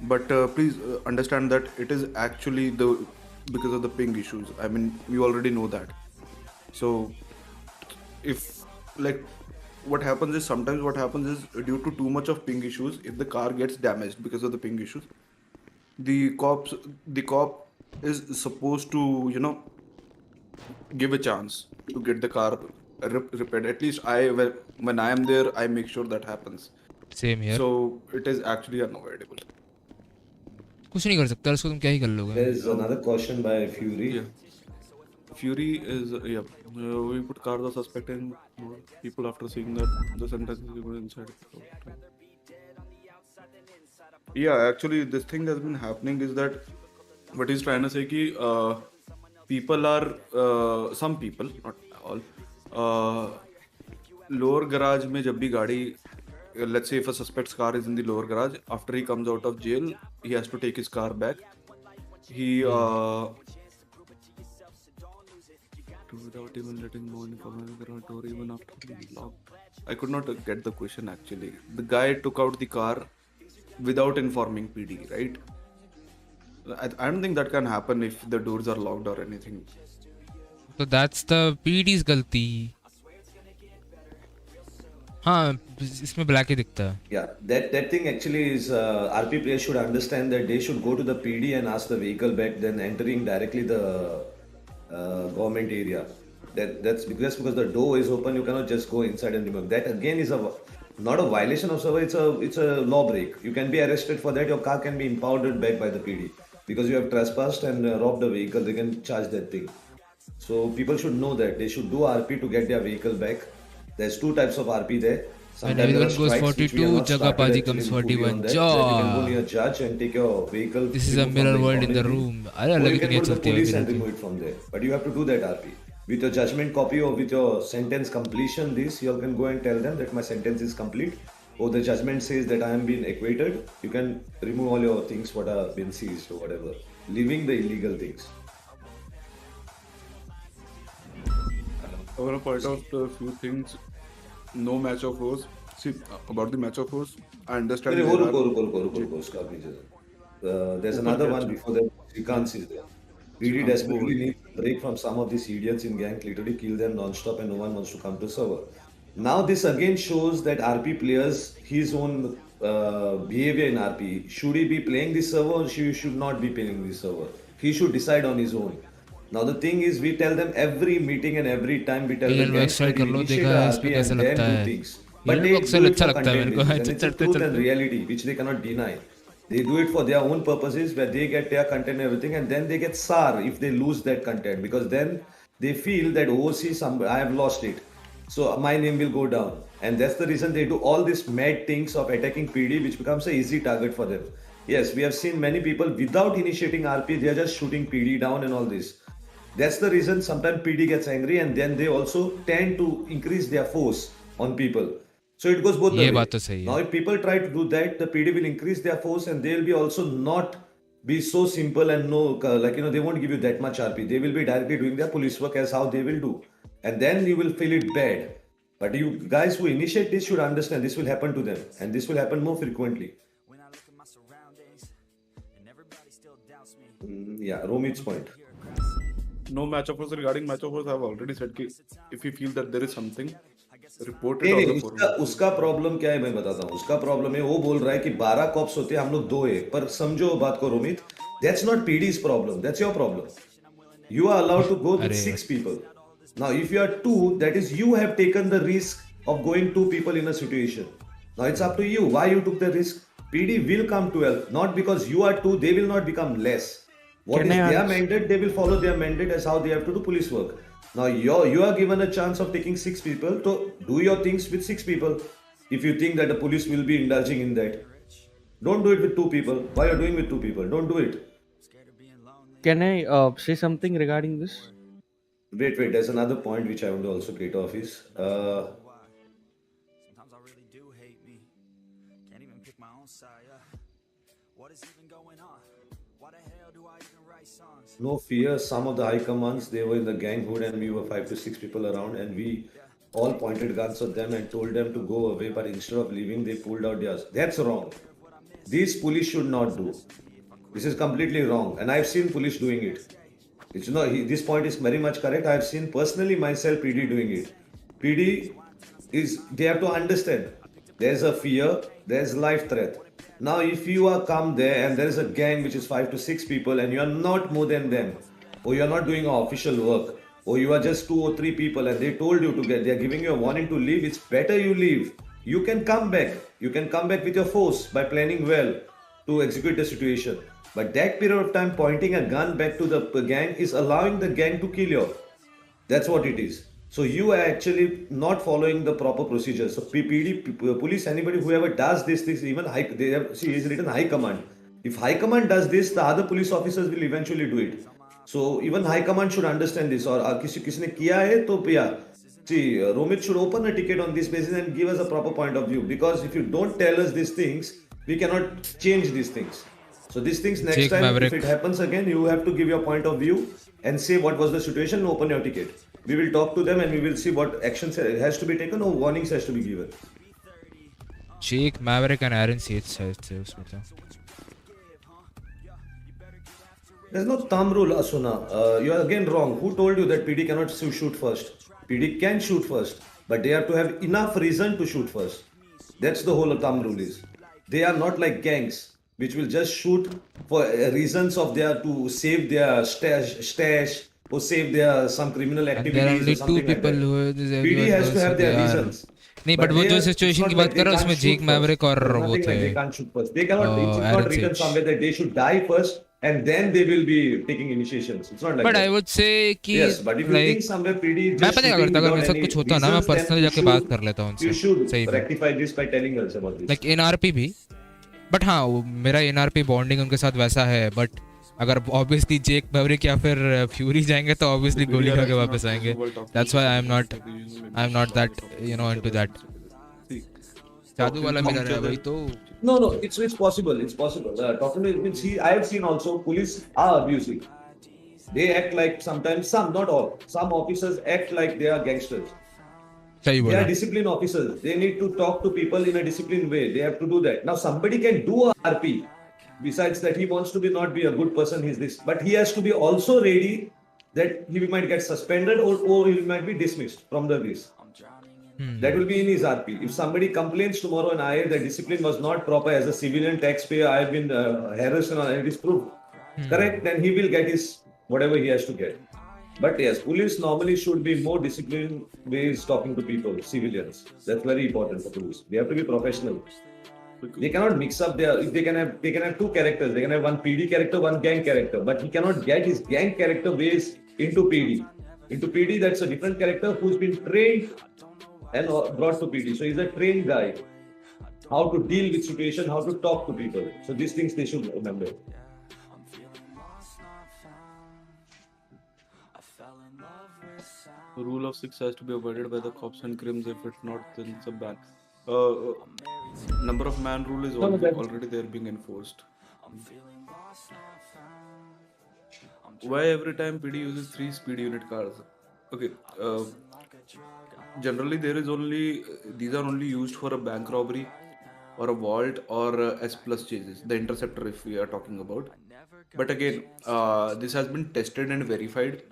But please understand that it is actually because of the ping issues. I mean, you already know that. So if what happens is due to too much of ping issues, if the car gets damaged because of the ping issues, the cop is supposed to give a chance to get the car repaired. At least when I am there, I make sure that happens. Same here. So it is actually unavoidable. कुछ नहीं कर सकता, उसको तुम क्या ही कर लोगे. There is another question by Fury. Yeah. Fury is we put cars of suspecting people after seeing that the sentences we put inside. Yeah, actually this thing that's been happening is that what he's trying to say ki people are some people, not all, lower garage में जब भी गाड़ी, let's say if a suspect's car is in the lower garage, after he comes out of jail, he has to take his car back. He without even letting no one come in the garage or even after being locked. I could not get the question actually. The guy took out the car without informing PD, right? I don't think that can happen if the doors are locked or anything. So that's the PD's गलती. हाँ, इसमें black ही दिखता है. Yeah, that thing actually is RP players should understand that they should go to the PD and ask the vehicle back, then entering directly the government area. That's because the door is open, you cannot just go inside and remove. That again is not a violation of server. It's a law break. You can be arrested for that. Your car can be impounded back by the PD because you have trespassed and robbed the vehicle. They can charge that thing. So people should know that they should do RP to get their vehicle back. There's 2 types of RP there. Sometimes When there are everyone goes strikes which we are 42, not started Jagabaji actually comes fully on 41. that. That you can go near Jaw. judge and take your vehicle This is a removed from mirror the world in the impounding room. thing. अरे Or अलग you he can दुनिया go to the चलती है police अभी and तो. remove it from there. But you have to do that, RP. With your judgment copy or with your sentence completion, this you can go and tell them that my sentence is complete. Or the judgment says that I am being acquitted. You can remove all your things what are been seized or whatever, leaving the illegal things. I want to point out a few things. No match of force. See, about the match of force, I understand. There's another one before that. Srikanth is there. PD desperately needs a break from some of these idiots in gang, literally kill them non-stop and no one wants to come to server. Now this again shows that RP players, his own behavior in RP. Should he be playing this server or should not be playing this server? He should decide on his own. Now the thing is, we tell them every meeting and every time we tell the Alien gangs that you initiate RP and then do things. But they do it for content basis, and it's a truth and reality which they cannot deny. They do it for their own purposes where they get their content and everything, and then they get sour if they lose that content because then they feel that oh see I have lost it, so my name will go down, and that's the reason they do all these mad things of attacking PD, which becomes an easy target for them. Yes, we have seen many people without initiating RP, they are just shooting PD down and all this. That's the reason sometimes PD gets angry and then they also tend to increase their force on people. So it goes both the ये way. बात तो सही है. Now if people try to do that, the PD will increase their force and they will be also not be so simple and no, like, you know, they won't give you that much RP. They will be directly doing their police work as how they will do. And then you will feel it bad. But you guys who initiate this should understand this will happen to them. And this will happen more frequently. Yeah, Romit's point. No match of force. Regarding match of force, I have already said कि if you feel that there is something, report it. नहीं, उसका problem क्या है मैं बताता हूँ. उसका problem है वो बोल रहा है कि 12 कॉप्स होते हैं हम लोग 2 है. पर समझो बात को Romit, that's not PD's problem, that's your problem. You are allowed to go with 6 people. Now if you are 2, that is you have taken the risk of going 2 people in a situation. Now it's up to you why you took the risk. PD will come to help, not because you are 2 they will not become less. What is their mandate, they will follow their mandate as how they have to do police work. Now you are given a chance of taking 6 people, so do your things with 6 people. If you think that the police will be indulging in that, don't do it with 2 people. Why are you doing with 2 people? Don't do it. Can I say something regarding this? Wait, there's another point which I want to also get off is no fear. Some of the high commands, they were in the gang hood and we were 5 to 6 people around and we all pointed guns at them and told them to go away, but instead of leaving they pulled out theirs. That's wrong. These police should not do. This is completely wrong and I've seen police doing it. It's not, this point is very much correct. I've seen personally myself PD doing it. PD is, they have to understand there's a fear, there's life threat. Now if you are come there and there is a gang which is 5 to 6 people and you are not more than them, or you are not doing official work, or you are just 2 or 3 people and they told you to get, they are giving you a warning to leave, it's better you leave. You can come back. You can come back with your force by planning well to execute the situation. But that period of time pointing a gun back to the gang is allowing the gang to kill you. That's what it is. So you are actually not following the proper procedures. So PD, police, anybody, whoever does this, even they have, see, it's written high command. If high command does this, the other police officers will eventually do it. So even high command should understand this. Or किसी ने किया है तो yeah. See, Romit should open a ticket on this basis and give us a proper point of view. Because if you don't tell us these things, we cannot change these things. So these things next time, if it happens again, you have to give your point of view and say what was the situation and open your ticket. We will talk to them and we will see what actions has to be taken or warnings has to be given. Jake, Maverick and Aaron Seeds थे उसमें तो. There's no thumb rule, Asuna. You are again wrong. Who told you that PD cannot shoot first? PD can shoot first, but they have to have enough reason to shoot first. That's the whole thumb rule is. They are not like gangs, which will just shoot for reasons of their to save their stash or save their some criminal activities or something like that. PD has to have their reasons. नहीं but वो जो situation की बात कर रहा हूँ उसमें जेक Maverick और वो थे they can't shoot first. They cannot. It's not written somewhere that they should die first and then they will be taking initiations. It's not like But that. I would say कि Yes, but if you like think somewhere PD मैं just पता क्या shooting करता, अगर without मेरे साथ any कुछ होता ना, मैं reasons, then पर्सनली जाके बात कर लेता हूँ you उनसे should सही में, rectify this by telling us about this. like NRP भी. बट हाँ, मेरा NRP बॉन्डिंग उनके साथ वैसा है. बट अगर ऑब्वियसली जेक मैवरिक या फिर फ्यूरी जाएंगे तो ऑब्वियसली गोली खा के वापस आएंगे. That's why I am not that into that. जादू वाला मिरर है भाई तो. No, it's possible. It's possible. Talking to see, I have seen also police are abusive. They act like sometimes some, not all. Some officers act like they are gangsters. सही They बोला. are disciplined officers. They need to talk to people in a disciplined way. They have to do that. Now somebody can do a RP. Besides that, he wants to not be a good person. He's this, but he has to be also ready that he might get suspended or he might be dismissed from the list. That will be in his RP. If somebody complains tomorrow and I the discipline was not proper as a civilian taxpayer, I have been harassed and it is proved correct, then he will get his whatever he has to get. But yes, police normally should be more disciplined ways talking to people, civilians. That's very important for police. They have to be professional. They cannot mix up their. They can have two characters. They can have one PD character, one gang character. But he cannot get his gang character ways into PD. Into PD, that's a different character who's been trained and brought to PD. So he's a trained guy. How to deal with situation, how to talk to people. So these things they should remember. The rule of 6 has to be avoided by the cops and crims. If it's not, then it's a ban. Number of man rule is already there being enforced. Why every time PD uses 3 speed unit cars? Okay. Generally, these are only used for a bank robbery or a vault or S plus chases, the interceptor if we are talking about. But again, this has been tested and verified.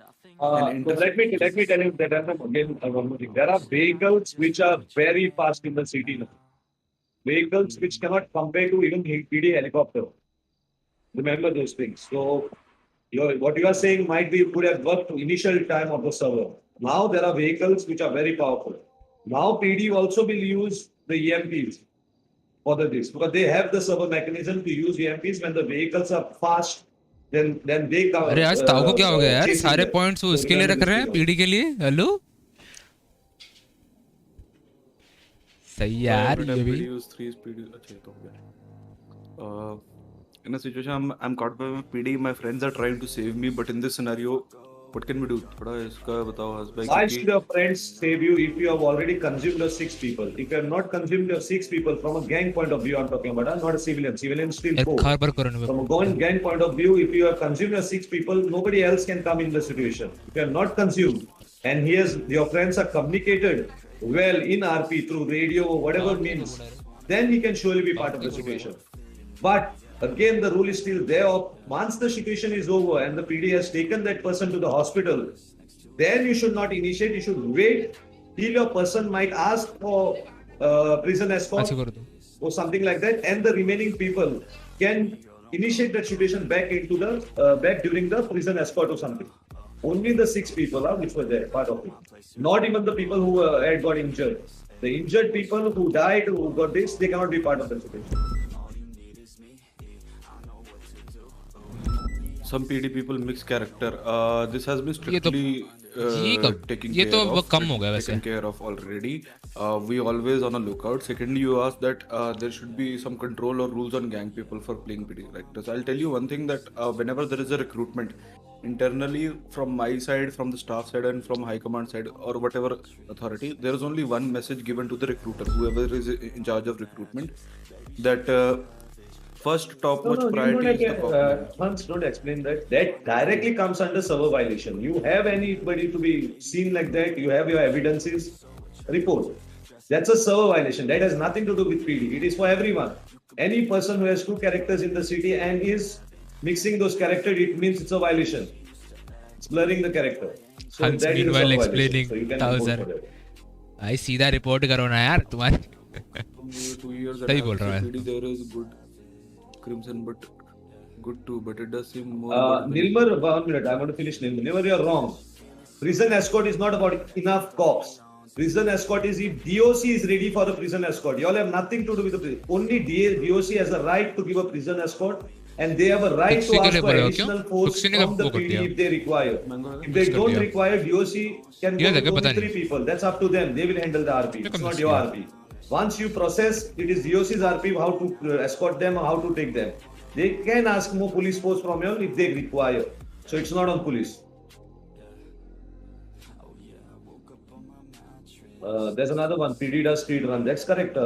So let me tell you that again one more thing. There are vehicles which are very fast in the city now. Vehicles which cannot compare to even PD helicopter. Remember those things. So what you are saying might be could have worked to initial time of the server. Now there are vehicles which are very powerful. Now PD also will use the EMPs for this because they have the server mechanism to use EMPs when the vehicles are fast. Then they come. अरे आज ताऊ को क्या हो गया यार? सारे points वो उसके लिए रख रहे हैं, पीडी के लिए. हेलो सही यार ये भी. In a situation I'm caught by my PD, my friends are trying to save me, but in this scenario, what can we do? थोड़ा इसका बताओ हसभाई. Why should your friends save you if you have already consumed your 6 people? If you have not consumed your 6 people from a gang point of view, I'm talking about, not a civilian. Civilian still 4. From a gang point of view, if you have consumed your 6 people, nobody else can come in the situation. If you have not consumed, and your friends are communicated well in RP through radio or whatever means, then he can surely be part of the situation. But again, the rule is still there. Once the situation is over and the PD has taken that person to the hospital, then you should not initiate. You should wait till your person might ask for prison escort or something like that, and the remaining people can initiate that situation back into the back during the prison escort or something. Only the 6 people which were there, part of it. Not even the people who had got injured. The injured people who died, who got this, they cannot be part of the situation. Some PD people mix character. This has been strictly taken care of already. We always on a lookout. Secondly, you asked that there should be some control or rules on gang people for playing PD characters. I'll tell you one thing that whenever there is a recruitment, internally from my side, from the staff side and from high command side or whatever authority, there is only one message given to the recruiter, whoever is in charge of recruitment, that first topmost priority is the Hans, don't explain that. That directly comes under server violation. You have anybody to be seen like that, you have your evidences, report. That's a server violation. That has nothing to do with PD. It is for everyone. Any person who has 2 characters in the city and is mixing those characters, it means it's a violation. It's blurring the character. So Hans meanwhile explaining 1000. I see that report करो ना यार तुम्हारे. 2 years सही बोल रहा है. there is good crimson, but good too, but it does seem more. Nilmar, 1 minute. I want to finish Nilmar. Nilmar, you are wrong. Prison escort is not about enough cops. Prison escort is if DOC is ready for the prison escort. You all have nothing to do with the prison. Only DOC has the right to give a prison escort and they have a right to fixie के ask लिए for बोलेगा क्यों? additional force fixie ने कब from the वो कर PD दिया? if they require. If they fix कर don't दिया। require, DOC can ये go लगे with पता only 3 नहीं। people. That's up to them. They will handle the RP. It's कब not मिस your किया? RP. Once you process, it is DOC's RP how to escort them, how to take them. They can ask more police force from you if they require. So it's not on police. There's another one. PD does street run. That's correct.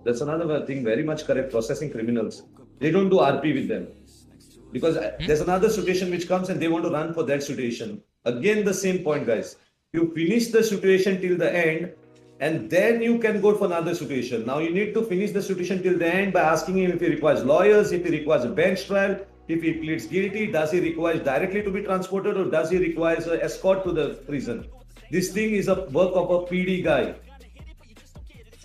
That's another thing. Very much correct. Processing criminals. They don't do RP with them because there's another situation which comes and they want to run for that situation. Again, the same point, guys. You finish the situation till the end, and then you can go for another situation. Now you need to finish the situation till the end by asking him if he requires lawyers, if he requires a bench trial, if he pleads guilty, does he require directly to be transported, or does he require an escort to the prison? This thing is a work of a PD guy.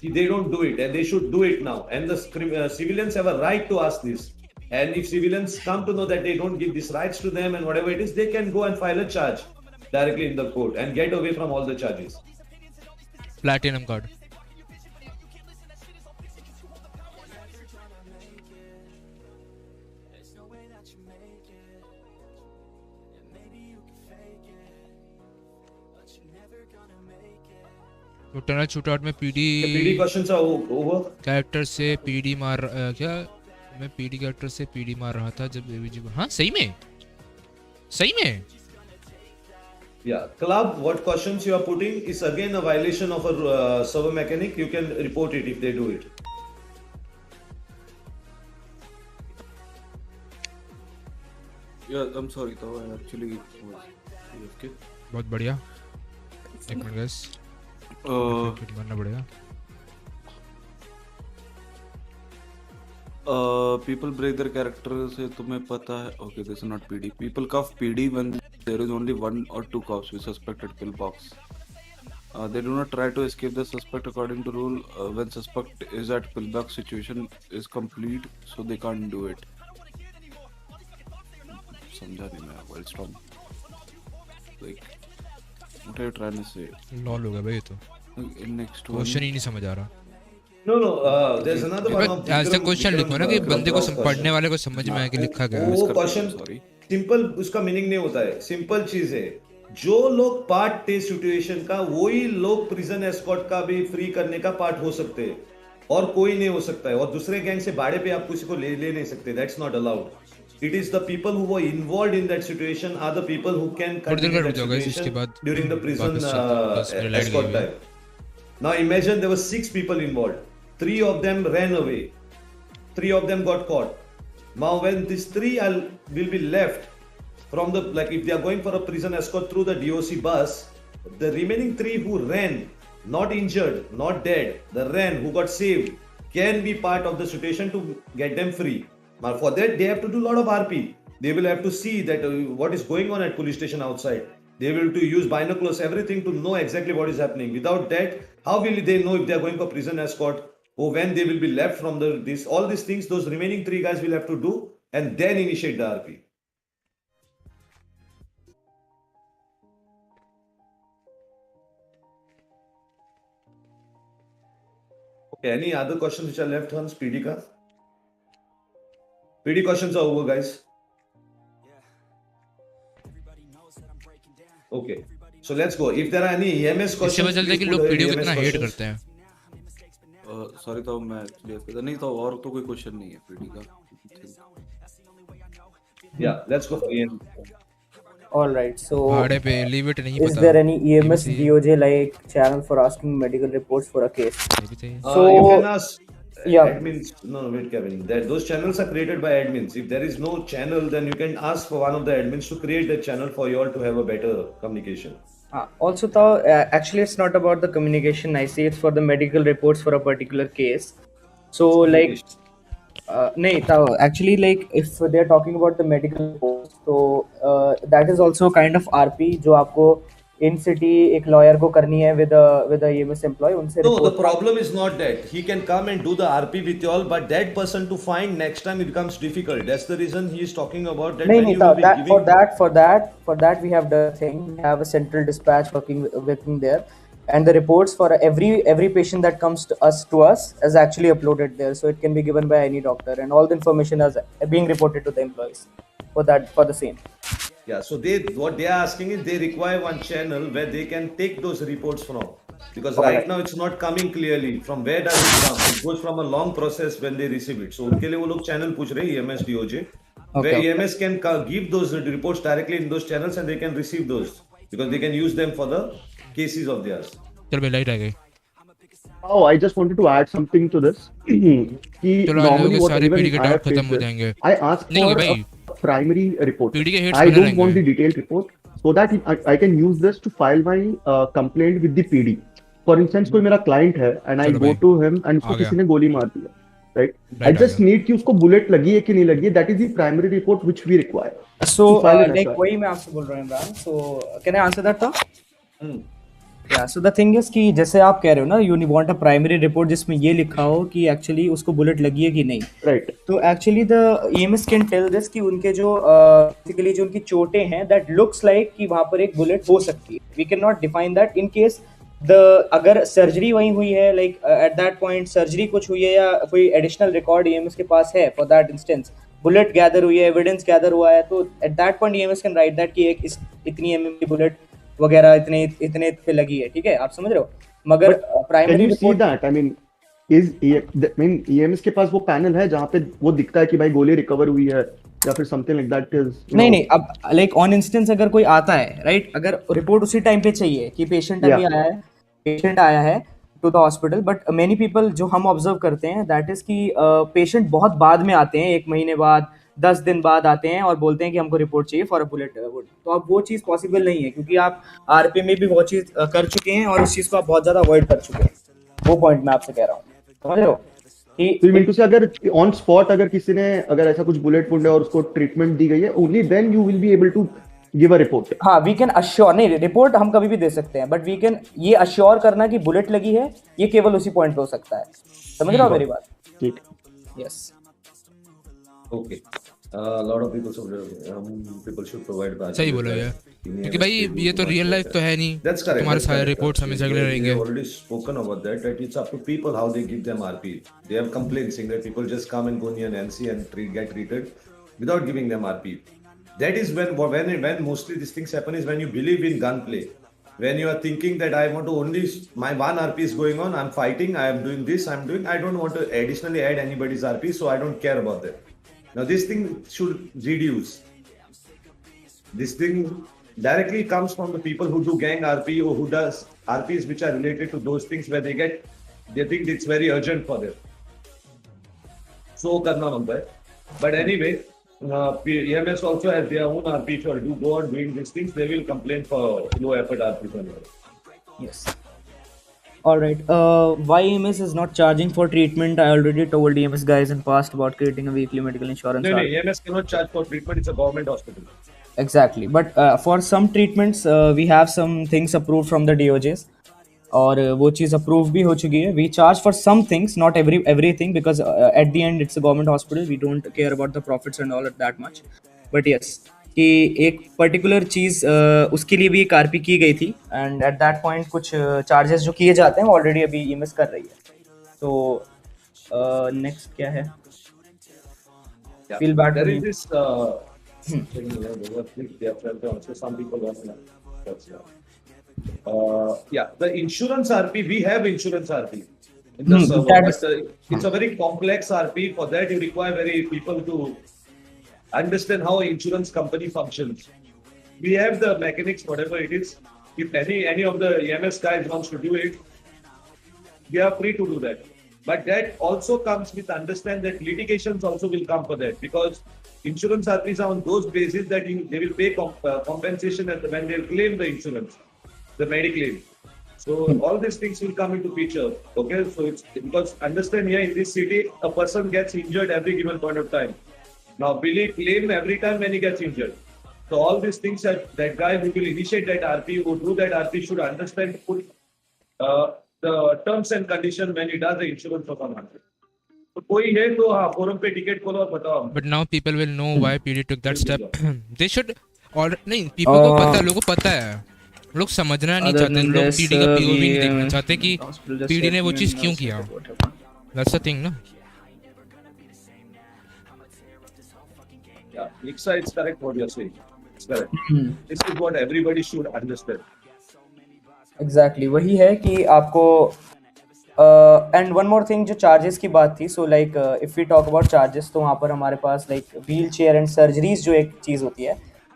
They don't do it, and they should do it now. And the civilians have a right to ask this. And if civilians come to know that they don't give these rights to them and whatever it is, they can go and file a charge directly in the court and get away from all the charges. Platinum card. तो tunnel shootout में PD questions are over character से PD मार क्या मैं PD character से PD मार रहा था जब एवीजी हाँ सही में Yeah, club, what questions you are putting is again a violation of a server mechanic. You can report it if they do it. Yeah, I'm sorry, though. I actually was AFK. बहुत बढ़िया एक minute guys मारना पड़ेगा People break their character से तुम्हें पता है okay this is not PD people cuff PD when there is only 1 or 2 cops with suspected pillbox they do not try to escape the suspect according to rule when suspect is at pillbox situation is complete so they can't do it समझा नहीं मैं well strong like what are you trying to say lol होगा भाई ये तो next question ही नहीं समझ आ रहा No, there's another one. ऐसा क्वेश्चन लिखो ना कि बंदे को पढ़ने वाले को समझ में आए कि लिखा गया है वो क्वेश्चन सिंपल उसका मीनिंग नहीं होता है सिंपल चीज है जो लोग पार्ट थे सिचुएशन का वही लोग प्रिजन एस्कॉर्ट का भी फ्री करने का पार्ट हो सकते हैं और कोई नहीं हो सकता है और दूसरे गैंग से भाड़े पे आप किसी को ले नहीं सकते that's not allowed it is the people who were involved in that situation are the people who can during the prison escort time now imagine there were 6 people involved 3 of them ran away 3 of them got caught now when these 3 will be left from the like if they are going for a prison escort through the DOC bus the remaining 3 who ran not injured not dead the ran who got saved can be part of the situation to get them free now for that they have to do a lot of RP they will have to see that what is going on at police station outside they will to use binoculars everything to know exactly what is happening without that how will they know if they are going for prison escort or when they will be left from this all these things those remaining 3 guys will have to do and then initiate the RP. Okay, any other questions which are left on PD ka? PD questions are over guys. Okay, so let's go. If there are any EMS questions, इससे पता चलता है कि लोग PD को कितना hate करते हैं सॉरी तो मैं एक्चुअली नहीं तो और तो कोई क्वेश्चन नहीं है पीडी का या let's go All right, so भाड़े पे लीव इट नहीं is पता there any EMS DOJ like channel for asking medical reports for a case? So you can ask admins. No, wait, Kevin. Those channels are created by admins. If there is no channel, then you can ask for one of the admins to create a channel for you all to have a better communication. Also, actually, it's not about the communication. I see it's for the medical reports for a particular case. So, like, actually, like, if they're talking about the medical reports, so that is also kind of RP, जो आपको in city एक lawyer को करनी है with a EMS employee उनसे No, the problem is not that he can come and do the RP with you all, but that person to find next time it becomes difficult. That's the reason he is talking about that. For that we have the thing. We have a central dispatch working there. and the reports for every patient that comes to us is actually uploaded there, so it can be given by any doctor, and all the information is being reported to the employees for the same. Yeah, so what they are asking is they require one channel where they can take those reports from, because right now it's not coming clearly from where does it come. It goes from a long process when they receive it. So उनके लिए वो लोग channel पूछ रहे हैं EMS DOJ, where EMS can give those reports directly in those channels and they can receive those because they can use them for the cases of theirs. चल भाई light आ गई. Oh, I just wanted to add something to this. कि normally what सारे PD के even I doubt have खत्म faced हो this, जाएंगे. I ask नहीं for भाई a primary report. पीडी के हेड्स I बने don't रहेंगे. want the detailed report so that I can use this to file my complaint with the PD. For instance, कोई मेरा client है and I go to him and उसको किसी ने गोली मार दिया, right? I just need कि उसको bullet लगी है कि नहीं लगी है. That is the primary report which we require. So like वही मैं आपसे बोल रहा हूँ Imran. So can I answer that था? Yeah, so the thing is कि जैसे आप कह रहे हो ना, you want a primary report जिसमें ये लिखा हो कि actually उसको बुलेट लगी है कि नहीं. Right. तो actually the EMS can tell this कि उनके जो basically जो उनकी चोटें हैं that looks like कि वहाँ पर एक बुलेट हो सकती है. We cannot define that in case अगर सर्जरी वहीं हुई है, like at that point surgery कुछ हुई है या कोई additional record EMS के पास है for that instance, bullet gather हुई है, एविडेंस गैदर हुआ है, तो at that point EMS can write that कि एक इतनी mm की बुलेट वगैरह इतने पे लगी है. ठीक है, आप समझ रहे हो. मगर primary report that I mean EMS के पास वो पैनल है जहाँ पे वो दिखता है कि भाई गोली रिकवर हुई है या फिर समथिंग लाइक दैट इज नहीं अब लाइक ऑन इंस्टेंस अगर कोई आता है, राइट, अगर रिपोर्ट उसी टाइम पे चाहिए कि पेशेंट अभी पेशेंट आया है to the hospital, but many people जो हम ऑब्जर्व करते हैं दैट इज कि पेशेंट बहुत बाद में आते हैं, 1 महीने बाद 10 दिन बाद आते हैं और बोलते हैं कि हमको रिपोर्ट चाहिए फॉर अ बुलेट वुड. तो अब वो चीज़ पॉसिबल नहीं है क्योंकि आप आरपी में भी वो चीज़ कर चुके हैं और उस चीज़ को आप बहुत ज़्यादा अवॉइड कर चुके हैं. वो पॉइंट मैं आपसे कह रहा हूँ, समझ रहे हो कि मिंटू से अगर ऑन स्पॉट अगर किसी ने अगर ऐसा कुछ बुलेट वुंड है और उसको ट्रीटमेंट दी गई है, only then you will be able to give a report. हाँ, वी कैन अश्योर, नहीं रिपोर्ट हम कभी भी दे सकते हैं, बट वी कैन ये अश्योर करना कि बुलेट लगी है, ये केवल उसी पॉइंट पे हो सकता है. समझ रहे हो मेरी बात? ठीक. Yes. Okay. A lot of people should provide badges. सही बोलो यार, क्योंकि भाई ये तो रियल लाइफ तो है नहीं. That's correct. तुम्हारे सारे रिपोर्ट्स हमें जगले रहेंगे. We already spoken about that. That it's up to people how they give them RP. They have complaints saying that people just come and go near NC and get treated without giving them RP. That is when mostly these things happen is when you believe in gunplay. When you are thinking that I want to only my one RP is going on, I'm fighting, I am doing this, I don't want to additionally add anybody's RP, so I don't care about that. Now this thing should reduce. This thing directly comes from the people who do gang RP or who does RPs which are related to those things where they think it's very urgent for them. So karna hota hai. But anyway, EMS also has their own RP. If you do go on doing these things, they will complain for low effort RP. Yes. All right. Why EMS is not charging for treatment? I already told EMS guys in past about creating a weekly medical insurance. No, EMS cannot charge for treatment. It's a government hospital. Exactly. But for some treatments, we have some things approved from the DOJs. और वो चीज़ approve भी हो चुकी है. We charge for some things, not everything, because at the end it's a government hospital. We don't care about the profits and all that much. But yes, कि एक particular चीज़ उसके लिए भी एक आरपी की गई थी एंड एट दैट पॉइंट कुछ चार्जेस जो किए जाते हैं ऑलरेडी अभी EMS कर रही है. तो नेक्स्ट क्या है? Feel bad. There is this some people the insurance RP, we have insurance RP in the server, but it's a very complex RP. For that you require very people to understand how an insurance company functions. We have the mechanics, whatever it is. If any of the EMS guys wants to do it, we are free to do that. But that also comes with understand that litigations also will come for that, because insurance RPs are on those basis that they will pay compensation when they claim the insurance, the mediclaim. So all these things will come into picture. Okay, so it's because understand here in this city, a person gets injured every given point of time. Now, will he claim every time when he gets injured? So all these things that guy who will initiate that RP, who do that RP, should understand the terms and conditions when he does the insurance for someone. So कोई है तो हाँ forum पे ticket खोलो और बताओ. But now people will know why PD took that step. They should नहीं people को पता, लोगों को पता है लोग समझना नहीं Other चाहते, than लोग this, पीडी का पीओवी we नहीं देखना चाहते कि hospital just पीडी ने वो came चीज in, क्यों I'll किया। check what happened. That's the thing ना। Yeah, Iksa, it's correct what you're saying. It's correct. This is what everybody should understand. Exactly, वही है कि आपको एंड वन मोर थिंग, जो चार्जेस की बात थी, so like if we talk about charges, तो वहाँ पर हमारे पास like wheelchair and surgeries जो एक चीज़ होती है,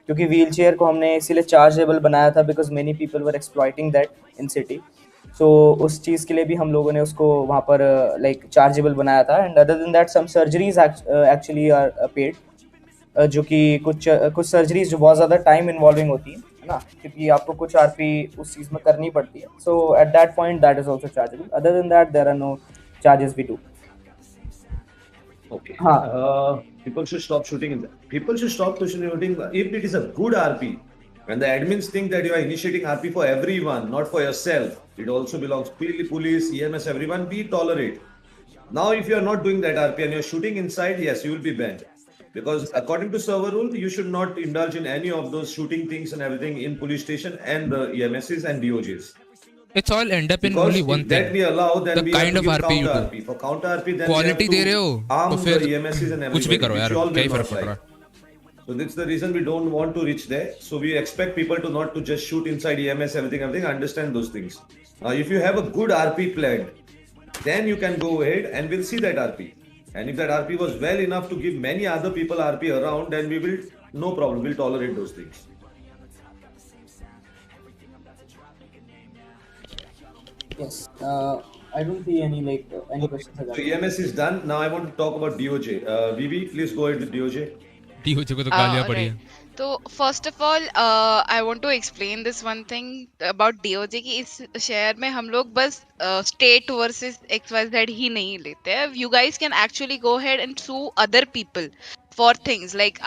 क्योंकि व्हील चेयर को हमने इसीलिए चार्जेबल बनाया था because many people were exploiting that in city. So उस चीज़ के लिए भी हम लोगों ने उसको वहाँ पर लाइक चार्जेबल बनाया था। And other than that some surgeries actually are paid, जो कि कुछ सर्जरीज जो बहुत ज़्यादा टाइम इन्वॉल्विंग होती है ना, क्योंकि आपको कुछ आरपी उस चीज़ में करनी पड़ती है। So at that point that is also chargeable. Other than that there are no charges we do. Okay. हाँ, People should stop shooting in that. People should stop shooting if it is a good RP. When the admins think that you are initiating RP for everyone, not for yourself, it also belongs to police, EMS, everyone. We tolerate. Now, if you are not doing that RP and you are shooting inside, yes, you will be banned. Because according to server rule, you should not indulge in any of those shooting things and everything in police station and the EMSs and DOJs. It's all end up in Because only one if thing, that we allow, then the we have kind to of give RP you counter do। RP. For counter RP, then quality we दे रहे have हो to arm तो फिर the EMSs and कुछ भी everybody, करो which यार, you all क्या will ही फर्क not पड़ like. रहा। So that's the reason we don't want to reach there. So we expect people to not to just shoot inside EMS, everything. Understand those things. If you have a good RP planned, then you can go ahead and we'll see that RP. And if that RP was well enough to give many other people RP around, then we will, no problem, we'll tolerate those things. yes, I don't see any any questions So about EMS is done. Now I want to talk about DOJ. Vivi, please go ahead with DOJ. DOJ को तो गालियां पड़ी Right. है। तो first of all I want to explain this one thing about DOJ कि इस शहर में हम लोग बस स्टेट वर्सेस XYZ ही नहीं लेते हैं। You guys can actually go head and sue other people for things like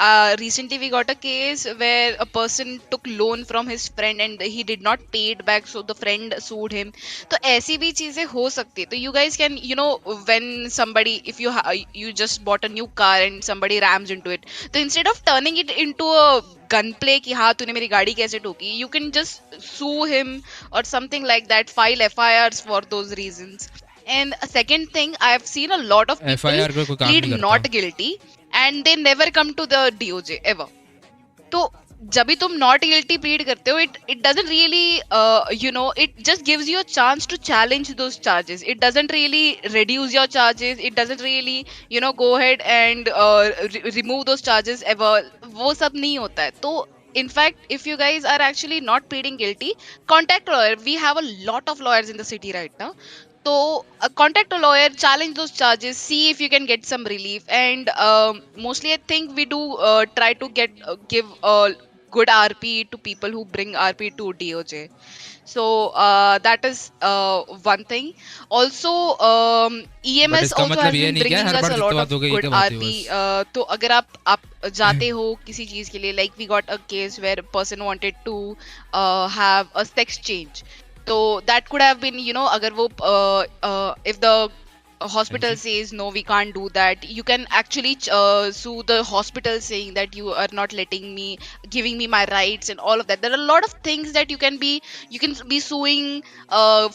recently we got a case where a person took loan from his friend and he did not pay it back, so the friend sued him। तो ऐसी भी चीजें हो सकती है। तो you guys can, you know, when somebody, if you just bought a new car and somebody rams into it, तो instead of turning it into a gun play कि हाँ तूने मेरी गाड़ी कैसे ठोकी, you can just sue him or something like that, file FIRs for those reasons। And a second thing, I've seen a lot of people FIR का कोई काम plead नहीं करता। not guilty and they never come to the DOJ ever। तो जब भी तुम not guilty plead करते हो, it doesn't really you know, it just gives you a chance to challenge those charges. It doesn't really reduce your charges, it doesn't really you know go head and remove those charges ever. वो सब नहीं होता है। तो in fact, if you guys are actually not pleading guilty, contact a lawyer। We have a lot of lawyers in the city right now। So contact a lawyer, challenge those charges, see if you can get some relief। And mostly I think we do try to give good RP to people who bring RP to DOJ। So that is one thing। Also but EMS इसका also मतलब has ये been नहीं क्या bringing her us bar a lot जितवा of दोगे ये good क्या बात है RP। बस। तो अगर आप जाते हो किसी चीज के लिए, like we got a case where a person wanted to have a sex change। तो that could have been, you know, अगर वो if the hospital says no, we can't do that, you can actually sue the hospital saying that you are not letting me, giving me my rights and all of that। There are a lot of things that you can be suing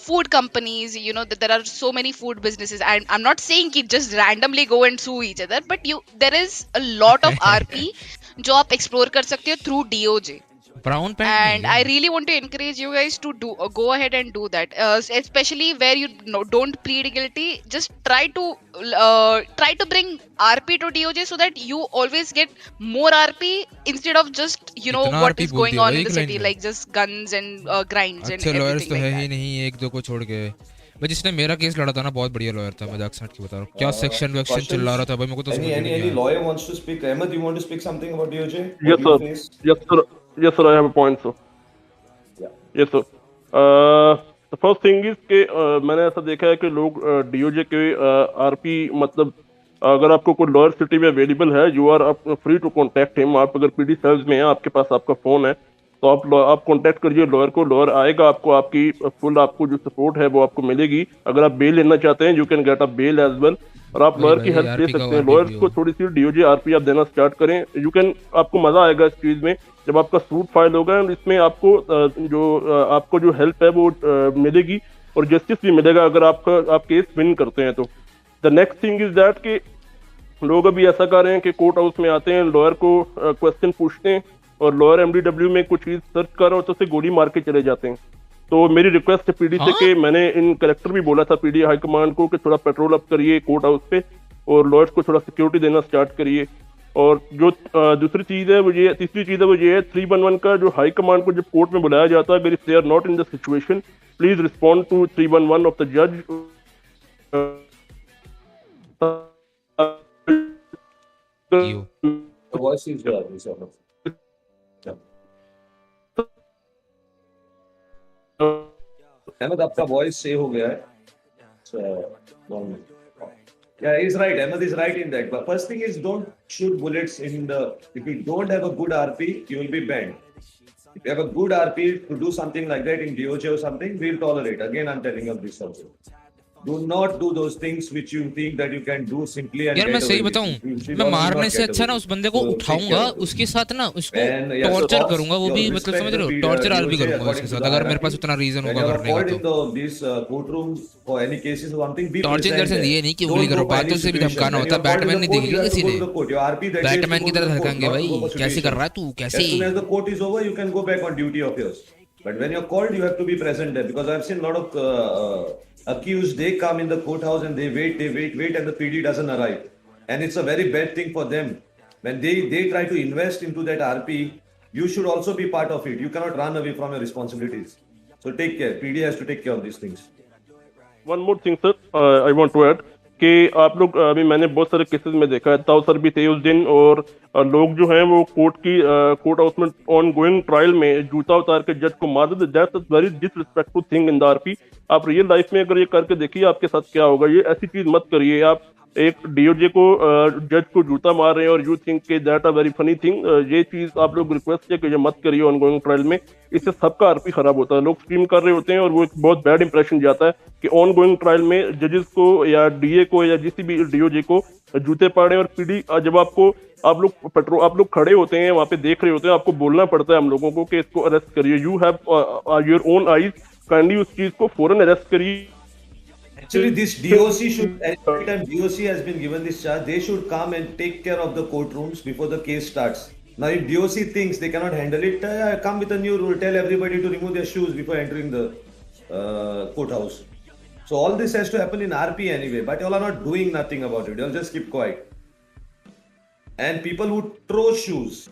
food companies, you know, that there are so many food businesses। And I'm not saying कि just randomly go and sue each other, but there is a lot of RP जो आप explore कर सकते हो through DOJ। Brown pant And नहीं I really want to encourage you guys to go ahead and do that, especially where you don't plead guilty। Just try to bring RP to DOJ so that you always get more RP instead of just, you know, इतना what RP is बोल going दिया on भाई in एक the line city, में। like just guns and grinds and अच्छे lawyers everything तो like है that। ही नहीं, एक दो को छोड़ के। भाई जिसने मेरा केस लड़ा था ना, बहुत बढ़िया लॉयर था, मजाक से हट के बता रहा हूँ। क्या सेक्शन वेक्शन चिल्ला Questions? रहा था भाई, मेरे को तो समझ में भी नहीं Any आया। lawyer wants to speak? Ahmed, you want to speak something about DOJ? Yes, What you sir. face? Yes, sir. Yes, sir. I have a point, sir. Yeah. Yes, sir. The first thing is कि मैंने ऐसा देखा है कि लोग DOJ के RP मतलब अगर आपको कोई लॉयर सिटी में अवेलेबल है, you are free to contact him. आप अगर पीडी सेल्स में हैं, आपके पास आपका फोन है, तो आप कॉन्टैक्ट करिए लॉयर को। लॉयर आएगा, आपको आपकी फुल आपको जो सपोर्ट है वो आपको मिलेगी। अगर आप बेल लेना चाहते हैं, you can get a bail as well. और आप लॉयर की हेल्प ले सकते हैं। लॉयर्स को थोड़ी सी डीओजे आरपी आप देना स्टार्ट करें, यू कैन, आपको मजा आएगा इस चीज में जब आपका सूट फाइल होगा एंड इसमें आपको आपको जो हेल्प है वो मिलेगी और जस्टिस भी मिलेगा अगर आप केस विन करते हैं तो। The next thing is that कि लोग अभी ऐसा कर रहे हैं कि कोर्ट हाउस में आते हैं, लॉयर को क्वेश्चन पूछते हैं और लॉयर एमडीडब्ल्यू में कुछ चीज सर्च कर रहा हो तो उसे गोली मार के चले जाते हैं। तो मेरी रिक्वेस्ट है पीडी से कि मैंने इन कलेक्टर भी बोला था पीडी हाई कमांड को कि थोड़ा पेट्रोल अप करिए कोर्ट हाउस पे और लॉयर्स को थोड़ा सिक्योरिटी देना स्टार्ट करिए। और जो दूसरी चीज है वो ये, तीसरी चीज है वो ये है 311 का जो हाई कमांड को जब कोर्ट में बुलाया जाता है, अगर if they are not in the situation please respond to 311 of the जज। अहमद आपका वॉइस सेव हो गया है। Yeah, he's right. Ahmed is right in that. But first thing is don't shoot bullets in the. If you don't have a good RP, you will be banned. If you have a good RP to do something like that in DOJ or something, we'll tolerate. Again, I'm telling you this also. Do not do those things which you think that you can do simply and यार मैं सही बताऊं, मैं मारने से अच्छा ना उस बंदे को उठाऊंगा, उसके साथ ना उसको टॉर्चर करूंगा, वो भी मतलब समझ रहे हो, टॉर्चर आल भी करूंगा उसके साथ अगर मेरे पास उतना रीजन होगा करने का तो। टॉर्चर इन द सेंस ये नहीं कि गोली करो, बातों से भी धमकाना होता है। बैटमैन नहीं देखी किसी ने, बैटमैन की तरह धमकाएंगे भाई, कैसे कर रहा है तू, कैसे। As soon as the court is over, you can go back on duty of yours. But when you're called, you have to be present there because I've seen a lot of accused, they come in the courthouse and they wait and the PD doesn't arrive. And it's a very bad thing for them. When they try to invest into that RP, you should also be part of it. You cannot run away from your responsibilities. So take care. PD has to take care of these things. One more thing, sir, I want to add कि आप लोग अभी मैंने बहुत सारे cases में देखा है, ताऊ सर भी थे उस दिन और लोग जो हैं वो कोर्ट हाउस में ऑन गोइंग ट्रायल में जूता उतार के जज को मार देते। That's a very disrespectful thing in the RP. आप रियल लाइफ में अगर ये करके देखिए आपके साथ क्या होगा। ये ऐसी चीज मत करिए। आप एक डीओजे को जज को जूता मार रहे हैं और यू थिंक के that a very funny thing. ये चीज आप लोग रिक्वेस्ट है कि ये मत करिए ऑन गोइंग ट्रायल में, इससे सबका आरपी खराब होता है। लोग स्ट्रीम कर रहे होते हैं और वो एक बहुत बैड इंप्रेशन जाता है कि ऑन गोइंग ट्रायल में जजेस को या डीए को या किसी भी डीओजे को जूते पाड़े। और पीडी जब आप लोग खड़े होते हैं वहां पे देख रहे होते हैं, आपको बोलना पड़ता है हम लोगों को कि इसको अरेस्ट करिए। You have your own eyes, kindly उस चीज को फौरन अरेस्ट करिए। Actually, this DOC should, every time DOC has been given this charge, they should come and take care of the courtrooms before the case starts. Now, if DOC thinks they cannot handle it, come with a new rule. Tell everybody to remove their shoes before entering the courthouse. So all this has to happen in RP anyway, but y'all are not doing nothing about it. Y'all just keep quiet. And people who throw shoes,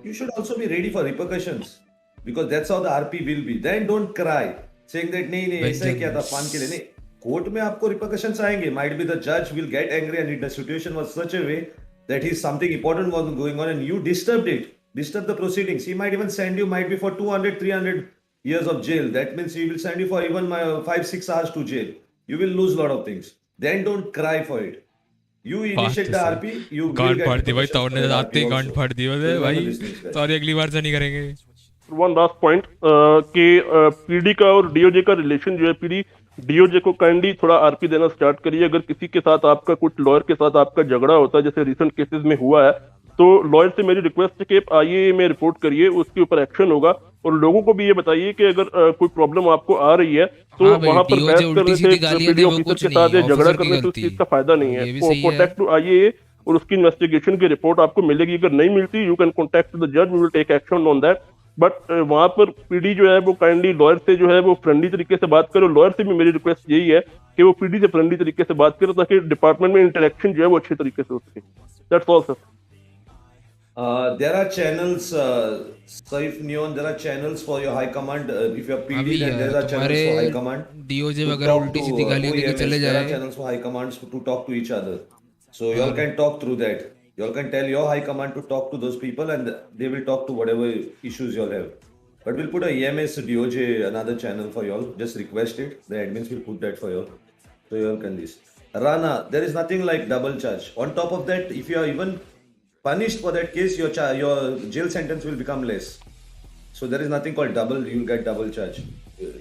you should also be ready for repercussions because that's how the RP will be. Then don't cry saying that नहीं ऐसा किया था fun के लिए। नहीं, court में आपको repercussions आएंगे। माइट बी द जज will get angry and it the situation was such a way that he something important was going on and you disturb the proceedings. He might even send you might be for 200-300 years of jail. That means he will send you for even 5-6 hours to jail. You will lose a lot of things. Then don't cry for it. You initiate the RP, you will गांड get फाड़ दी भाई, तौरने आते गांड फाड़ दी भाई। Sorry, अगली बार से नहीं करेंगे। वन लास्ट पॉइंट कि पीडी का और डीओजे का रिलेशन जो है, पीडी डीओजे को काइंडली थोड़ा आरपी देना स्टार्ट करिए। अगर किसी के साथ आपका कुछ लॉयर के साथ आपका झगड़ा होता है जैसे रिसेंट केसेस में हुआ है, तो लॉयर से मेरी रिक्वेस्ट है कि आईए में रिपोर्ट करिए, उसके ऊपर एक्शन होगा। और लोगों को भी ये बताइए कि अगर कोई प्रॉब्लम आपको आ रही है तो वहां पर बहस करने से, पीडी ऑफिसर के साथ झगड़ा करने से उस चीज का फायदा नहीं है। कॉन्टैक्ट टू आईए और उसकी इन्वेस्टिगेशन की रिपोर्ट आपको मिलेगी। अगर नहीं मिलती, यू कैन कॉन्टैक्ट द जज, we will take action on that. But वहां पर पीडी जो है वो काइंडली लॉयर से जो है वो फ्रेंडली तरीके से बात करो। लॉयर से भी मेरी रिक्वेस्ट यही है कि वो पीडी से फ्रेंडली तरीके से बात करो ताकि डिपार्टमेंट में इंटरेक्शन जो है वो अच्छे तरीके से हो सके। That's all sir. There are channels, Saif Neon, there are channels for your high command. If you are PD, then there are channels for high command. DOJ वगैरह उल्टी सीधी गालियां देके चले जाए। There are channels for high commands to talk to each other. So y'all can talk through that. Y'all can tell your high command to talk to those people and they will talk to whatever issues y'all have. But we'll put a EMS DOJ, another channel for y'all. Just request it. The admins will put that for y'all. So y'all can this. Rana, there is nothing like double charge. On top of that, if you are even punished for that case, your jail sentence will become less. So there is nothing called double. You'll get double charge.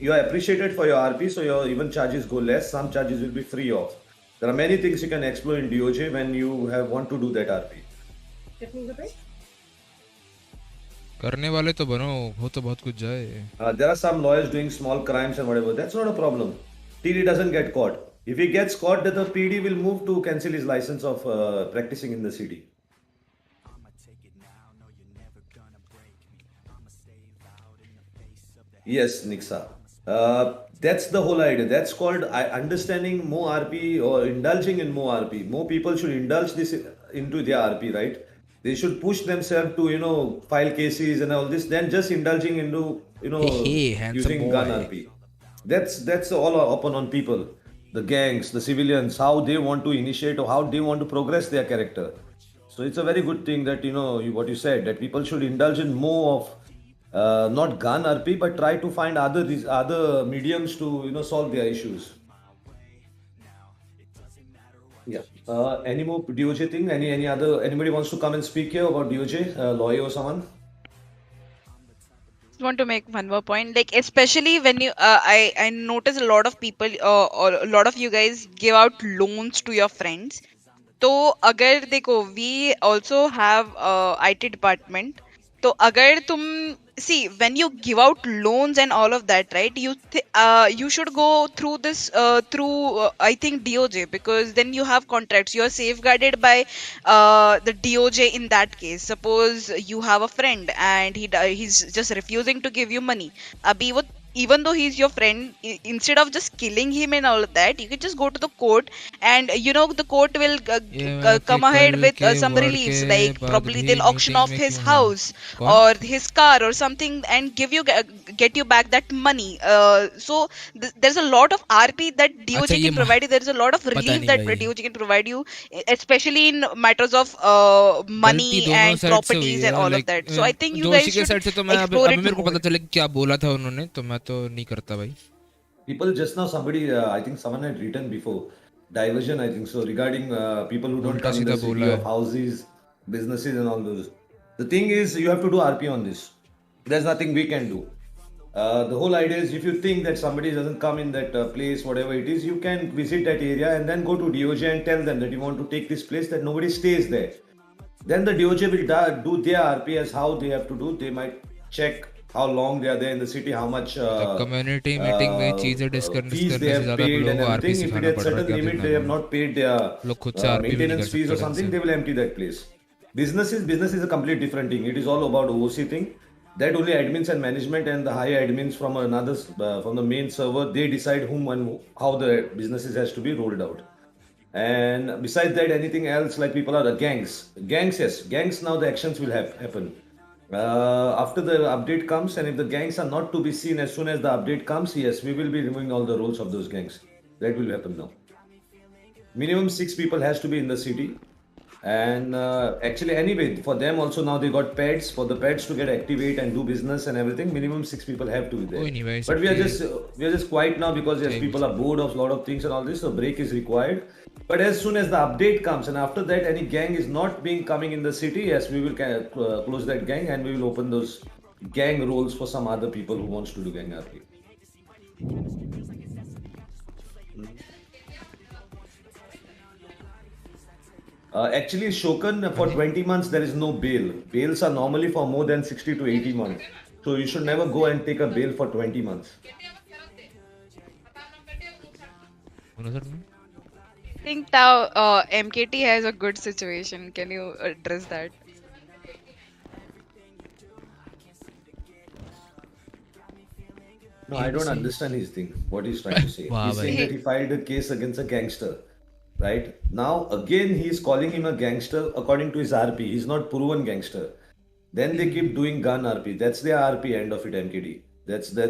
You are appreciated for your RP, so your even charges go less. Some charges will be free off. There are many things you can explore in DOJ when you want to do that RP. करने वाले तो बनो, हो तो बहुत कुछ जाए. There are some lawyers doing small crimes and whatever. That's not a problem. TD doesn't get caught. If he gets caught, then the PD will move to cancel his license of practicing in the city. Yes, Nixa. That's the whole idea. That's called understanding more RP or indulging in more RP. More people should indulge this into their RP, right? They should push themselves to, file cases and all this, then just indulging into, using gun RP. That's all open on people, the gangs, the civilians, how they want to initiate or how they want to progress their character. So it's a very good thing that, what you said, that people should indulge in more of not gun RP, but try to find other mediums to, solve their issues. Yeah. Any more DOJ thing? Anybody wants to come and speak here about DOJ? Lawyer or someone? Want to make one more point, like especially when you I notice a lot of people or a lot of you guys give out loans to your friends. तो अगर देखो we also have IT department, तो अगर तुम see when you give out loans and all of that, right, you should go through this through I think DOJ, because then you have contracts, you are safeguarded by the DOJ. In that case, suppose you have a friend and he's just refusing to give you money, अभी वो even though he's your friend, instead of just killing him and all of that, you can just go to the court, and the court will come ahead with some reliefs, like probably they'll auction off his house or his car or something and get you back that money. So there's a lot of RP that DOJ can provide you. There's a lot of relief that DOJ can provide you, especially in matters of money and properties and all of that. So I think you guys should explore it मेरे को more. पता चले क्या बोला था उन्होंने, तो मैं तो नहीं करता भाई. People just now, I think someone had written before, diversion, I think so, regarding people who don't come in the city of houses, businesses and all those. The thing is, you have to do RP on this. There's nothing we can do. The whole idea is, if you think that somebody doesn't come in that place, whatever it is, you can visit that area and then go to DOJ and tell them that you want to take this place, that nobody stays there. Then the DOJ will do their RP as how they have to do. They might check how long they are there in the city, how much community meeting में चीजें discuss fees they करने से have ज़्यादा paid लोगों and को RP everything. If it सिखाना at पड़ रहा है, certain क्या limit देखना they have है. not paid their लोग खुद से RP भी नहीं maintenance कर fees or सकते something, ढंग they से. will empty that place. Business is a complete different thing. It is all about OC thing. That only admins and management and the higher admins from another from the main server, they decide whom and how the businesses has to be rolled out. And besides that, anything else, like people are the gangs. Yes, gangs now the actions will happen. After the update comes, and if the gangs are not to be seen as soon as the update comes, yes, we will be removing all the roles of those gangs. That will happen now. Minimum 6 people has to be in the city. And actually, anyway, for them also now they got pets. For the pets to get activate and do business and everything, minimum 6 people have to be there. Anyway, but we are just quiet now because yes, people are bored of a lot of things and all this. So break is required. But as soon as the update comes, and after that any gang is not being coming in the city, yes, we will close that gang and we will open those gang roles for some other people who wants to do gang RP. Actually, Shokan, for 20 months there is no bail. Bails are normally for more than 60 to 80 months. So you should never go and take a bail for 20 months. I think now MKT has a good situation. Can you address that? No, I don't understand his thing. What he's trying to say. He's saying that he filed a case against a gangster. Right? Now, again, he's calling him a gangster according to his RP. He's not proven gangster. Then they keep doing gun RP. That's their RP, end of it, MKD. That's their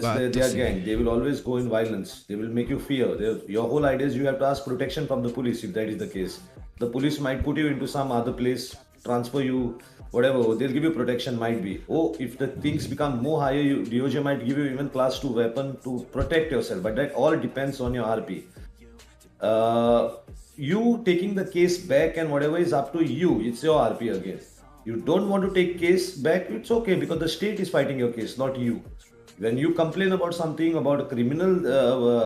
gang. They will always go in violence. They will make you fear. Your whole idea is you have to ask protection from the police if that is the case. The police might put you into some other place, transfer you, whatever. They'll give you protection, might be. Oh, if the things become more higher, DOJ might give you even class 2 weapon to protect yourself. But that all depends on your RP. You taking the case back and whatever is up to you. It's your RP again. You don't want to take case back, it's okay, because the state is fighting your case, not you. When you complain about something, about a criminal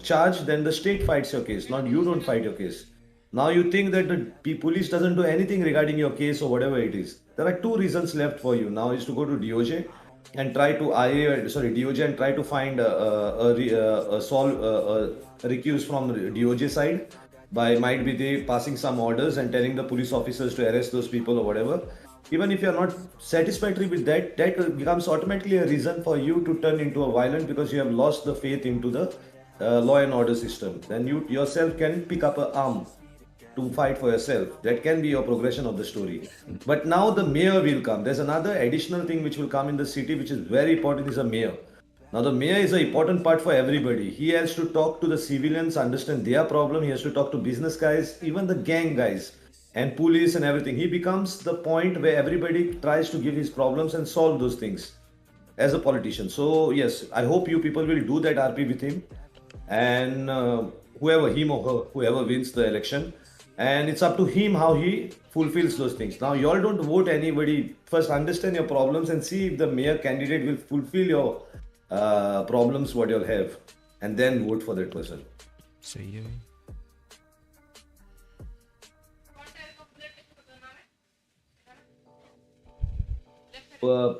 charge, then the state fights your case, not you don't fight your case. Now you think that the police doesn't do anything regarding your case or whatever it is. There are two reasons left for you now: is to go to DOJ and try to DOJ and try to find a solve a recuse from DOJ side by might be they passing some orders and telling the police officers to arrest those people or whatever. Even if you're not satisfactory with that, that becomes automatically a reason for you to turn into a violent because you have lost the faith into the law and order system. Then you yourself can pick up an arm to fight for yourself. That can be your progression of the story. But now the mayor will come. There's another additional thing which will come in the city, which is very important, is a mayor. Now the mayor is an important part for everybody. He has to talk to the civilians, understand their problem. He has to talk to business guys, even the gang guys and police and everything. He becomes the point where everybody tries to give his problems and solve those things as a politician. So yes, I hope you people will do that RP with him, and whoever him or her, whoever wins the election, and it's up to him how he fulfills those things. Now you all don't vote anybody. First understand your problems and see if the mayor candidate will fulfill your problems what you'll have, and then vote for that person. सही है भाई.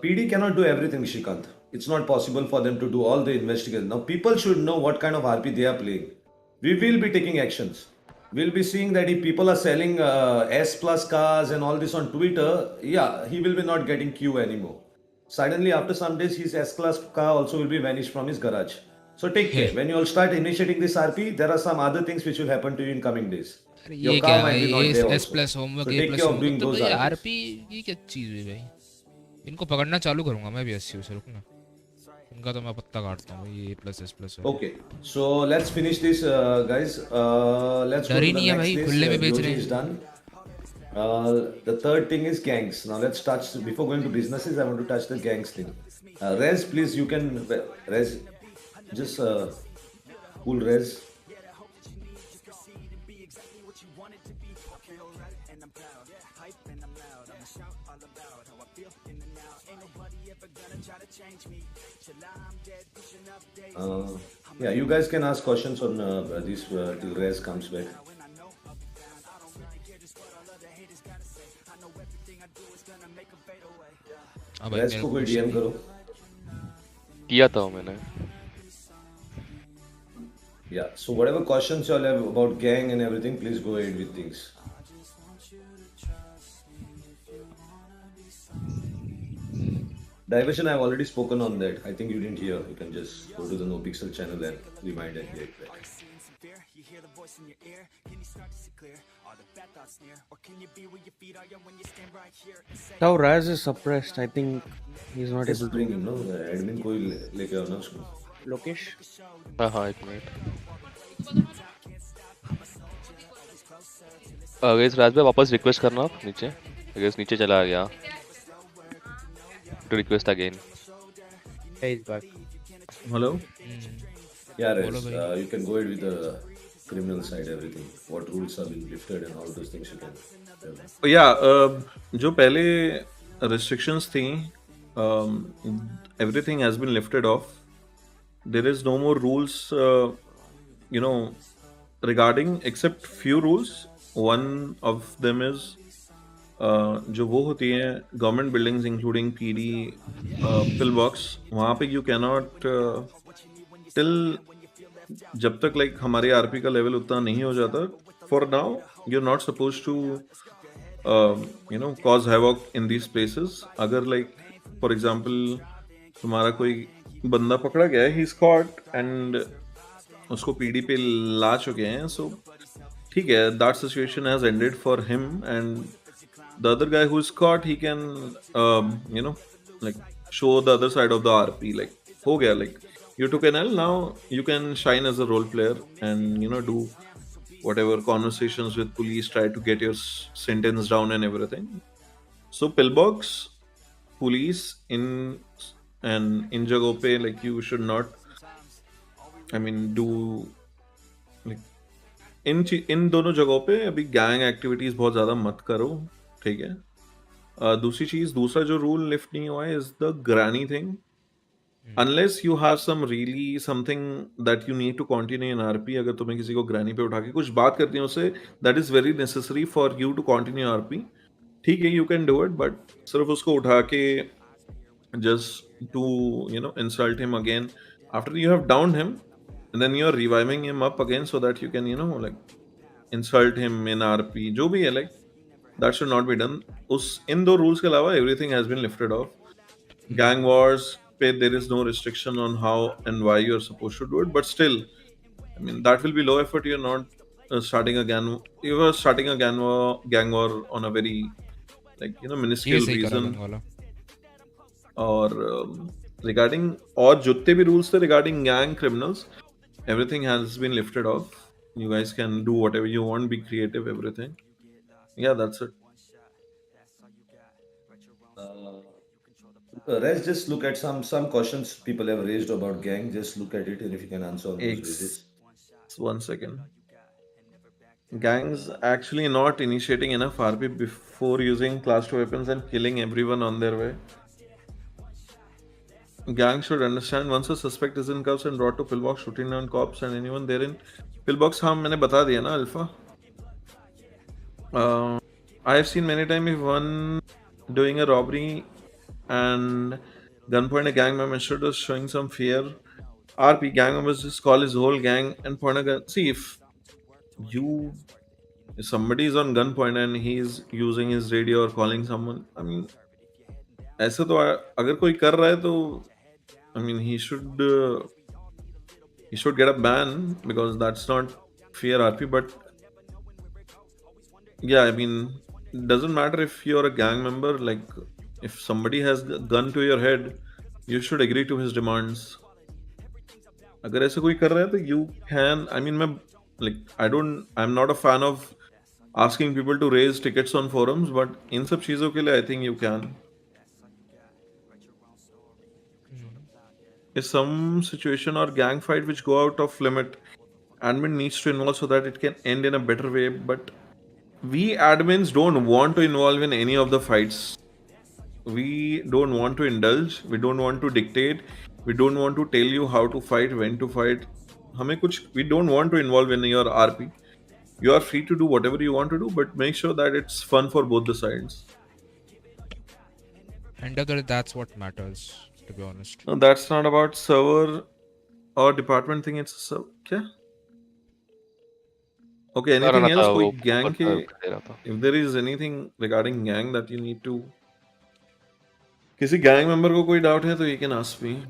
PD cannot do everything, Shikant. It's not possible for them to do all the investigation. Now, people should know what kind of RP they are playing. We will be taking actions. We'll be seeing that if people are selling S plus cars and all this on Twitter, yeah, he will be not getting Q anymore. Suddenly, after some days, his S class car also will be vanished from his garage. So take care. When you all start initiating this RP, there are some other things which will happen to you in coming days. ये क्या है भाई? S plus homework, A plus homework. तो भाई RP ये क्या चीज है भाई? इनको पकड़ना चालू करूंगा मैं भी SCU से, रुकना. इनका तो मैं पत्ता काटता हूँ भाई. A plus S plus. Okay, so let's finish this, guys. Let's go to the next list. DOJ is done. The third thing is gangs. Now let's touch, before going to businesses, I want to touch the gangs thing. Rez, please, you can, Rez, just cool Rez. Yeah, you guys can ask questions on this till Rez comes back. Rez को कोई DM करो. किया था मैंने. Yeah, so whatever questions you all have about gang and everything, please go ahead with things. Diversion, I've already spoken on that. I think you didn't hear. You can just go to the NoPixel channel and rewind and hear it. Now Raz is suppressed. I think he's not Just able to. bring him, no? The admin कोई लेके आओ ना उसको. Lokesh. हाँ एक minute. Against राज भाई वापस request करना आप नीचे. अगेंस्ट नीचे चला गया. To request again. Hey, he's back. Hello? Yeah, Rez, you can go ahead with the criminal side, everything. What rules have been lifted and all those things you can. Yeah, जो पहले restrictions थी, everything has been lifted off. There is no more rules, regarding, except few rules. One of them is जो वो होती हैं government buildings including PD pill box, वहाँ पे you can not till जब तक लाइक हमारे आरपी का लेवल उतना नहीं हो जाता, for now you are not suppose to cause havoc in these places. अगर लाइक फॉर एग्जांपल तुम्हारा कोई बंदा पकड़ा गया है, ही इज कॉट एंड उसको पीडी पे ला चुके हैं, सो ठीक है, that situation has ended for him, and the other guy who's caught, he can like show the other side of the RP, like ho gaya, like you took an L, now you can shine as a role player and do whatever conversations with police, try to get your sentence down and everything. So pillbox police in jagho pe, like you should not, do like इन दोनों जगहों पे अभी gang activities बहुत ज्यादा मत करो, ठीक है. दूसरी चीज, दूसरा जो रूल लिफ्ट नहीं हुआ है is the granny thing. unless you have some really something that you need to continue in RP, अगर तुम्हें किसी को ग्रैनी पे उठा के कुछ बात करनी है उससे, that is very necessary for you to continue RP. ठीक है, you can do it, but सिर्फ उसको उठा के just to insult him again after you have downed him, and then you are reviving him up again so that you can like insult him in RP, जो भी है, like that should not be done. उस इन दो rules के अलावा everything has been lifted off. Gang wars पे there is no restriction on how and why you are supposed to do it, but still, I mean, that will be low effort. You're not starting a you are starting a gang war on a very minuscule reason. और regarding और जितने भी rules थे regarding gang criminals, everything has been lifted off. You guys can do whatever you want, be creative, everything. Yeah, that's it. Let's just look at some questions people have raised about gang. Just look at it, and if you can answer on those basis. 1 second. Gangs actually not initiating enough RP before using class 2 weapons and killing everyone on their way. Gangs should understand once a suspect is in cuffs and brought to pillbox, shooting down cops and anyone there in pillbox. हाँ मैंने बता दिया ना Alpha. I have seen many times if one doing a robbery and gunpoint a gang member instead of showing some fear, RP gang members just call his whole gang and point a gun. See, if somebody is on gunpoint and he is using his radio or calling someone, I mean, ऐसा तो अगर कोई कर रहा है तो I mean he should get a ban because that's not fair RP. But yeah, I mean, it doesn't matter if you're a gang member. Like, if somebody has a gun to your head, you should agree to his demands. अगर ऐसा कोई कर रहा है तो you can. I mean, I'm not a fan of asking people to raise tickets on forums, but इन सब चीजों के लिए I think you can. If some situation or gang fight which go out of limit, admin needs to involve so that it can end in a better way. But we admins don't want to involve in any of the fights. We don't want to indulge. We don't want to dictate. We don't want to tell you how to fight, when to fight. We don't want to involve in your RP. You are free to do whatever you want to do, but make sure that it's fun for both the sides. And that's what matters, to be honest. No, that's not about server or department thing. It's क्या? Okay, anything else? कोई gang के, if there is anything regarding gang that you need to, किसी gang member को कोई doubt है तो you can ask me.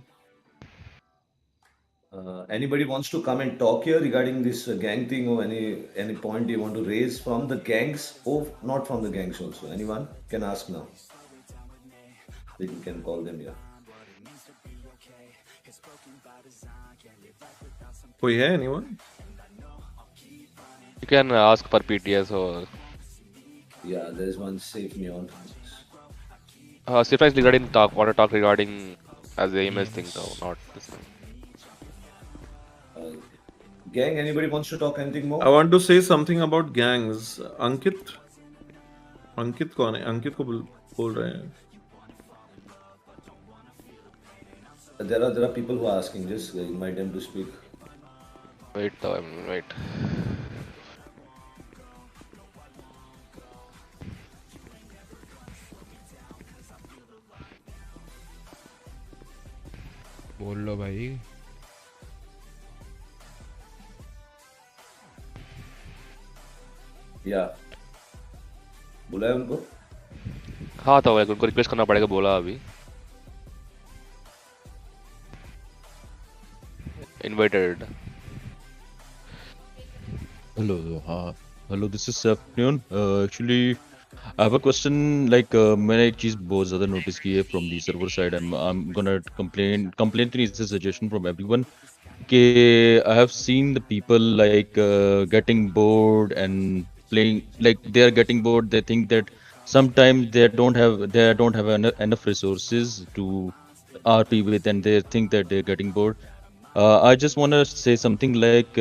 Anybody wants to come and talk here regarding this gang thing, or any point you want to raise from the gangs or not from the gangs also? Anyone can ask now. You can call them here. कोई है anyone? You can ask for PTS or. Yeah, there's one safe neon. Surprise regarding want to talk regarding as the image thing though, not this thing. Gang, anybody wants to talk anything more? I want to say something about gangs. अंकित कौन है? अंकित को बोल रहे हैं. There are people who are asking. Just invite them to speak. Wait, wait. बोल लो भाई. या बोला है उनको. हाँ तो उनको रिक्वेस्ट करना पड़ेगा, बोला अभी. Invited. Hello, hello. This is afternoon. Actually, I have a question. Like, मैंने एक चीज बहुत ज़्यादा notice की है from the server side, and I'm gonna complain. Complaint is a suggestion from everyone. I have seen the people like getting bored and playing. Like they are getting bored. They think that sometimes they don't have enough resources to RP with, and they think that they're getting bored. I just want to say something like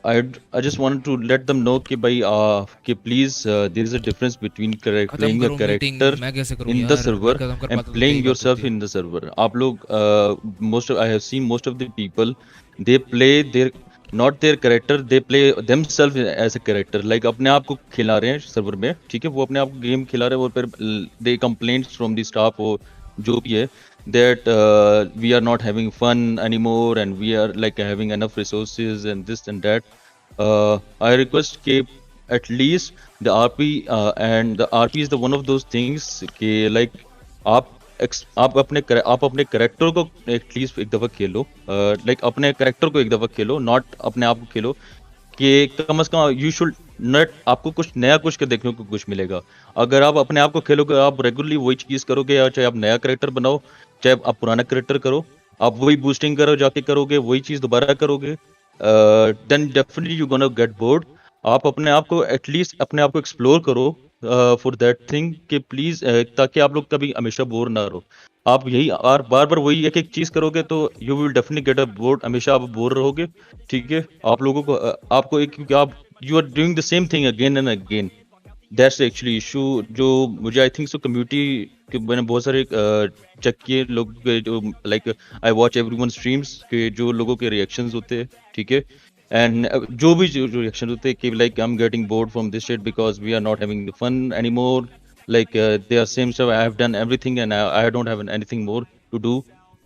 I just wanted to let them know कि भाई कि please there is a difference between खत्म playing a करो meeting, character मैं कैसे करूं in the यार, server मैं खत्म कर and पाता तो क्या playing ही बात yourself होती। in the server. आप लोग I have seen most of the people, they play their not their character, they play themselves as a character. Like अपने आप को खिला रहे हैं सर्वर में, ठीक है, वो अपने आप को गेम खिला रहे हैं और फिर they complaints from the staff or जो भी है that we are not having fun anymore and we are like having enough resources and this and that. I request कि at least the RP and the RP is the one of those things कि like आप आप अपने character को at least एक दफा खेलो, like अपने character को एक दफा खेलो, नॉट अपने आप को खेलो कि कम से कम यू शुड नॉट, आपको कुछ नया कुछ के देखने को कुछ मिलेगा। अगर आप अपने आप को खेलोगे, आप रेगुलरली वही चीज करोगे, या चाहे आप नया करेक्टर बनाओ चाहे आप पुराना करेक्टर करो, आप वही बूस्टिंग करो जाके करोगे, वही चीज दोबारा करोगे, then definitely you gonna get bored. आप अपने आप को एटलीस्ट अपने आप को एक्सप्लोर करो फॉर दैट थिंग कि प्लीज, ताकि आप लोग कभी हमेशा बोर ना रहो। आप यही और बार बार वही एक एक चीज करोगे तो you will definitely get a board, हमेशा आप बोर रहोगे, ठीक है। आप लोगों को आपको एक, क्योंकि आप you are doing the same thing again and again, that's actually issue. जो मुझे आई थिंक सो कम्युनिटी के मैंने बहुत सारे चेक किए लोग के, जो like I watch everyone streams के, जो लोगों के रिएक्शंस होते हैं, ठीक है, एंड जो भी जो रिएक्शन होते हैं कि like I am getting bored from this shit because we are not having the fun anymore, like they are same stuff, I have done everything and I don't have anything more to do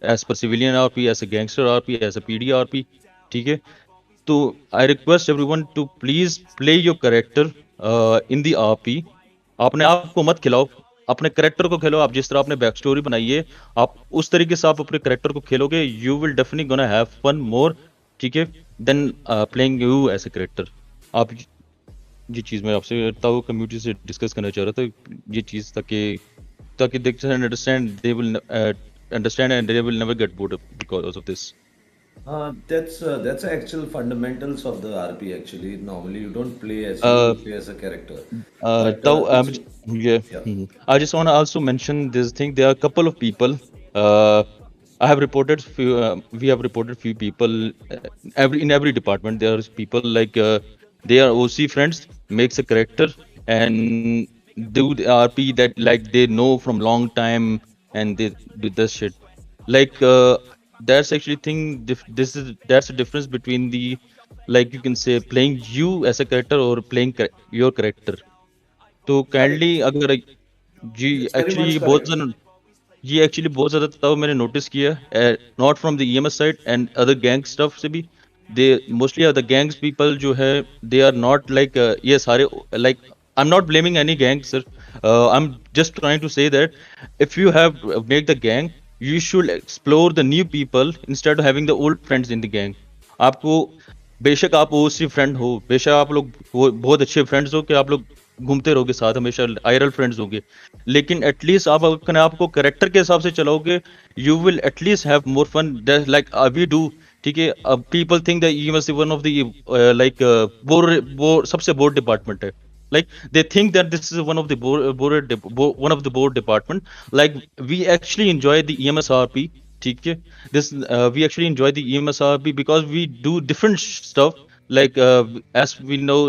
as per civilian RP, as a gangster RP, as a PD RP, ठीक है। तो I request everyone to please play your character in the RP। अपने आप को मत खिलाओ, अपने character को खेलो। आप जिस तरह आपने बैक स्टोरी बनाई है, आप उस तरीके से आप अपने करेक्टर को खेलोगे, you will definitely gonna have fun more, ठीक है, then playing you as a character. आप ये चीज़ मैं आपसे ताऊ कम्युनिटी से डिस्कस करना चाह रहा था, ये चीज़, ताकि they can understand, they will understand and they will never get bored because of this. That's actual fundamentals of the RP actually. Normally you don't play as you play as a character. But Though yeah. I just want to also mention this thing. There are a couple of people. I have reported few. We have reported few people. In every department, there are people like they are OC friends, makes a character and do the RP that like they know from long time and they do this shit. Like that's actually thing. That's the difference between the, like you can say, playing you as a character or playing your character. तो kindly अगर जी It's very actually much ये बहुत correct. ज़्यादा, ये actually बहुत ज़्यादा तब मैंने नोटिस किया, not from the EMS side and other gang stuff से भी, they mostly other gangs people जो है, दे आर नॉट लाइक ये सारे like, I am not blaming any gang sir, I am just trying to say that if you have make the gang, you should explore the new people instead of having the old friends in the gang. आपको बेशक आप ओसी friend हो, बेशक आप लोग बहुत अच्छे friends हो कि आप लोग घूमते रहोगे साथ, हमेशा आयरल फ्रेंड्स होंगे, लेकिन एटलीस्ट आप अपने आप को करेक्टर के हिसाब से चलाओगे, you will at least have more fun like we do, ठीक है। People think that EMS one of the like bore सबसे बोर्ड डिपार्टमेंट है, like they think that this is one of the one of the board department, like we actually enjoy the EMSRP, ठीक है। This we actually enjoy the EMSRP because we do different stuff, like as we know,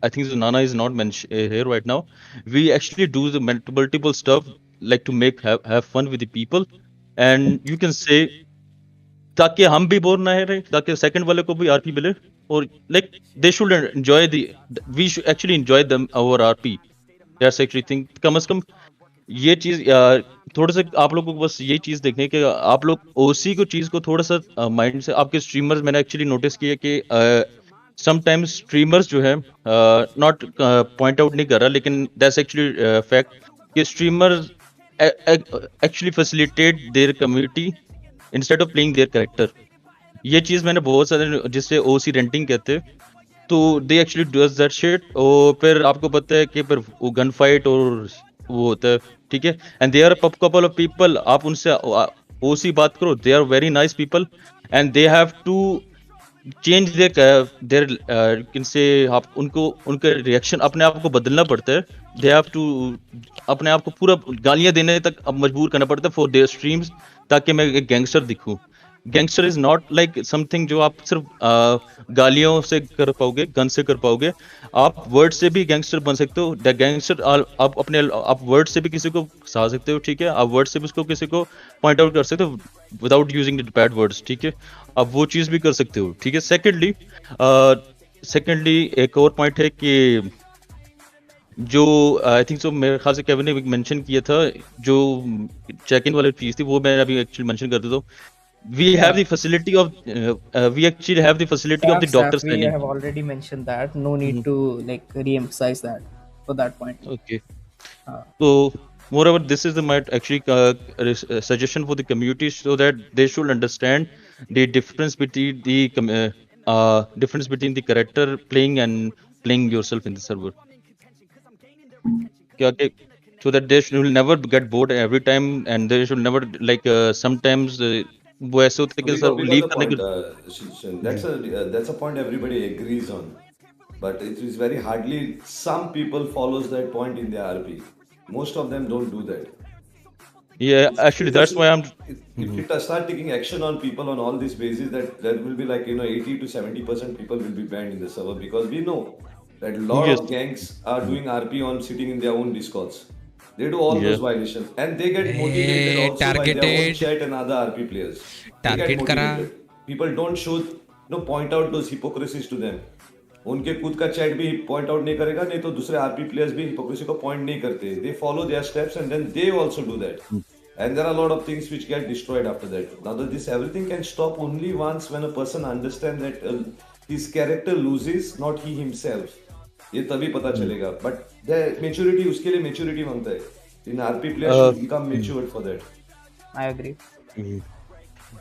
I think Nana is not mentioned here right now, we actually do the multiple stuff like to make have fun with the people, and you can say ताकि हम भी bore ना रहे, ताकि second वाले को भी RP मिले, और like they should enjoy the, we should actually enjoy them our RP, that's actually thing. कम से कम ये चीज थोड़ा सा आप लोगों को बस ये चीज देखने के, आप लोग ओसी को चीज को थोड़ा सा माइंड से, आपके स्ट्रीमर्स मैंने एक्चुअली नोटिस किया कि समटाइम्स स्ट्रीमर्स जो है, नॉट पॉइंट आउट नहीं कर रहा, लेकिन दैट्स एक्चुअली फैक्ट कि streamers actually facilitate their community instead of playing their character. ये चीज मैंने बहुत सारे, जिससे ओसी रेंटिंग कहते हैं, तो they actually does that shit, और फिर आपको पता है कि फिर वो गन फाइट और वो होता है, ठीक है। And they are couple of people, आप उनसे ओसी बात करो, they are very nice people and they have to change their can say, आप उनको उनके रिएक्शन अपने आप को बदलना पड़ता है, दे हैव टू अपने आप को पूरा गालियां देने तक अब मजबूर करना पड़ता है फॉर देयर स्ट्रीम्स, ताकि मैं एक गैंगस्टर दिखूं। Gangster is not like something जो आप सिर्फ गालियों से कर पाओगे, गन से कर पाओगे। आप वर्ड से भी गैंगस्टर बन सकते हो। द गैंगस्टर आप वर्ड से भी किसी को फंसा सकते हो, ठीक है। आप वर्ड से भी उसको किसी को पॉइंट आउट कर सकते हो विदाउट यूजिंग बैड वर्ड्स, ठीक है। आप वो चीज भी कर सकते हो, ठीक है। सेकेंडली एक और पॉइंट है कि जो आई थिंक सो मेरे ख्याल से केविन ने मेंशन किया था, जो चेक इन वाली चीज थी, वो मैं अभी एक्चुअली मेंशन कर देता हूँ। We have the facility of we actually have the facility of the doctor We signing. have already mentioned that. No need to like re-emphasize that for that point. Okay. So moreover, this is the my actually suggestion for the community, so that they should understand the difference between the difference between the character playing and playing yourself in the server. Okay. So that they should never get bored every time, and they should never like sometimes वो ऐसे होते हैं कि sir We got leave the करने point. के That's a point everybody agrees on, but it is very hardly some people follows that point in their RP. Most of them don't do that. Yeah, actually that's why I'm. If we start taking action on people on all these bases, that there will be like 80 to 70% people will be banned in the server, because we know that a lot Yes. of gangs are doing RP on sitting in their own discords. They do all Yeah. those violations, and they get motivated also by their own chat and other RP players. They get Target करा। motivated. People don't show, point out those hypocrisies to them. उनके खुद का chat भी point out नहीं करेगा, नहीं तो दूसरे आरपी प्लेयर्स भी हिपोक्रेसी को पॉइंट नहीं करते. They follow their steps and then they also do that. And there are a lot of things which get destroyed after that. Now that this everything can stop only once when a person understands that his character loses, not he himself. ये तभी पता चलेगा. But the maturity, उसके लिए maturity मांगता है. In RP players should become matured for that. I agree.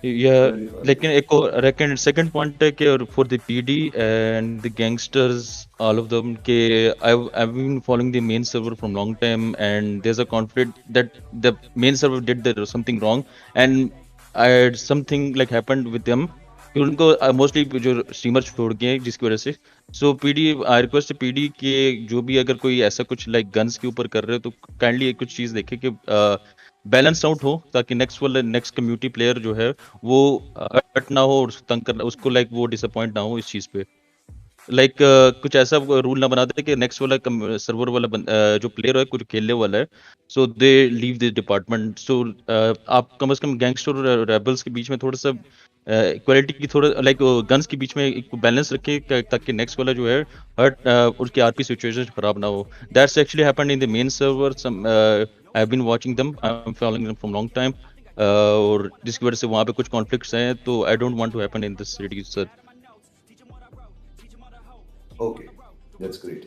Yeah, लेकिन एक और second point है कि for the PD and the gangsters, all of them, के I've been following the main server from long time, and there's a conflict that the main server did something wrong, and something like happened with them. कि उनको mostly जो streamer छोड़ गए जिसकी वजह से. सो PD I request PD के जो भी अगर कोई ऐसा कुछ लाइक गन्स के ऊपर कर रहे हो तो काइंडली कुछ चीज देखे कि बैलेंस आउट हो, ताकि नेक्स्ट कम्युनिटी प्लेयर जो है वो हर्ट ना हो और तंग करना उसको, लाइक वो डिसअपॉइंट ना हो इस चीज पे. लाइक कुछ ऐसा रूल ना बना दे कि नेक्स्ट वाला सर्वर वाला जो प्लेयर है कुछ खेलने वाला है, सो दे लीव द डिपार्टमेंट. सो आप कम से कम गैंगस्टर और रेबल्स के बीच में थोड़ा सा इक्वालिटी की थोड़ा लाइक गन्स के बीच में एक बैलेंस रखे ताकि नेक्स्ट वाला जो है हर्ट उसकी आरपी सिचुएशन खराब ना हो. That's actually happened in the main server. I have been watching them, I am following them from long time, और जिसकी वजह से वहाँ पे कुछ कॉन्फ्लिक्ट्स हैं, तो I don't want to happen in this city sir. Okay, that's great.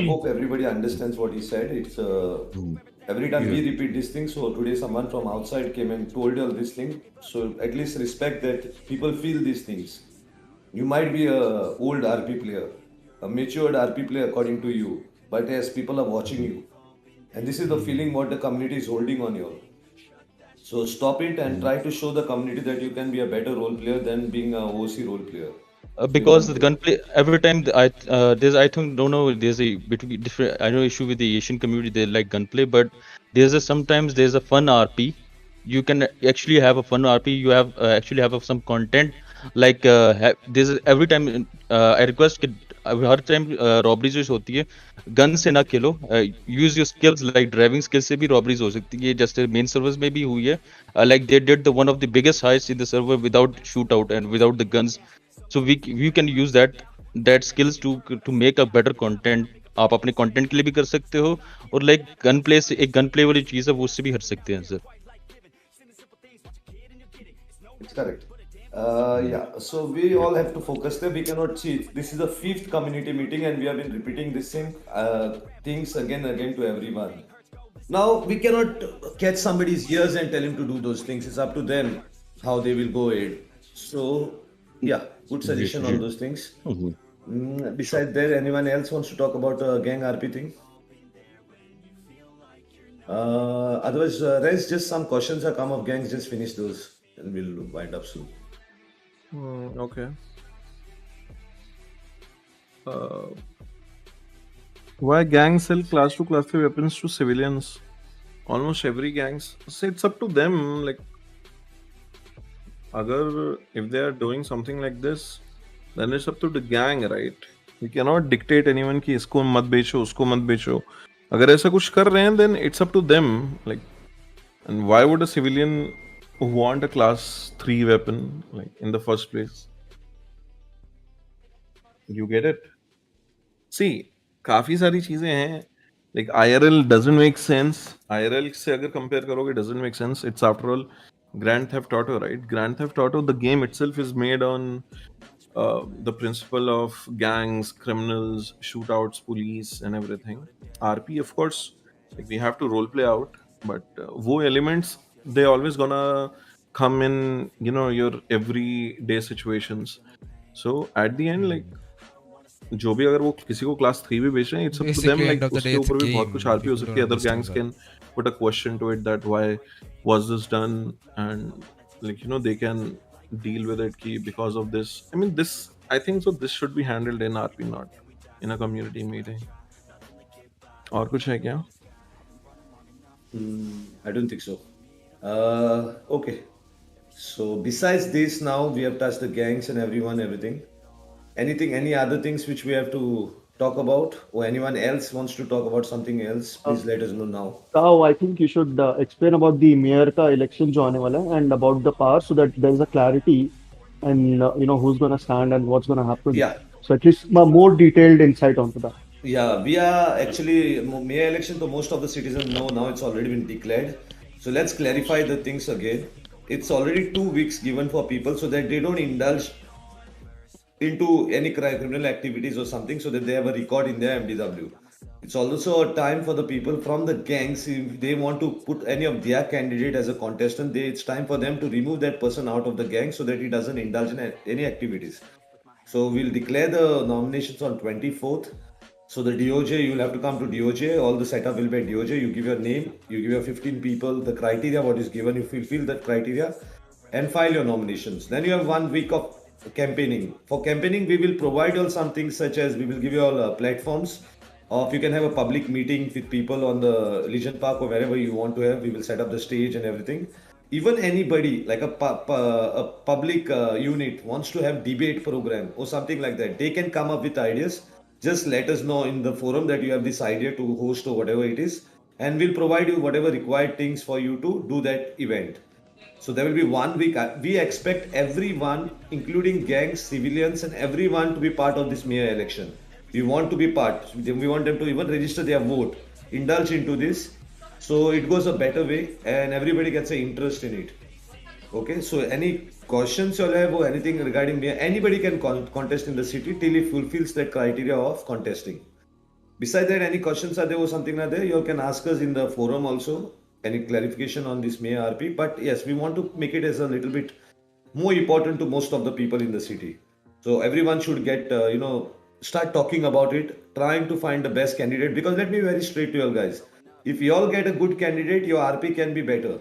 Hope everybody understands what he said. It's every time we repeat this thing. So today someone from outside came and told all this thing. So at least respect that people feel these things. You might be a old RP player, a matured RP player according to you, but yes, people are watching you, and this is the feeling what the community is holding on you. So stop it and try to show the community that you can be a better role player than being a OC role player. Because the gunplay every time there's I think don't know there's a between different I know issue with the Asian community, they like gunplay, but sometimes there's a fun RP. You can actually have a fun RP. You have actually have some content like there's every time I request कि हर time robberies जो होती है gun से ना खेलो, use your skills like driving skills से भी robberies हो सकती है, जैसे मेन सर्वर्स में भी हुई है. Like they did the one of the biggest heist in the server without shoot out and without the guns. So we can use that skills to make a better content. आप अपने content के लिए भी कर सकते हो, और like gun play से एक गन प्ले वाली चीज है वो उससे भी हट सकते हैं sir. It's correct. Yeah, so we all have to focus there. We cannot cheat. This is the 5th community meeting and we have been repeating the same things again and again to everyone. Now we cannot catch somebody's ears and tell him to do those things. It's up to them how they will go ahead. So yeah, good suggestion on those things. Besides that, anyone else wants to talk about gang RP thing? Otherwise, Rez, just some questions have come of gangs. Just finish those and we'll wind up soon. Okay. Why gangs sell class 2, class 3 weapons to civilians? Almost every gangs. So it's up to them. Like, if they are doing something like this, then it's up to the gang, right? We cannot dictate anyone कि इसको मत बेचो, उसको मत बेचो. अगर ऐसा कुछ कर रहे हैं, then it's up to them. Like, and why would a civilian want a class 3 weapon, like, in the first place? You get it? See, काफी सारी चीजें हैं. Like IRL doesn't make sense. IRL से अगर compare करोगे, doesn't make sense. It's after all Grand Theft Auto, right? Grand Theft Auto, the game itself is made on the principle of gangs, criminals, shootouts, police, and everything. RP, of course, like we have to role play out, but wo elements, they always gonna come in, you know, your everyday situations. So at the end, like जो भी अगर वो किसी को class 3 भी बेच रहे हैं, it's up to them. Like उसके ऊपर भी बहुत कुछ आरपी हो सकती है. Other gangs can put a question to it that why was this done, and like you know they can deal with it ki because of this. I mean, this, I think so this should be handled in RP, not in a community meeting. और कुछ है क्या? I don't think so. Okay. So besides this, now we have touched the gangs and everything. Any other things which we have to talk about, or anyone else wants to talk about something else? Please let us know now. Now, I think you should explain about the mayor का election जो आने वाला है and about the power, so that there is a clarity and you know who's gonna stand and what's gonna happen. Yeah. So at least more detailed insight onto that. Yeah, we are actually mayor election. So most of the citizens know now. It's already been declared. So let's clarify the things again. It's already 2 weeks given for people so that they don't indulge into any criminal activities or something, so that they have a record in their MDW. It's also a time for the people from the gangs, if they want to put any of their candidate as a contestant, it's time for them to remove that person out of the gang so that he doesn't indulge in any activities. So we'll declare the nominations on 24th. So the DOJ, you'll have to come to DOJ. All the setup will be at DOJ. You give your name, you give your 15 people, the criteria, what is given, you fulfill that criteria and file your nominations. Then you have 1 week of campaigning. For campaigning, we will provide you all some things such as we will give you all platforms, or if you can have a public meeting with people on the Legion Park or wherever you want to have, we will set up the stage and everything. Even anybody like a public unit wants to have debate program or something like that, they can come up with ideas. Just let us know in the forum that you have this idea to host or whatever it is, and we'll provide you whatever required things for you to do that event. So there will be 1 week. We expect everyone, including gangs, civilians, and everyone to be part of this mayor election. We want to be part. We want them to even register their vote, indulge into this, so it goes a better way and everybody gets an interest in it. Okay, so any questions you'll have or anything regarding mayor, anybody can contest in the city till he fulfills that criteria of contesting. Besides that, any questions are there or something like that, you can ask us in the forum also. Any clarification on this mayor RP? But yes, we want to make it as a little bit more important to most of the people in the city. So everyone should get, start talking about it, trying to find the best candidate. Because let me be very straight to you all guys. If you all get a good candidate, your RP can be better.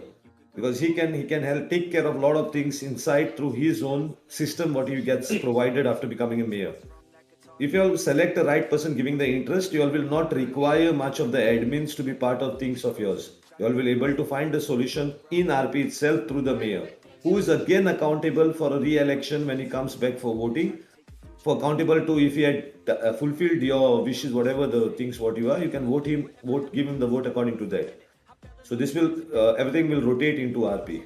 Because he can help take care of a lot of things inside through his own system, what he gets provided after becoming a mayor. If you all select the right person giving the interest, you all will not require much of the admins to be part of things of yours. You all will be able to find the solution in RP itself through the mayor, who is again accountable for a re-election when he comes back for voting. For accountable to, if he had fulfilled your wishes, whatever the things what you are, you can give him the vote according to that. So this will everything will rotate into RP.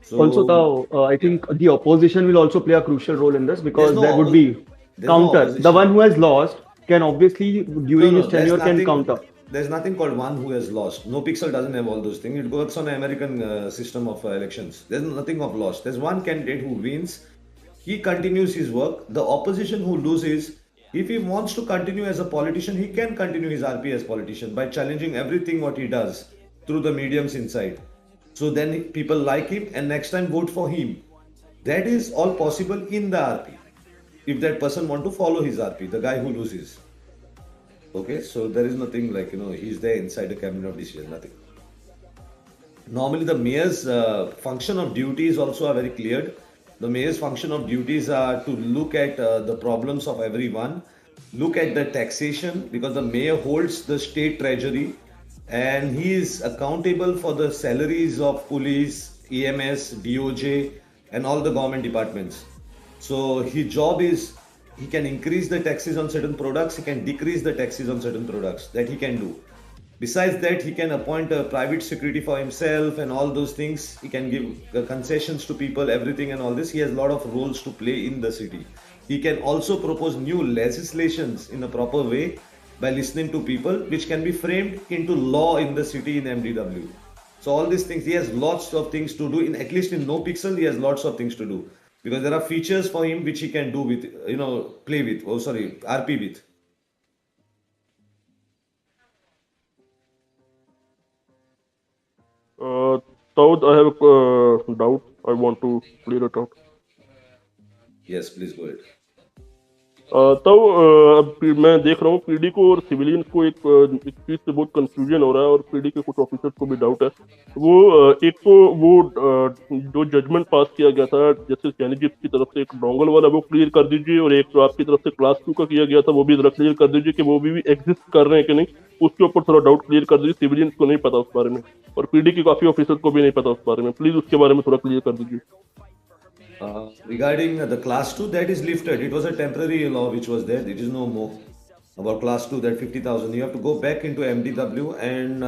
So also, I think the opposition will also play a crucial role in this, because there would be counter. The one who has lost can obviously during his tenure can counter. There's nothing called one who has lost. NoPixel doesn't have all those things. It works on an American system of elections. There's nothing of lost. There's one candidate who wins. He continues his work. The opposition who loses, if he wants to continue as a politician, he can continue his RP as politician by challenging everything what he does through the mediums inside. So then people like him and next time vote for him. That is all possible in the RP. If that person want to follow his RP, the guy who loses. Okay, so there is nothing like, he's there inside the cabinet of decision, nothing. Normally the mayor's function of duties also are very cleared. The mayor's function of duties are to look at the problems of everyone, look at the taxation, because the mayor holds the state treasury and he is accountable for the salaries of police, EMS, DOJ, and all the government departments. So his job is he can increase the taxes on certain products, he can decrease the taxes on certain products, that he can do. Besides that, he can appoint a private security for himself and all those things. He can give concessions to people, everything and all this. He has a lot of roles to play in the city. He can also propose new legislations in a proper way by listening to people, which can be framed into law in the city in MDW. So all these things, he has lots of things to do. In at least in NoPixel, he has lots of things to do, because there are features for him which he can do with, play with. Oh, sorry, RP with. Saud, I have a doubt. I want to clear it out. Yes, please go ahead. तो मैं देख रहा हूँ PD को और civilians को एक चीज से बहुत कंफ्यूजन हो रहा है, और पीडी के कुछ ऑफिसर्स को भी डाउट है। वो एक तो वो जो जजमेंट पास किया गया था जस्टिस जैनीजीप की तरफ से, एक डोंगल वाला, वो क्लियर कर दीजिए, और एक जो आपकी तरफ से क्लास 2 का किया गया था वो भी जरा क्लियर कर दीजिए कि वो भी एग्जिस्ट कर रहे हैं कि नहीं। उसके ऊपर थोड़ा डाउट क्लियर कर दीजिए। सिविलियंस को नहीं पता उस बारे में, और पीडी के काफी ऑफिसर्स को भी नहीं पता उस बारे में। प्लीज उसके बारे में थोड़ा क्लियर कर दीजिए। Regarding the class 2, that is lifted. It was a temporary law which was there. It is no more. About class 2, that 50,000. You have to go back into MDW and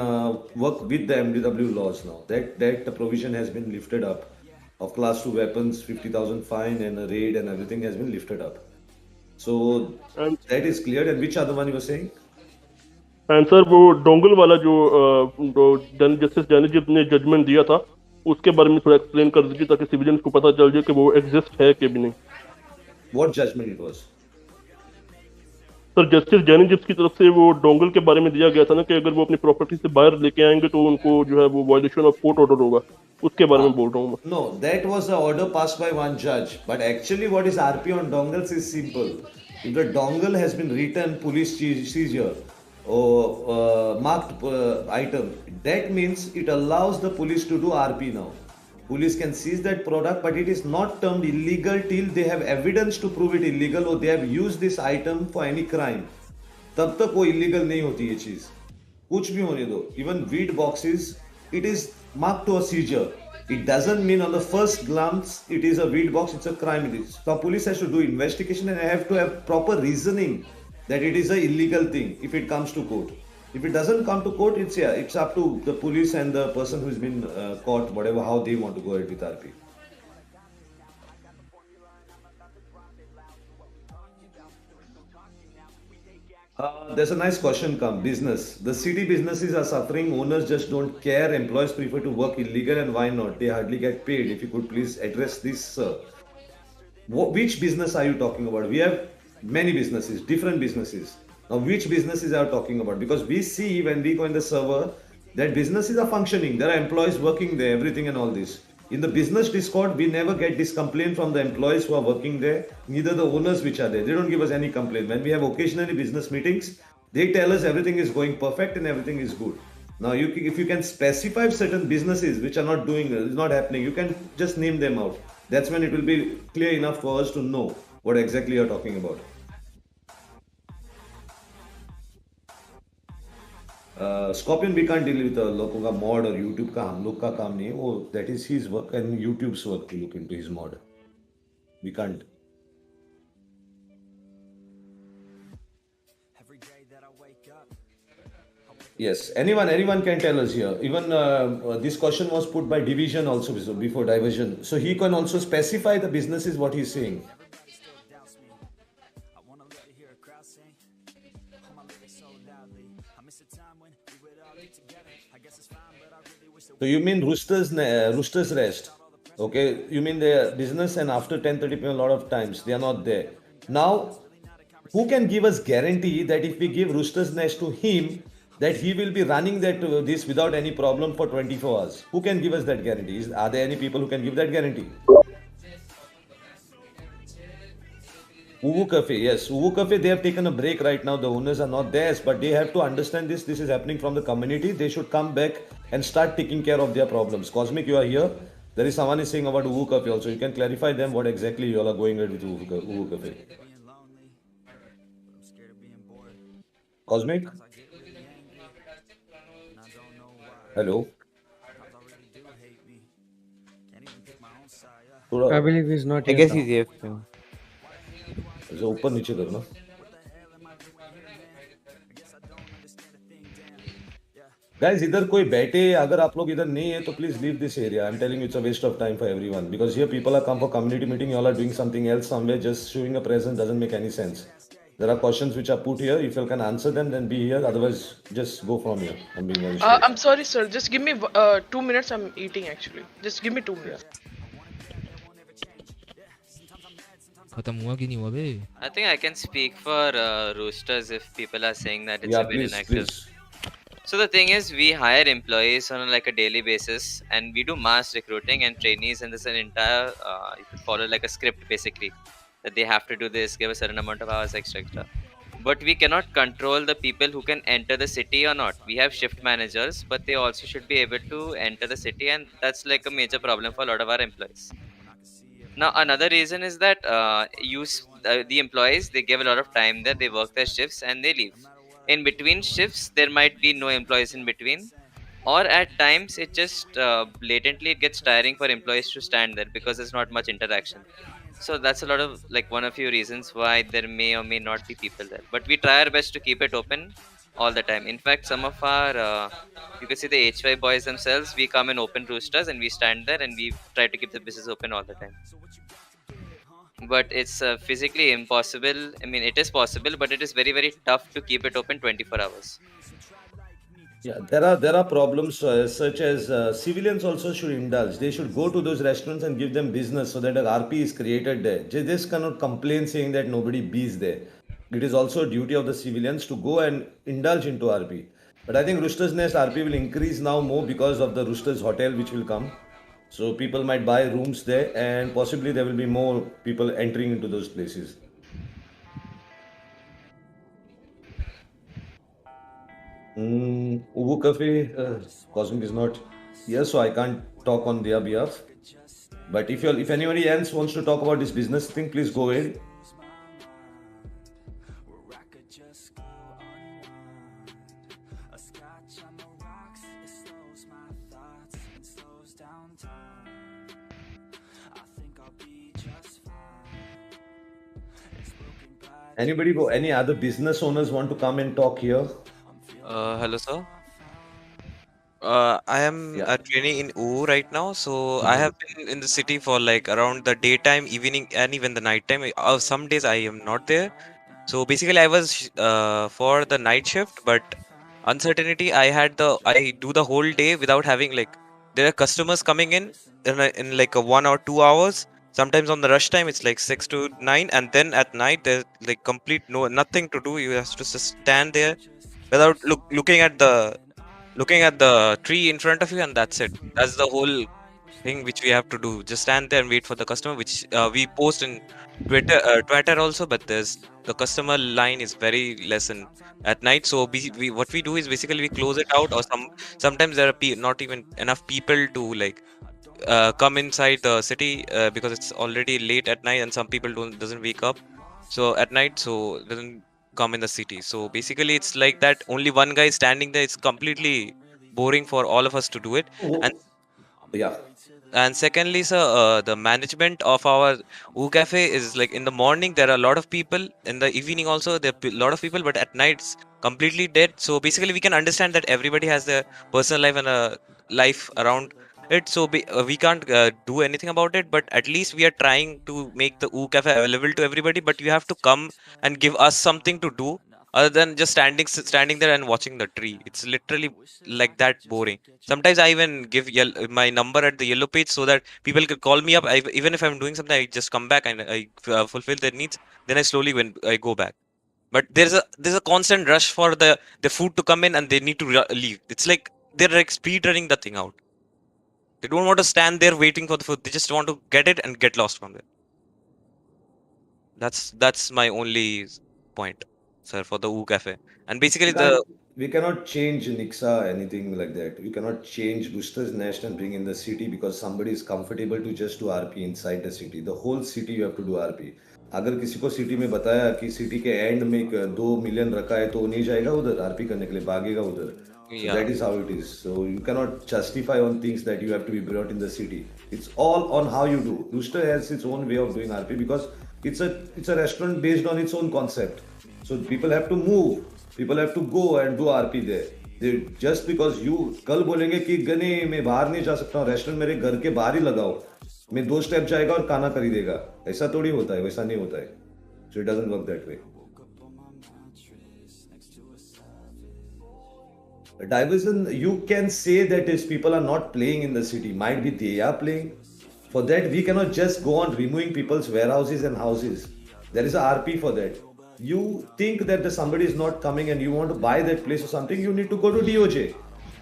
work with the MDW laws now. That provision has been lifted up. Of class 2 weapons, 50,000 fine and a raid and everything has been lifted up. So that is cleared. And which other one you were saying? And sir, वो dongle वाला जो justice जैनीजीप ने judgement दिया था, उसके बारे में थोड़ा एक्सप्लेन कर दीजिए ताकि सिविलियंस को पता चल जाए कि वो एग्जिस्ट है कि भी नहीं। What judgment it was? Sir, justice जैनीजीप की तरफ से वो डोंगल के बारे में दिया गया था ना कि अगर वो अपनी प्रॉपर्टी से बाहर लेके आएंगे तो उनको जो है वो वायलेशन ऑफ कोर्ट ऑर्डर होगा। उसके बारे में बोल रहा हूँ मैं। No, that was the order passed by one judge. But actually what is RP on dongles is simple. If the dongle has been returned police seizure or marked item, that means it allows the police to do RP now. Police can seize that product, but it is not termed illegal till they have evidence to prove it illegal or they have used this item for any crime. तब तक वो illegal नहीं होती ये चीज, कुछ भी होने दो. Even weed boxes, it is marked to a seizure. It doesn't mean on the first glance it is a weed box, it's a crime. It is. So police has to do investigation and have to have proper reasoning that it is a illegal thing if it comes to court. If it doesn't come to court, it's up to the police and the person who's been caught, whatever, how they want to go ahead with RP. There's a nice question come. Business. The city businesses are suffering. Owners just don't care. Employees prefer to work illegal, and why not? They hardly get paid. If you could please address this, sir. Which business are you talking about? We have many businesses, different businesses. Now, which businesses are you talking about? Because we see when we go in the server that businesses are functioning. There are employees working there, everything and all this. In the business Discord, we never get this complaint from the employees who are working there, neither the owners which are there. They don't give us any complaint. When we have occasionally business meetings, they tell us everything is going perfect and everything is good. Now, if you can specify certain businesses which are not doing, is not happening, you can just name them out. That's when it will be clear enough for us to know what exactly you're talking about. Scorpion, we can't deal with लोगों का mod और YouTube का हम लोग का काम नहीं है वो, that is his work and YouTube's work to look into his mod. We can't. Yes, anyone can tell us here. Even this question was put by Division also before Diversion. So he can also specify the businesses what he's saying. So you mean Rooster's Rest? Okay, you mean the business, and after 10:30 p.m. a lot of times they are not there. Now, who can give us guarantee that if we give Rooster's Nest to him, that he will be running this without any problem for 24 hours? Who can give us that guarantee? Are there any people who can give that guarantee? Uwu Cafe, yes. Uwu Cafe, they have taken a break right now. The owners are not there, but they have to understand this. This is happening from the community. They should come back and start taking care of their problems. Cosmic, you are here. There is someone is saying about Uwu Cafe also. You can clarify them what exactly you all are going with Uwu Cafe. Cosmic? Hello? थोड़ा I believe he's not I here guess now. he's AFK. ऐसे ऊपर नीचे करना. Guys, इधर कोई बैठे अगर आप लोग इधर नहीं है तो please leave this area. I'm telling you it's a waste of time for everyone because here people are come for community meeting. You all are doing something else somewhere. Just showing a presence doesn't make any sense. There are questions which are put here. If you can answer them, then be here. Otherwise, just go from here. I'm being very straight. I'm sorry, sir. Just give me 2 minutes. I'm eating actually. Just give me 2 minutes. खत्म हुआ कि नहीं हुआ बे? I think I can speak for roosters if people are saying that it's Yeah, a bit please, inactive. please. So the thing is, we hire employees on like a daily basis, and we do mass recruiting and trainees, and there's an entire you could follow like a script basically that they have to do this, give a certain amount of hours extra. But we cannot control the people who can enter the city or not. We have shift managers, but they also should be able to enter the city, and that's like a major problem for a lot of our employees. Now another reason is that the employees, they give a lot of time there, they work their shifts and they leave. In between shifts there might be no employees in between, or at times it just blatantly it gets tiring for employees to stand there because there's not much interaction. So that's a lot of like one of few reasons why there may or may not be people there, but we try our best to keep it open all the time. In fact, some of our you can see the HY boys themselves, we come in open roosters and we stand there and we try to keep the business open all the time. But it's physically impossible. I mean, it is possible, but it is very, very tough to keep it open 24 hours. Yeah, there are problems such as civilians also should indulge. They should go to those restaurants and give them business so that an RP is created there. They just cannot complain saying that nobody bees there. It is also a duty of the civilians to go and indulge into RP. But I think Roosters Nest RP will increase now more because of the Roosters Hotel which will come. So people might buy rooms there and possibly there will be more people entering into those places. Ubu Cafe, Cosmic is not here, so I can't talk on their behalf. But if anybody else wants to talk about this business thing, please go ahead. Any other business owners want to come and talk here? Hello, sir. I am a trainee in OO right now, so I have been in the city for like around the daytime, evening, and even the nighttime. Some days I am not there. So basically, I was for the night shift, but uncertainty. I do the whole day without having like there are customers coming in like a 1 or 2 hours. Sometimes on the rush time it's like 6 to 9, and then at night there's like complete nothing to do. You have to just stand there without looking at the tree in front of you, and that's it. That's the whole thing which we have to do. Just stand there and wait for the customer, which we post in Twitter also. But there's the customer line is very less at night. So what we do is basically we close it out, or sometimes there are not even enough people to like come inside the city because it's already late at night, and some people doesn't wake up so at night, so doesn't come in the city. So basically it's like that only one guy standing there. It's completely boring for all of us to do it. And yeah, and secondly, sir, the management of our U Cafe is like in the morning there are a lot of people, in the evening also there are a lot of people, but at night it's completely dead. So basically we can understand that everybody has their personal life and a life around it. So we can't do anything about it, but at least we are trying to make the U Cafe available to everybody. But you have to come and give us something to do other than just standing there and watching the tree. It's literally like that boring. Sometimes I even give my number at the yellow page so that people can call me up. Even if I'm doing something, I just come back and I fulfill their needs. Then I slowly when I go back. But there's a constant rush for the food to come in, and they need to leave. It's like they're like speed running the thing out. They don't want to stand there waiting for the food. They just want to get it and get lost from there. That's my only point, sir, for the U Cafe. And basically we cannot change Nixa, anything like that. We cannot change Rooster's Nest and bring in the city because somebody is comfortable to just do RP inside the city. The whole city you have to do RP. अगर किसी को city में बताया कि city के and में 2 million रखा है तो वो नहीं जाएगा उधर आरपी करने के लिए, भागेगा उधर. So that is how it is. So you cannot justify on things that you have to be brought in the city. It's all on how you do. Rooster has its own way of doing RP because it's a restaurant based on its own concept. So people have to move. People have to go and do RP there. Just because you कल बोलेंगे कि गने मैं बाहर नहीं जा सकता हूँ, रेस्टोरेंट मेरे घर के बाहर ही लगाओ, मैं 2 स्टेप जाएगा और खाना खरीदेगा, ऐसा थोड़ी होता है, वैसा नहीं होता है. So it doesn't work that way. Diversion, you can say that if people are not playing in the city, might be they are playing. For that, we cannot just go on removing people's warehouses and houses. There is a RP for that. You think that somebody is not coming and you want to buy that place or something, you need to go to DOJ.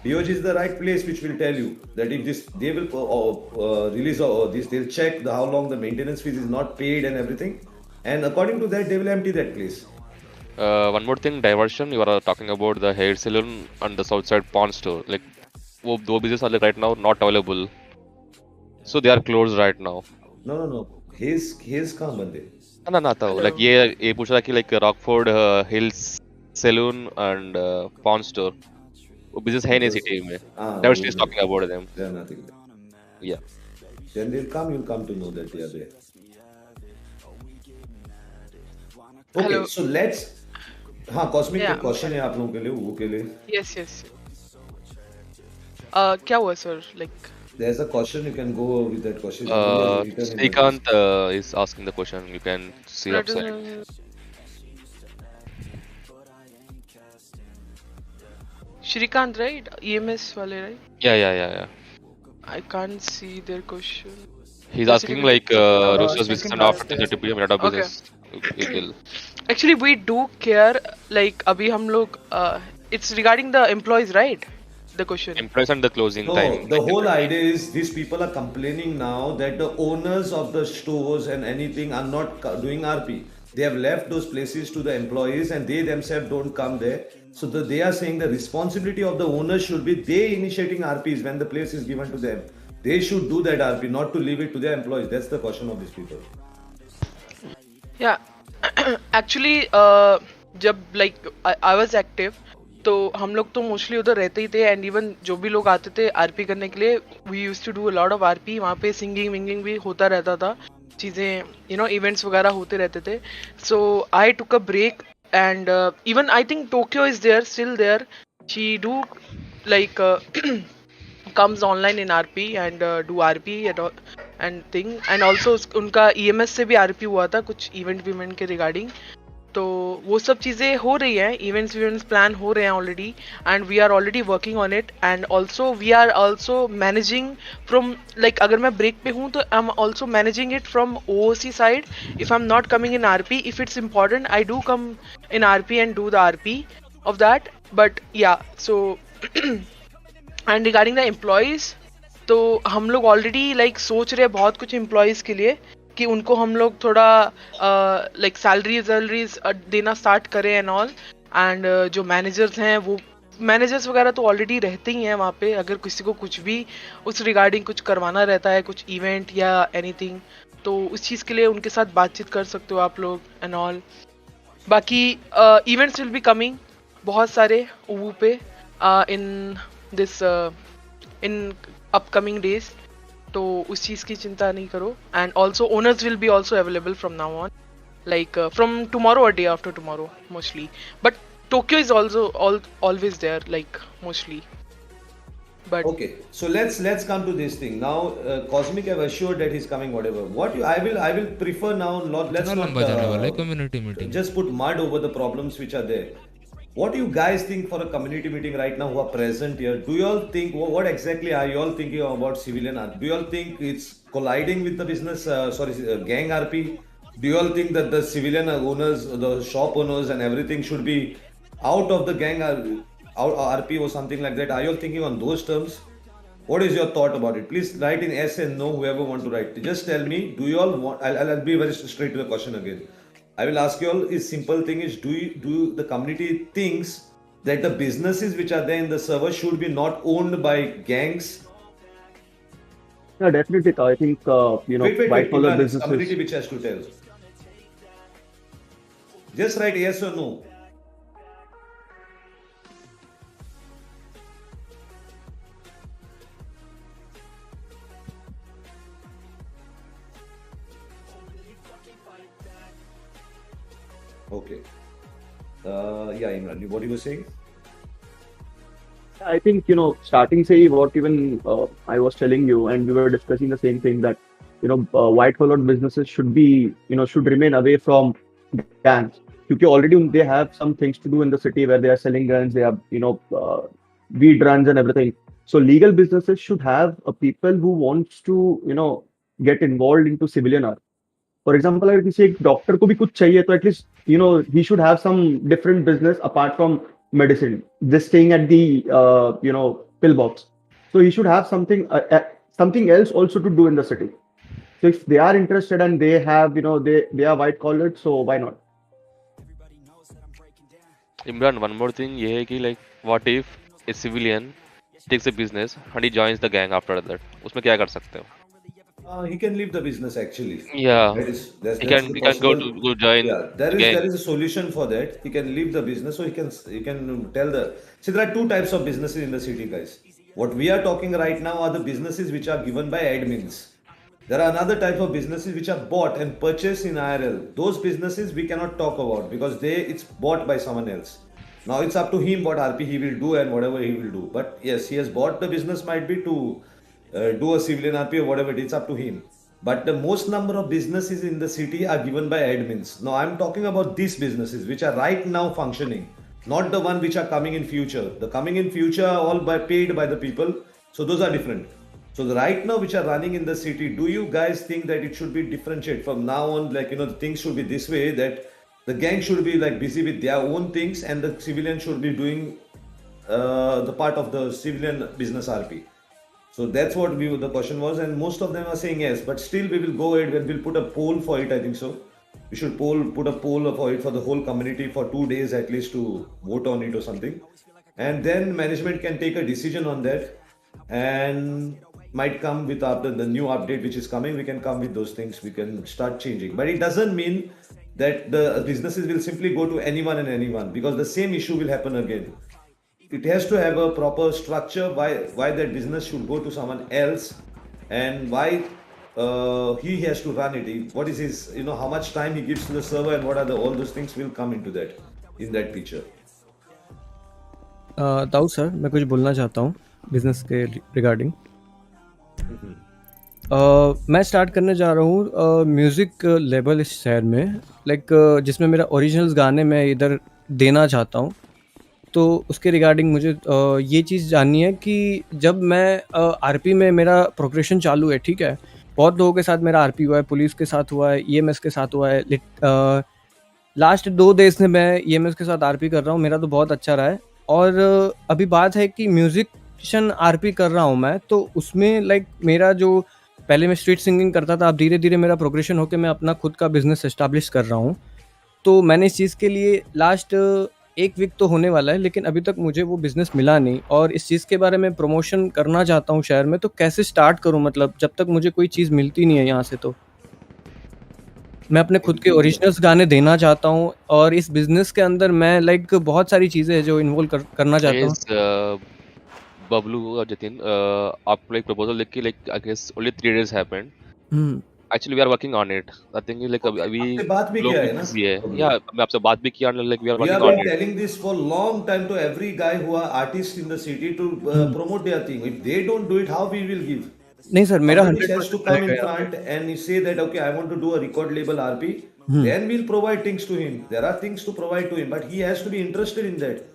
DOJ is the right place which will tell you that if this, they will release this, they'll check how long the maintenance fees is not paid and everything. And according to that, they will empty that place. One more thing, diversion. You are talking about the hair salon and the Southside pawn store. Like, those businesses are like right now not available, so they are closed right now. No. His कहाँ बंद है? ना था. Like ये पूछ रहा कि like Rockford Hills Saloon and pawn store, वो business है नहीं city में. Diversion is talking about them. They are nothing. Yeah. Then you'll come to know that they are there. Okay, Hello. so let's. हाँ, cosmic Yeah. Question है आप लोगों के लिए, वो के लिए. Yes. क्या हुआ sir? Like. There's a question, you can go with that question. Srikanth is asking the question. You can see upside. Shrikant, right? EMS wale, right? Yeah. I can't see their question. He's asking like Roosters business and after 30 PM data business. Actually, we do care. Like, अभी हम लोग it's regarding the employees, right? The question. Employees and the closing time. The whole idea is these people are complaining now that the owners of the stores and anything are not doing RP. They have left those places to the employees and they themselves don't come there. So they are saying the responsibility of the owners should be they initiating RPs when the place is given to them. They should do that RP, not to leave it to their employees. That's the question of these people. Yeah, actually, जब like I was active, तो हम लोग तो mostly उधर रहते ही थे and even जो भी लोग आते थे आरपी करने के लिए we used to do a lot of RP. वहाँ पे सिंगिंग विंगिंग भी होता रहता था, चीज़ें इवेंट्स वगैरह होते रहते थे. So I took a break and even I think Tokyo is there, still there. She do like comes online in RP and do RP and thing, and also उनका EMS से भी RP हुआ था कुछ इवेंट के regarding. तो वो सब चीज़ें हो रही हैं, इवेंट्स प्लान हो रहे हैं already and we are already working on it. And also we are also managing from like अगर मैं ब्रेक पे हूँ तो I am also managing it from OOC side. If I am not coming in RP, if it's important I do come in RP and do the RP of that. But yeah so and regarding the employees, तो हम लोग already like सोच रहे हैं बहुत कुछ employees के लिए कि उनको हम लोग थोड़ा लाइक सैलरीज देना स्टार्ट करें एंड ऑल. एंड जो मैनेजर्स हैं वो मैनेजर्स वगैरह तो ऑलरेडी रहते ही हैं वहाँ पे. अगर किसी को कुछ भी उस रिगार्डिंग कुछ करवाना रहता है, कुछ इवेंट या एनीथिंग, तो उस चीज़ के लिए उनके साथ बातचीत कर सकते हो आप लोग एंड ऑल. बाकी इवेंट्स विल बी कमिंग बहुत सारे ओवू पे in this in upcoming days, तो उस चीज़ की चिंता नहीं करो. And also owners will be also available from now on, like from tomorrow or day after tomorrow mostly. But Tokyo is also always there, like mostly. But okay, so let's come to this thing now. Cosmic have assured that he's coming. Whatever. I will prefer now. Let's not community meeting. Just put mud over the problems which are there. What do you guys think for a community meeting right now who are present here? Do you all think, what exactly are you all thinking about civilian RP? Do you all think it's colliding with the business, gang RP? Do you all think that the civilian owners, the shop owners and everything should be out of the gang RP or something like that? Are you all thinking on those terms? What is your thought about it? Please write in S and no, whoever want to write. Just tell me, do you all want, I'll be very straight to the question again. I will ask you all, is simple thing is, do the community thinks that the businesses which are there in the server should be not owned by gangs? Yeah, definitely. I think, wait, white collar Iman, businesses. community which has to tell. Just write yes or no. Okay. Yeah, Imran, what you were saying? I think, starting say what even I was telling you, and we were discussing the same thing that, white collar businesses should be, should remain away from gangs. Because already they have some things to do in the city where they are selling guns, they have, weed runs and everything. So legal businesses should have people who wants to, get involved into civilian art. For example अगर किसी एक doctor को भी कुछ चाहिए तो at least he should have some different business apart from medicine, just staying at the pill box. So he should have something else also to do in the city. So if they are interested and they have they are white collared, so why not? Imran, one more thing ये है कि like what if a civilian takes a business and he joins the gang after that? उसमें क्या कर सकते हो? He can leave the business actually. Yeah, That's he can go join. Yeah, there is a solution for that. He can leave the business, so he can tell the. See, there are two types of businesses in the city, guys. What we are talking right now are the businesses which are given by admins. There are another type of businesses which are bought and purchased in IRL. Those businesses we cannot talk about because it's bought by someone else. Now it's up to him what RP he will do and whatever he will do. But yes, he has bought the business, might be to do a civilian RP or whatever, it's up to him. But the most number of businesses in the city are given by admins. Now I'm talking about these businesses which are right now functioning, not the one which are coming in future. The coming in future are all paid by the people, so those are different. So the right now which are running in the city, do you guys think that it should be differentiated from now on? Like the things should be this way, that the gang should be like busy with their own things and the civilian should be doing the part of the civilian business RP. So that's what the question was, and most of them are saying yes. But still, we will go ahead and we'll put a poll for it. I think so. We should put a poll for it for the whole community for 2 days at least to vote on it or something, and then management can take a decision on that, and might come with after the new update which is coming. We can come with those things. We can start changing, but it doesn't mean that the businesses will simply go to anyone and anyone, because the same issue will happen again. It has to have a proper structure why that business should go to someone else, and why he has to run it. What is his, how much time he gives to the server, and what are all those things will come into that in that picture. Dawood sir, मैं कुछ बोलना चाहता हूँ business के regarding. मैं start करने जा रहा हूँ म्यूज़िक लेबल इस शहर में, जिसमें मेरा ओरिजिनल्स गाने मैं इधर देना चाहता हूँ। तो उसके रिगार्डिंग मुझे ये चीज़ जाननी है कि जब मैं आरपी में मेरा प्रोग्रेशन चालू है, ठीक है, बहुत लोगों के साथ मेरा आरपी हुआ है, पुलिस के साथ हुआ है, ईएमएस के साथ हुआ है। लास्ट 2 डेज से मैं ईएमएस के साथ आरपी कर रहा हूँ, मेरा तो बहुत अच्छा रहा है। और अभी बात है कि म्यूजिशियन आरपी कर रहा हूँ मैं, तो उसमें मेरा जो पहले मैं स्ट्रीट सिंगिंग करता था, अब धीरे धीरे मेरा प्रोग्रेशन होकर मैं अपना खुद का बिजनेस एस्टैब्लिश कर रहा हूँ। तो मैंने इस चीज़ के लिए लास्ट 1 वीक तो होने वाला है, लेकिन अभी तक मुझे वो बिज़नेस मिला नहीं, और इस चीज़ के बारे में प्रमोशन करना चाहता हूँ शहर में। तो कैसे स्टार्ट करूँ, मतलब जब तक मुझे कोई चीज़ मिलती नहीं है यहाँ से। तो मैं अपने खुद के ओरिजिनल्स गाने देना चाहता हूँ, और इस बिज़नेस के अंदर मैं बहुत सारी चीज़ें हैं जो इन्वॉल्व करना चाहता हूँ। बबलू और जतिन, आपको एक प्रपोजल लिख के I guess only 3 days happened. Actually, we are working on it. I think अभी बात भी किया है ना? Yeah, मैं आपसे बात भी किया, we are working on it. We have been telling this for long time to every guy who are artists in the city to promote their thing. If they don't do it, how we will give? नहीं sir, मेरा 100% has to come in front and say that okay, I want to do a record label RP. Then we'll provide things to him. There are things to provide to him, but he has to be interested in that.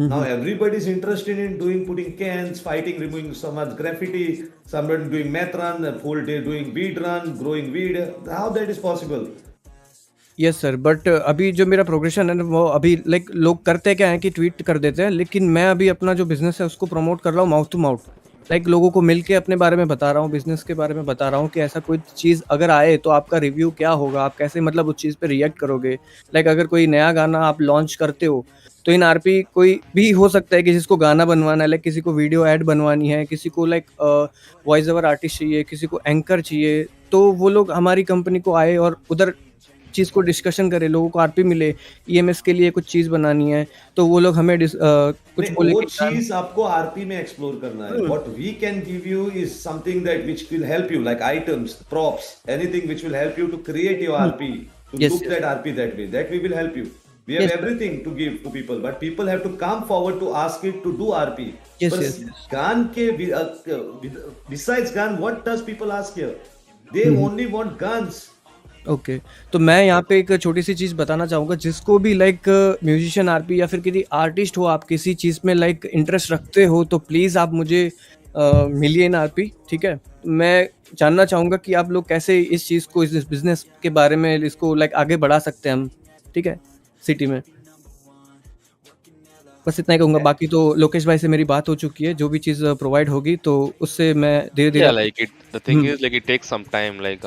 Now everybody is interested in putting cans, fighting, removing so much graffiti, someone doing meth run, a full day doing weed run, growing weed. How that is possible? Yes sir, but अभी जो मेरा progression है वो अभी लोग करते क्या है कि ट्वीट कर देते हैं, लेकिन मैं अभी अपना जो बिजनेस है उसको प्रमोट कर रहा हूँ माउथ टू माउथ। लोगों को मिल के अपने बारे में बता रहा हूँ, बिजनेस के बारे में बता रहा हूँ कि ऐसा कोई चीज़ अगर आए तो आपका रिव्यू क्या होगा, आप कैसे मतलब उस चीज़ पे रिएक्ट करोगे। अगर कोई नया गाना आप लॉन्च करते हो तो इन आरपी कोई भी हो सकता है कि जिसको गाना बनवाना है, किसी को वीडियो ऐड बनवानी है, किसी को वॉइस ओवर आर्टिस्ट चाहिए, किसी को एंकर चाहिए, तो वो लोग हमारी कंपनी को आए और उधर चीज़ को डिस्कशन करें, लोगों को आरपी मिले, ईएमएस के लिए कुछ चीज़ बनानी है, तो वो लोग हमें कुछ बोले वो कि चीज आपको आरपी में एक्सप्लोर करना है. What we can give you is something that which will help you, like items, props, anything which will help you to create your RP, to Yes, look yes. that RP that way. That we will help you. We have Yes, sir. everything to give to people, but people have to come forward to ask it to do RP. Yes, But yes, yes. gun besides gun, what does people ask here? They only want guns. Okay तो मैं यहाँ पे एक छोटी सी चीज़ बताना चाहूँगा, जिसको भी लाइक म्यूजिशियन आरपी या फिर किसी आर्टिस्ट हो, आप किसी चीज़ में लाइक इंटरेस्ट रखते हो, तो प्लीज़ आप मुझे मिलिए इन आरपी, ठीक है? मैं जानना चाहूँगा कि आप लोग कैसे इस चीज़ को, इस बिजनेस के बारे में इसको लाइक आगे बढ़ा सकते हैं हम, ठीक है, सिटी में। बस इतना ही कहूँगा, बाकी तो लोकेश भाई से मेरी बात हो चुकी है, जो भी चीज़ प्रोवाइड होगी तो उससे मैं धीरे-धीरे Yeah, like the thing is like it takes some time, like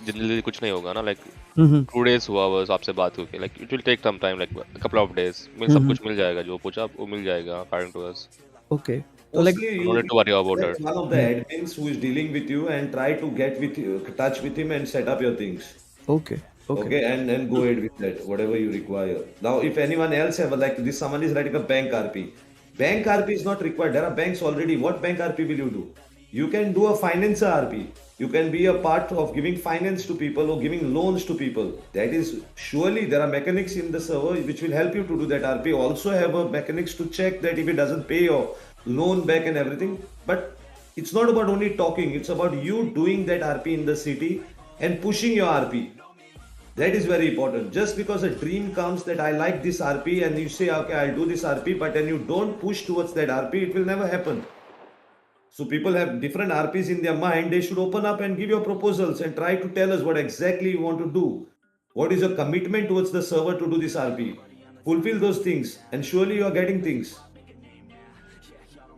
जल्दी कुछ नहीं होगा ना, like 2 days हुआ बस आपसे बात होके, like it will take some time, like a couple of days, सब कुछ मिल जाएगा, जो पूछा वो मिल जाएगा according to us. ओके तो like Mostly No need to worry about get it. one of the admins who is dealing with you and try to get with you, touch with him and set up your things. Okay Okay, and then go ahead with that, whatever you require. Now, if anyone else have like this, someone is writing a bank RP. Bank RP is not required. There are banks already. What bank RP will you do? You can do a financer RP. You can be a part of giving finance to people or giving loans to people. That is surely there are mechanics in the server which will help you to do that RP. Also have a mechanics to check that if it doesn't pay your loan back and everything. But it's not about only talking. It's about you doing that RP in the city and pushing your RP. That is very important. Just because a dream comes that I like this RP and you say, okay, I'll do this RP, but then you don't push towards that RP, it will never happen. So people have different RPs in their mind. They should open up and give your proposals and try to tell us what exactly you want to do. What is your commitment towards the server to do this RP? Fulfill those things and surely you are getting things.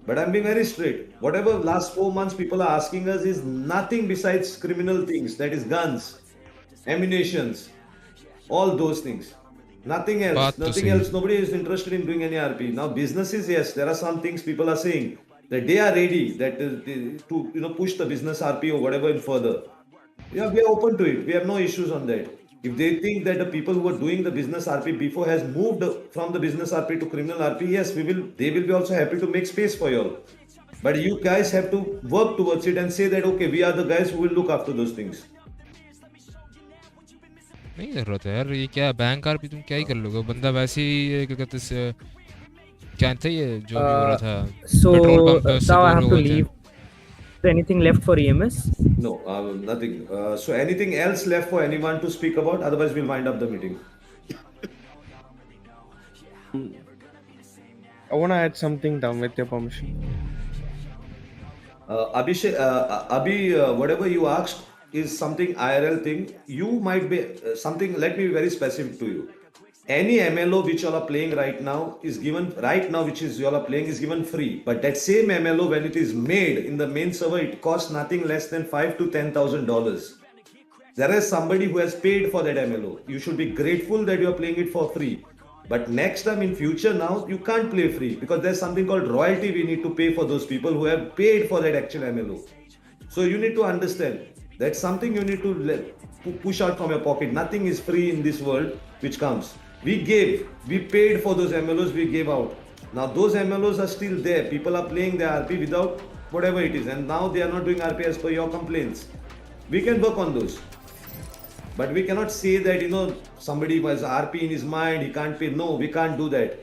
But I'm being very straight. Whatever last 4 months people are asking us is nothing besides criminal things. That is guns, ammunitions, all those things. Nothing else. Nothing else. Nobody is interested in doing any RP. Now businesses, yes, there are some things people are saying that they are ready that to push the business RP or whatever further. Yeah, we are open to it. We have no issues on that. If they think that the people who are doing the business RP before has moved from the business RP to criminal RP, yes, they will be also happy to make space for you all. But you guys have to work towards it and say that, okay, we are the guys who will look after those things. नहीं जरूरत है यार, ये क्या bank RP तुम क्या ही कर लोगे, बंदा वैसे ही क्या कहते हैं, क्या था ये जो भी हो रहा था, पेट्रोल पंप पे उससे now I बोर have हो to गए थे। leave. Is there anything left for EMS? No, nothing. So anything else left for anyone to speak about? Otherwise, we'll wind up the meeting. I want to add something down with your permission. Abhishek, Abhi, whatever you asked is something IRL thing. You might be something. Let me be very specific to you. Any MLO which you all are playing right now is given which is you all are playing is given free. But that same MLO when it is made in the main server, it costs nothing less than $5,000 to $10,000. There is somebody who has paid for that MLO. You should be grateful that you are playing it for free. But next time in future now, you can't play free because there's something called royalty we need to pay for those people who have paid for that actual MLO. So you need to understand that's something you need to push out from your pocket. Nothing is free in this world which comes. We paid for those MLOs we gave out. Now those MLOs are still there. People are playing their RP without whatever it is. And now they are not doing RP as per your complaints. We can work on those. But we cannot say that, somebody was RP in his mind, he can't pay. No, we can't do that.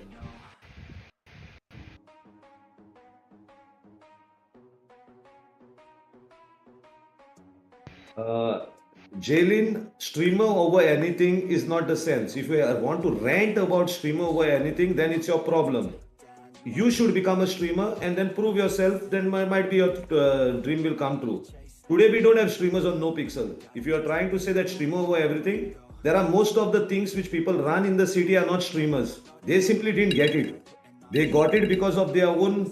Jailin, streamer over anything is not the sense. If you want to rant about streamer over anything, then it's your problem. You should become a streamer and then prove yourself, then might be your dream will come true. Today we don't have streamers on NoPixel. If you are trying to say that streamer over everything, there are most of the things which people run in the city are not streamers. They simply didn't get it. They got it because of their own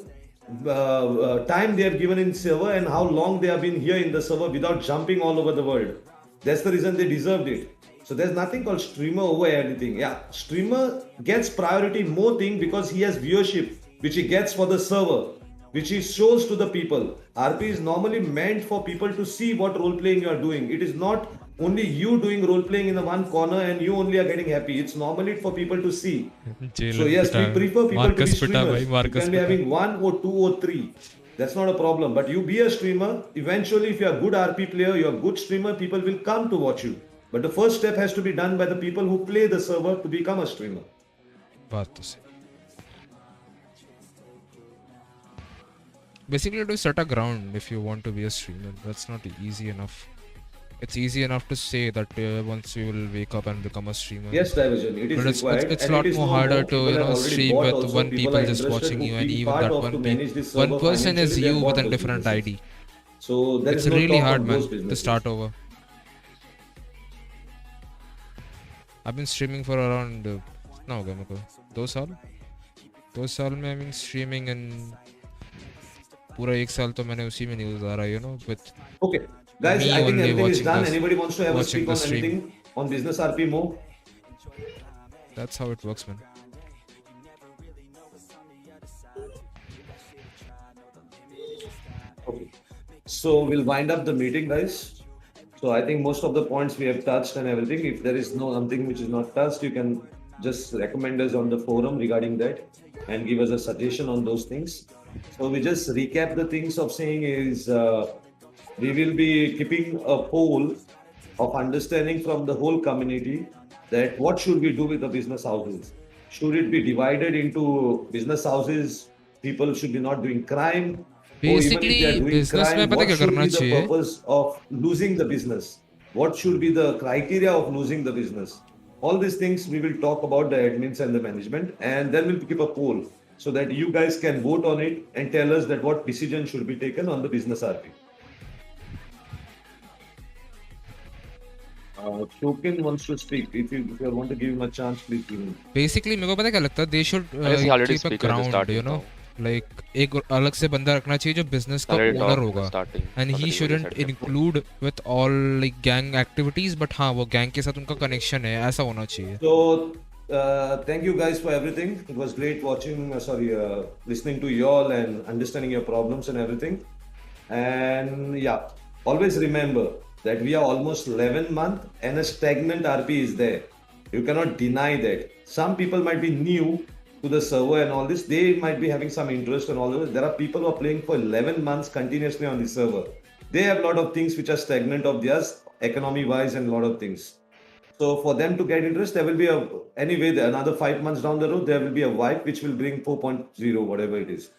time they have given in server and how long they have been here in the server without jumping all over the world. That's the reason they deserved it. So there's nothing called streamer over anything. Yeah, streamer gets priority more thing because he has viewership, which he gets for the server, which he shows to the people. RP is normally meant for people to see what role playing you are doing. It is not only you doing role playing in the one corner and you only are getting happy. It's normally for people to see. So yes, we prefer people to be streamers. You can be having 1 or 2 or 3. That's not a problem. But you be a streamer. Eventually, if you're a good RP player, you're a good streamer, people will come to watch you. But the first step has to be done by the people who play the server to become a streamer. बात तो सही. Basically, to set a ground if you want to be a streamer. That's not easy enough. It's easy enough to say that once you will wake up and become a streamer. Yes, Diversion, it is required. It's a lot more harder to stream with one people just watching you, and even that one person is you with a different ID. So there it's is no really talk hard, of man, those to businesses. start over. I've been streaming for around कितना हो गया मेरे को 2 साल में I've been streaming and पूरा 1 साल तो मैंने उसी में नहीं गुजारा, you know, with Okay. Guys, me I think only everything is watching done. this- Anybody wants to have a watching speak the on stream. anything on business RP more? That's how it works, man. Okay. So we'll wind up the meeting, guys. So I think most of the points we have touched and everything. If there is something which is not touched, you can just recommend us on the forum regarding that and give us a suggestion on those things. So we just recap the things of saying is we will be keeping a poll of understanding from the whole community that what should we do with the business houses? Should it be divided into business houses? People should be not doing crime. Basically, business में पता क्या करना What should be the चाहिए? purpose of losing the business? What should be the criteria of losing the business? All these things we will talk about the admins and the management, and then we'll keep a poll so that you guys can vote on it and tell us that what decision should be taken on the business RP. Token wants to speak. If you want to give him a chance, please give him. Basically मेरे को पता क्या लगता है? They should guess he already keep a speak at the ground, starting you know, now. like एक अलग से बंदा रखना चाहिए जो business का Already owner talked होगा, starting. and he Already shouldn't said that. include with all like gang activities, but हाँ वो gang के साथ उनका connection है, ऐसा होना चाहिए. So thank you guys for everything. It was great watching, listening to you all and understanding your problems and everything. And yeah, always remember that we are almost 11 months and a stagnant RP is there. You cannot deny that. Some people might be new to the server and all this. They might be having some interest and all this. There are people who are playing for 11 months continuously on the server. They have a lot of things which are stagnant of theirs, economy wise, and a lot of things. So for them to get interest, there will be another 5 months down the road, there will be a wipe which will bring 4.0, whatever it is.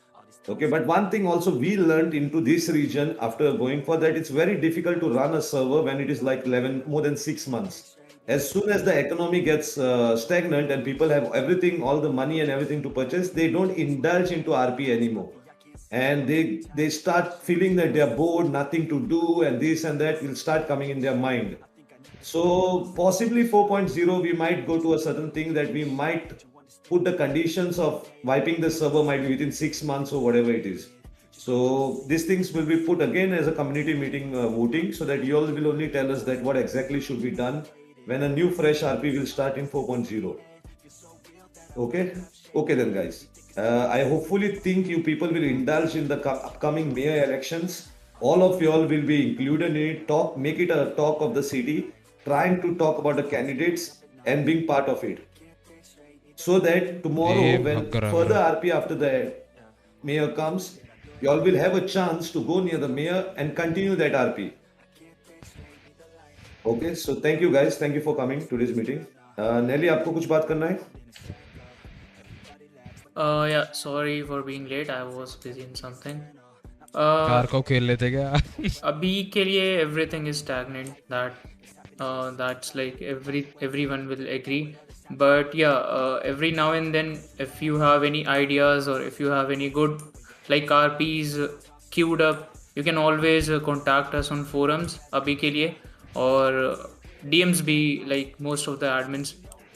Okay, but one thing also we learned into this region after going for that, it's very difficult to run a server when it is like more than 6 months. As soon as the economy gets stagnant and people have everything, all the money and everything to purchase, they don't indulge into RP anymore. And they start feeling that they are bored, nothing to do, and this and that will start coming in their mind. So possibly 4.0, we might go to a certain thing that we might put the conditions of wiping the server might be within 6 months or whatever it is. So these things will be put again as a community meeting voting so that you all will only tell us that what exactly should be done when a new fresh RP will start in 4.0. Okay then guys. I hopefully think you people will indulge in the upcoming mayor elections. All of you all will be included in it. Make it a talk of the city, trying to talk about the candidates and being part of it. So that tomorrow when further RP after the mayor comes, you all will have a chance to go near the mayor and continue that RP. Okay, so thank you guys. Thank you for coming to this meeting. Nelly, आपको कुछ बात करना है? Yeah, sorry for being late. I was busy in something. Car को खेल लेते क्या? अभी के लिए everything is stagnant. That's like everyone will agree. But yeah, every now and then, if you have any ideas or if you have any good like RPs queued up, you can always contact us on forums अभी के लिए, और DMs भी, like most of the admins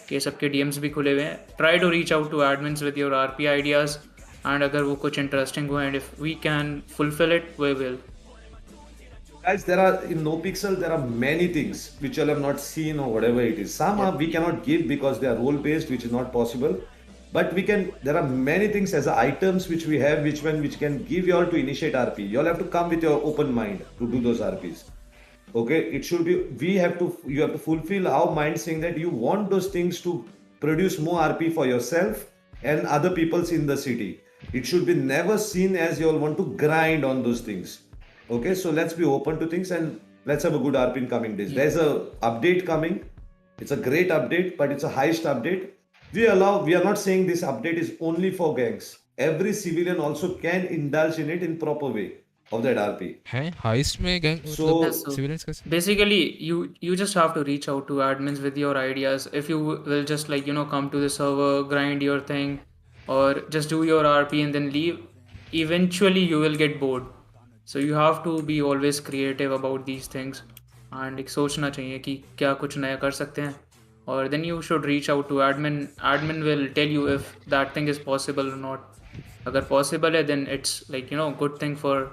के सबके DMs भी खुले हुए हैं. Try to reach out to admins with your RP ideas, and अगर वो कुछ interesting हो and if we can fulfill it, we will. Guys, there are in NoPixel, there are many things which you all have not seen or whatever it is. Some we cannot give because they are role based, which is not possible. But there are many things as items which we have, which can give you all to initiate RP. You all have to come with your open mind to do those RPs. Okay, it should be, you have to fulfill our mind saying that you want those things to produce more RP for yourself and other people's in the city. It should be never seen as you all want to grind on those things. Okay, so let's be open to things and let's have a good RP in coming days. There's a update coming. It's a great update, but it's a heist update. We are not saying this update is only for gangs. Every civilian also can indulge in it in proper way of that RP. हैं heist में gang So civilians कैसे? Basically, you just have to reach out to admins with your ideas. If you will just like come to the server, grind your thing, or just do your RP and then leave, eventually you will get bored. So you have to be always creative about these things, and एक सोचना चाहिए कि क्या कुछ नया कर सकते हैं. Or then you should reach out to admin. Admin will tell you if that thing is possible or not. अगर possible है, then it's like good thing for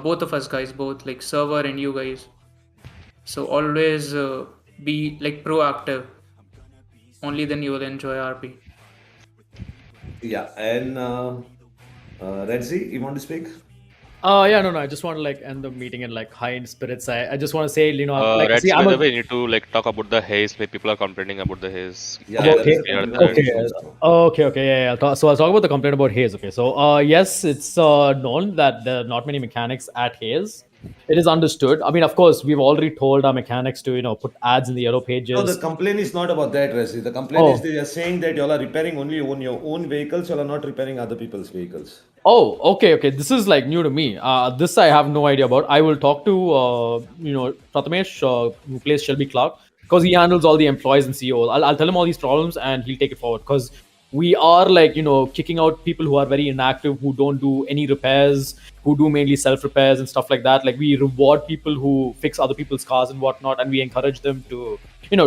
both of us guys, both like server and you guys. So always be like proactive. Only then you will enjoy RP. Yeah, and Redzi, you want to speak? Yeah, no, I just want to like end the meeting in like high in spirits. I just want to say, like, That's see, by the way, we need to like talk about the haze. Where people are complaining about the haze. Yeah, okay, yeah. So I'll talk about the complaint about haze. Okay, so yes, it's known that there are not many mechanics at haze. It is understood. I mean, of course, we've already told our mechanics to put ads in the yellow pages. No, the complaint is not about that, Resi. The complaint is they are saying that y'all are repairing only on your own vehicles. Y'all are not repairing other people's vehicles. Oh, okay. This is like new to me. This I have no idea about. I will talk to Prathamesh, who plays Shelby Clark, because he handles all the employees and CEOs. I'll tell him all these problems and he'll take it forward. Because we are like kicking out people who are very inactive, who don't do any repairs, who do mainly self repairs and stuff like that. Like we reward people who fix other people's cars and whatnot, and we encourage them to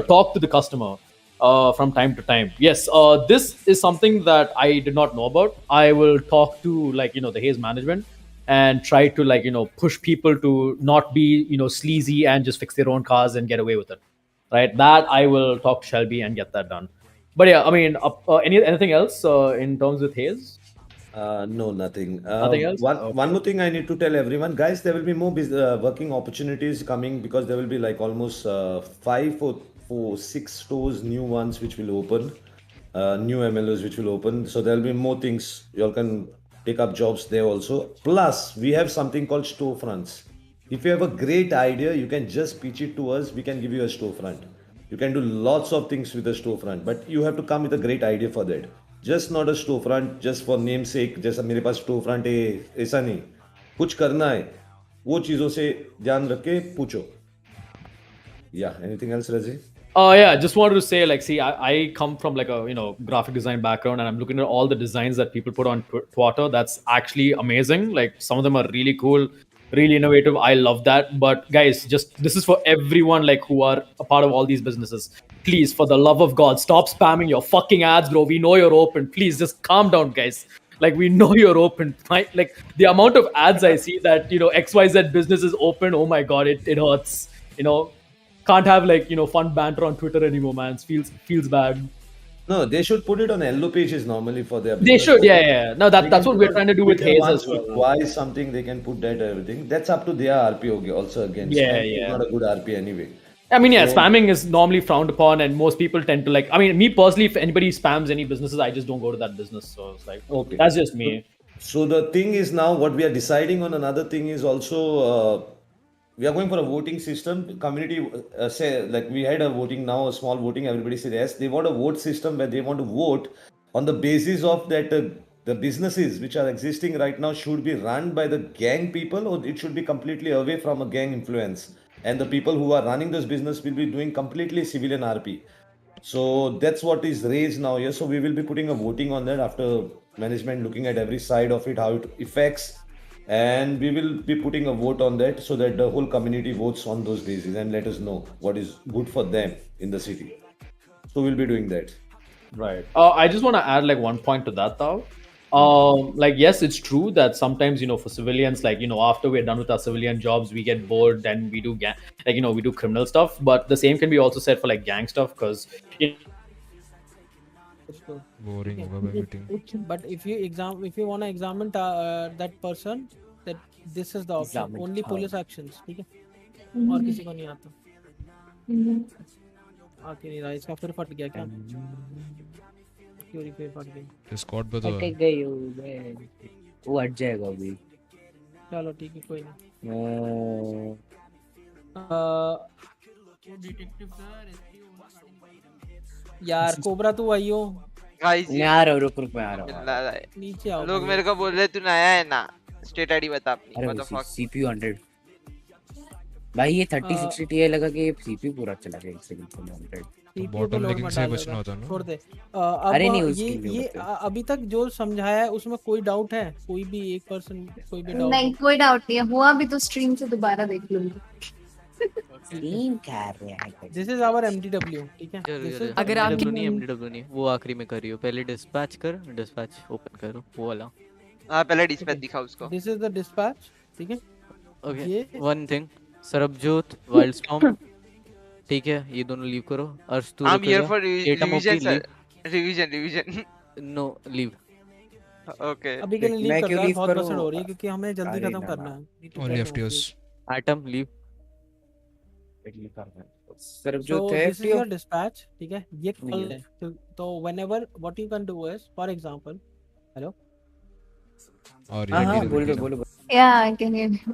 talk to the customer. From time to time. Yes, this is something that I did not know about. I will talk to like the Haze management and try to like push people to not be sleazy and just fix their own cars and get away with it. Right? That I will talk to Shelby and get that done. But yeah, I mean, anything else in terms with Haze? No, nothing. Nothing else? One more thing I need to tell everyone, guys. There will be more working opportunities coming because there will be like almost 5 or 6 stores, new ones which will open, new MLOs which will open. So there will be more things. You all can take up jobs there also. Plus, we have something called storefronts. If you have a great idea, you can just pitch it to us. We can give you a storefront. You can do lots of things with a storefront, but you have to come with a great idea for that. Just not a storefront just for namesake. जैसा मेरे पास storefront है ऐसा नहीं. कुछ करना है वो चीजों से ध्यान रख के पूछो. Yeah. Anything else, Razi? Yeah, just wanted to say, like, see, I come from like a graphic design background, and I'm looking at all the designs that people put on Twitter. That's actually amazing. Like, some of them are really cool, really innovative. I love that. But guys, this is for everyone like who are a part of all these businesses. Please, for the love of God, stop spamming your fucking ads, bro. We know you're open. Please, just calm down, guys. Like, we know you're open. Like, the amount of ads I see that XYZ business is open. Oh my God, it hurts. Can't have like fun banter on Twitter anymore, man. It feels bad. No, they should put it on yellow pages normally for their. They should, yeah. No, that's what we're trying to do with Haze as well. Why something they can put that everything. That's up to their RP also again. Yeah. It's not a good RP anyway. I mean, yeah, spamming is normally frowned upon, and most people tend to like. I mean, me personally, if anybody spams any businesses, I just don't go to that business. So it's like, okay, that's just me. So the thing is now, what we are deciding on another thing is also. We are going for a voting system. Community say like we had a voting now, a small voting. Everybody said yes. They want a vote system where they want to vote on the basis of that the businesses which are existing right now should be run by the gang people, or it should be completely away from a gang influence. And the people who are running this business will be doing completely civilian RP. So that's what is raised now here. So we will be putting a voting on that after management looking at every side of it, how it affects. And we will be putting a vote on that so that the whole community votes on those bases and let us know what is good for them in the city. So we'll be doing that. Right. I just want to add like one point to that though. Like, yes, it's true that sometimes, for civilians, like, after we're done with our civilian jobs, we get bored and we do we do criminal stuff. But the same can be also said for like gang stuff because boring but if you want to examine that person, that this is the option, only police actions. Okay? और किसी को नहीं आता। आके नहीं रहा, इसका फिर फट गया क्या? क्यों फिर फट गया? डिस्कॉर्ड पे तो अटक गई हूँ मैं, वो हट जाएगा अभी। चलो ठीक है, कोई नहीं। यार कोबरा तू आई हो? मैं आ रहा हूँ, रुक मैं आ रहा हूँ। नीचे आओ। लोग मेरे को बोल रहे तू नया है ना, स्टेट आईडी बता अपनी। अरे What the fuck? CPU 100 भाई, ये 3060 Ti लगा के ये CPU पूरा चला गया 1 सेकंड में 100। बॉटलनेकिंग से बचना होता है ना। छोड़ दे। अरे नहीं, ये अभी तक जो समझाया है उसमें कोई डाउट है? कोई भी एक पर्सन, कोई भी डाउट? नहीं, कोई डाउट नहीं है। हुआ भी तो स्ट्रीम से दोबारा देख लूंगी। स्ट्रीम कर रहे हैं। दिस इज आवर MDW, ठीक है? अगर आपकी नहीं MDW नहीं, वो आखिरी में करियो। पहले डिस्पैच कर, डिस्पैच ओपन करो वो वाला। हां, पहले डिस्पैच दिखा उसको। दिस इज द डिस्पैच, ठीक है? Okay, one thing, Sarabjot, Wildstorm, ठीक है, ये दोनों लीव करो। अर्श तू I am here for revision sir, revision. No leave. Okay, अभी के लिए लीव कर दो, बहुत बसड़ हो रही है क्योंकि हमें जल्दी खत्म करना है। Only FTOs। Atom leave. Sarabjot है दिस इज योर डिस्पैच, ठीक है? ये कॉल है तो whenever what you can do is, for example, hello और हां बोलो। या I can hear you.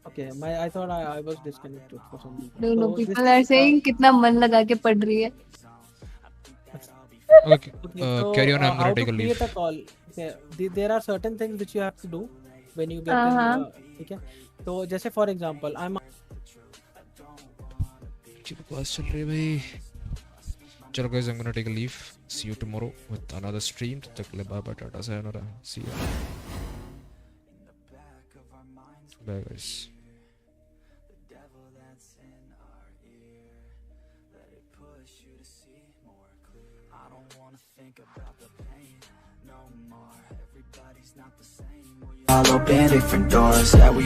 Okay, I thought I was disconnected for some reason. No, people are saying कितना मन लगा के पढ़ रही है। Okay, carry on. I'm gonna take a leave. Create a call. There are certain things which you have to do when you get in. ठीक है? तो जैसे for example, I'm. बस चल रही है भाई। चलो guys, I'm gonna take a leave. See you tomorrow with another stream. तब तक ले bye bye, tata sayonara. See you. Bye guys. All open different doors, yeah, we